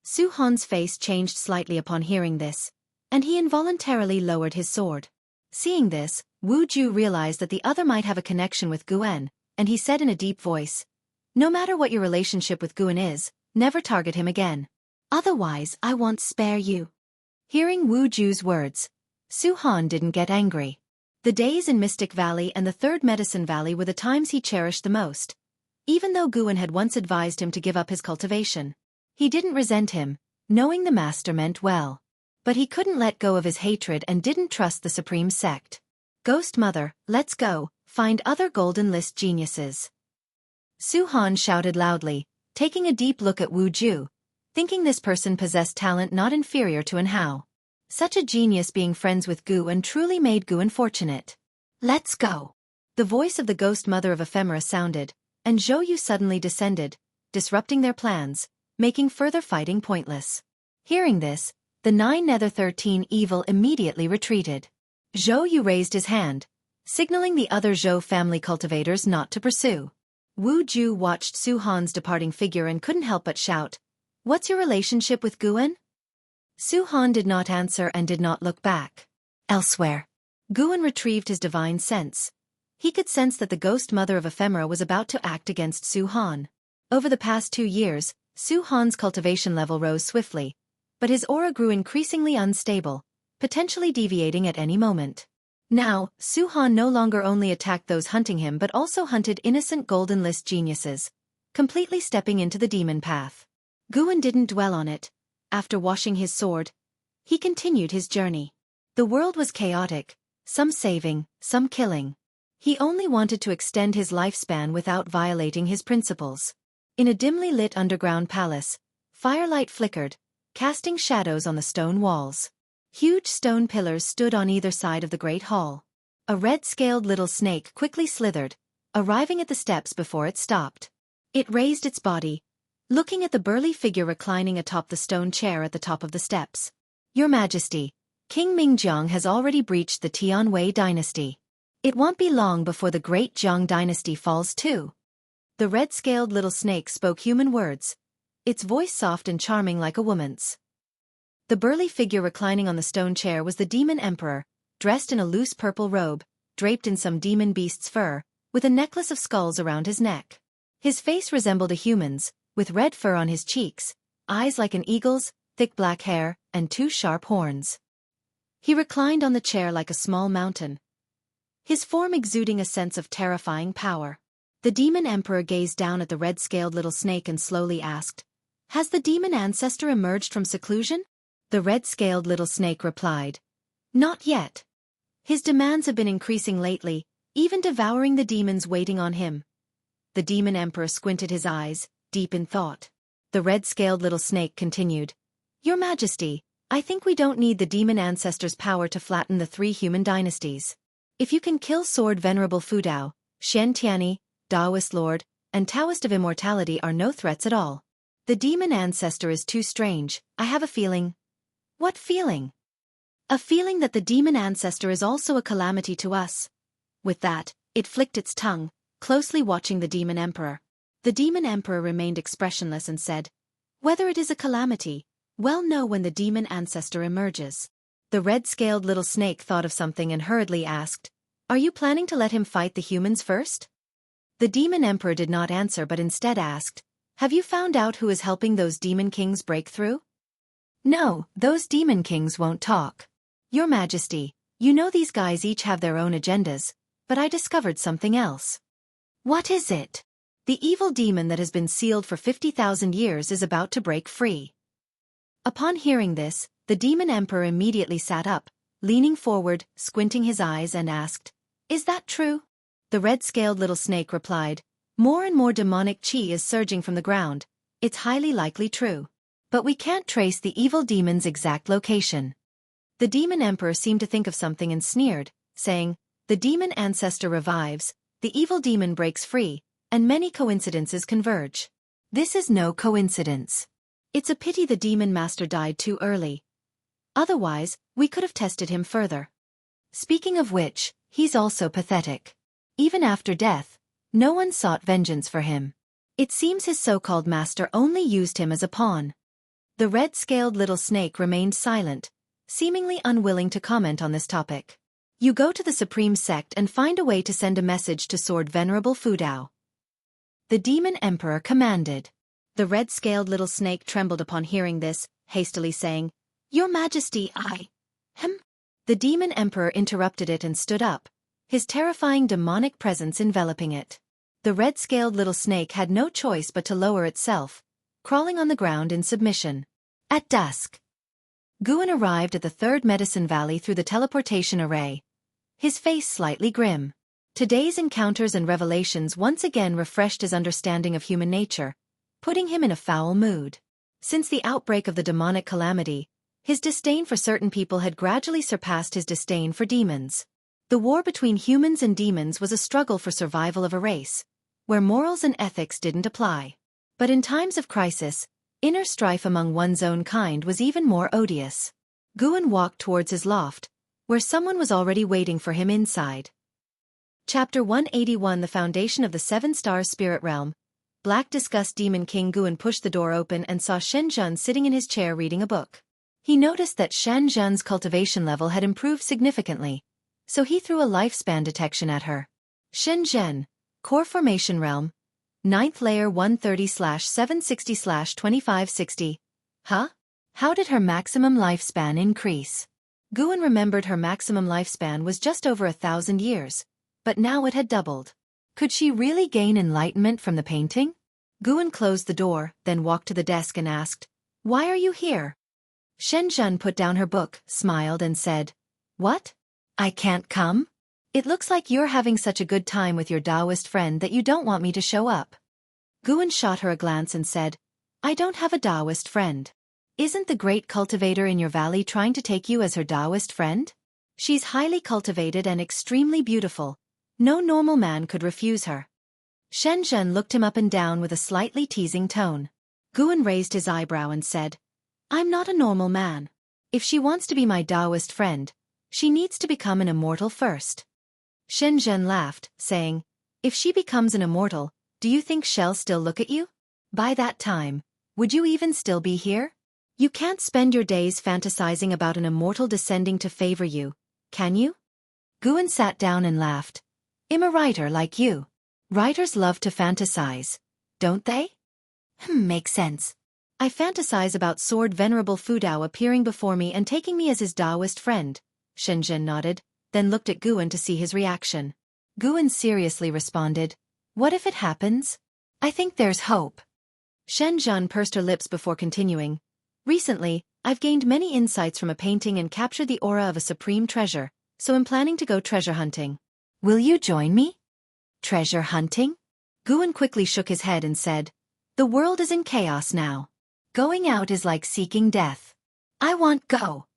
Xiaofan's face changed slightly upon hearing this, and he involuntarily lowered his sword. Seeing this, Wu Ju realized that the other might have a connection with Guan, and he said in a deep voice, "No matter what your relationship with Guan is, never target him again. Otherwise I won't spare you." Hearing Wu Ju's words, Xiaofan didn't get angry. The days in Mystic Valley and the Third Medicine Valley were the times he cherished the most. Even though Guan had once advised him to give up his cultivation, he didn't resent him, knowing the master meant well. But he couldn't let go of his hatred and didn't trust the Supreme Sect. "Ghost Mother, let's go, find other Golden List geniuses." Xiaofan shouted loudly, taking a deep look at Wu Ju, thinking this person possessed talent not inferior to An Hao. Such a genius being friends with Guan truly made Guan fortunate. "Let's go." The voice of the Ghost Mother of Ephemera sounded, and Zhou Yu suddenly descended, disrupting their plans, making further fighting pointless. Hearing this, the 9 Nether 13 evil immediately retreated. Zhou Yu raised his hand, signaling the other Zhou family cultivators not to pursue. Wu Ju watched Xiaofan's departing figure and couldn't help but shout, "What's your relationship with Guan?" Xiaofan did not answer and did not look back. Elsewhere, Guan retrieved his divine sense. He could sense that the Ghost Mother of Ephemera was about to act against Xiaofan. Over the past 2 years, Xiaofan's cultivation level rose swiftly, but his aura grew increasingly unstable, potentially deviating at any moment. Now, Xiaofan no longer only attacked those hunting him but also hunted innocent Golden List geniuses, completely stepping into the demon path. Guan didn't dwell on it. After washing his sword, he continued his journey. The world was chaotic, some saving, some killing. He only wanted to extend his lifespan without violating his principles. In a dimly lit underground palace, firelight flickered, casting shadows on the stone walls. Huge stone pillars stood on either side of the great hall. A red-scaled little snake quickly slithered, arriving at the steps before it stopped. It raised its body, looking at the burly figure reclining atop the stone chair at the top of the steps. Your Majesty, King Mingjiang has already breached the Tianwei dynasty. It won't be long before the great Jiang dynasty falls too. The red-scaled little snake spoke human words, its voice soft and charming like a woman's. The burly figure reclining on the stone chair was the Demon Emperor, dressed in a loose purple robe, draped in some demon beast's fur, with a necklace of skulls around his neck. His face resembled a human's, with red fur on his cheeks, eyes like an eagle's, thick black hair, and two sharp horns. He reclined on the chair like a small mountain, his form exuding a sense of terrifying power. The Demon Emperor gazed down at the red-scaled little snake and slowly asked, "Has the demon ancestor emerged from seclusion?" The red-scaled little snake replied, "Not yet. His demands have been increasing lately, even devouring the demons waiting on him." The Demon Emperor squinted his eyes, deep in thought. The red-scaled little snake continued, "Your Majesty, I think we don't need the demon ancestor's power to flatten the three human dynasties. If you can kill Sword Venerable Fudao, Shen Tianyi, Taoist Lord, and Taoist of Immortality are no threats at all. The demon ancestor is too strange, I have a feeling." "What feeling?" "A feeling that the demon ancestor is also a calamity to us." With that, it flicked its tongue, closely watching the Demon Emperor. The Demon Emperor remained expressionless and said, "Whether it is a calamity, we'll know when the demon ancestor emerges." The red-scaled little snake thought of something and hurriedly asked, "Are you planning to let him fight the humans first?" The Demon Emperor did not answer but instead asked, "Have you found out who is helping those demon kings break through?" "No, those demon kings won't talk. Your Majesty, you know these guys each have their own agendas, but I discovered something else." "What is it?" "The evil demon that has been sealed for 50,000 years is about to break free." Upon hearing this, the Demon Emperor immediately sat up, leaning forward, squinting his eyes and asked, "Is that true?" The red-scaled little snake replied, "More and more demonic chi is surging from the ground. It's highly likely true. But we can't trace the evil demon's exact location." The Demon Emperor seemed to think of something and sneered, saying, "The demon ancestor revives, the evil demon breaks free, and many coincidences converge. This is no coincidence. It's a pity the demon master died too early. Otherwise, we could have tested him further. Speaking of which, he's also pathetic. Even after death, no one sought vengeance for him. It seems his so-called master only used him as a pawn." The red-scaled little snake remained silent, seemingly unwilling to comment on this topic. "You go to the Supreme Sect and find a way to send a message to Sword Venerable Fudao," the Demon Emperor commanded. The red-scaled little snake trembled upon hearing this, hastily saying, "Your Majesty, The Demon Emperor interrupted it and stood up, his terrifying demonic presence enveloping it. The red-scaled little snake had no choice but to lower itself, crawling on the ground in submission. At dusk, Guan arrived at the third Medicine Valley through the teleportation array, his face slightly grim. Today's encounters and revelations once again refreshed his understanding of human nature, putting him in a foul mood. Since the outbreak of the demonic calamity, his disdain for certain people had gradually surpassed his disdain for demons. The war between humans and demons was a struggle for survival of a race, where morals and ethics didn't apply. But in times of crisis, inner strife among one's own kind was even more odious. Guan walked towards his loft, where someone was already waiting for him inside. Chapter 181 The Foundation of the Seven Stars Spirit Realm. Black Disgust Demon King Guan pushed the door open and saw Shen Zhen sitting in his chair reading a book. He noticed that Shen Zhen's cultivation level had improved significantly, so he threw a lifespan detection at her. Shen Zhen, Core Formation Realm, 9th Layer 130/760/2560. Huh? How did her maximum lifespan increase? Guan remembered her maximum lifespan was just over 1,000 years, but now it had doubled. Could she really gain enlightenment from the painting? Guan closed the door, then walked to the desk and asked, "Why are you here?" Shen Zhen put down her book, smiled and said, "What? I can't come? It looks like you're having such a good time with your Taoist friend that you don't want me to show up." Guan shot her a glance and said, "I don't have a Taoist friend." Isn't the great cultivator in your valley trying to take you as her Taoist friend? She's highly cultivated and extremely beautiful. No normal man could refuse her. Shen Zhen looked him up and down with a slightly teasing tone. Guan raised his eyebrow and said, I'm not a normal man. If she wants to be my Taoist friend, she needs to become an immortal first. Shen Zhen laughed, saying, if she becomes an immortal, do you think she'll still look at you? By that time, would you even still be here? You can't spend your days fantasizing about an immortal descending to favor you, can you? Guan sat down and laughed. I'm a writer like you. Writers love to fantasize, don't they? Makes sense. I fantasize about Sword Venerable Fudao appearing before me and taking me as his Taoist friend. Shen Zhen nodded, then looked at Guan to see his reaction. Guan seriously responded, what if it happens? I think there's hope. Shen Zhen pursed her lips before continuing. Recently, I've gained many insights from a painting and captured the aura of a supreme treasure, so I'm planning to go treasure hunting. Will you join me? Treasure hunting? Guan quickly shook his head and said, the world is in chaos now. Going out is like seeking death. I want go.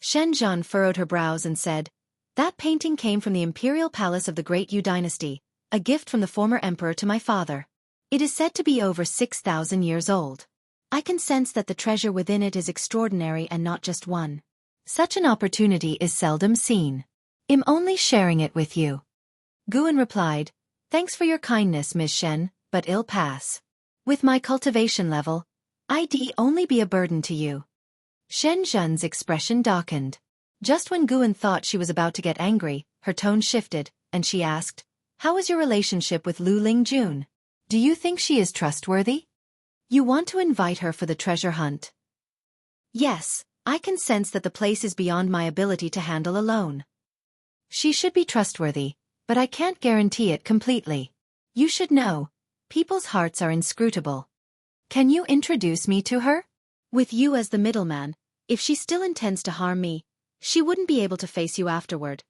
Shen Zhen furrowed her brows and said, that painting came from the imperial palace of the Great Yu dynasty, a gift from the former emperor to my father. It is said to be over 6,000 years old. I can sense that the treasure within it is extraordinary and not just one. Such an opportunity is seldom seen. I'm only sharing it with you. Guan replied, thanks for your kindness, Ms. Shen, but I'll pass. With my cultivation level, I'd only be a burden to you. Shen Zhen's expression darkened. Just when Guan thought she was about to get angry, her tone shifted, and she asked, how is your relationship with Lu Lingjun? Do you think she is trustworthy? You want to invite her for the treasure hunt? Yes, I can sense that the place is beyond my ability to handle alone. She should be trustworthy, but I can't guarantee it completely. You should know, people's hearts are inscrutable. Can you introduce me to her? With you as the middleman, if she still intends to harm me, she wouldn't be able to face you afterward.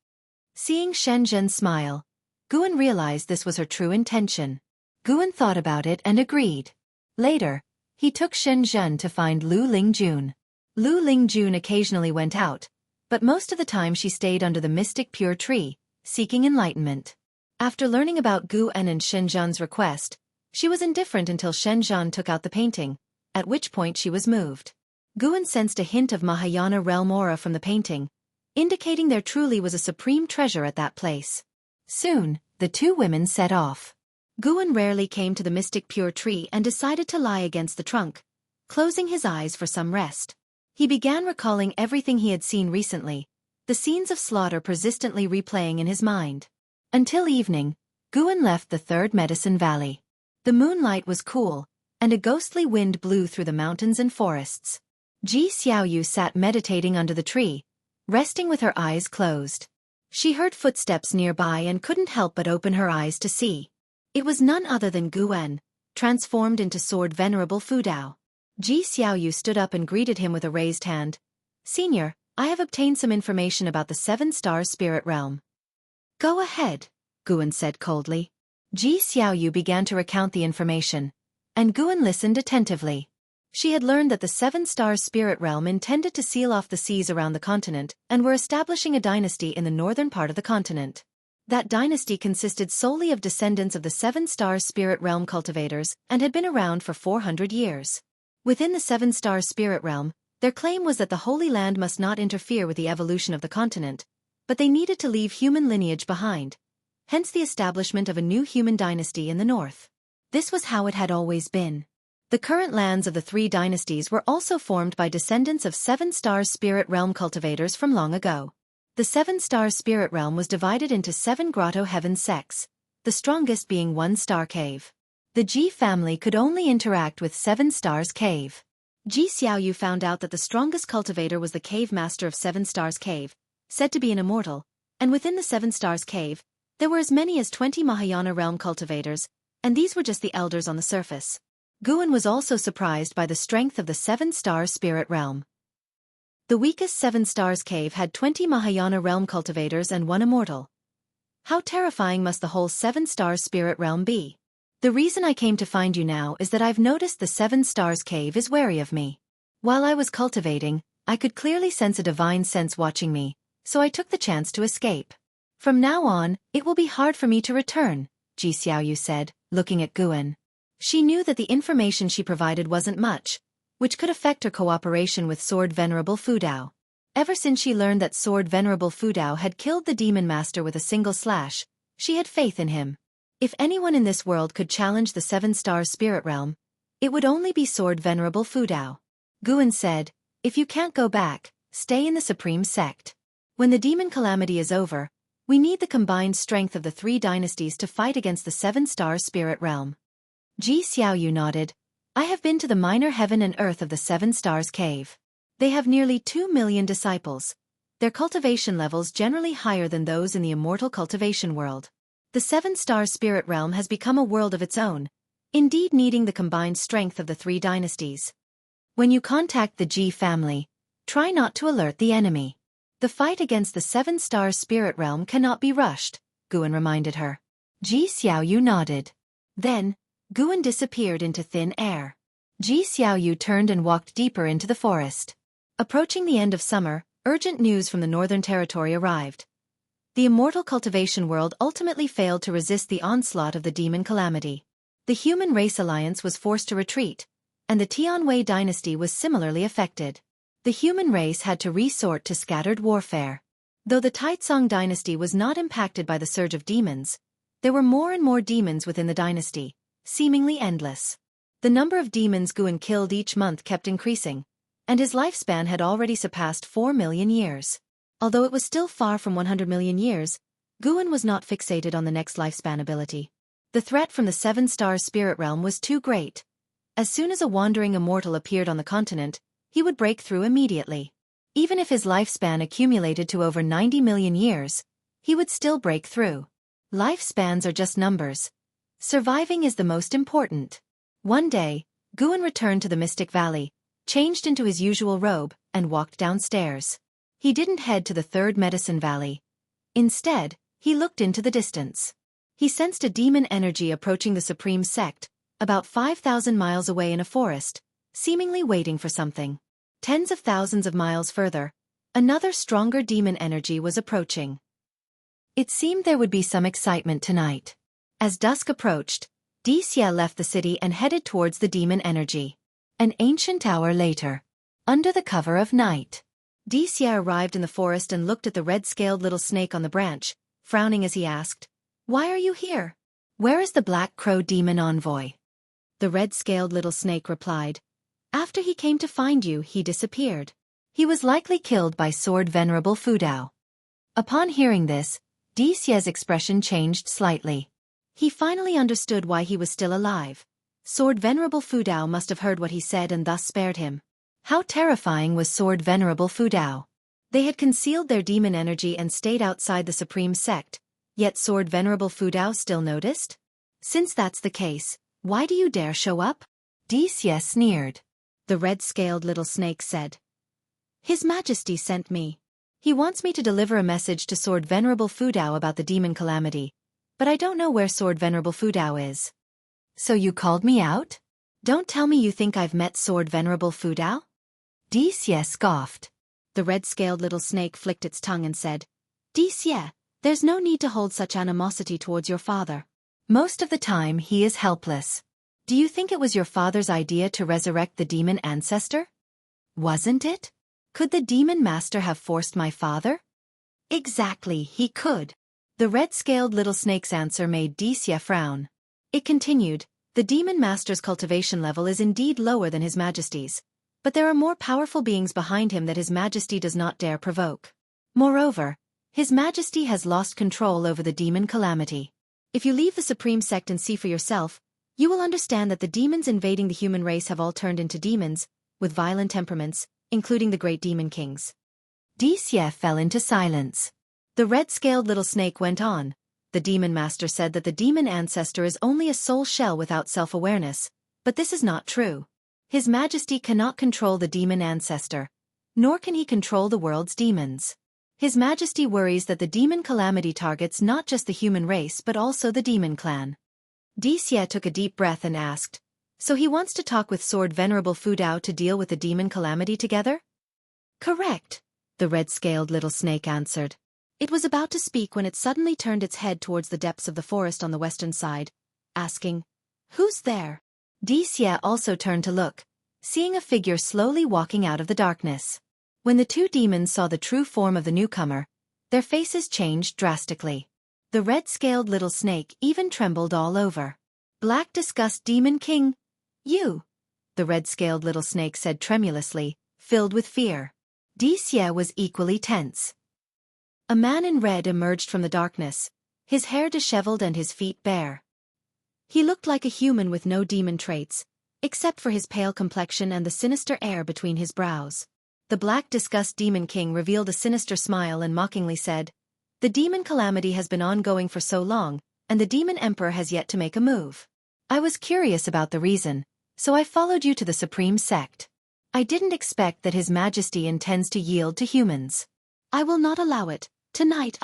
Seeing Shen Zhen smile, Guan realized this was her true intention. Guan thought about it and agreed. Later, he took Shen Zhen to find Lu Lingjun. Lu Lingjun occasionally went out, but most of the time she stayed under the mystic pure tree, seeking enlightenment. After learning about Guan and Shen Zhen's request, she was indifferent until Shen Zhen took out the painting, at which point she was moved. Guan sensed a hint of Mahayana realm aura from the painting, indicating there truly was a supreme treasure at that place. Soon, the two women set off. Guan rarely came to the mystic pure tree and decided to lie against the trunk, closing his eyes for some rest. He began recalling everything he had seen recently, the scenes of slaughter persistently replaying in his mind. Until evening, Guan left the third medicine valley. The moonlight was cool, and a ghostly wind blew through the mountains and forests. Ji Xiaoyu sat meditating under the tree, resting with her eyes closed. She heard footsteps nearby and couldn't help but open her eyes to see. It was none other than Guan, transformed into Sword Venerable Fudao. Ji Xiaoyu stood up and greeted him with a raised hand. Senior, I have obtained some information about the 7-star spirit realm. Go ahead, Guan said coldly. Ji Xiaoyu began to recount the information, and Guan listened attentively. She had learned that the 7-star spirit realm intended to seal off the seas around the continent and were establishing a dynasty in the northern part of the continent. That dynasty consisted solely of descendants of the 7-star spirit realm cultivators and had been around for 400 years. Within the 7-star spirit realm, their claim was that the Holy Land must not interfere with the evolution of the continent, but they needed to leave human lineage behind, hence the establishment of a new human dynasty in the north. This was how it had always been. The current lands of the 3 dynasties were also formed by descendants of 7-star spirit realm cultivators from long ago. The 7-star spirit realm was divided into 7 grotto heaven sects, the strongest being 1-star cave. The Ji family could only interact with 7 stars cave. Ji Xiaoyu found out that the strongest cultivator was the cave master of 7 stars cave, said to be an immortal, and within the 7 stars cave, there were as many as 20 Mahayana realm cultivators, and these were just the elders on the surface. Guan was also surprised by the strength of the 7-star spirit realm. The weakest 7 stars cave had 20 Mahayana realm cultivators and 1 immortal. How terrifying must the whole 7-star spirit realm be? The reason I came to find you now is that I've noticed the 7 stars cave is wary of me. While I was cultivating, I could clearly sense a divine sense watching me, so I took the chance to escape. From now on, it will be hard for me to return, Ji Xiaoyu said, looking at Guan. She knew that the information she provided wasn't much, which could affect her cooperation with Sword Venerable Fudao. Ever since she learned that Sword Venerable Fudao had killed the Demon Master with a single slash, she had faith in him. If anyone in this world could challenge the 7-star spirit realm, it would only be Sword Venerable Fudao. Guan said, "If you can't go back, stay in the Supreme Sect. When the demon calamity is over, we need the combined strength of the 3 dynasties to fight against the 7-star spirit realm." Ji Xiaoyu nodded. "I have been to the minor heaven and earth of the 7 Stars Cave. They have nearly 2 million disciples. Their cultivation levels generally higher than those in the immortal cultivation world. The 7-star spirit realm has become a world of its own, indeed needing the combined strength of the 3 dynasties. When you contact the Ji family, try not to alert the enemy. The fight against the 7-star spirit realm cannot be rushed," Guan reminded her. Ji Xiaoyu nodded. Then, Guan disappeared into thin air. Ji Xiaoyu turned and walked deeper into the forest. Approaching the end of summer, urgent news from the Northern Territory arrived. The immortal cultivation world ultimately failed to resist the onslaught of the demon calamity. The human race alliance was forced to retreat, and the Tianwei dynasty was similarly affected. The human race had to resort to scattered warfare. Though the Taizong dynasty was not impacted by the surge of demons, there were more and more demons within the dynasty, seemingly endless. The number of demons Guan killed each month kept increasing, and his lifespan had already surpassed 4 million years. Although it was still far from 100 million years, Guan was not fixated on the next lifespan ability. The threat from the 7-star spirit realm was too great. As soon as a wandering immortal appeared on the continent, he would break through immediately. Even if his lifespan accumulated to over 90 million years, he would still break through. Lifespans are just numbers. Surviving is the most important. One day, Guan returned to the Mystic Valley, changed into his usual robe, and walked downstairs. He didn't head to the 3rd Medicine Valley. Instead, he looked into the distance. He sensed a demon energy approaching the Supreme Sect, about 5,000 miles away in a forest, seemingly waiting for something. Tens of thousands of miles further, another stronger demon energy was approaching. It seemed there would be some excitement tonight. As dusk approached, Xie left the city and headed towards the demon energy. An ancient hour later, under the cover of night, Xie arrived in the forest and looked at the red-scaled little snake on the branch, frowning as he asked, "Why are you here? Where is the Black Crow demon envoy?" The red-scaled little snake replied, "After he came to find you, he disappeared. He was likely killed by Sword Venerable Fudao." Upon hearing this, Xie's expression changed slightly. He finally understood why he was still alive. Sword Venerable Fudao must have heard what he said and thus spared him. How terrifying was Sword Venerable Fudao? They had concealed their demon energy and stayed outside the Supreme Sect, yet Sword Venerable Fudao still noticed? Since that's the case, why do you dare show up? Xie sneered. The red-scaled little snake said, "His Majesty sent me. He wants me to deliver a message to Sword Venerable Fudao about the demon calamity, but I don't know where Sword Venerable Fudao is." "So you called me out? Don't tell me you think I've met Sword Venerable Fudao?" Xie scoffed. The red-scaled little snake flicked its tongue and said, "Xie, there's no need to hold such animosity towards your father. Most of the time he is helpless. Do you think it was your father's idea to resurrect the demon ancestor? Wasn't it? Could the demon master have forced my father?" "Exactly, he could." The red-scaled little snake's answer made Xie frown. It continued, "The demon master's cultivation level is indeed lower than his majesty's, but there are more powerful beings behind him that his majesty does not dare provoke. Moreover, his majesty has lost control over the demon calamity. If you leave the Supreme Sect and see for yourself, you will understand that the demons invading the human race have all turned into demons, with violent temperaments, including the great demon kings." Xie fell into silence. The red-scaled little snake went on. "The demon master said that the demon ancestor is only a soul shell without self-awareness, but this is not true. His majesty cannot control the demon ancestor, nor can he control the world's demons. His majesty worries that the demon calamity targets not just the human race but also the demon clan." Xie took a deep breath and asked, So he wants to talk with Sword Venerable Fudao to deal with the demon calamity together? Correct, the red-scaled little snake answered. It was about to speak when it suddenly turned its head towards the depths of the forest on the western side, asking, "Who's there?" Xie also turned to look, seeing a figure slowly walking out of the darkness. When the two demons saw the true form of the newcomer, their faces changed drastically. The red-scaled little snake even trembled all over. "Black Disgust Demon King, you," the red-scaled little snake said tremulously, filled with fear. Xie was equally tense. A man in red emerged from the darkness, his hair disheveled and his feet bare. He looked like a human with no demon traits, except for his pale complexion and the sinister air between his brows. The Black Disgust Demon King revealed a sinister smile and mockingly said, "The demon calamity has been ongoing for so long, and the demon emperor has yet to make a move. I was curious about the reason, so I followed you to the supreme sect. I didn't expect that His Majesty intends to yield to humans. I will not allow it, tonight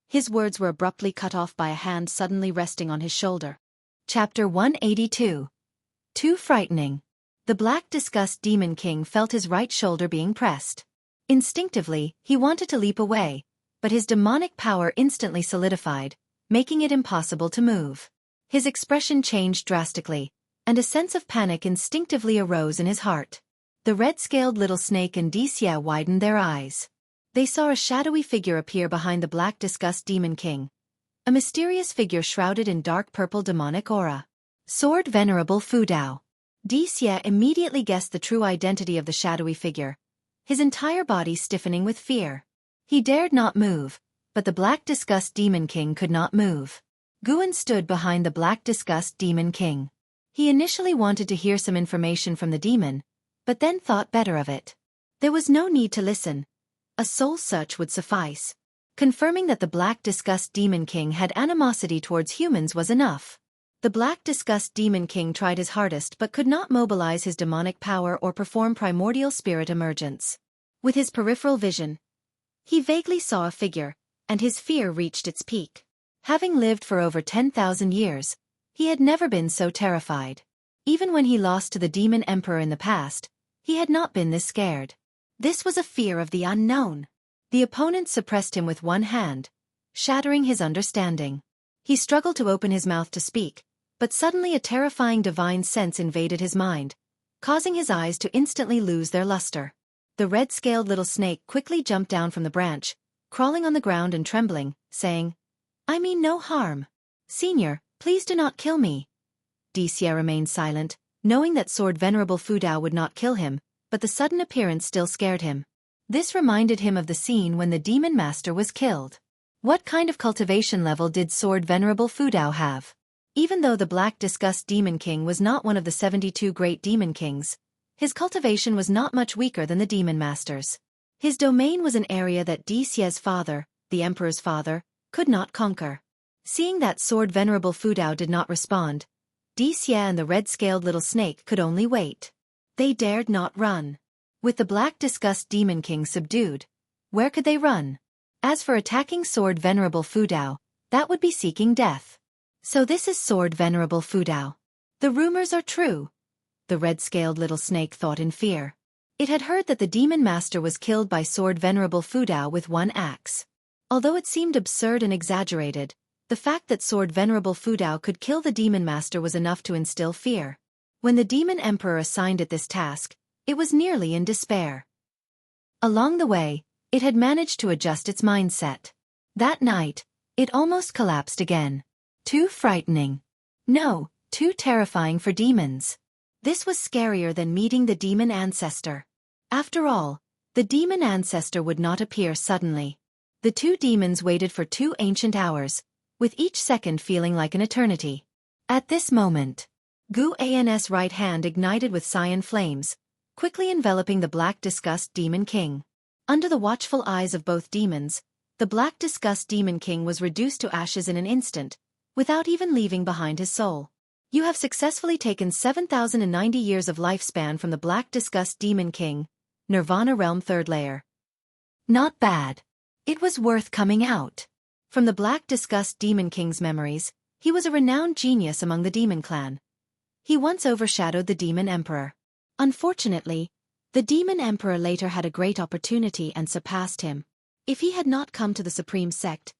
His words were abruptly cut off by a hand suddenly resting on his shoulder. Chapter 182. Too frightening. The Black Disgust Demon King felt his right shoulder being pressed. Instinctively, he wanted to leap away, but his demonic power instantly solidified, making it impossible to move. His expression changed drastically, and a sense of panic instinctively arose in his heart. The red-scaled little snake and Xie widened their eyes. They saw a shadowy figure appear behind the Black Disgust Demon King. A mysterious figure shrouded in dark purple demonic aura. Sword Venerable Fudao. Xie immediately guessed the true identity of the shadowy figure, his entire body stiffening with fear. He dared not move, but the Black Disgust Demon King could not move. Guan stood behind the Black Disgust Demon King. He initially wanted to hear some information from the demon, but then thought better of it. There was no need to listen. A soul search would suffice. Confirming that the Black Disgust Demon King had animosity towards humans was enough. The Black Disgust Demon King tried his hardest but could not mobilize his demonic power or perform primordial spirit emergence. With his peripheral vision, he vaguely saw a figure, and his fear reached its peak. Having lived for over 10,000 years, he had never been so terrified. Even when he lost to the Demon Emperor in the past, he had not been this scared. This was a fear of the unknown. The opponent suppressed him with one hand, shattering his understanding. He struggled to open his mouth to speak, but suddenly a terrifying divine sense invaded his mind, causing his eyes to instantly lose their luster. The red-scaled little snake quickly jumped down from the branch, crawling on the ground and trembling, saying, "I mean no harm. Senior, please do not kill me." Xie remained silent, knowing that Sword Venerable Fudao would not kill him, but the sudden appearance still scared him. This reminded him of the scene when the Demon Master was killed. What kind of cultivation level did Sword Venerable Fudao have? Even though the Black Disgust Demon King was not one of the 72 great demon kings, his cultivation was not much weaker than the Demon Master's. His domain was an area that Xie's father, the Emperor's father, could not conquer. Seeing that Sword Venerable Fudao did not respond, Xie and the red-scaled little snake could only wait. They dared not run. With the Black Disgust Demon King subdued, where could they run? As for attacking Sword Venerable Fudao, that would be seeking death. So this is Sword Venerable Fudao. The rumors are true. The red-scaled little snake thought in fear. It had heard that the Demon Master was killed by Sword Venerable Fudao with one axe. Although it seemed absurd and exaggerated, the fact that Sword Venerable Fudao could kill the Demon Master was enough to instill fear. When the Demon Emperor assigned it this task, it was nearly in despair. Along the way, it had managed to adjust its mindset. That night, it almost collapsed again. Too frightening. No, too terrifying for demons. This was scarier than meeting the demon ancestor. After all, the demon ancestor would not appear suddenly. The two demons waited for 2 ancient hours, with each second feeling like an eternity. At this moment, Guan's right hand ignited with cyan flames, quickly enveloping the Black Disgust Demon King. Under the watchful eyes of both demons, the Black Disgust Demon King was reduced to ashes in an instant, without even leaving behind his soul. You have successfully taken 7,090 years of lifespan from the Black Disgust Demon King, Nirvana Realm 3rd Layer. Not bad. It was worth coming out. From the Black Disgust Demon King's memories, he was a renowned genius among the demon clan. He once overshadowed the Demon Emperor. Unfortunately, the Demon Emperor later had a great opportunity and surpassed him. If he had not come to the Supreme Sect,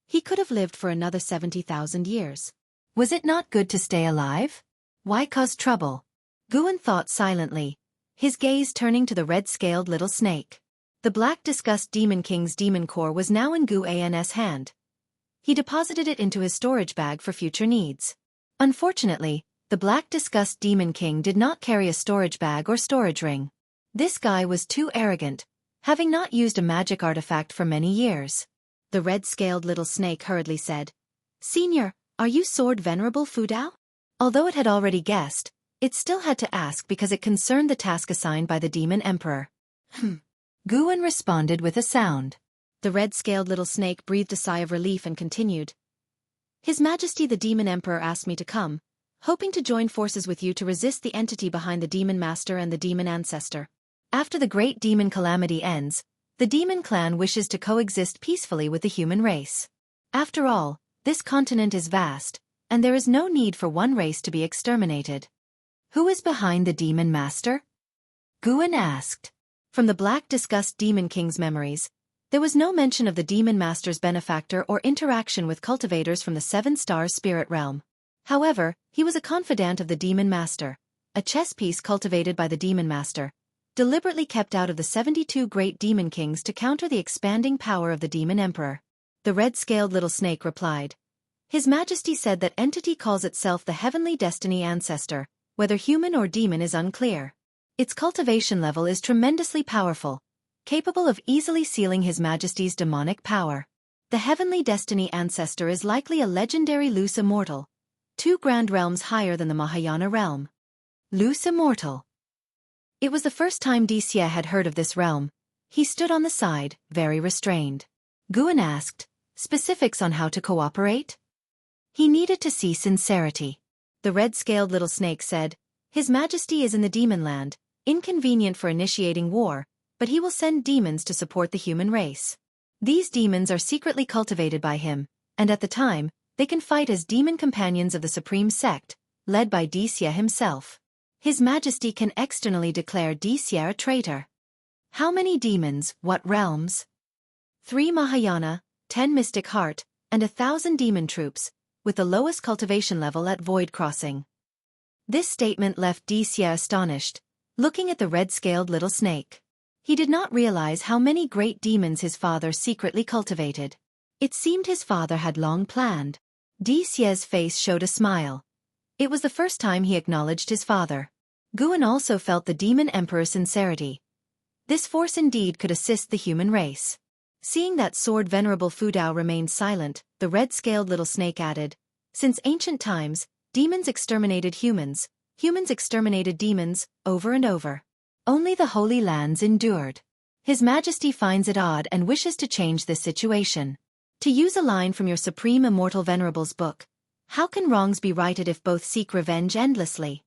he could have lived for another 70,000 years. Was it not good to stay alive? Why cause trouble? Guan thought silently, his gaze turning to the red-scaled little snake. The Black Disgust Demon King's demon core was now in Guan's hand. He deposited it into his storage bag for future needs. Unfortunately, the Black Disgust Demon King did not carry a storage bag or storage ring. This guy was too arrogant, having not used a magic artifact for many years. The red-scaled little snake hurriedly said, "Senior, are you Sword Venerable Fudao?" Although it had already guessed, it still had to ask because it concerned the task assigned by the Demon Emperor. Guan responded with a sound. The red-scaled little snake breathed a sigh of relief and continued. "His Majesty the Demon Emperor asked me to come, hoping to join forces with you to resist the entity behind the Demon Master and the Demon Ancestor. After the Great Demon Calamity ends, the Demon Clan wishes to coexist peacefully with the human race. After all, this continent is vast, and there is no need for one race to be exterminated." "Who is behind the Demon Master?" Guan asked. From the Black Disgust Demon King's memories, there was no mention of the Demon Master's benefactor or interaction with cultivators from the Seven-Star Spirit Realm. However, he was a confidant of the Demon Master, a chess piece cultivated by the Demon Master, deliberately kept out of the 72 Great Demon Kings to counter the expanding power of the Demon Emperor. The red-scaled little snake replied. "His Majesty said that entity calls itself the Heavenly Destiny Ancestor, whether human or demon is unclear. Its cultivation level is tremendously powerful, capable of easily sealing His Majesty's demonic power. The Heavenly Destiny Ancestor is likely a legendary loose immortal, 2 grand realms higher than the Mahayana realm." Loose immortal. It was the first time Wuxia had heard of this realm. He stood on the side, very restrained. Guan asked, "Specifics on how to cooperate?" He needed to see sincerity. The red-scaled little snake said, "His Majesty is in the Demon Land, inconvenient for initiating war, but he will send demons to support the human race. These demons are secretly cultivated by him, and at the time, they can fight as demon companions of the Supreme Sect, led by Wuxia himself. His Majesty can externally declare Wuxia a traitor." "How many demons, what realms?" 3 Mahayana, 10 Mystic Heart, and 1,000 demon troops, with the lowest cultivation level at Void Crossing. This statement left Wuxia astonished, looking at the red-scaled little snake. He did not realize how many great demons his father secretly cultivated. It seemed his father had long planned. Wuxia's face showed a smile. It was the first time he acknowledged his father. Guan also felt the Demon Emperor's sincerity. This force indeed could assist the human race. Seeing that Sword Venerable Fudao remained silent, the red-scaled little snake added, "Since ancient times, demons exterminated humans, humans exterminated demons, over and over. Only the Holy Lands endured. His Majesty finds it odd and wishes to change this situation. To use a line from your Supreme Immortal Venerable's book, how can wrongs be righted if both seek revenge endlessly?"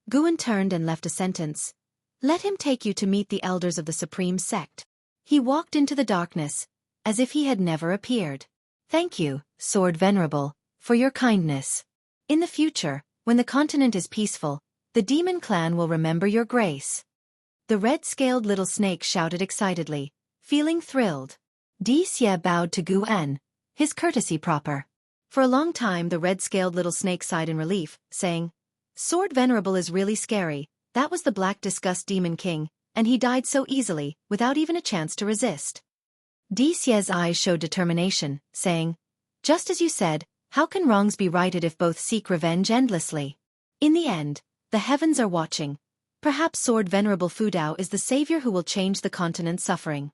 Guan turned and left a sentence. "Let him take you to meet the elders of the Supreme Sect." He walked into the darkness, as if he had never appeared. "Thank you, Sword Venerable, for your kindness. In the future, when the continent is peaceful, the Demon Clan will remember your grace." The red-scaled little snake shouted excitedly, feeling thrilled. Wuxia bowed to Guan, his courtesy proper. For a long time the red-scaled little snake sighed in relief, saying, "Sword Venerable is really scary. That was the Black Disgust Demon King, and he died so easily, without even a chance to resist." Wuxia's eyes showed determination, saying, "Just as you said, how can wrongs be righted if both seek revenge endlessly? In the end, the heavens are watching. Perhaps Sword Venerable Fudao is the savior who will change the continent's suffering."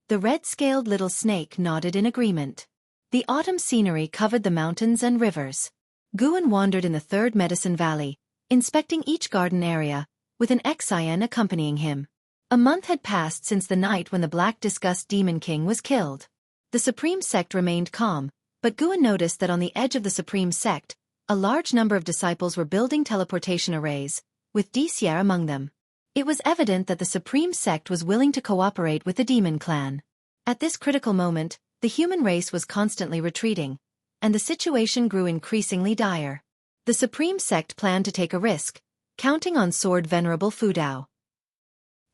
The red-scaled little snake nodded in agreement. The autumn scenery covered the mountains and rivers. Guan wandered in the 3rd Medicine Valley, inspecting each garden area, with an Xian accompanying him. A month had passed since the night when the Black Disgust Demon King was killed. The Supreme Sect remained calm, but Guan noticed that on the edge of the Supreme Sect, a large number of disciples were building teleportation arrays, with Wuxia among them. It was evident that the Supreme Sect was willing to cooperate with the Demon Clan. At this critical moment, the human race was constantly retreating, and the situation grew increasingly dire. The supreme sect planned to take a risk, counting on Sword Venerable Fudao.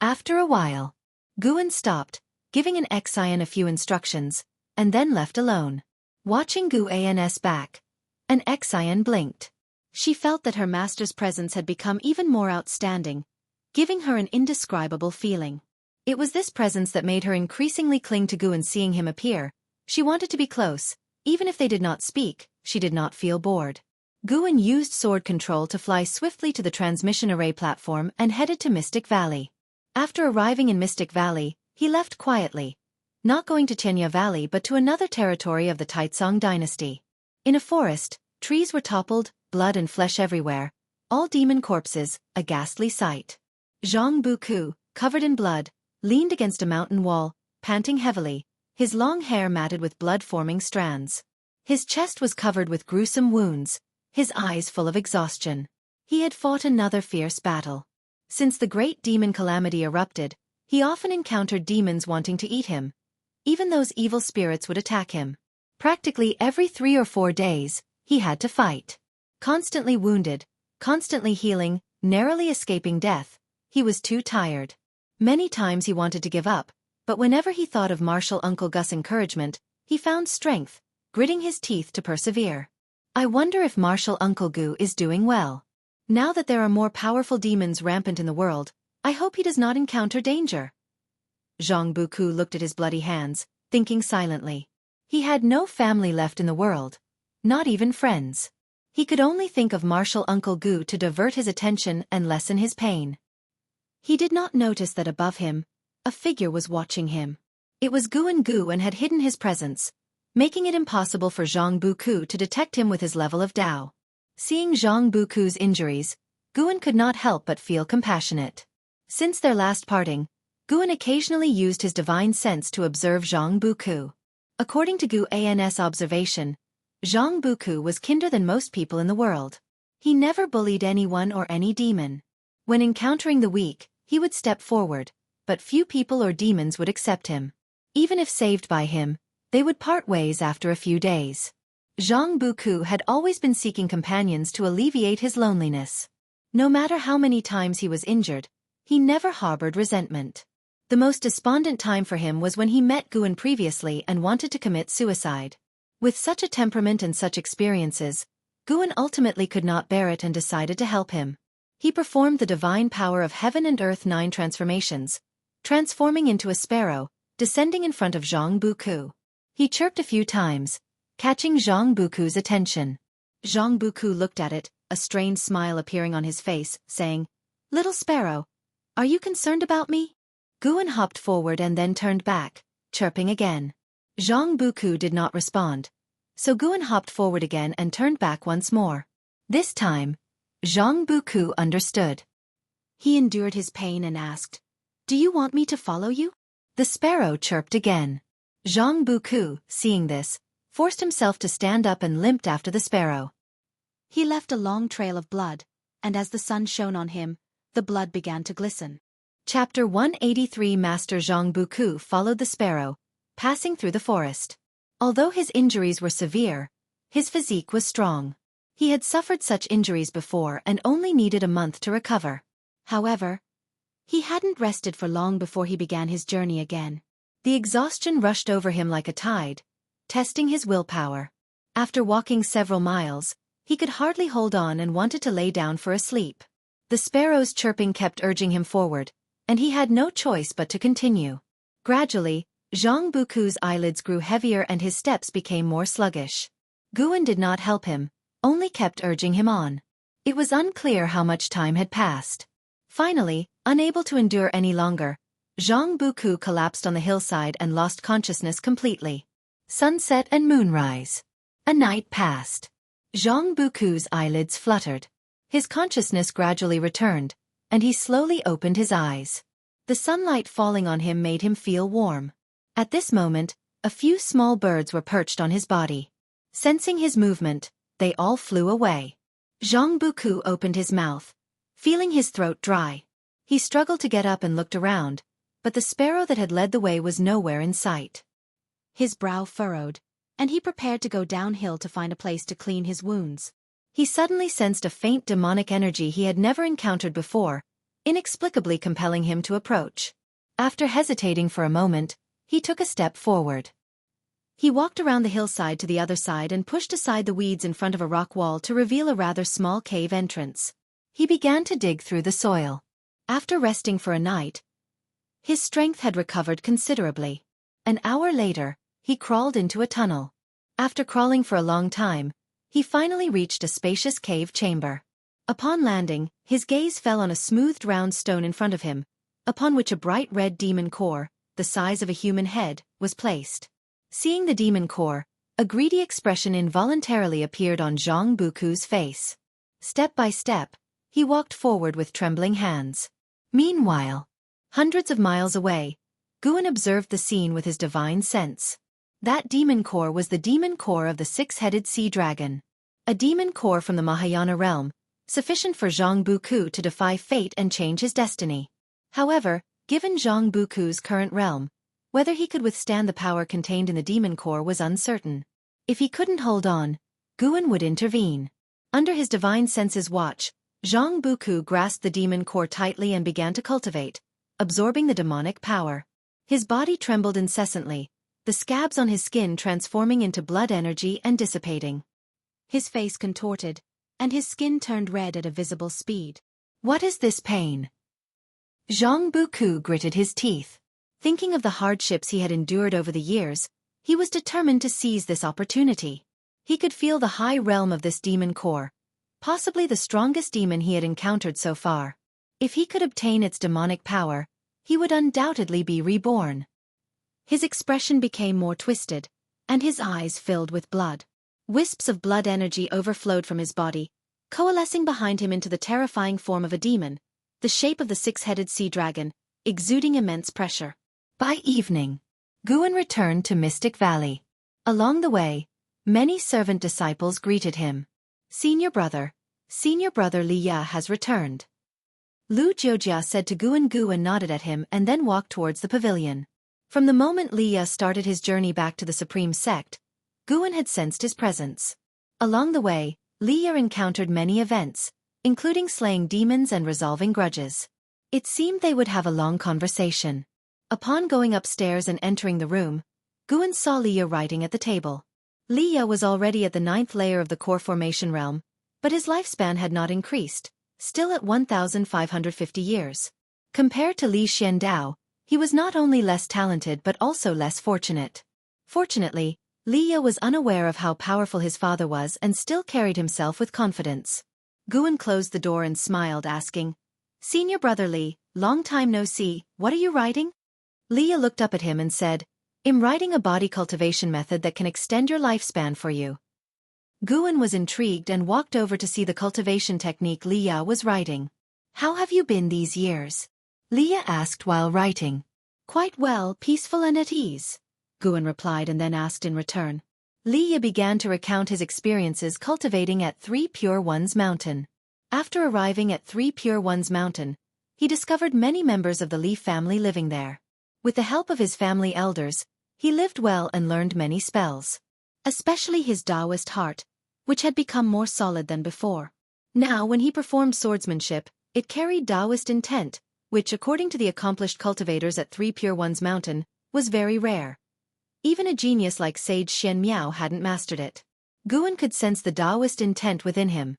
After a while, Guan stopped, giving an Xian a few instructions, and then left alone. Watching Guan's back, an Xian blinked. She felt that her master's presence had become even more outstanding, giving her an indescribable feeling. It was this presence that made her increasingly cling to Guan. Seeing him appear, she wanted to be close. Even if they did not speak, she did not feel bored. Guan used sword control to fly swiftly to the transmission array platform and headed to Mystic Valley. After arriving in Mystic Valley, he left quietly, not going to Chenya Valley but to another territory of the Taizong dynasty. In a forest, trees were toppled, blood and flesh everywhere, all demon corpses, a ghastly sight. Zhang Buku, covered in blood, leaned against a mountain wall, panting heavily, his long hair matted with blood-forming strands. His chest was covered with gruesome wounds, his eyes full of exhaustion. He had fought another fierce battle. Since the great demon calamity erupted, he often encountered demons wanting to eat him. Even those evil spirits would attack him. Practically every 3 or 4 days, he had to fight. Constantly wounded, constantly healing, narrowly escaping death, he was too tired. Many times he wanted to give up, but whenever he thought of martial Uncle Gus' encouragement, he found strength, gritting his teeth to persevere. I wonder if martial Uncle Gu is doing well. Now that there are more powerful demons rampant in the world, I hope he does not encounter danger. Zhang Buku looked at his bloody hands, thinking silently. He had no family left in the world, not even friends. He could only think of martial Uncle Gu to divert his attention and lessen his pain. He did not notice that above him, a figure was watching him. It was Gu and had hidden his presence, making it impossible for Zhang Buku to detect him with his level of Dao. Seeing Zhang Buku's injuries, Guan could not help but feel compassionate. Since their last parting, Guan occasionally used his divine sense to observe Zhang Buku. According to Guan's observation, Zhang Buku was kinder than most people in the world. He never bullied anyone or any demon. When encountering the weak, he would step forward, but few people or demons would accept him. Even if saved by him, they would part ways after a few days. Zhang Buku had always been seeking companions to alleviate his loneliness. No matter how many times he was injured, he never harbored resentment. The most despondent time for him was when he met Guan previously and wanted to commit suicide. With such a temperament and such experiences, Guan ultimately could not bear it and decided to help him. He performed the divine power of heaven and earth 9 transformations, transforming into a sparrow, descending in front of Zhang Buku. He chirped a few times, catching Zhang Buku's attention. Zhang Buku looked at it, a strained smile appearing on his face, saying, "Little sparrow, are you concerned about me?" Guan hopped forward and then turned back, chirping again. Zhang Buku did not respond, so Guan hopped forward again and turned back once more. This time, Zhang Buku understood. He endured his pain and asked, "Do you want me to follow you?" The sparrow chirped again. Zhang Buku, seeing this, forced himself to stand up and limped after the sparrow. He left a long trail of blood, and as the sun shone on him, the blood began to glisten. Chapter 183 Master Zhang Buku followed the sparrow, passing through the forest. Although his injuries were severe, his physique was strong. He had suffered such injuries before and only needed a month to recover. However, he hadn't rested for long before he began his journey again. The exhaustion rushed over him like a tide, testing his willpower. After walking several miles, he could hardly hold on and wanted to lay down for a sleep. The sparrow's chirping kept urging him forward, and he had no choice but to continue. Gradually, Zhang Buku's eyelids grew heavier and his steps became more sluggish. Guan did not help him, only kept urging him on. It was unclear how much time had passed. Finally, unable to endure any longer, Zhang Buku collapsed on the hillside and lost consciousness completely. Sunset and moonrise. A night passed. Zhang Buku's eyelids fluttered. His consciousness gradually returned, and he slowly opened his eyes. The sunlight falling on him made him feel warm. At this moment, a few small birds were perched on his body. Sensing his movement, they all flew away. Zhang Buku opened his mouth, feeling his throat dry. He struggled to get up and looked around, but the sparrow that had led the way was nowhere in sight. His brow furrowed, and he prepared to go downhill to find a place to clean his wounds. He suddenly sensed a faint demonic energy he had never encountered before, inexplicably compelling him to approach. After hesitating for a moment, he took a step forward. He walked around the hillside to the other side and pushed aside the weeds in front of a rock wall to reveal a rather small cave entrance. He began to dig through the soil. After resting for a night, his strength had recovered considerably. An hour later, he crawled into a tunnel. After crawling for a long time, he finally reached a spacious cave chamber. Upon landing, his gaze fell on a smoothed round stone in front of him, upon which a bright red demon core, the size of a human head, was placed. Seeing the demon core, a greedy expression involuntarily appeared on Zhang Buku's face. Step by step, he walked forward with trembling hands. Meanwhile, hundreds of miles away, Guan observed the scene with his divine sense. That demon core was the demon core of the six-headed sea dragon. A demon core from the Mahayana realm, sufficient for Zhang Buku to defy fate and change his destiny. However, given Zhang Buku's current realm, whether he could withstand the power contained in the demon core was uncertain. If he couldn't hold on, Guan would intervene. Under his divine sense's watch, Zhang Buku grasped the demon core tightly and began to cultivate, absorbing the demonic power. His body trembled incessantly, the scabs on his skin transforming into blood energy and dissipating. His face contorted, and his skin turned red at a visible speed. What is this pain? Zhang Buku gritted his teeth. Thinking of the hardships he had endured over the years, he was determined to seize this opportunity. He could feel the high realm of this demon core, possibly the strongest demon he had encountered so far. If he could obtain its demonic power, he would undoubtedly be reborn. His expression became more twisted, and his eyes filled with blood. Wisps of blood energy overflowed from his body, coalescing behind him into the terrifying form of a demon, the shape of the six-headed sea dragon, exuding immense pressure. By evening, Guan returned to Mystic Valley. Along the way, many servant disciples greeted him. Senior brother Li Ya has returned. Lu Jiujia said to Guan. Guan nodded at him and then walked towards the pavilion. From the moment Li Ya started his journey back to the Supreme Sect, Guan had sensed his presence. Along the way, Li Ya encountered many events, including slaying demons and resolving grudges. It seemed they would have a long conversation. Upon going upstairs and entering the room, Guan saw Li Ya writing at the table. Li Ya was already at the 9th layer of the core formation realm, but his lifespan had not increased, still at 1,550 years. Compared to Li Xiandao, he was not only less talented but also less fortunate. Fortunately, Li Ya was unaware of how powerful his father was and still carried himself with confidence. Guan closed the door and smiled, asking, "Senior brother Li, long time no see, what are you writing?" Li Ya looked up at him and said, "I'm writing a body cultivation method that can extend your lifespan for you." Guan was intrigued and walked over to see the cultivation technique Li Ya was writing. "How have you been these years?" Li Ya asked while writing. "Quite well, peaceful and at ease," Guan replied and then asked in return. Li Ya began to recount his experiences cultivating at Three Pure Ones Mountain. After arriving at Three Pure Ones Mountain, he discovered many members of the Li family living there. With the help of his family elders, he lived well and learned many spells. Especially his Taoist heart, which had become more solid than before. Now when he performed swordsmanship, it carried Taoist intent, which according to the accomplished cultivators at Three Pure Ones Mountain, was very rare. Even a genius like Sage Xian Miao hadn't mastered it. Guan could sense the Taoist intent within him,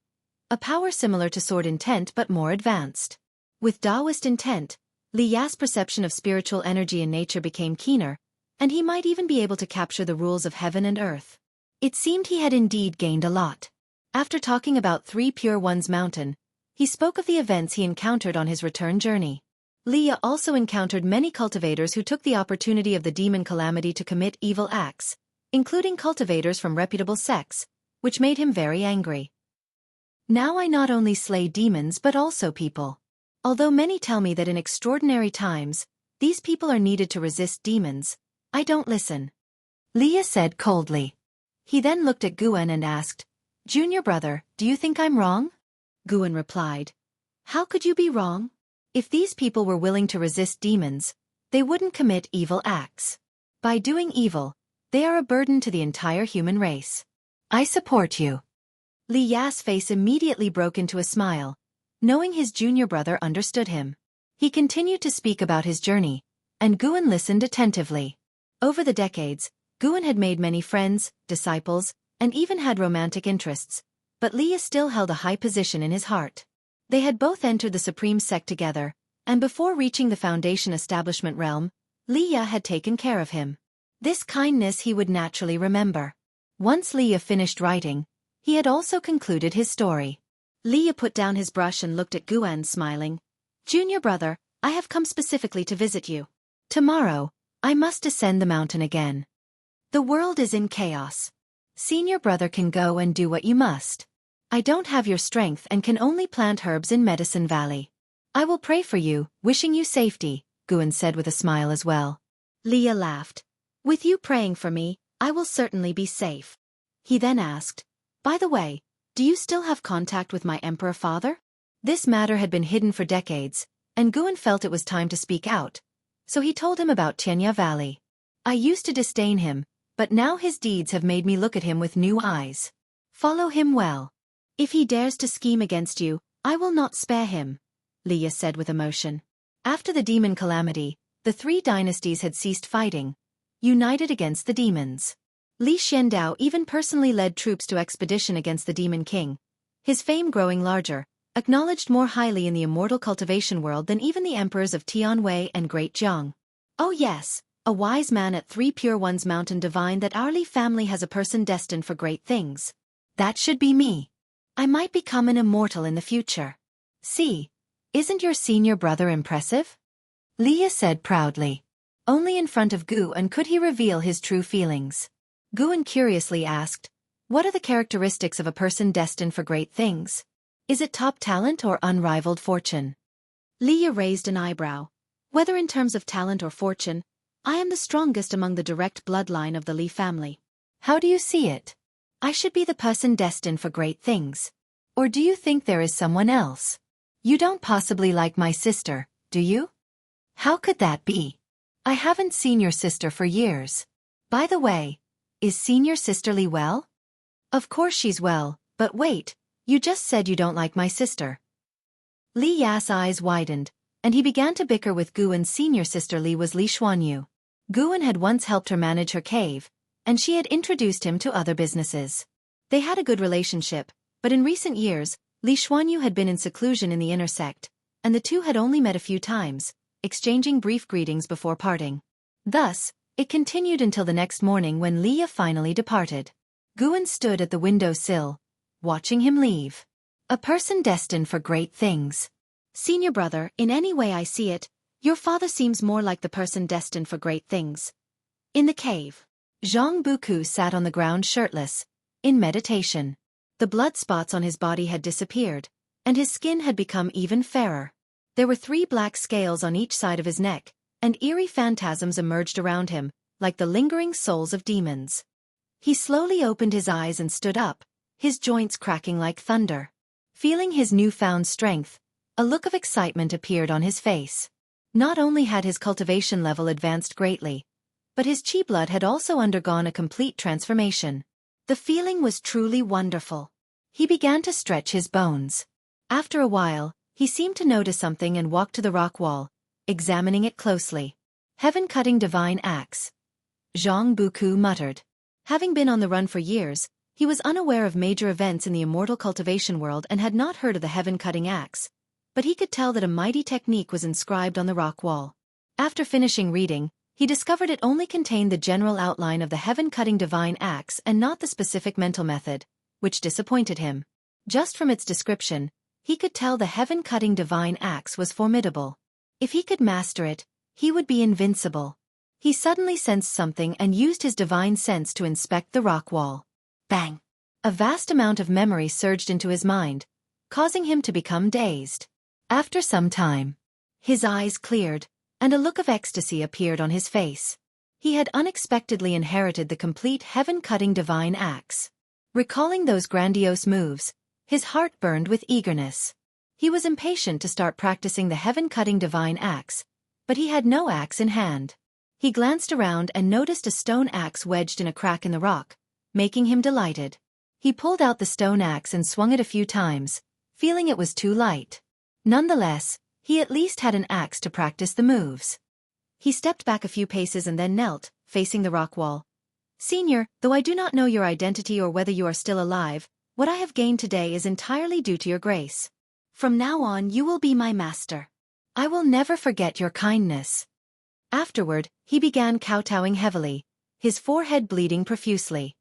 a power similar to sword intent but more advanced. With Taoist intent, Li Ya's perception of spiritual energy in nature became keener, and he might even be able to capture the rules of heaven and earth. It seemed he had indeed gained a lot. After talking about Three Pure Ones Mountain, he spoke of the events he encountered on his return journey. Li Ya also encountered many cultivators who took the opportunity of the demon calamity to commit evil acts, including cultivators from reputable sects, which made him very angry. "Now I not only slay demons but also people. Although many tell me that in extraordinary times, these people are needed to resist demons, I don't listen," Li Ya said coldly. He then looked at Guan and asked, "Junior brother, do you think I'm wrong?" Guan replied, "How could you be wrong? If these people were willing to resist demons, they wouldn't commit evil acts. By doing evil, they are a burden to the entire human race. I support you." Li Ya's face immediately broke into a smile, knowing his junior brother understood him. He continued to speak about his journey, and Guan listened attentively. Over the decades, Guan had made many friends, disciples, and even had romantic interests, but Li Ya still held a high position in his heart. They had both entered the Supreme Sect together, and before reaching the Foundation Establishment realm, Li Ya had taken care of him. This kindness he would naturally remember. Once Li Ya finished writing, he had also concluded his story. Li Ya put down his brush and looked at Guan, smiling. "Junior brother, I have come specifically to visit you. Tomorrow, I must ascend the mountain again. The world is in chaos. Senior brother can go and do what you must. I don't have your strength and can only plant herbs in Medicine Valley. I will pray for you, wishing you safety," Guan said with a smile as well. Li Ya laughed. "With you praying for me, I will certainly be safe." He then asked, "By the way, do you still have contact with my emperor father?" This matter had been hidden for decades, and Guan felt it was time to speak out, so he told him about Tianya Valley. "I used to disdain him, but now his deeds have made me look at him with new eyes. Follow him well. If he dares to scheme against you, I will not spare him," Li Ya said with emotion. After the demon calamity, the three dynasties had ceased fighting, united against the demons. Li Xiandao even personally led troops to expedition against the Demon King, his fame growing larger, acknowledged more highly in the immortal cultivation world than even the emperors of Tianwei and Great Jiang. "Oh yes, a wise man at Three Pure Ones Mountain divined that our Li family has a person destined for great things. That should be me. I might become an immortal in the future. See, isn't your senior brother impressive?" Li Ya said proudly. Only in front of Guan could he reveal his true feelings. Guan curiously asked, "What are the characteristics of a person destined for great things? Is it top talent or unrivaled fortune?" Li Ya raised an eyebrow. "Whether in terms of talent or fortune, I am the strongest among the direct bloodline of the Li family." "How do you see it? I should be the person destined for great things. Or do you think there is someone else? You don't possibly like my sister, do you?" "How could that be? I haven't seen your sister for years. By the way, is senior sister Li well?" "Of course she's well, but wait, you just said you don't like my sister." Li Ya's eyes widened, and he began to bicker with Guan's senior sister. Li was Li Xuanyu. Guan had once helped her manage her cave, and she had introduced him to other businesses. They had a good relationship, but in recent years, Li Xuanyu had been in seclusion in the inner sect, and the two had only met a few times, exchanging brief greetings before parting. Thus, it continued until the next morning when Li Ya finally departed. Guan stood at the window sill, watching him leave. A person destined for great things. "Senior brother, in any way I see it, your father seems more like the person destined for great things." In the cave, Zhang Buku sat on the ground shirtless, in meditation. The blood spots on his body had disappeared, and his skin had become even fairer. There were 3 black scales on each side of his neck, and eerie phantasms emerged around him, like the lingering souls of demons. He slowly opened his eyes and stood up, his joints cracking like thunder. Feeling his newfound strength, a look of excitement appeared on his face. Not only had his cultivation level advanced greatly, but his chi blood had also undergone a complete transformation. The feeling was truly wonderful. He began to stretch his bones. After a while, he seemed to notice something and walked to the rock wall, examining it closely. "Heaven-cutting divine axe," Zhang Buku muttered. Having been on the run for years, he was unaware of major events in the immortal cultivation world and had not heard of the heaven-cutting axe, but he could tell that a mighty technique was inscribed on the rock wall. After finishing reading, he discovered it only contained the general outline of the heaven-cutting divine axe and not the specific mental method, which disappointed him. Just from its description, he could tell the heaven-cutting divine axe was formidable. If he could master it, he would be invincible. He suddenly sensed something and used his divine sense to inspect the rock wall. Bang! A vast amount of memory surged into his mind, causing him to become dazed. After some time, his eyes cleared, and a look of ecstasy appeared on his face. He had unexpectedly inherited the complete heaven-cutting divine axe. Recalling those grandiose moves, his heart burned with eagerness. He was impatient to start practicing the heaven-cutting divine axe, but he had no axe in hand. He glanced around and noticed a stone axe wedged in a crack in the rock, making him delighted. He pulled out the stone axe and swung it a few times, feeling it was too light. Nonetheless, he at least had an axe to practice the moves. He stepped back a few paces and then knelt, facing the rock wall. Senior, though I do not know your identity or whether you are still alive, what I have gained today is entirely due to your grace. From now on you will be my master. I will never forget your kindness. Afterward, he began kowtowing heavily, his forehead bleeding profusely.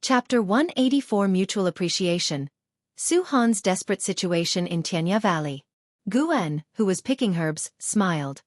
Chapter 184 Mutual Appreciation. Su Han's desperate situation in Tianya Valley. Guan, who was picking herbs, smiled.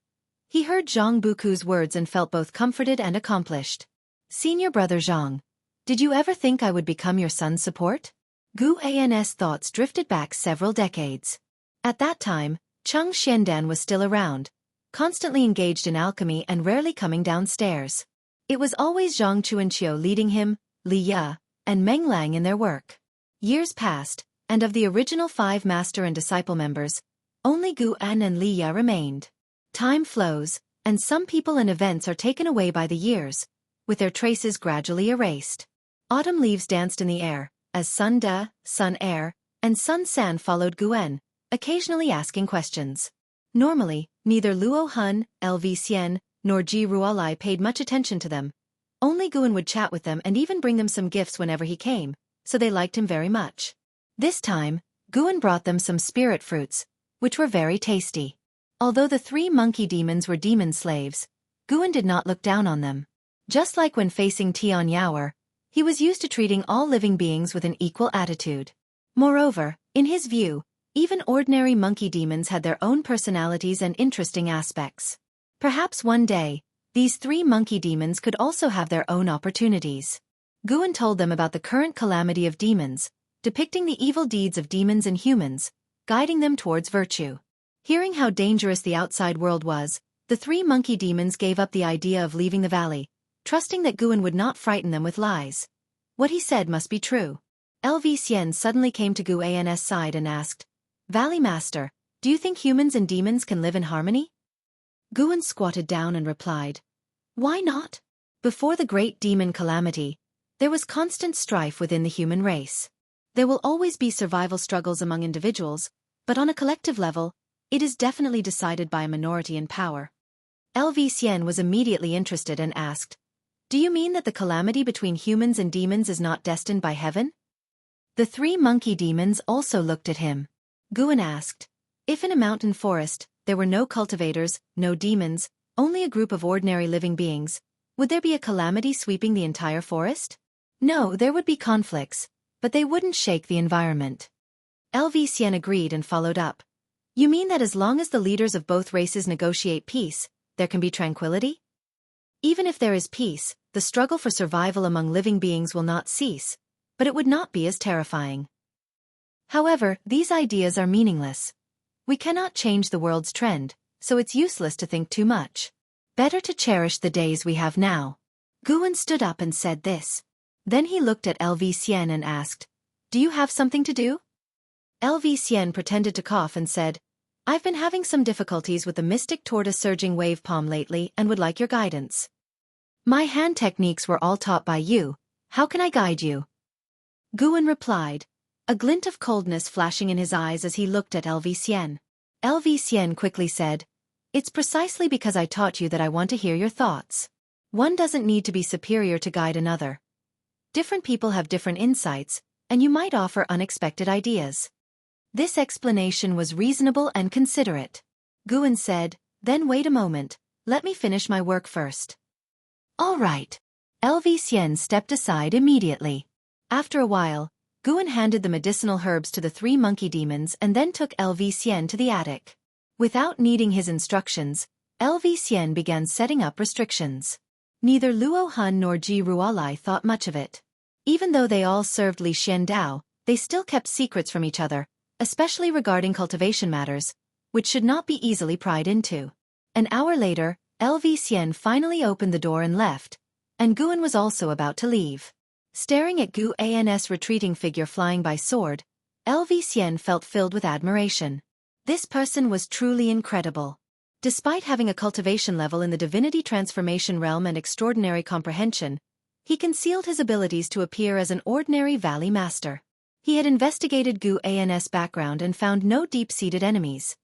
He heard Zhang Buku's words and felt both comforted and accomplished. Senior brother Zhang, did you ever think I would become your son's support? Guan's thoughts drifted back several decades. At that time, Cheng Xiandan was still around, constantly engaged in alchemy and rarely coming downstairs. It was always Zhang Chuanqiu leading him, Li Ya, and Meng Lang in their work. Years passed, and of the original 5 master and disciple members, only Guan and Li Ya remained. Time flows, and some people and events are taken away by the years, with their traces gradually erased. Autumn leaves danced in the air, as Sun Da, Sun Air, and Sun San followed Guan, occasionally asking questions. Normally, neither Luo Hun, LV Xian, nor Ji Ruolai paid much attention to them. Only Guan would chat with them and even bring them some gifts whenever he came, so they liked him very much. This time, Guan brought them some spirit fruits, which were very tasty. Although the 3 monkey demons were demon slaves, Guan did not look down on them. Just like when facing Tian Yaoer, he was used to treating all living beings with an equal attitude. Moreover, in his view, even ordinary monkey demons had their own personalities and interesting aspects. Perhaps one day, these 3 monkey demons could also have their own opportunities. Guan told them about the current calamity of demons, depicting the evil deeds of demons and humans, guiding them towards virtue. Hearing how dangerous the outside world was, the 3 monkey demons gave up the idea of leaving the valley, trusting that Guan would not frighten them with lies. What he said must be true. LV Xian suddenly came to Guan's side and asked, Valley Master, do you think humans and demons can live in harmony? Guan squatted down and replied, Why not? Before the great demon calamity, there was constant strife within the human race. There will always be survival struggles among individuals, but on a collective level, it is definitely decided by a minority in power. LV Xian was immediately interested and asked, Do you mean that the calamity between humans and demons is not destined by heaven? The 3 monkey demons also looked at him. Guan asked, If in a mountain forest, there were no cultivators, no demons, only a group of ordinary living beings, would there be a calamity sweeping the entire forest? No, there would be conflicts, but they wouldn't shake the environment. LV Xian agreed and followed up. You mean that as long as the leaders of both races negotiate peace, there can be tranquility? Even if there is peace, the struggle for survival among living beings will not cease, but it would not be as terrifying. However, these ideas are meaningless. We cannot change the world's trend, so it's useless to think too much. Better to cherish the days we have now. Guan stood up and said this. Then he looked at LV Xian and asked, Do you have something to do? LV Xian pretended to cough and said, I've been having some difficulties with the mystic tortoise surging wave palm lately and would like your guidance. My hand techniques were all taught by you, how can I guide you? Guan replied, a glint of coldness flashing in his eyes as he looked at LV Xian. LV Xian quickly said, It's precisely because I taught you that I want to hear your thoughts. One doesn't need to be superior to guide another. Different people have different insights, and you might offer unexpected ideas. This explanation was reasonable and considerate. Guan said, Then wait a moment, let me finish my work first. All right. LV Xian stepped aside immediately. After a while, Guan handed the medicinal herbs to the 3 monkey demons and then took LV Xian to the attic. Without needing his instructions, LV Xian began setting up restrictions. Neither Luo Hun nor Ji Ruolai thought much of it. Even though they all served Li Xiandao, they still kept secrets from each other, especially regarding cultivation matters, which should not be easily pried into. An hour later, LV Xian finally opened the door and left, and Guan was also about to leave. Staring at Guan's retreating figure flying by sword, LV Xian felt filled with admiration. This person was truly incredible. Despite having a cultivation level in the divinity transformation realm and extraordinary comprehension, He concealed his abilities to appear as an ordinary valley master. He had investigated Gu An's background and found no deep-seated enemies.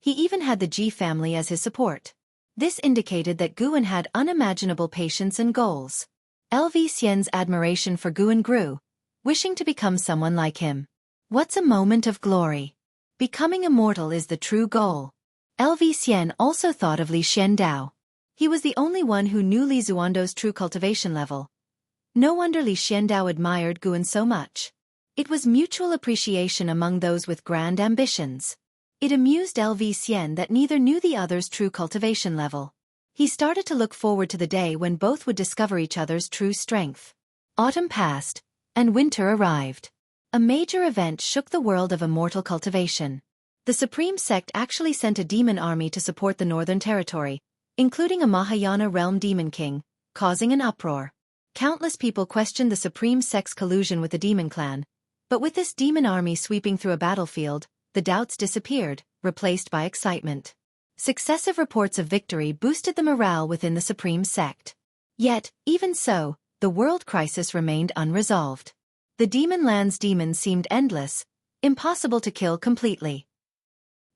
He even had the Ji family as his support. This indicated that Guan had unimaginable patience and goals. LV Xian's admiration for Guan grew, wishing to become someone like him. What's a moment of glory? Becoming immortal is the true goal. LV Xian also thought of Li Xiandao. He was the only one who knew Li Zuando's true cultivation level. No wonder Li Xiandao admired Guan so much. It was mutual appreciation among those with grand ambitions. It amused LV Xian that neither knew the other's true cultivation level. He started to look forward to the day when both would discover each other's true strength. Autumn passed, and winter arrived. A major event shook the world of immortal cultivation. The Supreme Sect actually sent a demon army to support the Northern Territory, including a Mahayana realm demon king, causing an uproar. Countless people questioned the Supreme Sect's collusion with the demon clan, but with this demon army sweeping through a battlefield, the doubts disappeared, replaced by excitement. Successive reports of victory boosted the morale within the Supreme Sect. Yet, even so, the world crisis remained unresolved. The demon land's demons seemed endless, impossible to kill completely.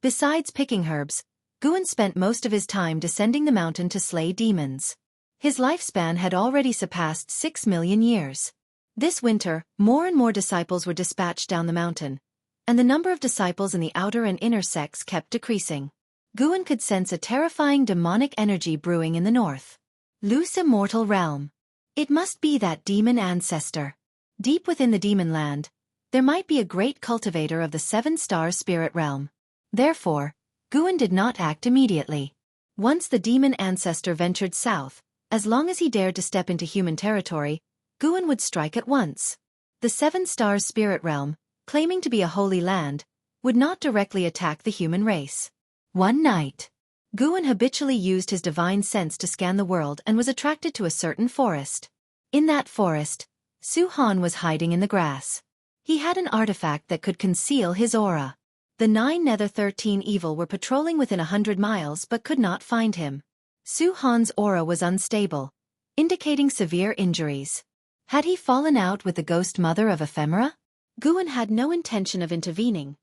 Besides picking herbs, Guan spent most of his time descending the mountain to slay demons. His lifespan had already surpassed 6 million years. This winter, more and more disciples were dispatched down the mountain, and the number of disciples in the outer and inner sects kept decreasing. Guan could sense a terrifying demonic energy brewing in the north. Loose immortal realm. It must be that demon ancestor. Deep within the demon land, there might be a great cultivator of the 7-star spirit realm. Therefore, Guan did not act immediately. Once the demon ancestor ventured south, as long as he dared to step into human territory, Guan would strike at once. The 7-star spirit realm, claiming to be a holy land, would not directly attack the human race. One night, Guan habitually used his divine sense to scan the world and was attracted to a certain forest. In that forest, Su Han was hiding in the grass. He had an artifact that could conceal his aura. The 9 Nether 13 evil were patrolling within 100 miles but could not find him. Su Han's aura was unstable, indicating severe injuries. Had he fallen out with the ghost mother of Ephemera? Guan had no intention of intervening.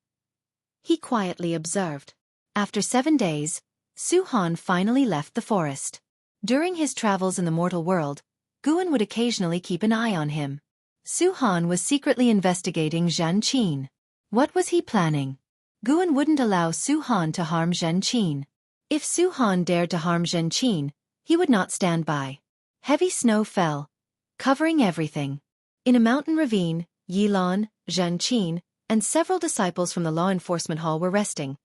He quietly observed. After 7 days, Su Han finally left the forest. During his travels in the mortal world, Guan would occasionally keep an eye on him. Su Han was secretly investigating Zhan Qin. What was he planning? Guan wouldn't allow Su Han to harm Zhan Qin. If Su Han dared to harm Zhan Qin, he would not stand by. Heavy snow fell, covering everything. In a mountain ravine, Yilan, Zhan Qin, and several disciples from the law enforcement hall were resting,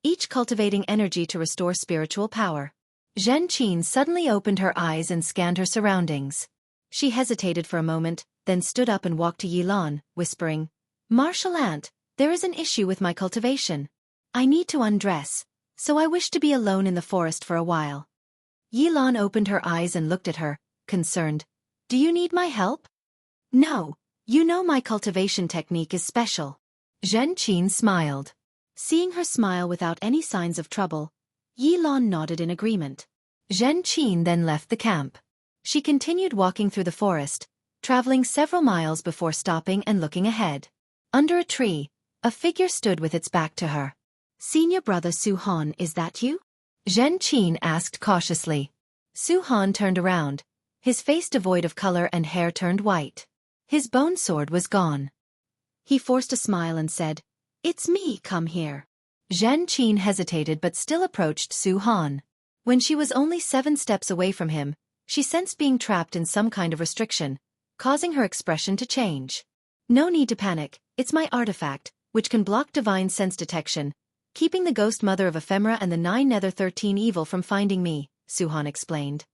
each cultivating energy to restore spiritual power. Zhan Qin suddenly opened her eyes and scanned her surroundings. She hesitated for a moment, then stood up and walked to Yilan, whispering, "Martial Ant, there is an issue with my cultivation. I need to undress, so I wish to be alone in the forest for a while." Yilan opened her eyes and looked at her, concerned. "Do you need my help?" "No, you know my cultivation technique is special." Zhan Qin smiled. Seeing her smile without any signs of trouble, Yilan nodded in agreement. Zhan Qin then left the camp. She continued walking through the forest, traveling several miles before stopping and looking ahead. Under a tree, a figure stood with its back to her. "Senior brother Su Han, is that you?" Zhan Qin asked cautiously. Su Han turned around, his face devoid of color and hair turned white. His bone sword was gone. He forced a smile and said, "It's me, come here." Zhan Qin hesitated but still approached Su Han. When she was only 7 steps away from him, she sensed being trapped in some kind of restriction, causing her expression to change. "No need to panic, it's my artifact, which can block divine sense detection, keeping the ghost mother of Ephemera and the 9 Nether 13 evil from finding me," Su Han explained.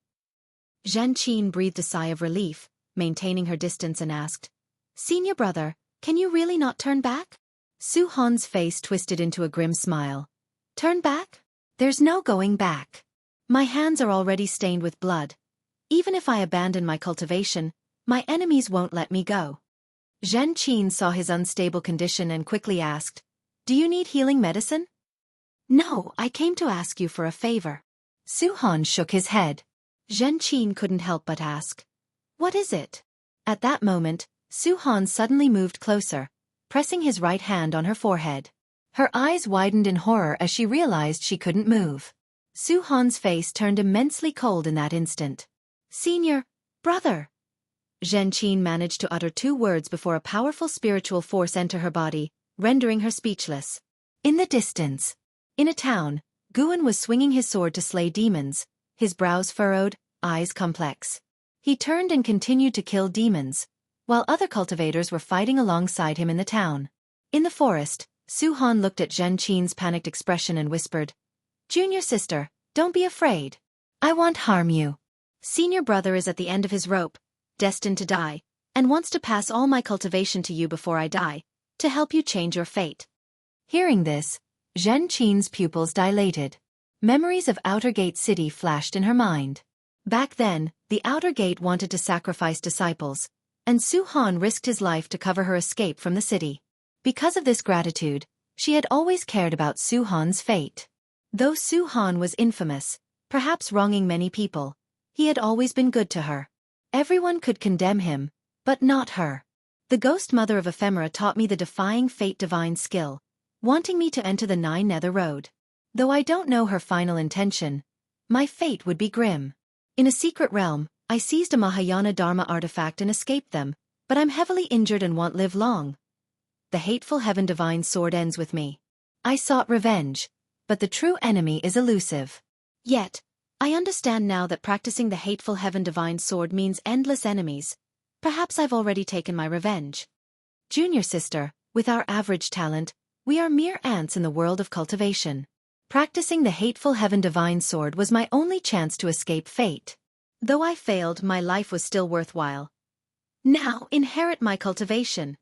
Zhan Qin breathed a sigh of relief, maintaining her distance and asked, "Senior brother, can you really not turn back?" Su Han's face twisted into a grim smile. "Turn back? There's no going back. My hands are already stained with blood. Even if I abandon my cultivation, my enemies won't let me go." Zhan Qin saw his unstable condition and quickly asked, "Do you need healing medicine?" "No, I came to ask you for a favor." Su Han shook his head. Zhan Qin couldn't help but ask, What is it? At that moment, Su-Han suddenly moved closer, pressing his right hand on her forehead. Her eyes widened in horror as she realized she couldn't move. Su-Han's face turned immensely cold in that instant. Senior, brother. Zhen Qin managed to utter 2 words before a powerful spiritual force entered her body, rendering her speechless. In the distance, in a town, Guan was swinging his sword to slay demons, his brows furrowed, eyes complex. He turned and continued to kill demons, while other cultivators were fighting alongside him in the town. In the forest, Su-Han looked at Zhen Qin's panicked expression and whispered, "Junior sister, don't be afraid. I won't harm you. Senior brother is at the end of his rope, destined to die, and wants to pass all my cultivation to you before I die, to help you change your fate." Hearing this, Zhen Qin's pupils dilated. Memories of Outer Gate City flashed in her mind. Back then, the Outer Gate wanted to sacrifice disciples, and Su-Han risked his life to cover her escape from the city. Because of this gratitude, she had always cared about Su-Han's fate. Though Su-Han was infamous, perhaps wronging many people, he had always been good to her. Everyone could condemn him, but not her. The Ghost Mother of Ephemera taught me the defying fate divine skill, wanting me to enter the Nine Nether Road. Though I don't know her final intention, my fate would be grim. In a secret realm, I seized a Mahayana Dharma artifact and escaped them, but I'm heavily injured and won't live long. The hateful Heaven Divine Sword ends with me. I sought revenge, but the true enemy is elusive. Yet, I understand now that practicing the hateful Heaven Divine Sword means endless enemies. Perhaps I've already taken my revenge. Junior sister, with our average talent, we are mere ants in the world of cultivation. Practicing the hateful Heaven Divine Sword was my only chance to escape fate. Though I failed, my life was still worthwhile. Now inherit my cultivation.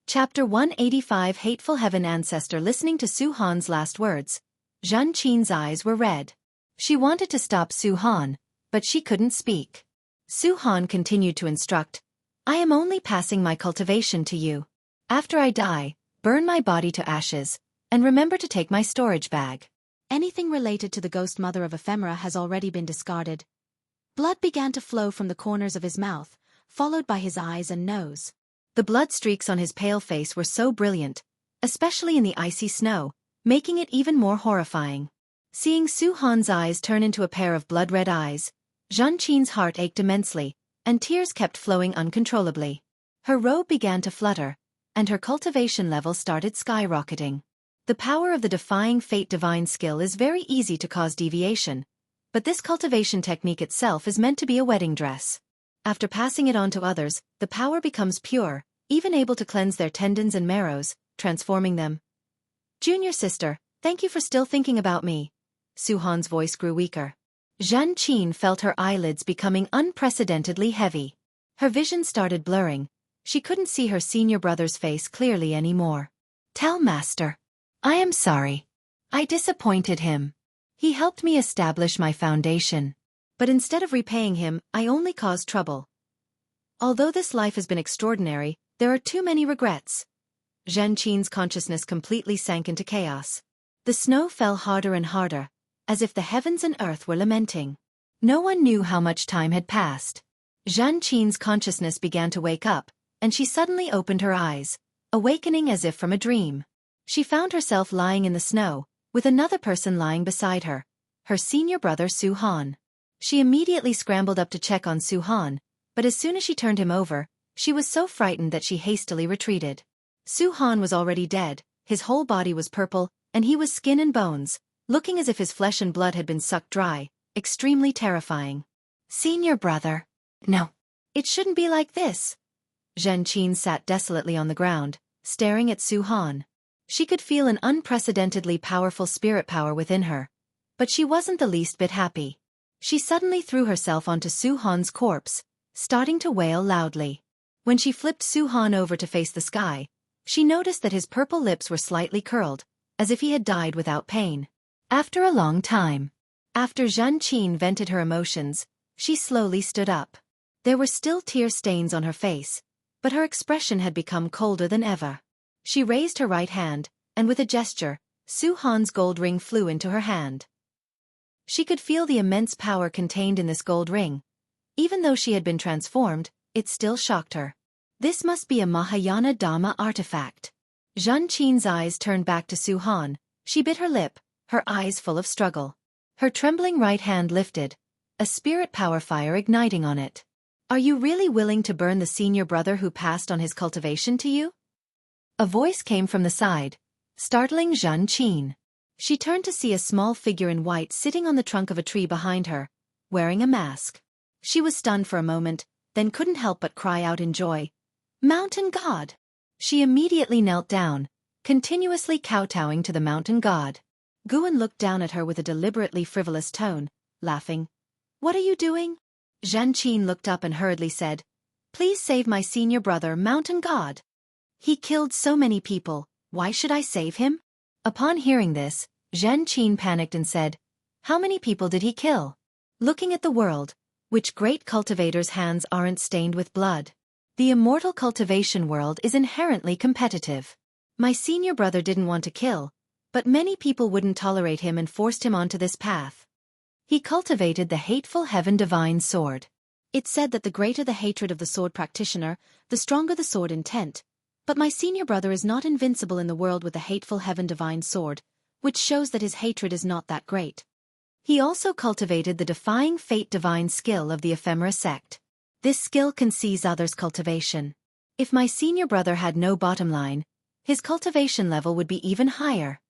Chapter 185 Hateful Heaven Ancestor. Listening to Su-Han's last words, Zhen Qin's eyes were red. She wanted to stop Su-Han, but she couldn't speak. Su-Han continued to instruct, "I am only passing my cultivation to you. After I die, burn my body to ashes, and remember to take my storage bag." Anything related to the Ghost Mother of Ephemera has already been discarded. Blood began to flow from the corners of his mouth, followed by his eyes and nose. The blood streaks on his pale face were so brilliant, especially in the icy snow, making it even more horrifying. Seeing Su-Han's eyes turn into a pair of blood-red eyes, Zhen Qin's heart ached immensely, and tears kept flowing uncontrollably. Her robe began to flutter, and her cultivation level started skyrocketing. The power of the defying fate divine skill is very easy to cause deviation, but this cultivation technique itself is meant to be a wedding dress. After passing it on to others, the power becomes pure, even able to cleanse their tendons and marrows, transforming them. Junior sister, thank you for still thinking about me. Su-Han's voice grew weaker. Zhen Qin felt her eyelids becoming unprecedentedly heavy. Her vision started blurring. She couldn't see her senior brother's face clearly anymore. Tell Master. I am sorry. I disappointed him. He helped me establish my foundation. But instead of repaying him, I only caused trouble. Although this life has been extraordinary, there are too many regrets. Zhen Qin's consciousness completely sank into chaos. The snow fell harder and harder, as if the heavens and earth were lamenting. No one knew how much time had passed. Zhen Qin's consciousness began to wake up, and she suddenly opened her eyes, awakening as if from a dream. She found herself lying in the snow, with another person lying beside her, her senior brother Su-Han. She immediately scrambled up to check on Su-Han, but as soon as she turned him over, she was so frightened that she hastily retreated. Su-Han was already dead, his whole body was purple, and he was skin and bones, looking as if his flesh and blood had been sucked dry, extremely terrifying. Senior brother. No. It shouldn't be like this. Zhen Qin sat desolately on the ground, staring at Su-Han. She could feel an unprecedentedly powerful spirit power within her, but she wasn't the least bit happy. She suddenly threw herself onto Su-Han's corpse, starting to wail loudly. When she flipped Su-Han over to face the sky, she noticed that his purple lips were slightly curled, as if he had died without pain. After a long time, after Zhen Qin vented her emotions, she slowly stood up. There were still tear stains on her face, but her expression had become colder than ever. She raised her right hand, and with a gesture, Su-Han's gold ring flew into her hand. She could feel the immense power contained in this gold ring. Even though she had been transformed, it still shocked her. This must be a Mahayana Dhamma artifact. Zhen Qin's eyes turned back to Su Han. She bit her lip, her eyes full of struggle. Her trembling right hand lifted, a spirit power fire igniting on it. Are you really willing to burn the senior brother who passed on his cultivation to you? A voice came from the side, startling Zhen Qin. She turned to see a small figure in white sitting on the trunk of a tree behind her, wearing a mask. She was stunned for a moment, then couldn't help but cry out in joy. Mountain God! She immediately knelt down, continuously kowtowing to the mountain god. Guan looked down at her with a deliberately frivolous tone, laughing. What are you doing? Zhen Qin looked up and hurriedly said, Please save my senior brother, mountain god. He killed so many people, why should I save him? Upon hearing this, Zhen Qin panicked and said, How many people did he kill? Looking at the world, which great cultivators' hands aren't stained with blood? The immortal cultivation world is inherently competitive. My senior brother didn't want to kill, but many people wouldn't tolerate him and forced him onto this path. He cultivated the hateful heaven divine sword. It's said that the greater the hatred of the sword practitioner, the stronger the sword intent. But my senior brother is not invincible in the world with the hateful heaven divine sword, which shows that his hatred is not that great. He also cultivated the defying fate divine skill of the ephemera sect. This skill can seize others' cultivation. If my senior brother had no bottom line, his cultivation level would be even higher.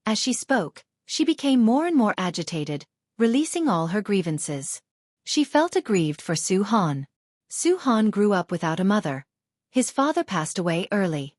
As she spoke, she became more and more agitated, releasing all her grievances. She felt aggrieved for Su Han. Su Han grew up without a mother. His father passed away early.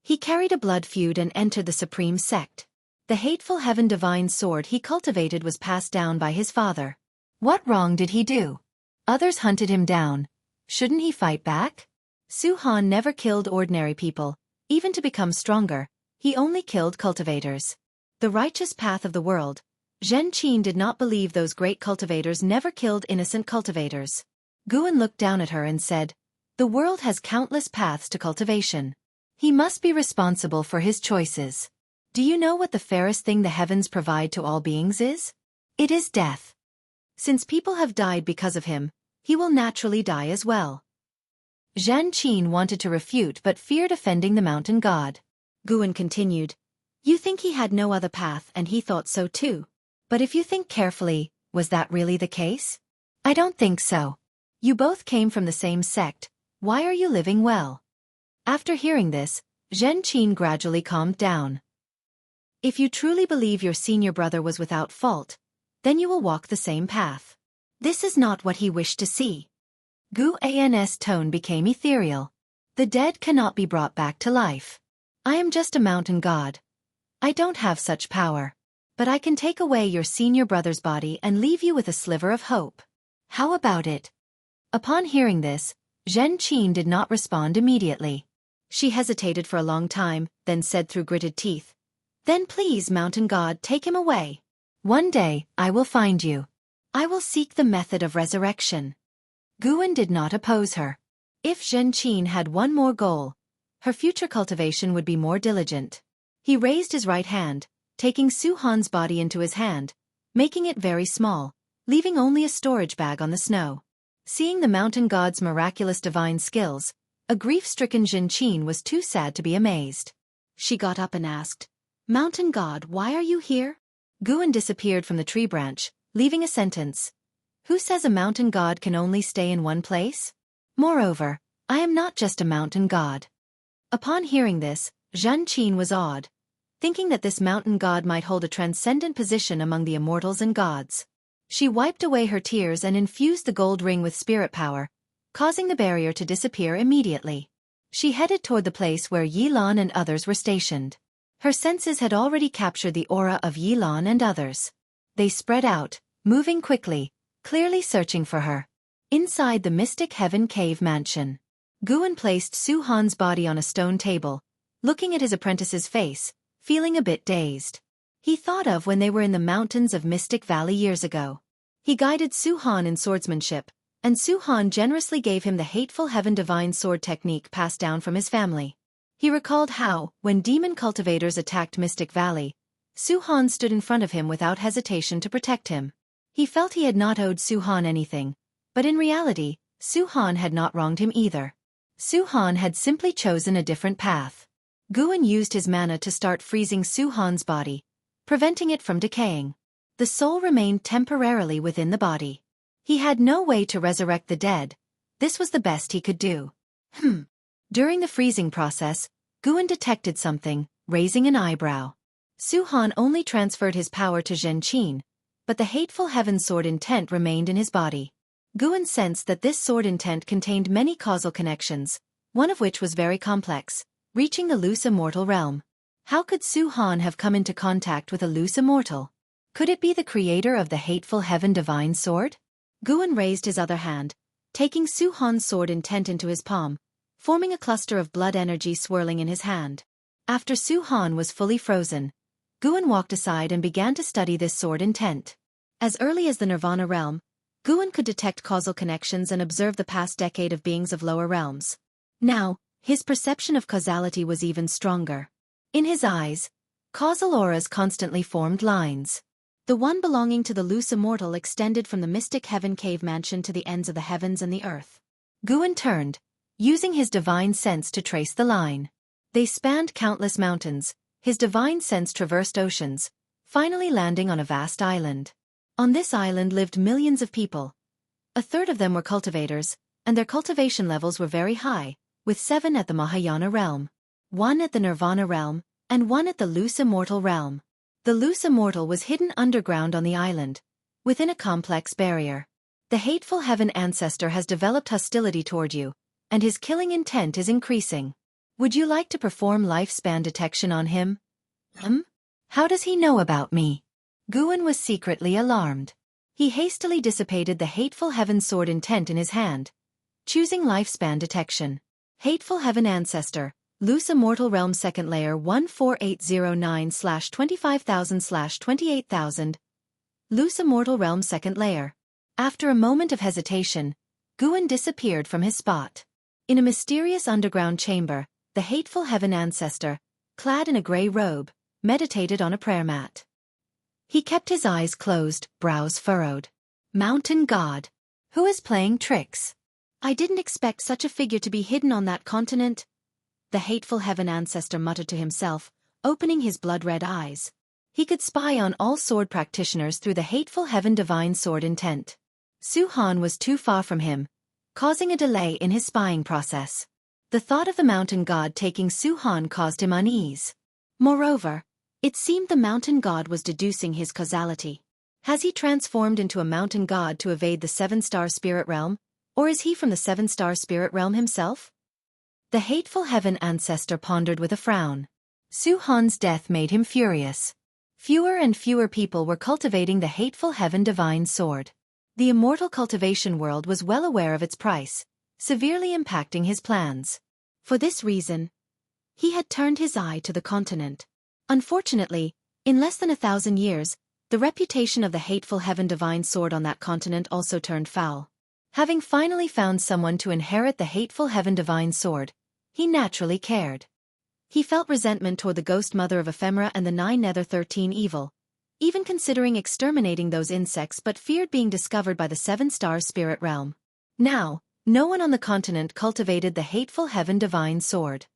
He carried a blood feud and entered the supreme sect. The hateful heaven divine sword he cultivated was passed down by his father. What wrong did he do? Others hunted him down. Shouldn't he fight back? Su Han never killed ordinary people, even to become stronger. He only killed cultivators. The righteous path of the world. Zhen Qin did not believe those great cultivators never killed innocent cultivators. Guan looked down at her and said, The world has countless paths to cultivation. He must be responsible for his choices. Do you know what the fairest thing the heavens provide to all beings is? It is death. Since people have died because of him, he will naturally die as well. Zhen Qin wanted to refute but feared offending the mountain god. Guan continued, You think he had no other path and he thought so too. But if you think carefully, was that really the case? I don't think so. You both came from the same sect, why are you living well? After hearing this, Zhen Qin gradually calmed down. If you truly believe your senior brother was without fault, then you will walk the same path. This is not what he wished to see. Guan's tone became ethereal. The dead cannot be brought back to life. I am just a mountain god. I don't have such power. But I can take away your senior brother's body and leave you with a sliver of hope. How about it? Upon hearing this, Zhen Qin did not respond immediately. She hesitated for a long time, then said through gritted teeth, Then please, mountain god, take him away. One day, I will find you. I will seek the method of resurrection. Guan did not oppose her. If Zhen Qin had one more goal, her future cultivation would be more diligent. He raised his right hand, taking Su Han's body into his hand, making it very small, leaving only a storage bag on the snow. Seeing the mountain god's miraculous divine skills, a grief-stricken Zhen Qin was too sad to be amazed. She got up and asked, Mountain god, why are you here? Guan disappeared from the tree branch, leaving a sentence. Who says a mountain god can only stay in one place? Moreover, I am not just a mountain god. Upon hearing this, Zhen Qin was awed, thinking that this mountain god might hold a transcendent position among the immortals and gods. She wiped away her tears and infused the gold ring with spirit power, causing the barrier to disappear immediately. She headed toward the place where Yilan and others were stationed. Her senses had already captured the aura of Yilan and others. They spread out, moving quickly, clearly searching for her. Inside the Mystic Heaven Cave Mansion, Guan placed Su Han's body on a stone table, looking at his apprentice's face, feeling a bit dazed. He thought of when they were in the mountains of Mystic Valley years ago. He guided Su Han in swordsmanship, and Su Han generously gave him the hateful heaven divine sword technique passed down from his family. He recalled how, when demon cultivators attacked Mystic Valley, Su Han stood in front of him without hesitation to protect him. He felt he had not owed Su Han anything, But in reality, Su-han had not wronged him either. Su-han had simply chosen a different path. Guan used his mana to start freezing Su-han's body, preventing it from decaying. The soul remained temporarily within the body. He had no way to resurrect the dead. This was the best he could do. During the freezing process, Guan detected something, raising an eyebrow. Su-han only transferred his power to Zhen Qin, but the hateful heaven sword intent remained in his body. Guan sensed that this sword intent contained many causal connections, one of which was very complex, reaching the loose immortal realm. How could Su-han have come into contact with a loose immortal? Could it be the creator of the hateful heaven divine sword? Guan raised his other hand, taking Su-han's sword intent into his palm, forming a cluster of blood energy swirling in his hand. After Su-han was fully frozen, Guan walked aside and began to study this sword intent. As early as the Nirvana realm, Guan could detect causal connections and observe the past decade of beings of lower realms. Now, his perception of causality was even stronger. In his eyes, causal auras constantly formed lines. The one belonging to the loose immortal extended from the mystic heaven cave mansion to the ends of the heavens and the earth. Guan turned, using his divine sense to trace the line. They spanned countless mountains, his divine sense traversed oceans, finally landing on a vast island. On this island lived millions of people. A third of them were cultivators, and their cultivation levels were very high, with 7 at the Mahayana realm, 1 at the Nirvana realm, and 1 at the loose immortal realm. The loose immortal was hidden underground on the island, within a complex barrier. The hateful heaven ancestor has developed hostility toward you, and his killing intent is increasing. Would you like to perform lifespan detection on him? How does he know about me? Guan was secretly alarmed. He hastily dissipated the hateful heaven sword intent in his hand, choosing lifespan detection. Hateful heaven ancestor, loose immortal realm second layer 14809/25000/28000. Loose immortal realm second layer. After a moment of hesitation, Guan disappeared from his spot. In a mysterious underground chamber, the hateful heaven ancestor, clad in a gray robe, meditated on a prayer mat. He kept his eyes closed, brows furrowed. Mountain God. Who is playing tricks? I didn't expect such a figure to be hidden on that continent. The hateful heaven ancestor muttered to himself, opening his blood-red eyes. He could spy on all sword practitioners through the hateful heaven divine sword intent. Su-han was too far from him, causing a delay in his spying process. The thought of the mountain god taking Su-han caused him unease. Moreover, it seemed the mountain god was deducing his causality. Has he transformed into a mountain god to evade the 7-star spirit realm, or is he from the 7-star spirit realm himself? The hateful heaven ancestor pondered with a frown. Su-han's death made him furious. Fewer and fewer people were cultivating the hateful heaven divine sword. The immortal cultivation world was well aware of its price, severely impacting his plans. For this reason, he had turned his eye to the continent. Unfortunately, in less than 1,000 years, the reputation of the hateful heaven divine sword on that continent also turned foul. Having finally found someone to inherit the hateful heaven divine sword, he naturally cared. He felt resentment toward the ghost mother of ephemera and the 9 nether 13 evil, even considering exterminating those insects, but feared being discovered by the 7-star spirit realm. Now, no one on the continent cultivated the hateful heaven divine sword.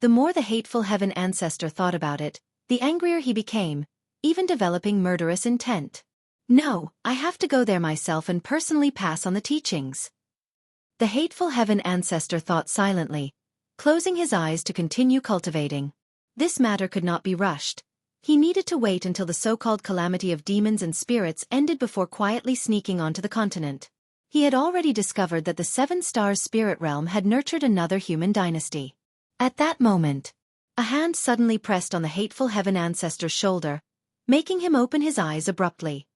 The more the hateful heaven ancestor thought about it, the angrier he became, even developing murderous intent. No, I have to go there myself and personally pass on the teachings. The hateful heaven ancestor thought silently, closing his eyes to continue cultivating. This matter could not be rushed. He needed to wait until the so-called calamity of demons and spirits ended before quietly sneaking onto the continent. He had already discovered that the 7-star spirit realm had nurtured another human dynasty. At that moment, a hand suddenly pressed on the hateful heaven ancestor's shoulder, making him open his eyes abruptly.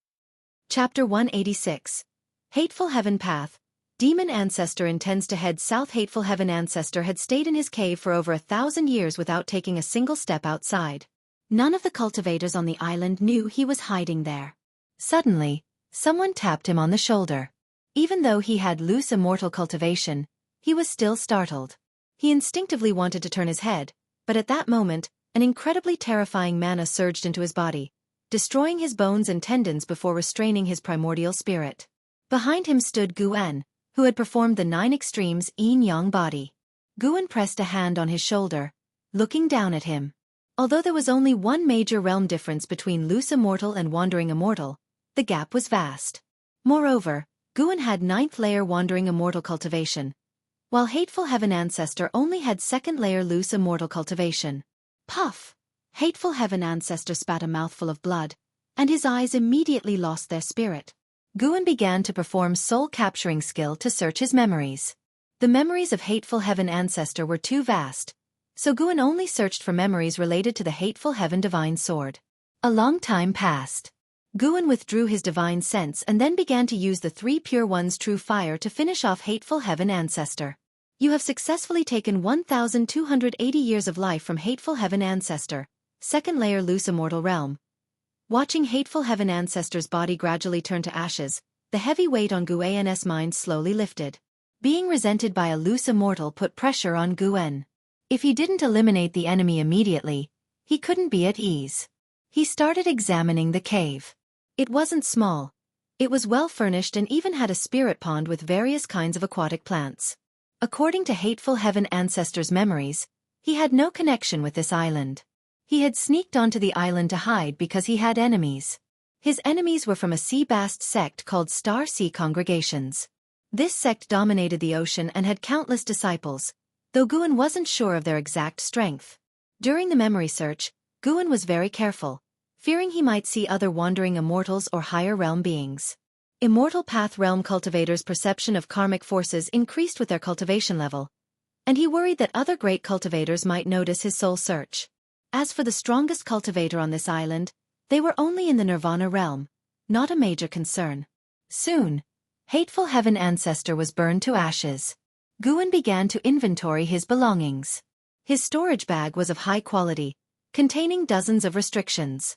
Chapter 186. Hateful Heaven Path. Demon ancestor intends to head south. Hateful heaven ancestor had stayed in his cave for over 1,000 years without taking a single step outside. None of the cultivators on the island knew he was hiding there. Suddenly, someone tapped him on the shoulder. Even though he had loose immortal cultivation, he was still startled. He instinctively wanted to turn his head, but at that moment, an incredibly terrifying mana surged into his body, destroying his bones and tendons before restraining his primordial spirit. Behind him stood Guan, who had performed the 9 extremes yin-yang body. Guan pressed a hand on his shoulder, looking down at him. Although there was only one major realm difference between loose immortal and wandering immortal, the gap was vast. Moreover, Guan had 9th layer wandering immortal cultivation, while Hateful Heaven Ancestor only had 2nd layer loose immortal cultivation. Puff! Hateful Heaven Ancestor spat a mouthful of blood, and his eyes immediately lost their spirit. Guan began to perform soul-capturing skill to search his memories. The memories of Hateful Heaven Ancestor were too vast, so Guan only searched for memories related to the Hateful Heaven Divine Sword. A long time passed. Guan withdrew his divine sense and then began to use the 3 Pure One's true fire to finish off Hateful Heaven Ancestor. You have successfully taken 1,280 years of life from Hateful Heaven Ancestor, 2nd layer loose immortal realm. Watching Hateful Heaven Ancestor's body gradually turn to ashes, the heavy weight on Guan's mind slowly lifted. Being resented by a loose immortal put pressure on Guan. If he didn't eliminate the enemy immediately, he couldn't be at ease. He started examining the cave. It wasn't small. It was well furnished and even had a spirit pond with various kinds of aquatic plants. According to Hateful Heaven Ancestor's memories, he had no connection with this island. He had sneaked onto the island to hide because he had enemies. His enemies were from a sea-based sect called Star Sea Congregations. This sect dominated the ocean and had countless disciples, though Guan wasn't sure of their exact strength. During the memory search, Guan was very careful, fearing he might see other wandering immortals or higher realm beings. Immortal Path realm cultivators' perception of karmic forces increased with their cultivation level, and he worried that other great cultivators might notice his soul search. As for the strongest cultivator on this island, they were only in the Nirvana realm, not a major concern. Soon, Hateful Heaven Ancestor was burned to ashes. Guan began to inventory his belongings. His storage bag was of high quality, containing dozens of restrictions.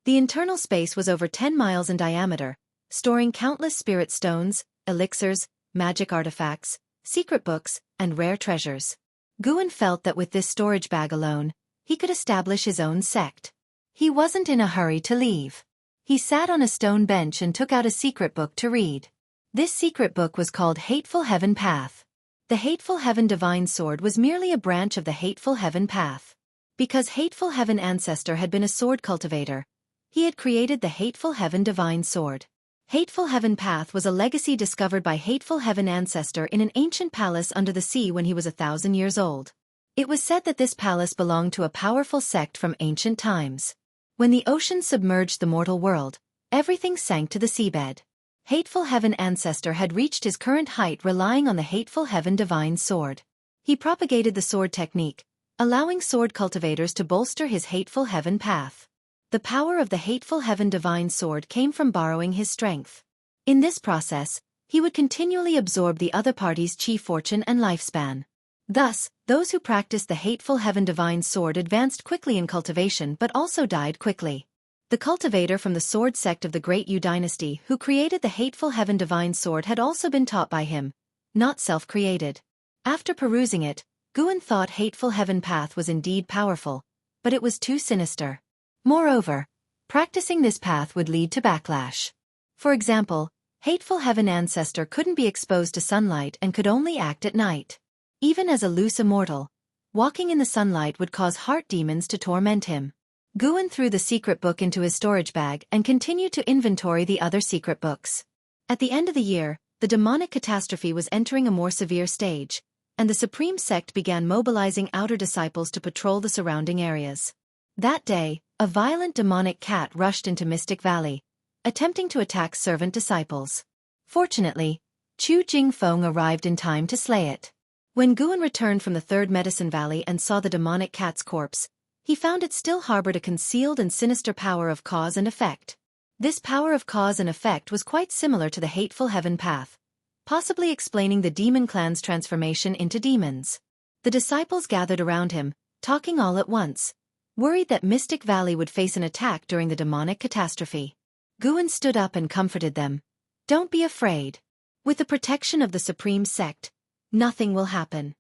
The internal space was over 10 miles in diameter, storing countless spirit stones, elixirs, magic artifacts, secret books, and rare treasures. Guan felt that with this storage bag alone, he could establish his own sect. He wasn't in a hurry to leave. He sat on a stone bench and took out a secret book to read. This secret book was called Hateful Heaven Path. The Hateful Heaven Divine Sword was merely a branch of the Hateful Heaven Path. Because Hateful Heaven Ancestor had been a sword cultivator, he had created the Hateful Heaven Divine Sword. Hateful Heaven Path was a legacy discovered by Hateful Heaven Ancestor in an ancient palace under the sea when he was 1,000 years old. It was said that this palace belonged to a powerful sect from ancient times. When the ocean submerged the mortal world, everything sank to the seabed. Hateful Heaven Ancestor had reached his current height relying on the Hateful Heaven Divine Sword. He propagated the sword technique, allowing sword cultivators to bolster his Hateful Heaven Path. The power of the Hateful Heaven Divine Sword came from borrowing his strength. In this process, he would continually absorb the other party's chi fortune and lifespan. Thus, those who practiced the Hateful Heaven Divine Sword advanced quickly in cultivation but also died quickly. The cultivator from the sword sect of the Great Yu dynasty who created the Hateful Heaven Divine Sword had also been taught by him, not self-created. After perusing it, Guan thought Hateful Heaven Path was indeed powerful, but it was too sinister. Moreover, practicing this path would lead to backlash. For example, Hateful Heaven Ancestor couldn't be exposed to sunlight and could only act at night. Even as a loose immortal, walking in the sunlight would cause heart demons to torment him. Guan threw the secret book into his storage bag and continued to inventory the other secret books. At the end of the year, the demonic catastrophe was entering a more severe stage, and the Supreme Sect began mobilizing outer disciples to patrol the surrounding areas. That day, a violent demonic cat rushed into Mystic Valley, attempting to attack servant disciples. Fortunately, Chu Jingfeng arrived in time to slay it. When Guan returned from the Third Medicine Valley and saw the demonic cat's corpse, he found it still harbored a concealed and sinister power of cause and effect. This power of cause and effect was quite similar to the Hateful Heaven Path, possibly explaining the demon clan's transformation into demons. The disciples gathered around him, talking all at once, worried that Mystic Valley would face an attack during the demonic catastrophe. Guan stood up and comforted them. Don't be afraid. With the protection of the Supreme Sect, nothing will happen.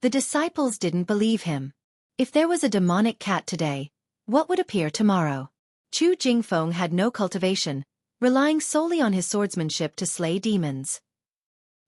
The disciples didn't believe him. If there was a demonic cat today, what would appear tomorrow? Chu Jingfeng had no cultivation, relying solely on his swordsmanship to slay demons.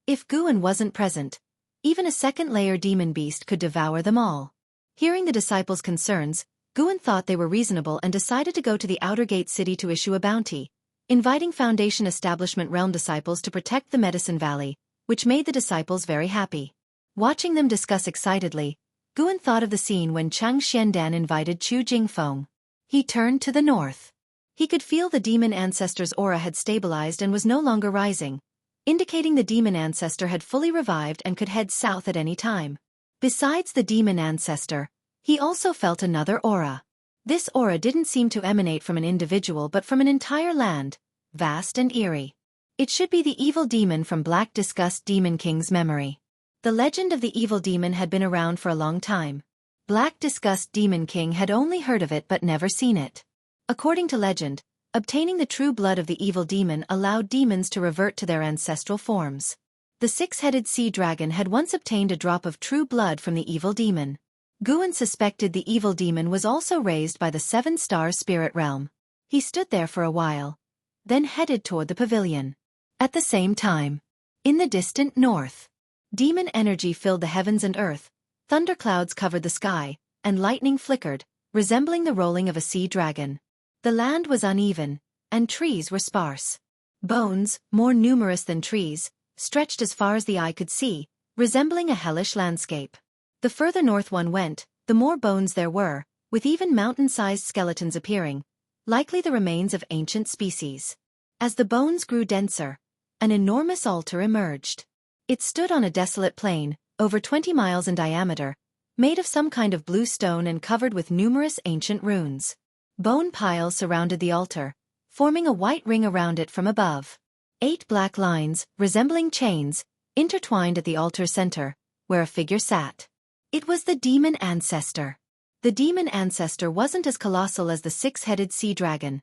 If Guan wasn't present, even a second-layer demon beast could devour them all. Hearing the disciples' concerns, Guan thought they were reasonable and decided to go to the Outer Gate City to issue a bounty, inviting Foundation Establishment Realm disciples to protect the Medicine Valley, which made the disciples very happy. Watching them discuss excitedly, Guan thought of the scene when Chang Xiandan invited Chu Jingfeng. He turned to the north. He could feel the demon ancestor's aura had stabilized and was no longer rising, indicating the demon ancestor had fully revived and could head south at any time. Besides the demon ancestor, he also felt another aura. This aura didn't seem to emanate from an individual but from an entire land, vast and eerie. It should be the evil demon from Black Disgust Demon King's memory. The legend of the evil demon had been around for a long time. Black Disgust Demon King had only heard of it but never seen it. According to legend, obtaining the true blood of the evil demon allowed demons to revert to their ancestral forms. The six-headed sea dragon had once obtained a drop of true blood from the evil demon. Guan suspected the evil demon was also raised by the seven-star spirit realm. He stood there for a while, then headed toward the pavilion. At the same time, in the distant north, demon energy filled the heavens and earth, thunderclouds covered the sky, and lightning flickered, resembling the rolling of a sea dragon. The land was uneven, and trees were sparse. Bones, more numerous than trees, stretched as far as the eye could see, resembling a hellish landscape. The further north one went, the more bones there were, with even mountain-sized skeletons appearing, likely the remains of ancient species. As the bones grew denser, an enormous altar emerged. It stood on a desolate plain, over 20 miles in diameter, made of some kind of blue stone and covered with numerous ancient runes. Bone piles surrounded the altar, forming a white ring around it from above. 8 black lines, resembling chains, intertwined at the altar's center, where a figure sat. It was the demon ancestor. The demon ancestor wasn't as colossal as the six-headed sea dragon,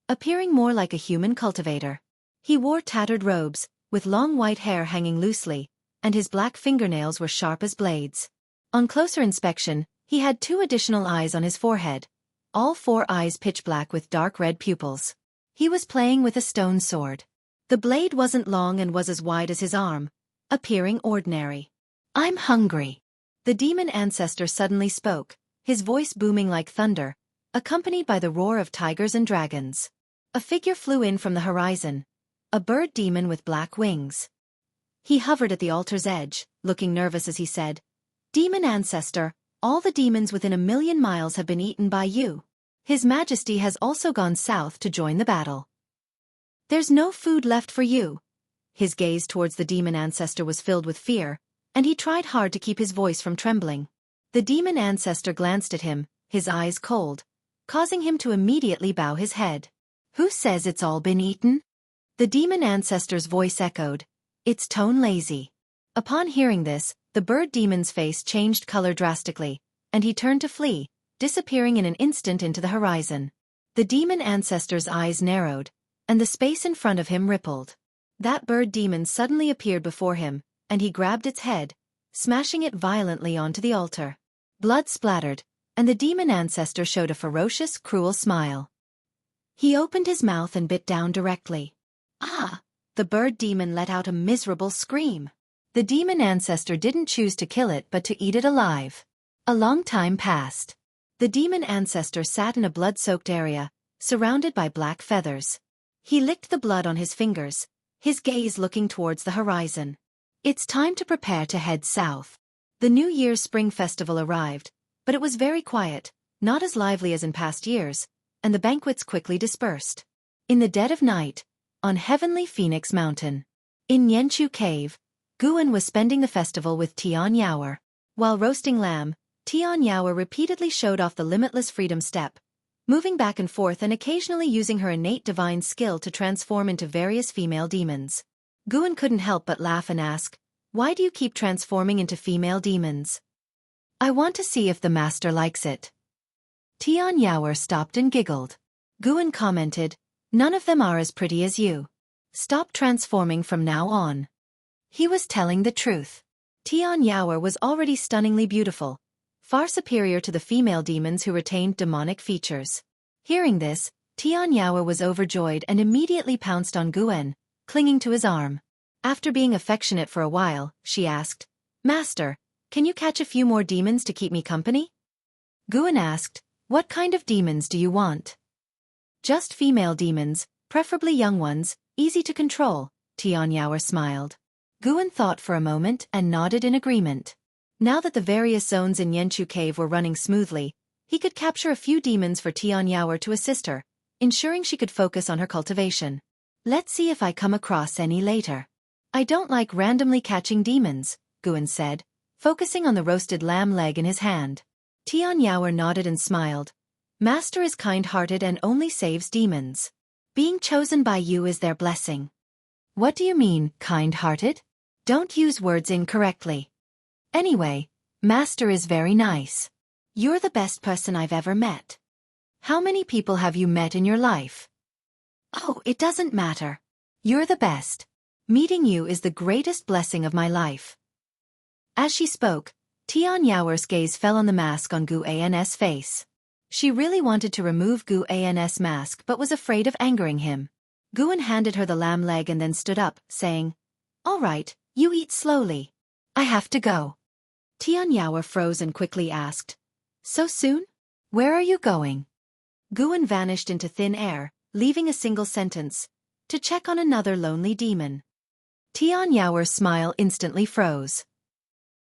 appearing more like a human cultivator. He wore tattered robes, with long white hair hanging loosely, and his black fingernails were sharp as blades. On closer inspection, he had 2 additional eyes on his forehead, all 4 eyes pitch black with dark red pupils. He was playing with a stone sword. The blade wasn't long and was as wide as his arm, appearing ordinary. "I'm hungry." The demon ancestor suddenly spoke, his voice booming like thunder, accompanied by the roar of tigers and dragons. A figure flew in from the horizon, a bird demon with black wings. He hovered at the altar's edge, looking nervous as he said, "Demon ancestor, all the demons within 1,000,000 miles have been eaten by you. His Majesty has also gone south to join the battle. There's no food left for you." His gaze towards the demon ancestor was filled with fear, and he tried hard to keep his voice from trembling. The demon ancestor glanced at him, his eyes cold, causing him to immediately bow his head. "Who says it's all been eaten?" The demon ancestor's voice echoed, its tone lazy. Upon hearing this, the bird demon's face changed color drastically, and he turned to flee, disappearing in an instant into the horizon. The demon ancestor's eyes narrowed, and the space in front of him rippled. That bird demon suddenly appeared before him, and he grabbed its head, smashing it violently onto the altar. Blood splattered, and the demon ancestor showed a ferocious, cruel smile. He opened his mouth and bit down directly. "Ah!" The bird demon let out a miserable scream. The demon ancestor didn't choose to kill it but to eat it alive. A long time passed. The demon ancestor sat in a blood-soaked area, surrounded by black feathers. He licked the blood on his fingers, his gaze looking towards the horizon. It's time to prepare to head south. The New Year's Spring Festival arrived, but it was very quiet, not as lively as in past years, and the banquets quickly dispersed. In the dead of night, on Heavenly Phoenix Mountain, in Nianchu Cave, Guan was spending the festival with Tian Yaoer. While roasting lamb, Tian Yaoer repeatedly showed off the limitless freedom step, moving back and forth and occasionally using her innate divine skill to transform into various female demons. Guan couldn't help but laugh and ask, "Why do you keep transforming into female demons?" "I want to see if the master likes it." Tian Yaoer stopped and giggled. Guan commented, "None of them are as pretty as you. Stop transforming from now on." He was telling the truth. Tian Yaoer was already stunningly beautiful, far superior to the female demons who retained demonic features. Hearing this, Tianyao was overjoyed and immediately pounced on Guan, clinging to his arm. After being affectionate for a while, she asked, "Master, can you catch a few more demons to keep me company?" Guan asked, "What kind of demons do you want?" "Just female demons, preferably young ones, easy to control," Tianyao smiled. Guan thought for a moment and nodded in agreement. Now that the various zones in Yanchu Cave were running smoothly, he could capture a few demons for Tianyao to assist her, ensuring she could focus on her cultivation. "Let's see if I come across any later." "I don't like randomly catching demons," Guan said, focusing on the roasted lamb leg in his hand. Tianyao nodded and smiled. "Master is kind-hearted and only saves demons. Being chosen by you is their blessing." "What do you mean, kind-hearted? Don't use words incorrectly. Anyway, Master is very nice. You're the best person I've ever met." "How many people have you met in your life?" "Oh, it doesn't matter. You're the best. Meeting you is the greatest blessing of my life." As she spoke, Tianyao's gaze fell on the mask on Gu An's face. She really wanted to remove Gu An's mask but was afraid of angering him. Guan handed her the lamb leg and then stood up, saying, "All right, you eat slowly. I have to go." Tianyao froze and quickly asked, "So soon? Where are you going?" Guan vanished into thin air, leaving a single sentence, "To check on another lonely demon." Tianyao's smile instantly froze.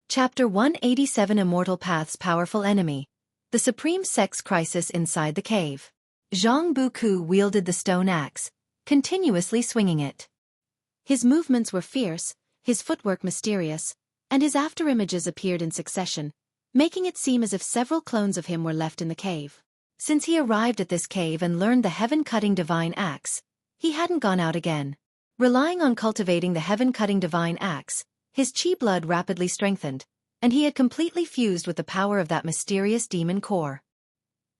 Chapter 187 Immortal Path's Powerful Enemy. The Supreme Sex Crisis Inside the Cave. Zhang Buku wielded the stone axe, continuously swinging it. His movements were fierce, his footwork mysterious, and his afterimages appeared in succession, making it seem as if several clones of him were left in the cave. Since he arrived at this cave and learned the heaven-cutting divine axe, he hadn't gone out again. Relying on cultivating the heaven-cutting divine axe, his chi blood rapidly strengthened, and he had completely fused with the power of that mysterious demon core.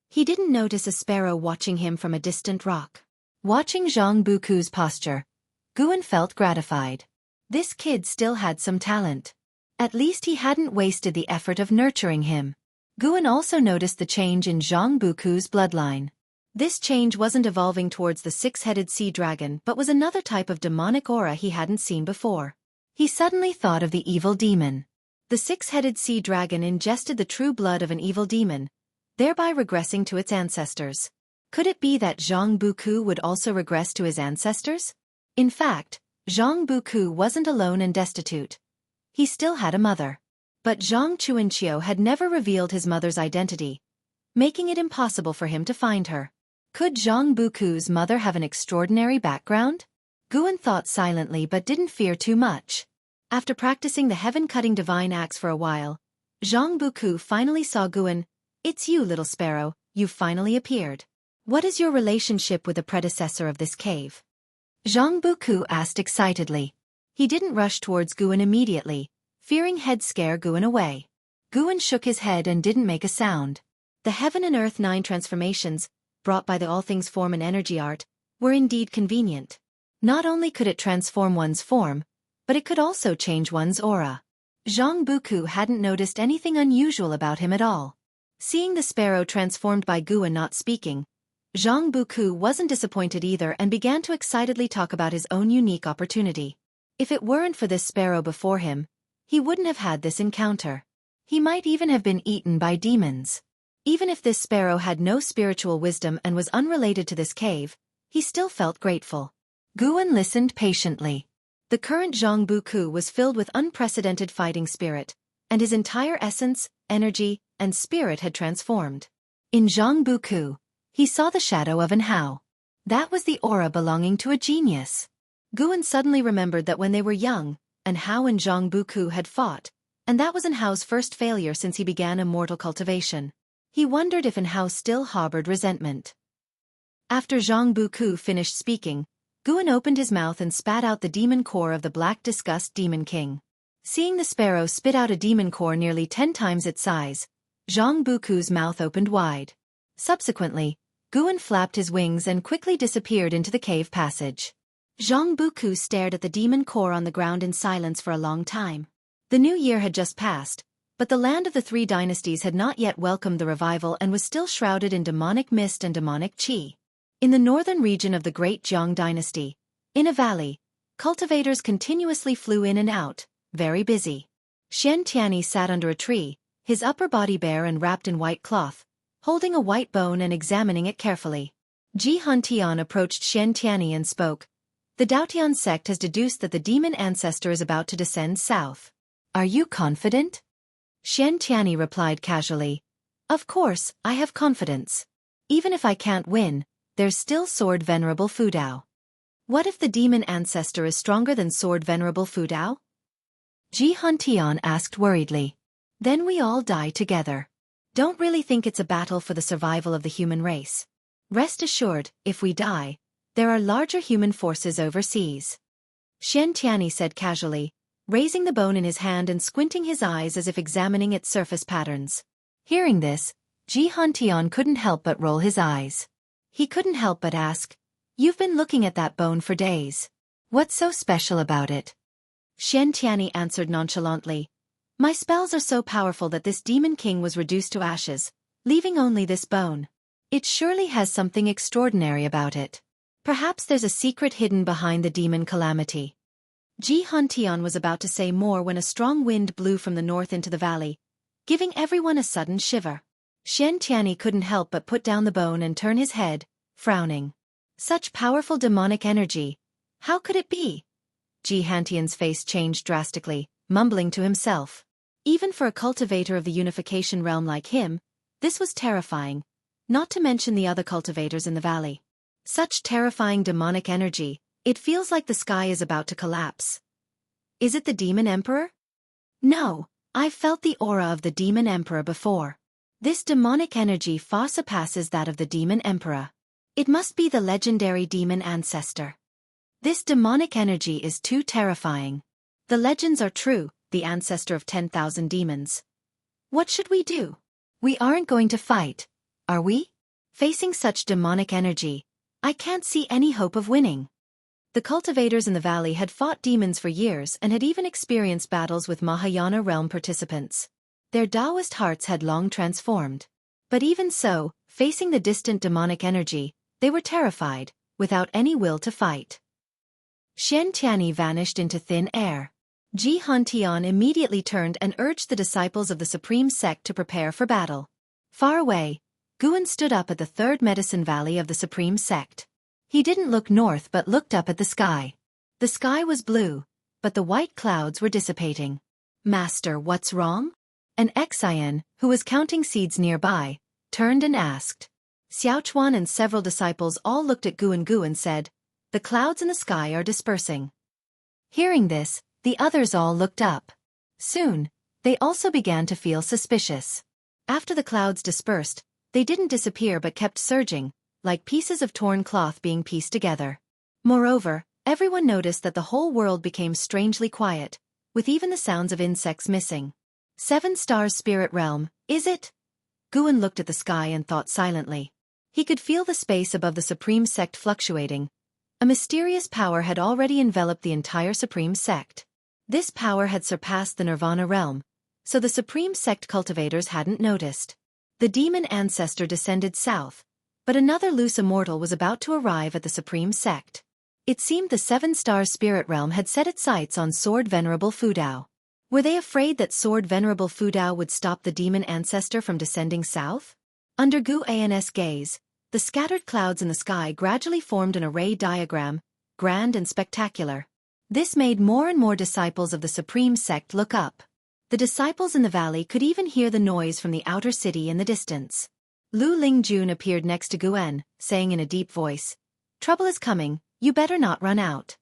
He didn't notice a sparrow watching him from a distant rock. Watching Zhang Buku's posture, Guan felt gratified. This kid still had some talent. At least he hadn't wasted the effort of nurturing him. Guan also noticed the change in Zhang Buku's bloodline. This change wasn't evolving towards the six-headed sea dragon but was another type of demonic aura he hadn't seen before. He suddenly thought of the evil demon. The six-headed sea dragon ingested the true blood of an evil demon, thereby regressing to its ancestors. Could it be that Zhang Buku would also regress to his ancestors? In fact, Zhang Buku wasn't alone and destitute. He still had a mother. But Zhang Chuanqiu had never revealed his mother's identity, making it impossible for him to find her. Could Zhang Buku's mother have an extraordinary background? Guan thought silently but didn't fear too much. After practicing the heaven-cutting divine axe for a while, Zhang Buku finally saw Guan. "It's you, little sparrow, you've finally appeared. What is your relationship with the predecessor of this cave?" Zhang Buku asked excitedly. He didn't rush towards Guan immediately, fearing he'd scare Guan away. Guan shook his head and didn't make a sound. The Heaven and Earth 9 transformations, brought by the All Things Form and Energy art, were indeed convenient. Not only could it transform one's form, but it could also change one's aura. Zhang Buku hadn't noticed anything unusual about him at all. Seeing the sparrow transformed by Guan not speaking, Zhang Buku wasn't disappointed either and began to excitedly talk about his own unique opportunity. If it weren't for this sparrow before him, he wouldn't have had this encounter. He might even have been eaten by demons. Even if this sparrow had no spiritual wisdom and was unrelated to this cave, he still felt grateful. Guan listened patiently. The current Zhang Buku was filled with unprecedented fighting spirit, and his entire essence, energy, and spirit had transformed. In Zhang Buku, he saw the shadow of an Hao. That was the aura belonging to a genius. Guan suddenly remembered that when they were young, An Hao and Zhang Buku had fought, and that was An Hao's first failure since he began immortal cultivation. He wondered if An Hao still harbored resentment. After Zhang Buku finished speaking, Guan opened his mouth and spat out the demon core of the Black Disgust Demon King. Seeing the sparrow spit out a demon core nearly 10 times its size, Zhang Buku's mouth opened wide. Subsequently, Guan flapped his wings and quickly disappeared into the cave passage. Zhang Buku stared at the demon core on the ground in silence for a long time. The new year had just passed, but the land of the 3 dynasties had not yet welcomed the revival and was still shrouded in demonic mist and demonic qi. In the northern region of the Great Jiang Dynasty, in a valley, cultivators continuously flew in and out, very busy. Xian Tianyi sat under a tree, his upper body bare and wrapped in white cloth, holding a white bone and examining it carefully. Ji Huntian approached Xian Tianyi and spoke. The Daotian sect has deduced that the demon ancestor is about to descend south. Are you confident? Xian Tianyi replied casually. Of course, I have confidence. Even if I can't win, there's still Sword Venerable Fu Dao. What if the demon ancestor is stronger than Sword Venerable Fu Dao? Ji Huntian asked worriedly. Then we all die together. Don't really think it's a battle for the survival of the human race. Rest assured, if we die, there are larger human forces overseas. Xian Tianyi said casually, raising the bone in his hand and squinting his eyes as if examining its surface patterns. Hearing this, Ji Huntian couldn't help but roll his eyes. He couldn't help but ask, You've been looking at that bone for days. What's so special about it? Xian Tianyi answered nonchalantly. My spells are so powerful that this demon king was reduced to ashes, leaving only this bone. It surely has something extraordinary about it. Perhaps there's a secret hidden behind the demon calamity. Ji Huntian was about to say more when a strong wind blew from the north into the valley, giving everyone a sudden shiver. Xian Tianyi couldn't help but put down the bone and turn his head, frowning. Such powerful demonic energy. How could it be? Ji Huntian's face changed drastically, mumbling to himself. Even for a cultivator of the unification realm like him, this was terrifying, not to mention the other cultivators in the valley. Such terrifying demonic energy, it feels like the sky is about to collapse. Is it the Demon Emperor? No, I've felt the aura of the Demon Emperor before. This demonic energy far surpasses that of the Demon Emperor. It must be the legendary demon ancestor. This demonic energy is too terrifying. The legends are true, the ancestor of 10,000 demons. What should we do? We aren't going to fight, are we? Facing such demonic energy, I can't see any hope of winning. The cultivators in the valley had fought demons for years and had even experienced battles with Mahayana realm participants. Their Taoist hearts had long transformed. But even so, facing the distant demonic energy, they were terrified, without any will to fight. Xian Tianyi vanished into thin air. Ji Huntian immediately turned and urged the disciples of the Supreme Sect to prepare for battle. Far away, Guan stood up at the third medicine valley of the Supreme Sect. He didn't look north but looked up at the sky. The sky was blue, but the white clouds were dissipating. Master, what's wrong? An Xian, who was counting seeds nearby, turned and asked. Xiaochuan and several disciples all looked at Guan and said, The clouds in the sky are dispersing. Hearing this, the others all looked up. Soon, they also began to feel suspicious. After the clouds dispersed, they didn't disappear but kept surging, like pieces of torn cloth being pieced together. Moreover, everyone noticed that the whole world became strangely quiet, with even the sounds of insects missing. 7 stars spirit realm, is it? Guan looked at the sky and thought silently. He could feel the space above the Supreme Sect fluctuating. A mysterious power had already enveloped the entire Supreme Sect. This power had surpassed the Nirvana realm, so the Supreme Sect cultivators hadn't noticed. The demon ancestor descended south, but another loose immortal was about to arrive at the Supreme Sect. It seemed the 7-star spirit realm had set its sights on Sword Venerable Fu Dao. Were they afraid that Sword Venerable Fu Dao would stop the demon ancestor from descending south? Under Gu An's gaze, the scattered clouds in the sky gradually formed an array diagram, grand and spectacular. This made more and more disciples of the Supreme Sect look up. The disciples in the valley could even hear the noise from the outer city in the distance. Lu Lingjun appeared next to Guan, saying in a deep voice, Trouble is coming, you better not run out.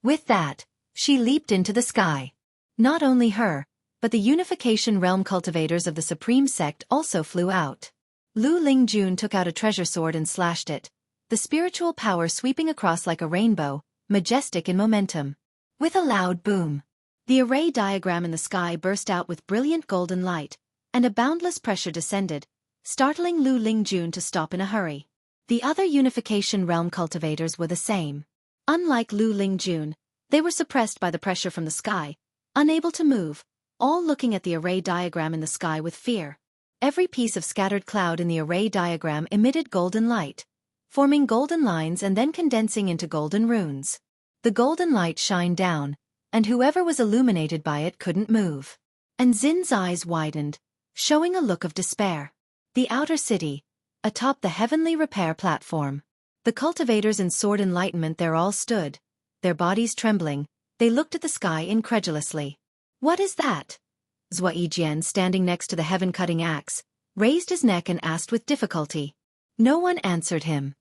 With that, she leaped into the sky. Not only her, but the unification realm cultivators of the Supreme Sect also flew out. Lu Lingjun took out a treasure sword and slashed it, the spiritual power sweeping across like a rainbow, majestic in momentum. With a loud boom, the array diagram in the sky burst out with brilliant golden light, and a boundless pressure descended, startling Lu Lingjun to stop in a hurry. The other unification realm cultivators were the same. Unlike Lu Lingjun, they were suppressed by the pressure from the sky, unable to move, all looking at the array diagram in the sky with fear. Every piece of scattered cloud in the array diagram emitted golden light, forming golden lines and then condensing into golden runes. The golden light shined down, and whoever was illuminated by it couldn't move. And Zin's eyes widened, showing a look of despair. The outer city, atop the heavenly repair platform. The cultivators in sword enlightenment there all stood, their bodies trembling. They looked at the sky incredulously. "What is that?" Zhua Yijian, standing next to the heaven-cutting axe, raised his neck and asked with difficulty. No one answered him.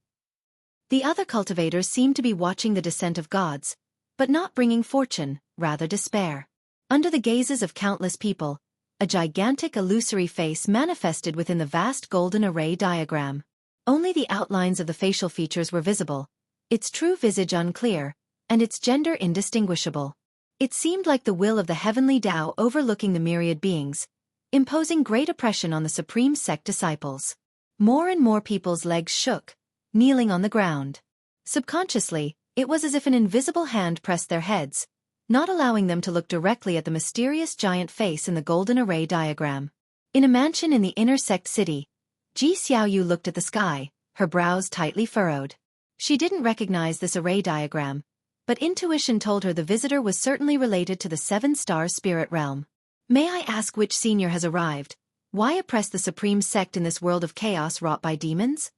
The other cultivators seemed to be watching the descent of gods, but not bringing fortune, rather despair. Under the gazes of countless people, a gigantic illusory face manifested within the vast golden array diagram. Only the outlines of the facial features were visible, its true visage unclear, and its gender indistinguishable. It seemed like the will of the heavenly Tao overlooking the myriad beings, imposing great oppression on the supreme sect disciples. More and more people's legs shook, kneeling on the ground. Subconsciously, it was as if an invisible hand pressed their heads, not allowing them to look directly at the mysterious giant face in the golden array diagram. In a mansion in the inner sect city, Ji Xiaoyu looked at the sky, her brows tightly furrowed. She didn't recognize this array diagram, but intuition told her the visitor was certainly related to the seven-star spirit realm. "May I ask which senior has arrived? Why oppress the supreme sect in this world of chaos wrought by demons?"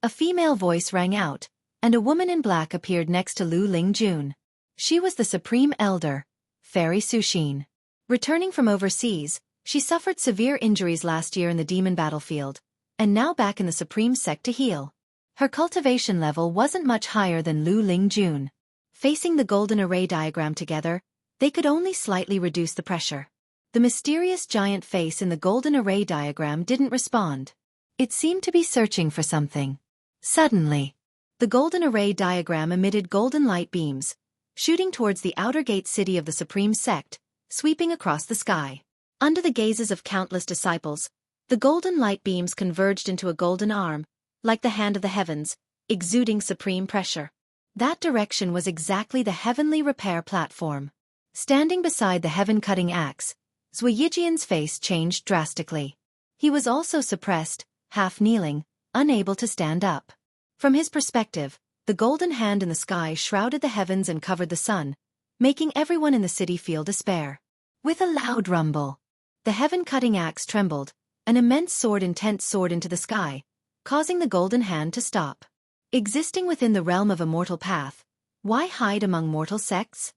A female voice rang out, and a woman in black appeared next to Lu Lingjun. She was the supreme elder, Fairy Suxin. Returning from overseas, she suffered severe injuries last year in the demon battlefield, and now back in the supreme sect to heal. Her cultivation level wasn't much higher than Lu Lingjun. Facing the golden array diagram together, they could only slightly reduce the pressure. The mysterious giant face in the golden array diagram didn't respond. It seemed to be searching for something. Suddenly, the golden array diagram emitted golden light beams, shooting towards the outer gate city of the supreme sect, sweeping across the sky. Under the gazes of countless disciples, the golden light beams converged into a golden arm, like the hand of the heavens, exuding supreme pressure. That direction was exactly the heavenly repair platform. Standing beside the heaven-cutting axe, Zhua Yijian's face changed drastically. He was also suppressed, half-kneeling, unable to stand up. From his perspective, the golden hand in the sky shrouded the heavens and covered the sun, making everyone in the city feel despair. With a loud rumble, the heaven-cutting axe trembled, an immense intense sword into the sky, causing the golden hand to stop. Existing within the realm of a mortal path, why hide among mortal sects?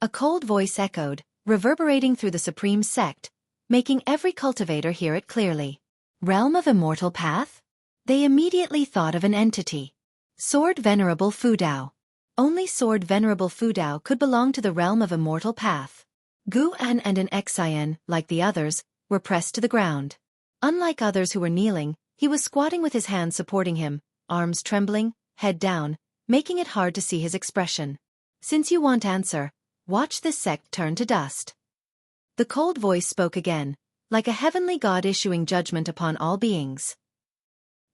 A cold voice echoed, reverberating through the supreme sect, making every cultivator hear it clearly. Realm of immortal path? They immediately thought of an entity. Sword Venerable Fudao. Only Sword Venerable Fudao could belong to the realm of immortal path. Gu An and an Xian, like the others, were pressed to the ground. Unlike others who were kneeling, he was squatting with his hands supporting him, arms trembling, head down, making it hard to see his expression. "Since you want answer, watch this sect turn to dust." The cold voice spoke again, like a heavenly god issuing judgment upon all beings.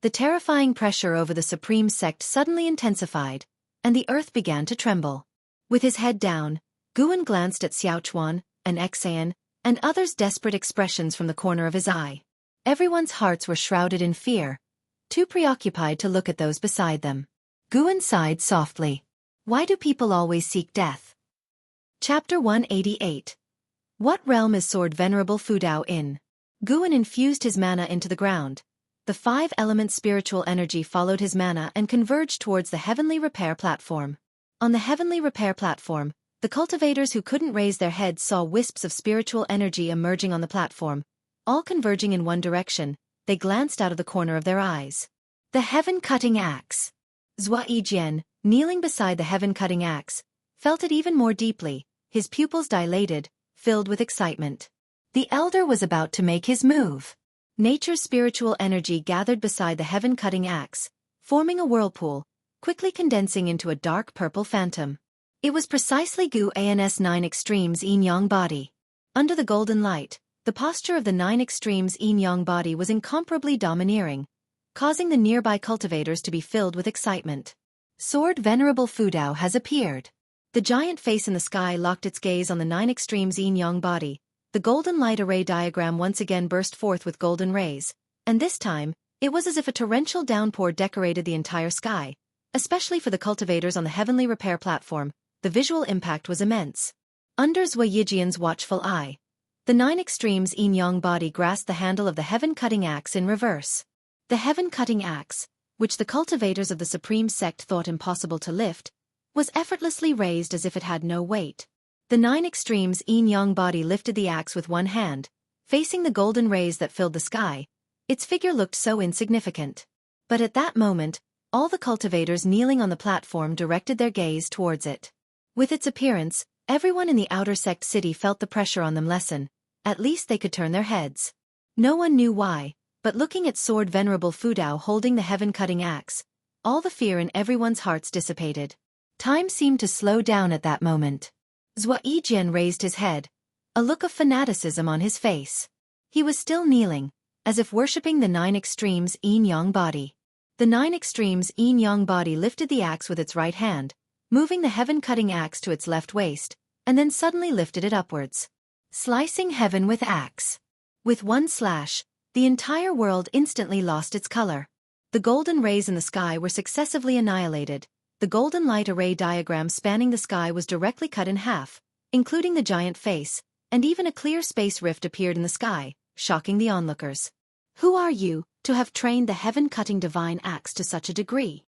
The terrifying pressure over the supreme sect suddenly intensified, and the earth began to tremble. With his head down, Guan glanced at Xiaochuan, an Xian, and others' desperate expressions from the corner of his eye. Everyone's hearts were shrouded in fear, too preoccupied to look at those beside them. Guan sighed softly. Why do people always seek death? Chapter 188. What realm is Sword Venerable Fudao in? Guan infused his mana into the ground. The five-element spiritual energy followed his mana and converged towards the heavenly repair platform. On the heavenly repair platform, the cultivators who couldn't raise their heads saw wisps of spiritual energy emerging on the platform, all converging in one direction. They glanced out of the corner of their eyes. The heaven-cutting axe. Zhua Yijian, kneeling beside the heaven-cutting axe, felt it even more deeply, his pupils dilated, filled with excitement. The elder was about to make his move. Nature's spiritual energy gathered beside the heaven-cutting axe, forming a whirlpool, quickly condensing into a dark purple phantom. It was precisely Gu An's 9 extremes yin-yang body. Under the golden light, the posture of the 9 extremes yin-yang body was incomparably domineering, causing the nearby cultivators to be filled with excitement. Sword Venerable Fudao has appeared. The giant face in the sky locked its gaze on the 9 extremes yin-yang body. The golden light array diagram once again burst forth with golden rays, and this time, It was as if a torrential downpour decorated the entire sky, especially for the cultivators on the heavenly repair platform. The visual impact was immense. Under Zhou Yijian's watchful eye, the 9 extremes yin-yang body grasped the handle of the heaven-cutting axe in reverse. The heaven-cutting axe, which the cultivators of the supreme sect thought impossible to lift, was effortlessly raised as if it had no weight. The 9 extremes yin-yang body lifted the axe with one hand, facing the golden rays that filled the sky. Its figure looked so insignificant. But at that moment, all the cultivators kneeling on the platform directed their gaze towards it. With its appearance, everyone in the outer sect city felt the pressure on them lessen. At least they could turn their heads. No one knew why, but looking at Sword Venerable Fudao holding the heaven-cutting axe, all the fear in everyone's hearts dissipated. Time seemed to slow down at that moment. Zhou Yijian raised his head, a look of fanaticism on his face. He was still kneeling, as if worshipping the 9 extremes yin-yang body. The 9 extremes yin-yang body lifted the axe with its right hand, moving the heaven-cutting axe to its left waist, and then suddenly lifted it upwards. Slicing heaven with axe. With one slash, the entire world instantly lost its color. The golden rays in the sky were successively annihilated. The golden light array diagram spanning the sky was directly cut in half, including the giant face, and even a clear space rift appeared in the sky, shocking the onlookers. Who are you, to have trained the heaven-cutting divine axe to such a degree?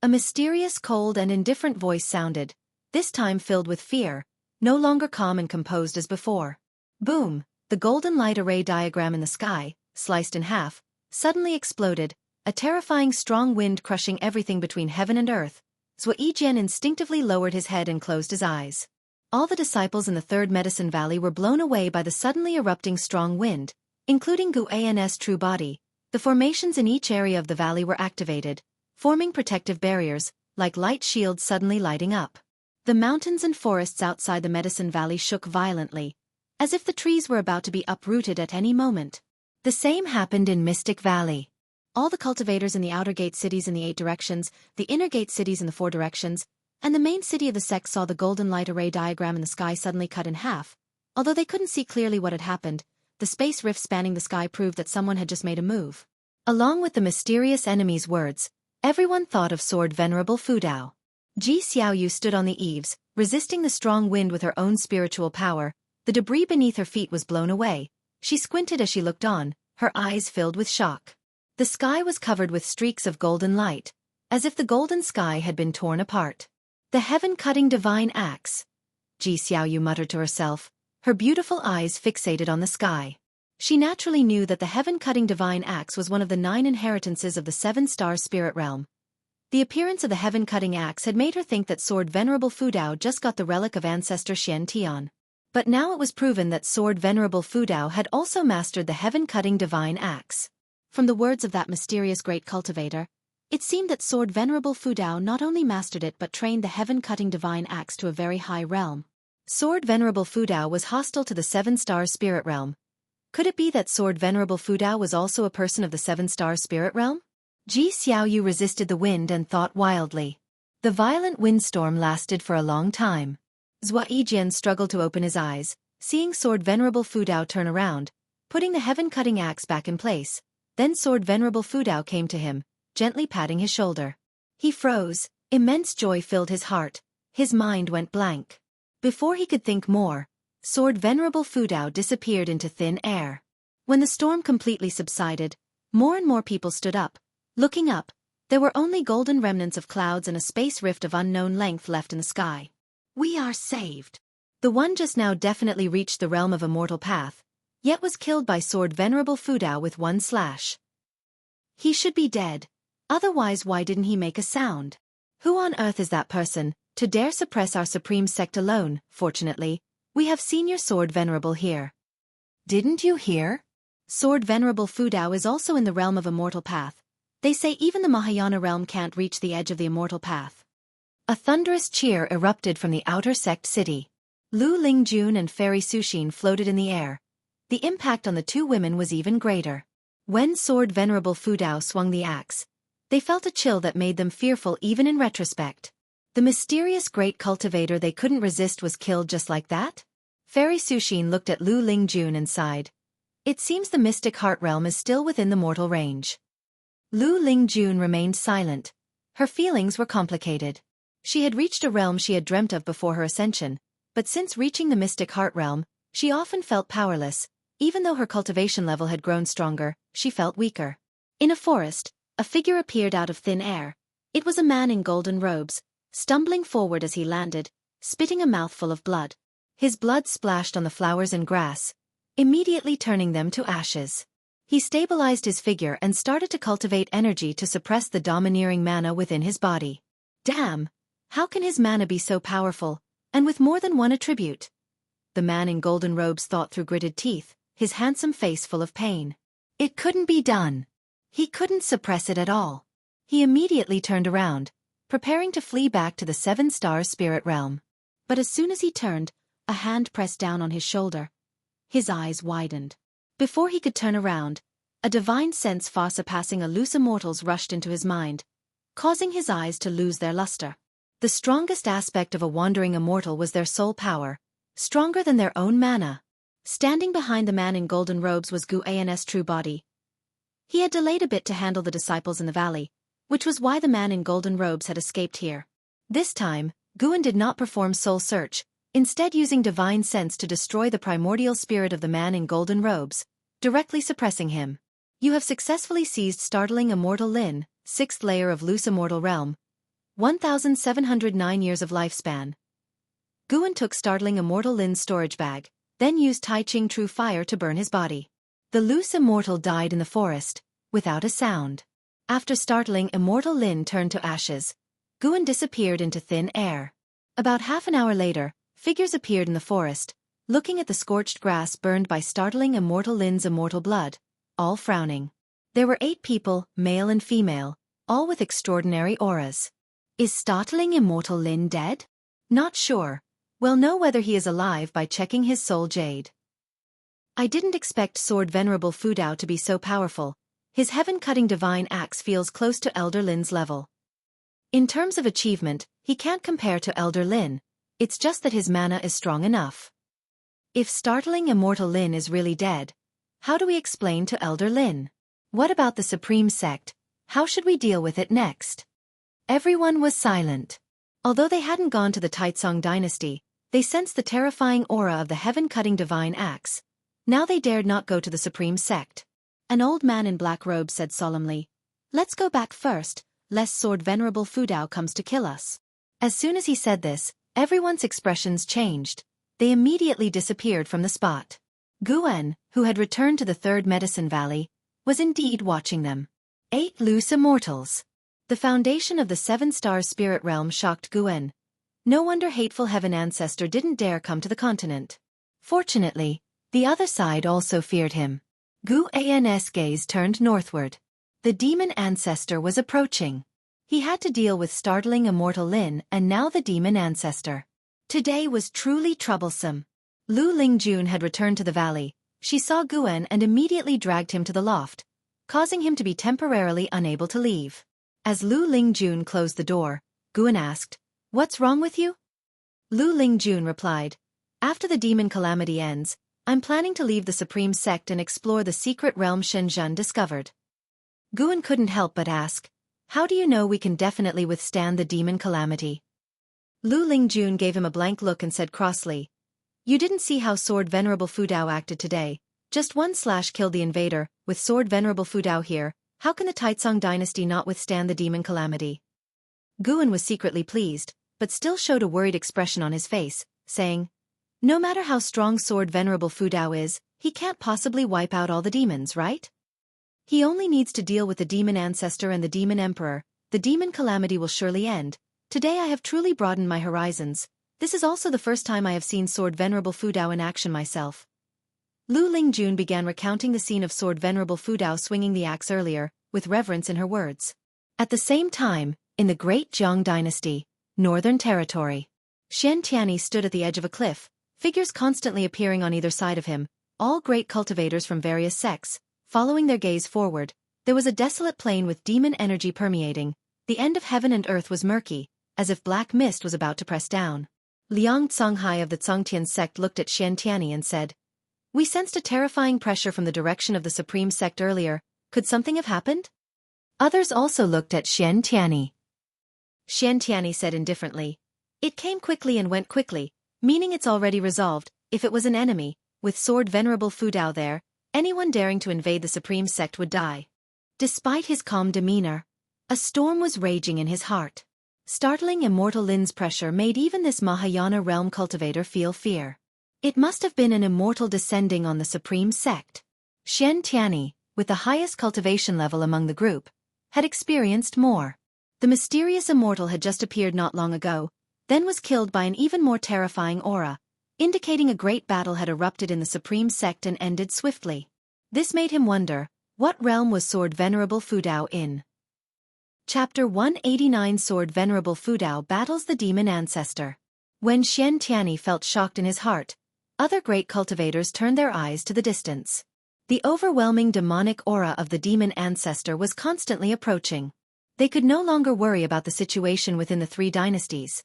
A mysterious, cold and indifferent voice sounded, this time filled with fear, no longer calm and composed as before. Boom! The golden light array diagram in the sky, sliced in half, suddenly exploded, a terrifying strong wind crushing everything between heaven and earth. Zhou Yijian instinctively lowered his head and closed his eyes. All the disciples in the Third Medicine Valley were blown away by the suddenly erupting strong wind, including Gu An's true body. The formations in each area of the valley were activated, forming protective barriers, like light shields suddenly lighting up. The mountains and forests outside the Medicine Valley shook violently, as if the trees were about to be uprooted at any moment. The same happened in Mystic Valley. All the cultivators in the outer gate cities in the 8 directions, the inner gate cities in the 4 directions, and the main city of the sect saw the golden light array diagram in the sky suddenly cut in half. Although they couldn't see clearly what had happened, the space rift spanning the sky proved that someone had just made a move. Along with the mysterious enemy's words, everyone thought of Sword Venerable Fudao. Ji Xiaoyu stood on the eaves, resisting the strong wind with her own spiritual power. The debris beneath her feet was blown away. She squinted as she looked on, her eyes filled with shock. The sky was covered with streaks of golden light, as if the golden sky had been torn apart. The heaven-cutting divine axe, Ji Xiaoyu muttered to herself, her beautiful eyes fixated on the sky. She naturally knew that the heaven-cutting divine axe was one of the 9 inheritances of the 7-star spirit realm. The appearance of the heaven-cutting axe had made her think that Sword Venerable Fudao just got the relic of ancestor Xian Tian. But now it was proven that Sword Venerable Fudao had also mastered the heaven-cutting divine axe. From the words of that mysterious great cultivator, it seemed that Sword Venerable Fudao not only mastered it but trained the heaven-cutting divine axe to a very high realm. Sword Venerable Fudao was hostile to the 7-star spirit realm. Could it be that Sword Venerable Fudao was also a person of the 7-star spirit realm? Ji Xiaoyu resisted the wind and thought wildly. The violent windstorm lasted for a long time. Zhou Yijian struggled to open his eyes, seeing Sword Venerable Fudao turn around, putting the heaven-cutting axe back in place. Then Sword Venerable Fudao came to him, gently patting his shoulder. He froze, immense joy filled his heart, his mind went blank. Before he could think more, Sword Venerable Fudao disappeared into thin air. When the storm completely subsided, more and more people stood up. Looking up, there were only golden remnants of clouds and a space rift of unknown length left in the sky. We are saved. The one just now definitely reached the realm of immortal path, yet was killed by Sword Venerable Fudao with one slash. He should be dead. Otherwise why didn't he make a sound? Who on earth is that person, to dare suppress our supreme sect alone? Fortunately, we have Senior Sword Venerable here. Didn't you hear? Sword Venerable Fudao is also in the realm of immortal path. They say even the Mahayana realm can't reach the edge of the immortal path. A thunderous cheer erupted from the outer sect city. Lu Lingjun and Fairy Sushin floated in the air. The impact on the 2 women was even greater. When Sword Venerable Fudao swung the axe, they felt a chill that made them fearful even in retrospect. The mysterious great cultivator they couldn't resist was killed just like that? Fairy Sushin looked at Lu Lingjun and sighed. It seems the mystic heart realm is still within the mortal range. Lu Lingjun remained silent. Her feelings were complicated. She had reached a realm she had dreamt of before her ascension, but since reaching the mystic heart realm, she often felt powerless. Even though her cultivation level had grown stronger, she felt weaker. In a forest, a figure appeared out of thin air. It was a man in golden robes, stumbling forward as he landed, spitting a mouthful of blood. His blood splashed on the flowers and grass, immediately turning them to ashes. He stabilized his figure and started to cultivate energy to suppress the domineering mana within his body. Damn! How can his mana be so powerful, and with more than one attribute? The man in golden robes thought through gritted teeth, his handsome face full of pain. It couldn't be done. He couldn't suppress it at all. He immediately turned around, preparing to flee back to the 7-star spirit realm. But as soon as he turned, a hand pressed down on his shoulder. His eyes widened. Before he could turn around, a divine sense far surpassing a loose immortals rushed into his mind, causing his eyes to lose their luster. The strongest aspect of a wandering immortal was their soul power, stronger than their own mana. Standing behind the man in golden robes was Guan's true body. He had delayed a bit to handle the disciples in the valley, which was why the man in golden robes had escaped here. This time, Guan did not perform soul search, instead using divine sense to destroy the primordial spirit of the man in golden robes, directly suppressing him. You have successfully seized startling immortal Lin, 6th layer of loose immortal realm. 1,709 years of lifespan. Guan took startling immortal Lin's storage bag, then used Tai Ching True Fire to burn his body. The loose immortal died in the forest, without a sound. After startling immortal Lin turned to ashes, Guan disappeared into thin air. About half an hour later, figures appeared in the forest, looking at the scorched grass burned by startling immortal Lin's immortal blood, all frowning. There were 8 people, male and female, all with extraordinary auras. Is startling immortal Lin dead? Not sure. We'll know whether he is alive by checking his soul jade. I didn't expect Sword Venerable Fudao to be so powerful. His heaven-cutting divine axe feels close to Elder Lin's level. In terms of achievement, he can't compare to Elder Lin. It's just that his mana is strong enough. If startling immortal Lin is really dead, how do we explain to Elder Lin? What about the Supreme Sect? How should we deal with it next? Everyone was silent. Although they hadn't gone to the Taitsong dynasty, they sensed the terrifying aura of the heaven-cutting divine axe. Now they dared not go to the Supreme Sect. An old man in black robes said solemnly, "Let's go back first, lest Sword Venerable Fudao comes to kill us." As soon as he said this, everyone's expressions changed. They immediately disappeared from the spot. Guan, who had returned to the 3rd Medicine Valley, was indeed watching them. 8 loose immortals. The foundation of the 7-star spirit realm shocked Guan. No wonder hateful heaven ancestor didn't dare come to the continent. Fortunately, the other side also feared him. Guan's gaze turned northward. The demon ancestor was approaching. He had to deal with startling immortal Lin and now the demon ancestor. Today was truly troublesome. Lu Lingjun had returned to the valley. She saw Guan and immediately dragged him to the loft, causing him to be temporarily unable to leave. As Lu Lingjun closed the door, Guan asked, "What's wrong with you?" Lu Lingjun replied, "After the demon calamity ends, I'm planning to leave the Supreme Sect and explore the secret realm Shenzhen discovered." Guan couldn't help but ask, "How do you know we can definitely withstand the demon calamity?" Lu Lingjun gave him a blank look and said crossly, "You didn't see how Sword Venerable Fudao acted today. Just one slash killed the invader. With Sword Venerable Fudao here, how can the Taitsong dynasty not withstand the demon calamity?" Guan was secretly pleased, but still showed a worried expression on his face, saying, "No matter how strong Sword Venerable Fudao is, he can't possibly wipe out all the demons, right? He only needs to deal with the demon ancestor and the demon emperor. The demon calamity will surely end. Today I have truly broadened my horizons. This is also the first time I have seen Sword Venerable Fudao in action myself." Lu Lingjun began recounting the scene of Sword Venerable Fudao swinging the axe earlier, with reverence in her words. At the same time, in the Great Zhang Dynasty, Northern Territory, Xian Tianyi stood at the edge of a cliff, figures constantly appearing on either side of him, all great cultivators from various sects. Following their gaze forward, there was a desolate plain with demon energy permeating. The end of heaven and earth was murky, as if black mist was about to press down. Liang Conghai of the Zongtian sect looked at Xian Tianyi and said, "We sensed a terrifying pressure from the direction of the Supreme Sect earlier. Could something have happened?" Others also looked at Xian Tianyi. Xian Tianyi said indifferently, "It came quickly and went quickly, meaning it's already resolved. If it was an enemy, with sword Venerable Fu Dao there, anyone daring to invade the Supreme Sect would die." Despite his calm demeanor, a storm was raging in his heart. Startling Immortal Lin's pressure made even this Mahayana realm cultivator feel fear. It must have been an immortal descending on the Supreme Sect. Xian Tianyi, with the highest cultivation level among the group, had experienced more. The mysterious immortal had just appeared not long ago, then was killed by an even more terrifying aura, indicating a great battle had erupted in the Supreme Sect and ended swiftly. This made him wonder, what realm was Sword Venerable Fu Dao in? Chapter 189 Sword Venerable Fu Dao battles the demon ancestor. When Xian Tianyi felt shocked in his heart, other great cultivators turned their eyes to the distance. The overwhelming demonic aura of the demon ancestor was constantly approaching. They could no longer worry about the situation within the three dynasties.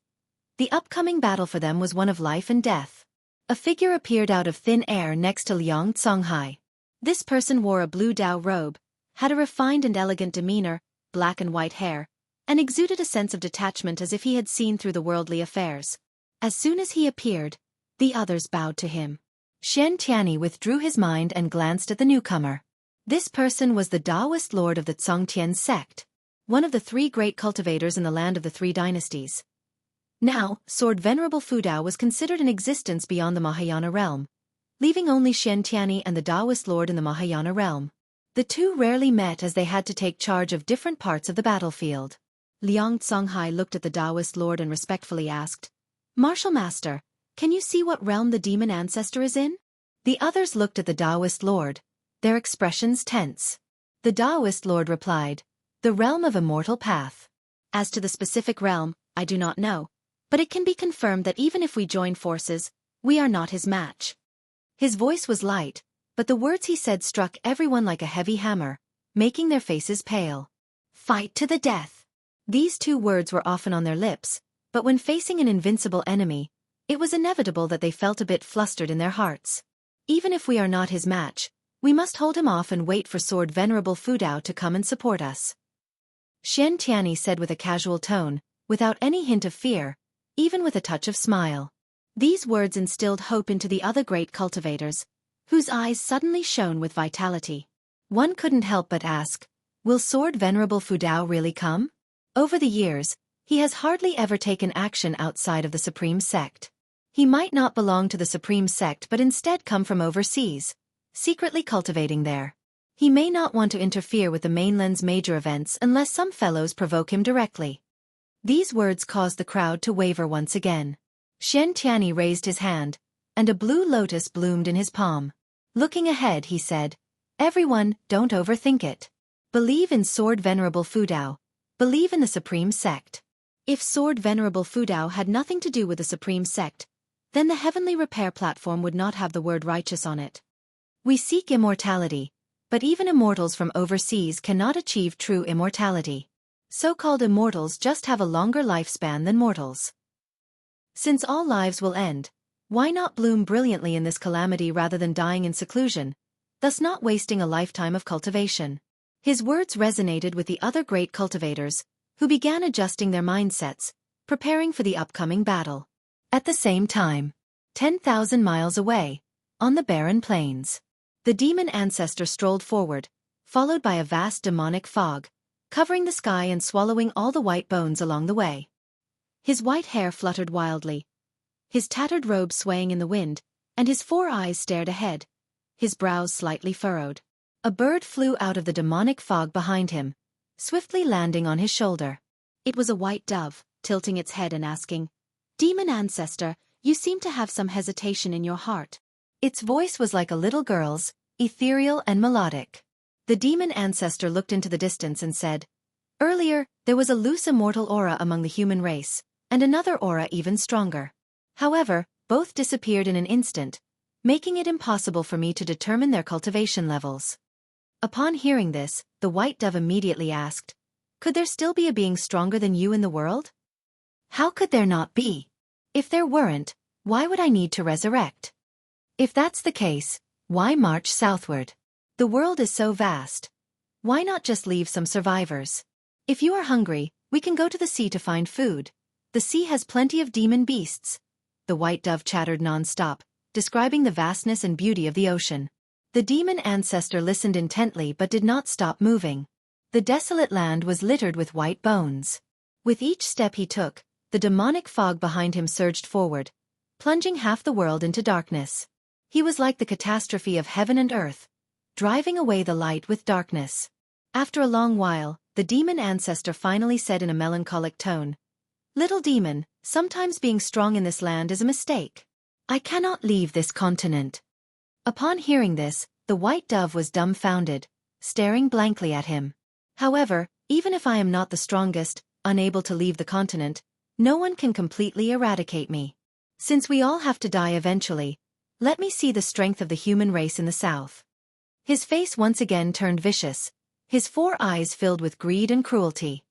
The upcoming battle for them was one of life and death. A figure appeared out of thin air next to Liang Songhai. This person wore a blue Dao robe, had a refined and elegant demeanor, black and white hair, and exuded a sense of detachment as if he had seen through the worldly affairs. As soon as he appeared, the others bowed to him. Xian Tianyi withdrew his mind and glanced at the newcomer. This person was the Taoist lord of the Zongtian sect, one of the three great cultivators in the land of the three dynasties. Now, Sword Venerable Fu Dao was considered in existence beyond the Mahayana realm, leaving only Xian Tianyi and the Taoist lord in the Mahayana realm. The two rarely met as they had to take charge of different parts of the battlefield. Liang Songhai looked at the Taoist lord and respectfully asked, "Martial Master, can you see what realm the demon ancestor is in?" The others looked at the Taoist lord, their expressions tense. The Taoist lord replied, "The realm of Immortal Path. As to the specific realm, I do not know, but it can be confirmed that even if we join forces, we are not his match." His voice was light, but the words he said struck everyone like a heavy hammer, making their faces pale. "Fight to the death." These two words were often on their lips, but when facing an invincible enemy, it was inevitable that they felt a bit flustered in their hearts. "Even if we are not his match, we must hold him off and wait for Sword Venerable Fu Dao to come and support us," Xian Tianyi said with a casual tone, without any hint of fear, even with a touch of smile. These words instilled hope into the other great cultivators, whose eyes suddenly shone with vitality. One couldn't help but ask, will Sword Venerable Fu Dao really come? Over the years, he has hardly ever taken action outside of the Supreme Sect. He might not belong to the Supreme Sect but instead come from overseas, secretly cultivating there. He may not want to interfere with the mainland's major events unless some fellows provoke him directly. These words caused the crowd to waver once again. Xian Tianyi raised his hand, and a blue lotus bloomed in his palm. Looking ahead, he said, "Everyone, don't overthink it. Believe in Sword Venerable Fu Dao. Believe in the Supreme Sect." If Sword Venerable Fu Dao had nothing to do with the Supreme Sect, then the heavenly repair platform would not have the word righteous on it. We seek immortality, but even immortals from overseas cannot achieve true immortality. So-called immortals just have a longer lifespan than mortals. Since all lives will end, why not bloom brilliantly in this calamity rather than dying in seclusion, thus not wasting a lifetime of cultivation? His words resonated with the other great cultivators, who began adjusting their mindsets, preparing for the upcoming battle. At the same time, 10,000 miles away, on the barren plains, the demon ancestor strolled forward, followed by a vast demonic fog, covering the sky and swallowing all the white bones along the way. His white hair fluttered wildly, his tattered robe swaying in the wind, and his 4 eyes stared ahead, his brows slightly furrowed. A bird flew out of the demonic fog behind him, swiftly landing on his shoulder. It was a white dove, tilting its head and asking, "Demon ancestor, you seem to have some hesitation in your heart." Its voice was like a little girl's, ethereal and melodic. The demon ancestor looked into the distance and said, "Earlier, there was a loose immortal aura among the human race, and another aura even stronger. However, both disappeared in an instant, making it impossible for me to determine their cultivation levels." Upon hearing this, the white dove immediately asked, "Could there still be a being stronger than you in the world?" "How could there not be? If there weren't, why would I need to resurrect? If that's the case, why march southward? The world is so vast. Why not just leave some survivors? If you are hungry, we can go to the sea to find food. The sea has plenty of demon beasts. The white dove chattered non-stop, describing the vastness and beauty of the ocean. The demon ancestor listened intently but did not stop moving. The desolate land was littered with white bones. With each step he took, the demonic fog behind him surged forward, plunging half the world into darkness. He was like the catastrophe of heaven and earth, driving away the light with darkness. After a long while, the demon ancestor finally said in a melancholic tone, "Little demon, sometimes being strong in this land is a mistake. I cannot leave this continent." Upon hearing this, the white dove was dumbfounded, staring blankly at him. "However, even if I am not the strongest, unable to leave the continent, no one can completely eradicate me. Since we all have to die eventually, let me see the strength of the human race in the south." His face once again turned vicious, his 4 eyes filled with greed and cruelty.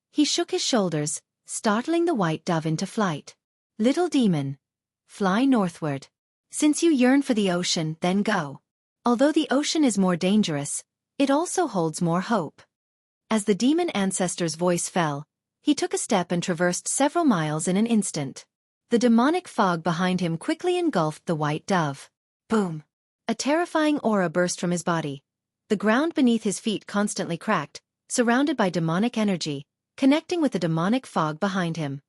He shook his shoulders, startling the white dove into flight. "Little demon, fly northward. Since you yearn for the ocean, then go. Although the ocean is more dangerous, it also holds more hope." As the demon ancestor's voice fell, he took a step and traversed several miles in an instant. The demonic fog behind him quickly engulfed the white dove. Boom! A terrifying aura burst from his body. The ground beneath his feet constantly cracked, surrounded by demonic energy, connecting with the demonic fog behind him.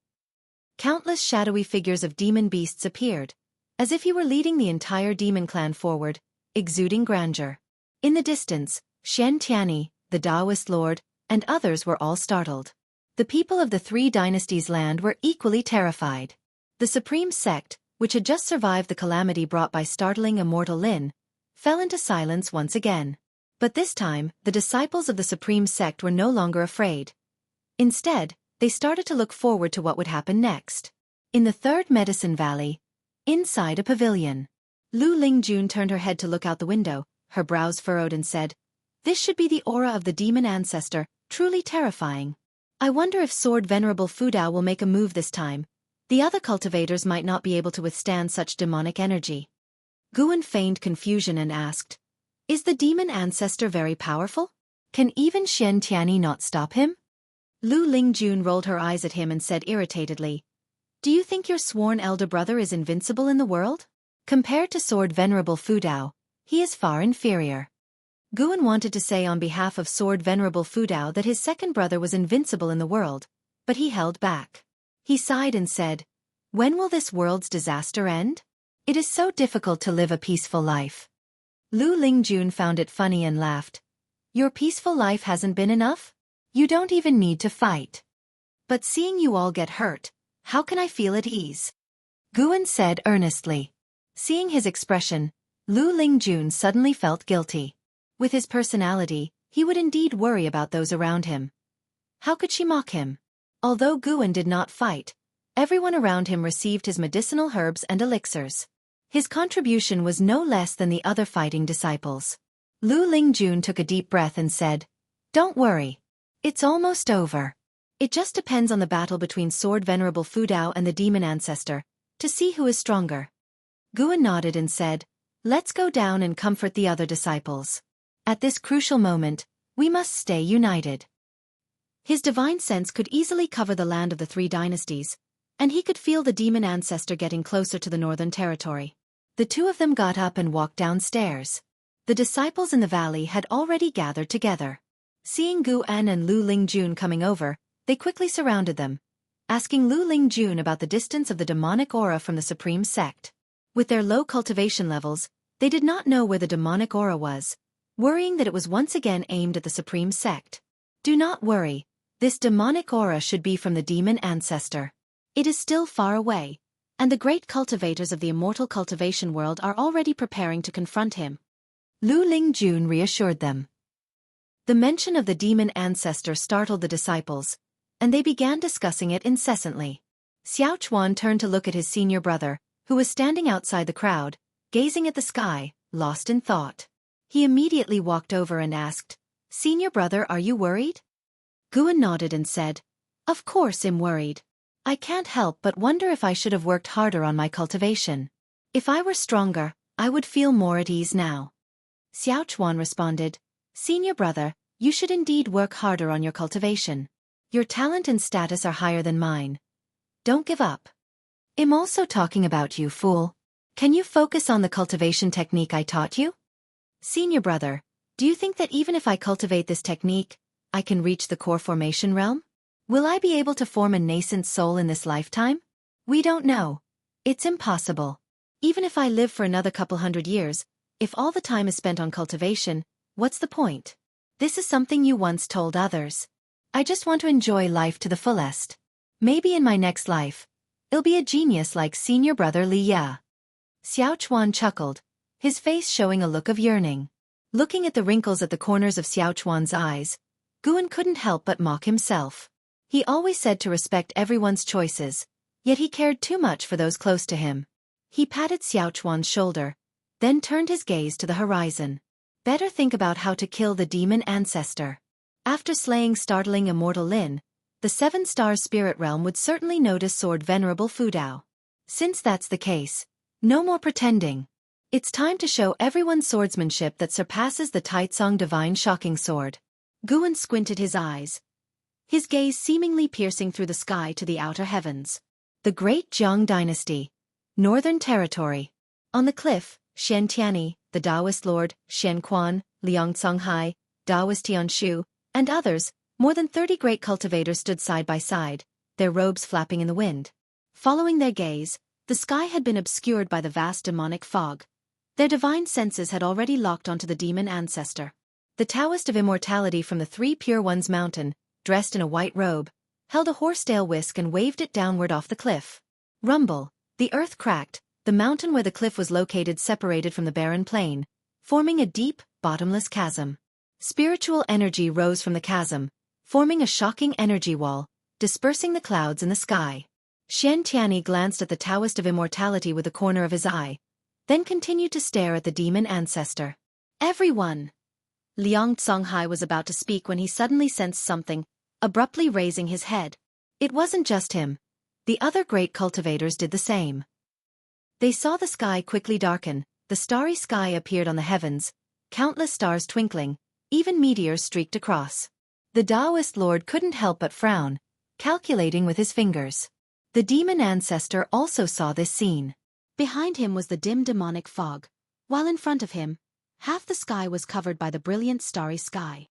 Countless shadowy figures of demon beasts appeared, as if he were leading the entire demon clan forward, exuding grandeur. In the distance, Shen Tianyi, the Taoist lord, and others were all startled. The people of the 3 dynasties' land were equally terrified. The supreme sect, which had just survived the calamity brought by startling immortal Lin, fell into silence once again. But this time, the disciples of the supreme sect were no longer afraid. Instead, they started to look forward to what would happen next. In the 3rd Medicine Valley, inside a pavilion, Lu Lingjun turned her head to look out the window, her brows furrowed, and said, "This should be the aura of the demon ancestor, truly terrifying. I wonder if Sword Venerable Fudao will make a move this time. The other cultivators might not be able to withstand such demonic energy." Guan feigned confusion and asked, "Is the demon ancestor very powerful? Can even Shen Tianyi not stop him?" Lu Lingjun rolled her eyes at him and said irritatedly, "Do you think your sworn elder brother is invincible in the world? Compared to Sword Venerable Fudao, he is far inferior." Guan wanted to say on behalf of Sword Venerable Fudao that his second brother was invincible in the world, but he held back. He sighed and said, "When will this world's disaster end? It is so difficult to live a peaceful life." Lu Lingjun found it funny and laughed. "Your peaceful life hasn't been enough? You don't even need to fight. But seeing you all get hurt, how can I feel at ease?" Guan said earnestly. Seeing his expression, Lu Lingjun suddenly felt guilty. With his personality, he would indeed worry about those around him. How could she mock him? Although Guan did not fight, everyone around him received his medicinal herbs and elixirs. His contribution was no less than the other fighting disciples. Lu Lingjun took a deep breath and said, "Don't worry. It's almost over. It just depends on the battle between Sword Venerable Fudao and the demon ancestor, to see who is stronger." Guan nodded and said, "Let's go down and comfort the other disciples. At this crucial moment, we must stay united." His divine sense could easily cover the land of the 3 dynasties, and he could feel the demon ancestor getting closer to the northern territory. The 2 of them got up and walked downstairs. The disciples in the valley had already gathered together. Seeing Guan and Lu Lingjun coming over, they quickly surrounded them, asking Lu Lingjun about the distance of the demonic aura from the supreme sect. With their low cultivation levels, they did not know where the demonic aura was, worrying that it was once again aimed at the supreme sect. "Do not worry. This demonic aura should be from the demon ancestor. It is still far away, and the great cultivators of the immortal cultivation world are already preparing to confront him." Lu Lingjun reassured them. The mention of the demon ancestor startled the disciples, and they began discussing it incessantly. Xiaofan turned to look at his senior brother, who was standing outside the crowd, gazing at the sky, lost in thought. He immediately walked over and asked, "Senior brother, are you worried?" Guan nodded and said, "Of course I'm worried. I can't help but wonder if I should have worked harder on my cultivation. If I were stronger, I would feel more at ease now." Xiaofan responded, "Senior brother, You should indeed work harder on your cultivation. Your talent and status are higher than mine. Don't give up. I'm also talking about you, fool. Can you focus on the cultivation technique I taught you? Senior brother, do you think that even if I cultivate this technique, I can reach the core formation realm? Will I be able to form a nascent soul in this lifetime? We don't know. It's impossible. Even if I live for another couple hundred years, if all the time is spent on cultivation, what's the point? This is something you once told others. I just want to enjoy life to the fullest. Maybe in my next life, I'll be a genius like senior brother Li Ya. Xiaochuan chuckled, his face showing a look of yearning. Looking at the wrinkles at the corners of Xiaochuan's eyes, Guan couldn't help but mock himself. He always said to respect everyone's choices, yet he cared too much for those close to him. He patted Xiaochuan's shoulder, then turned his gaze to the horizon. Better think about how to kill the demon ancestor. After slaying startling immortal Lin, the 7-star spirit realm would certainly notice sword venerable Fudao. Since that's the case, no more pretending. It's time to show everyone swordsmanship that surpasses the Taitsong divine shocking sword. Guan squinted his eyes, his gaze seemingly piercing through the sky to the outer heavens. The Great Zhang Dynasty. Northern Territory. On the cliff, Shen Tianyi, the Taoist lord, Shen Quan, Liang Songhai, Taoist Tianshu, and others, more than 30 great cultivators stood side by side, their robes flapping in the wind. Following their gaze, the sky had been obscured by the vast demonic fog. Their divine senses had already locked onto the demon ancestor. The Taoist of Immortality from the Three Pure Ones mountain, dressed in a white robe, held a horsetail whisk and waved it downward off the cliff. Rumble, the earth cracked, the mountain where the cliff was located separated from the barren plain, forming a deep, bottomless chasm. Spiritual energy rose from the chasm, forming a shocking energy wall, dispersing the clouds in the sky. Shen Tianyi glanced at the Taoist of Immortality with the corner of his eye, then continued to stare at the demon ancestor. Everyone! Liang Songhai was about to speak when he suddenly sensed something, abruptly raising his head. It wasn't just him. The other great cultivators did the same. They saw the sky quickly darken, the starry sky appeared on the heavens, countless stars twinkling, even meteors streaked across. The Taoist lord couldn't help but frown, calculating with his fingers. The demon ancestor also saw this scene. Behind him was the dim demonic fog, while in front of him, half the sky was covered by the brilliant starry sky.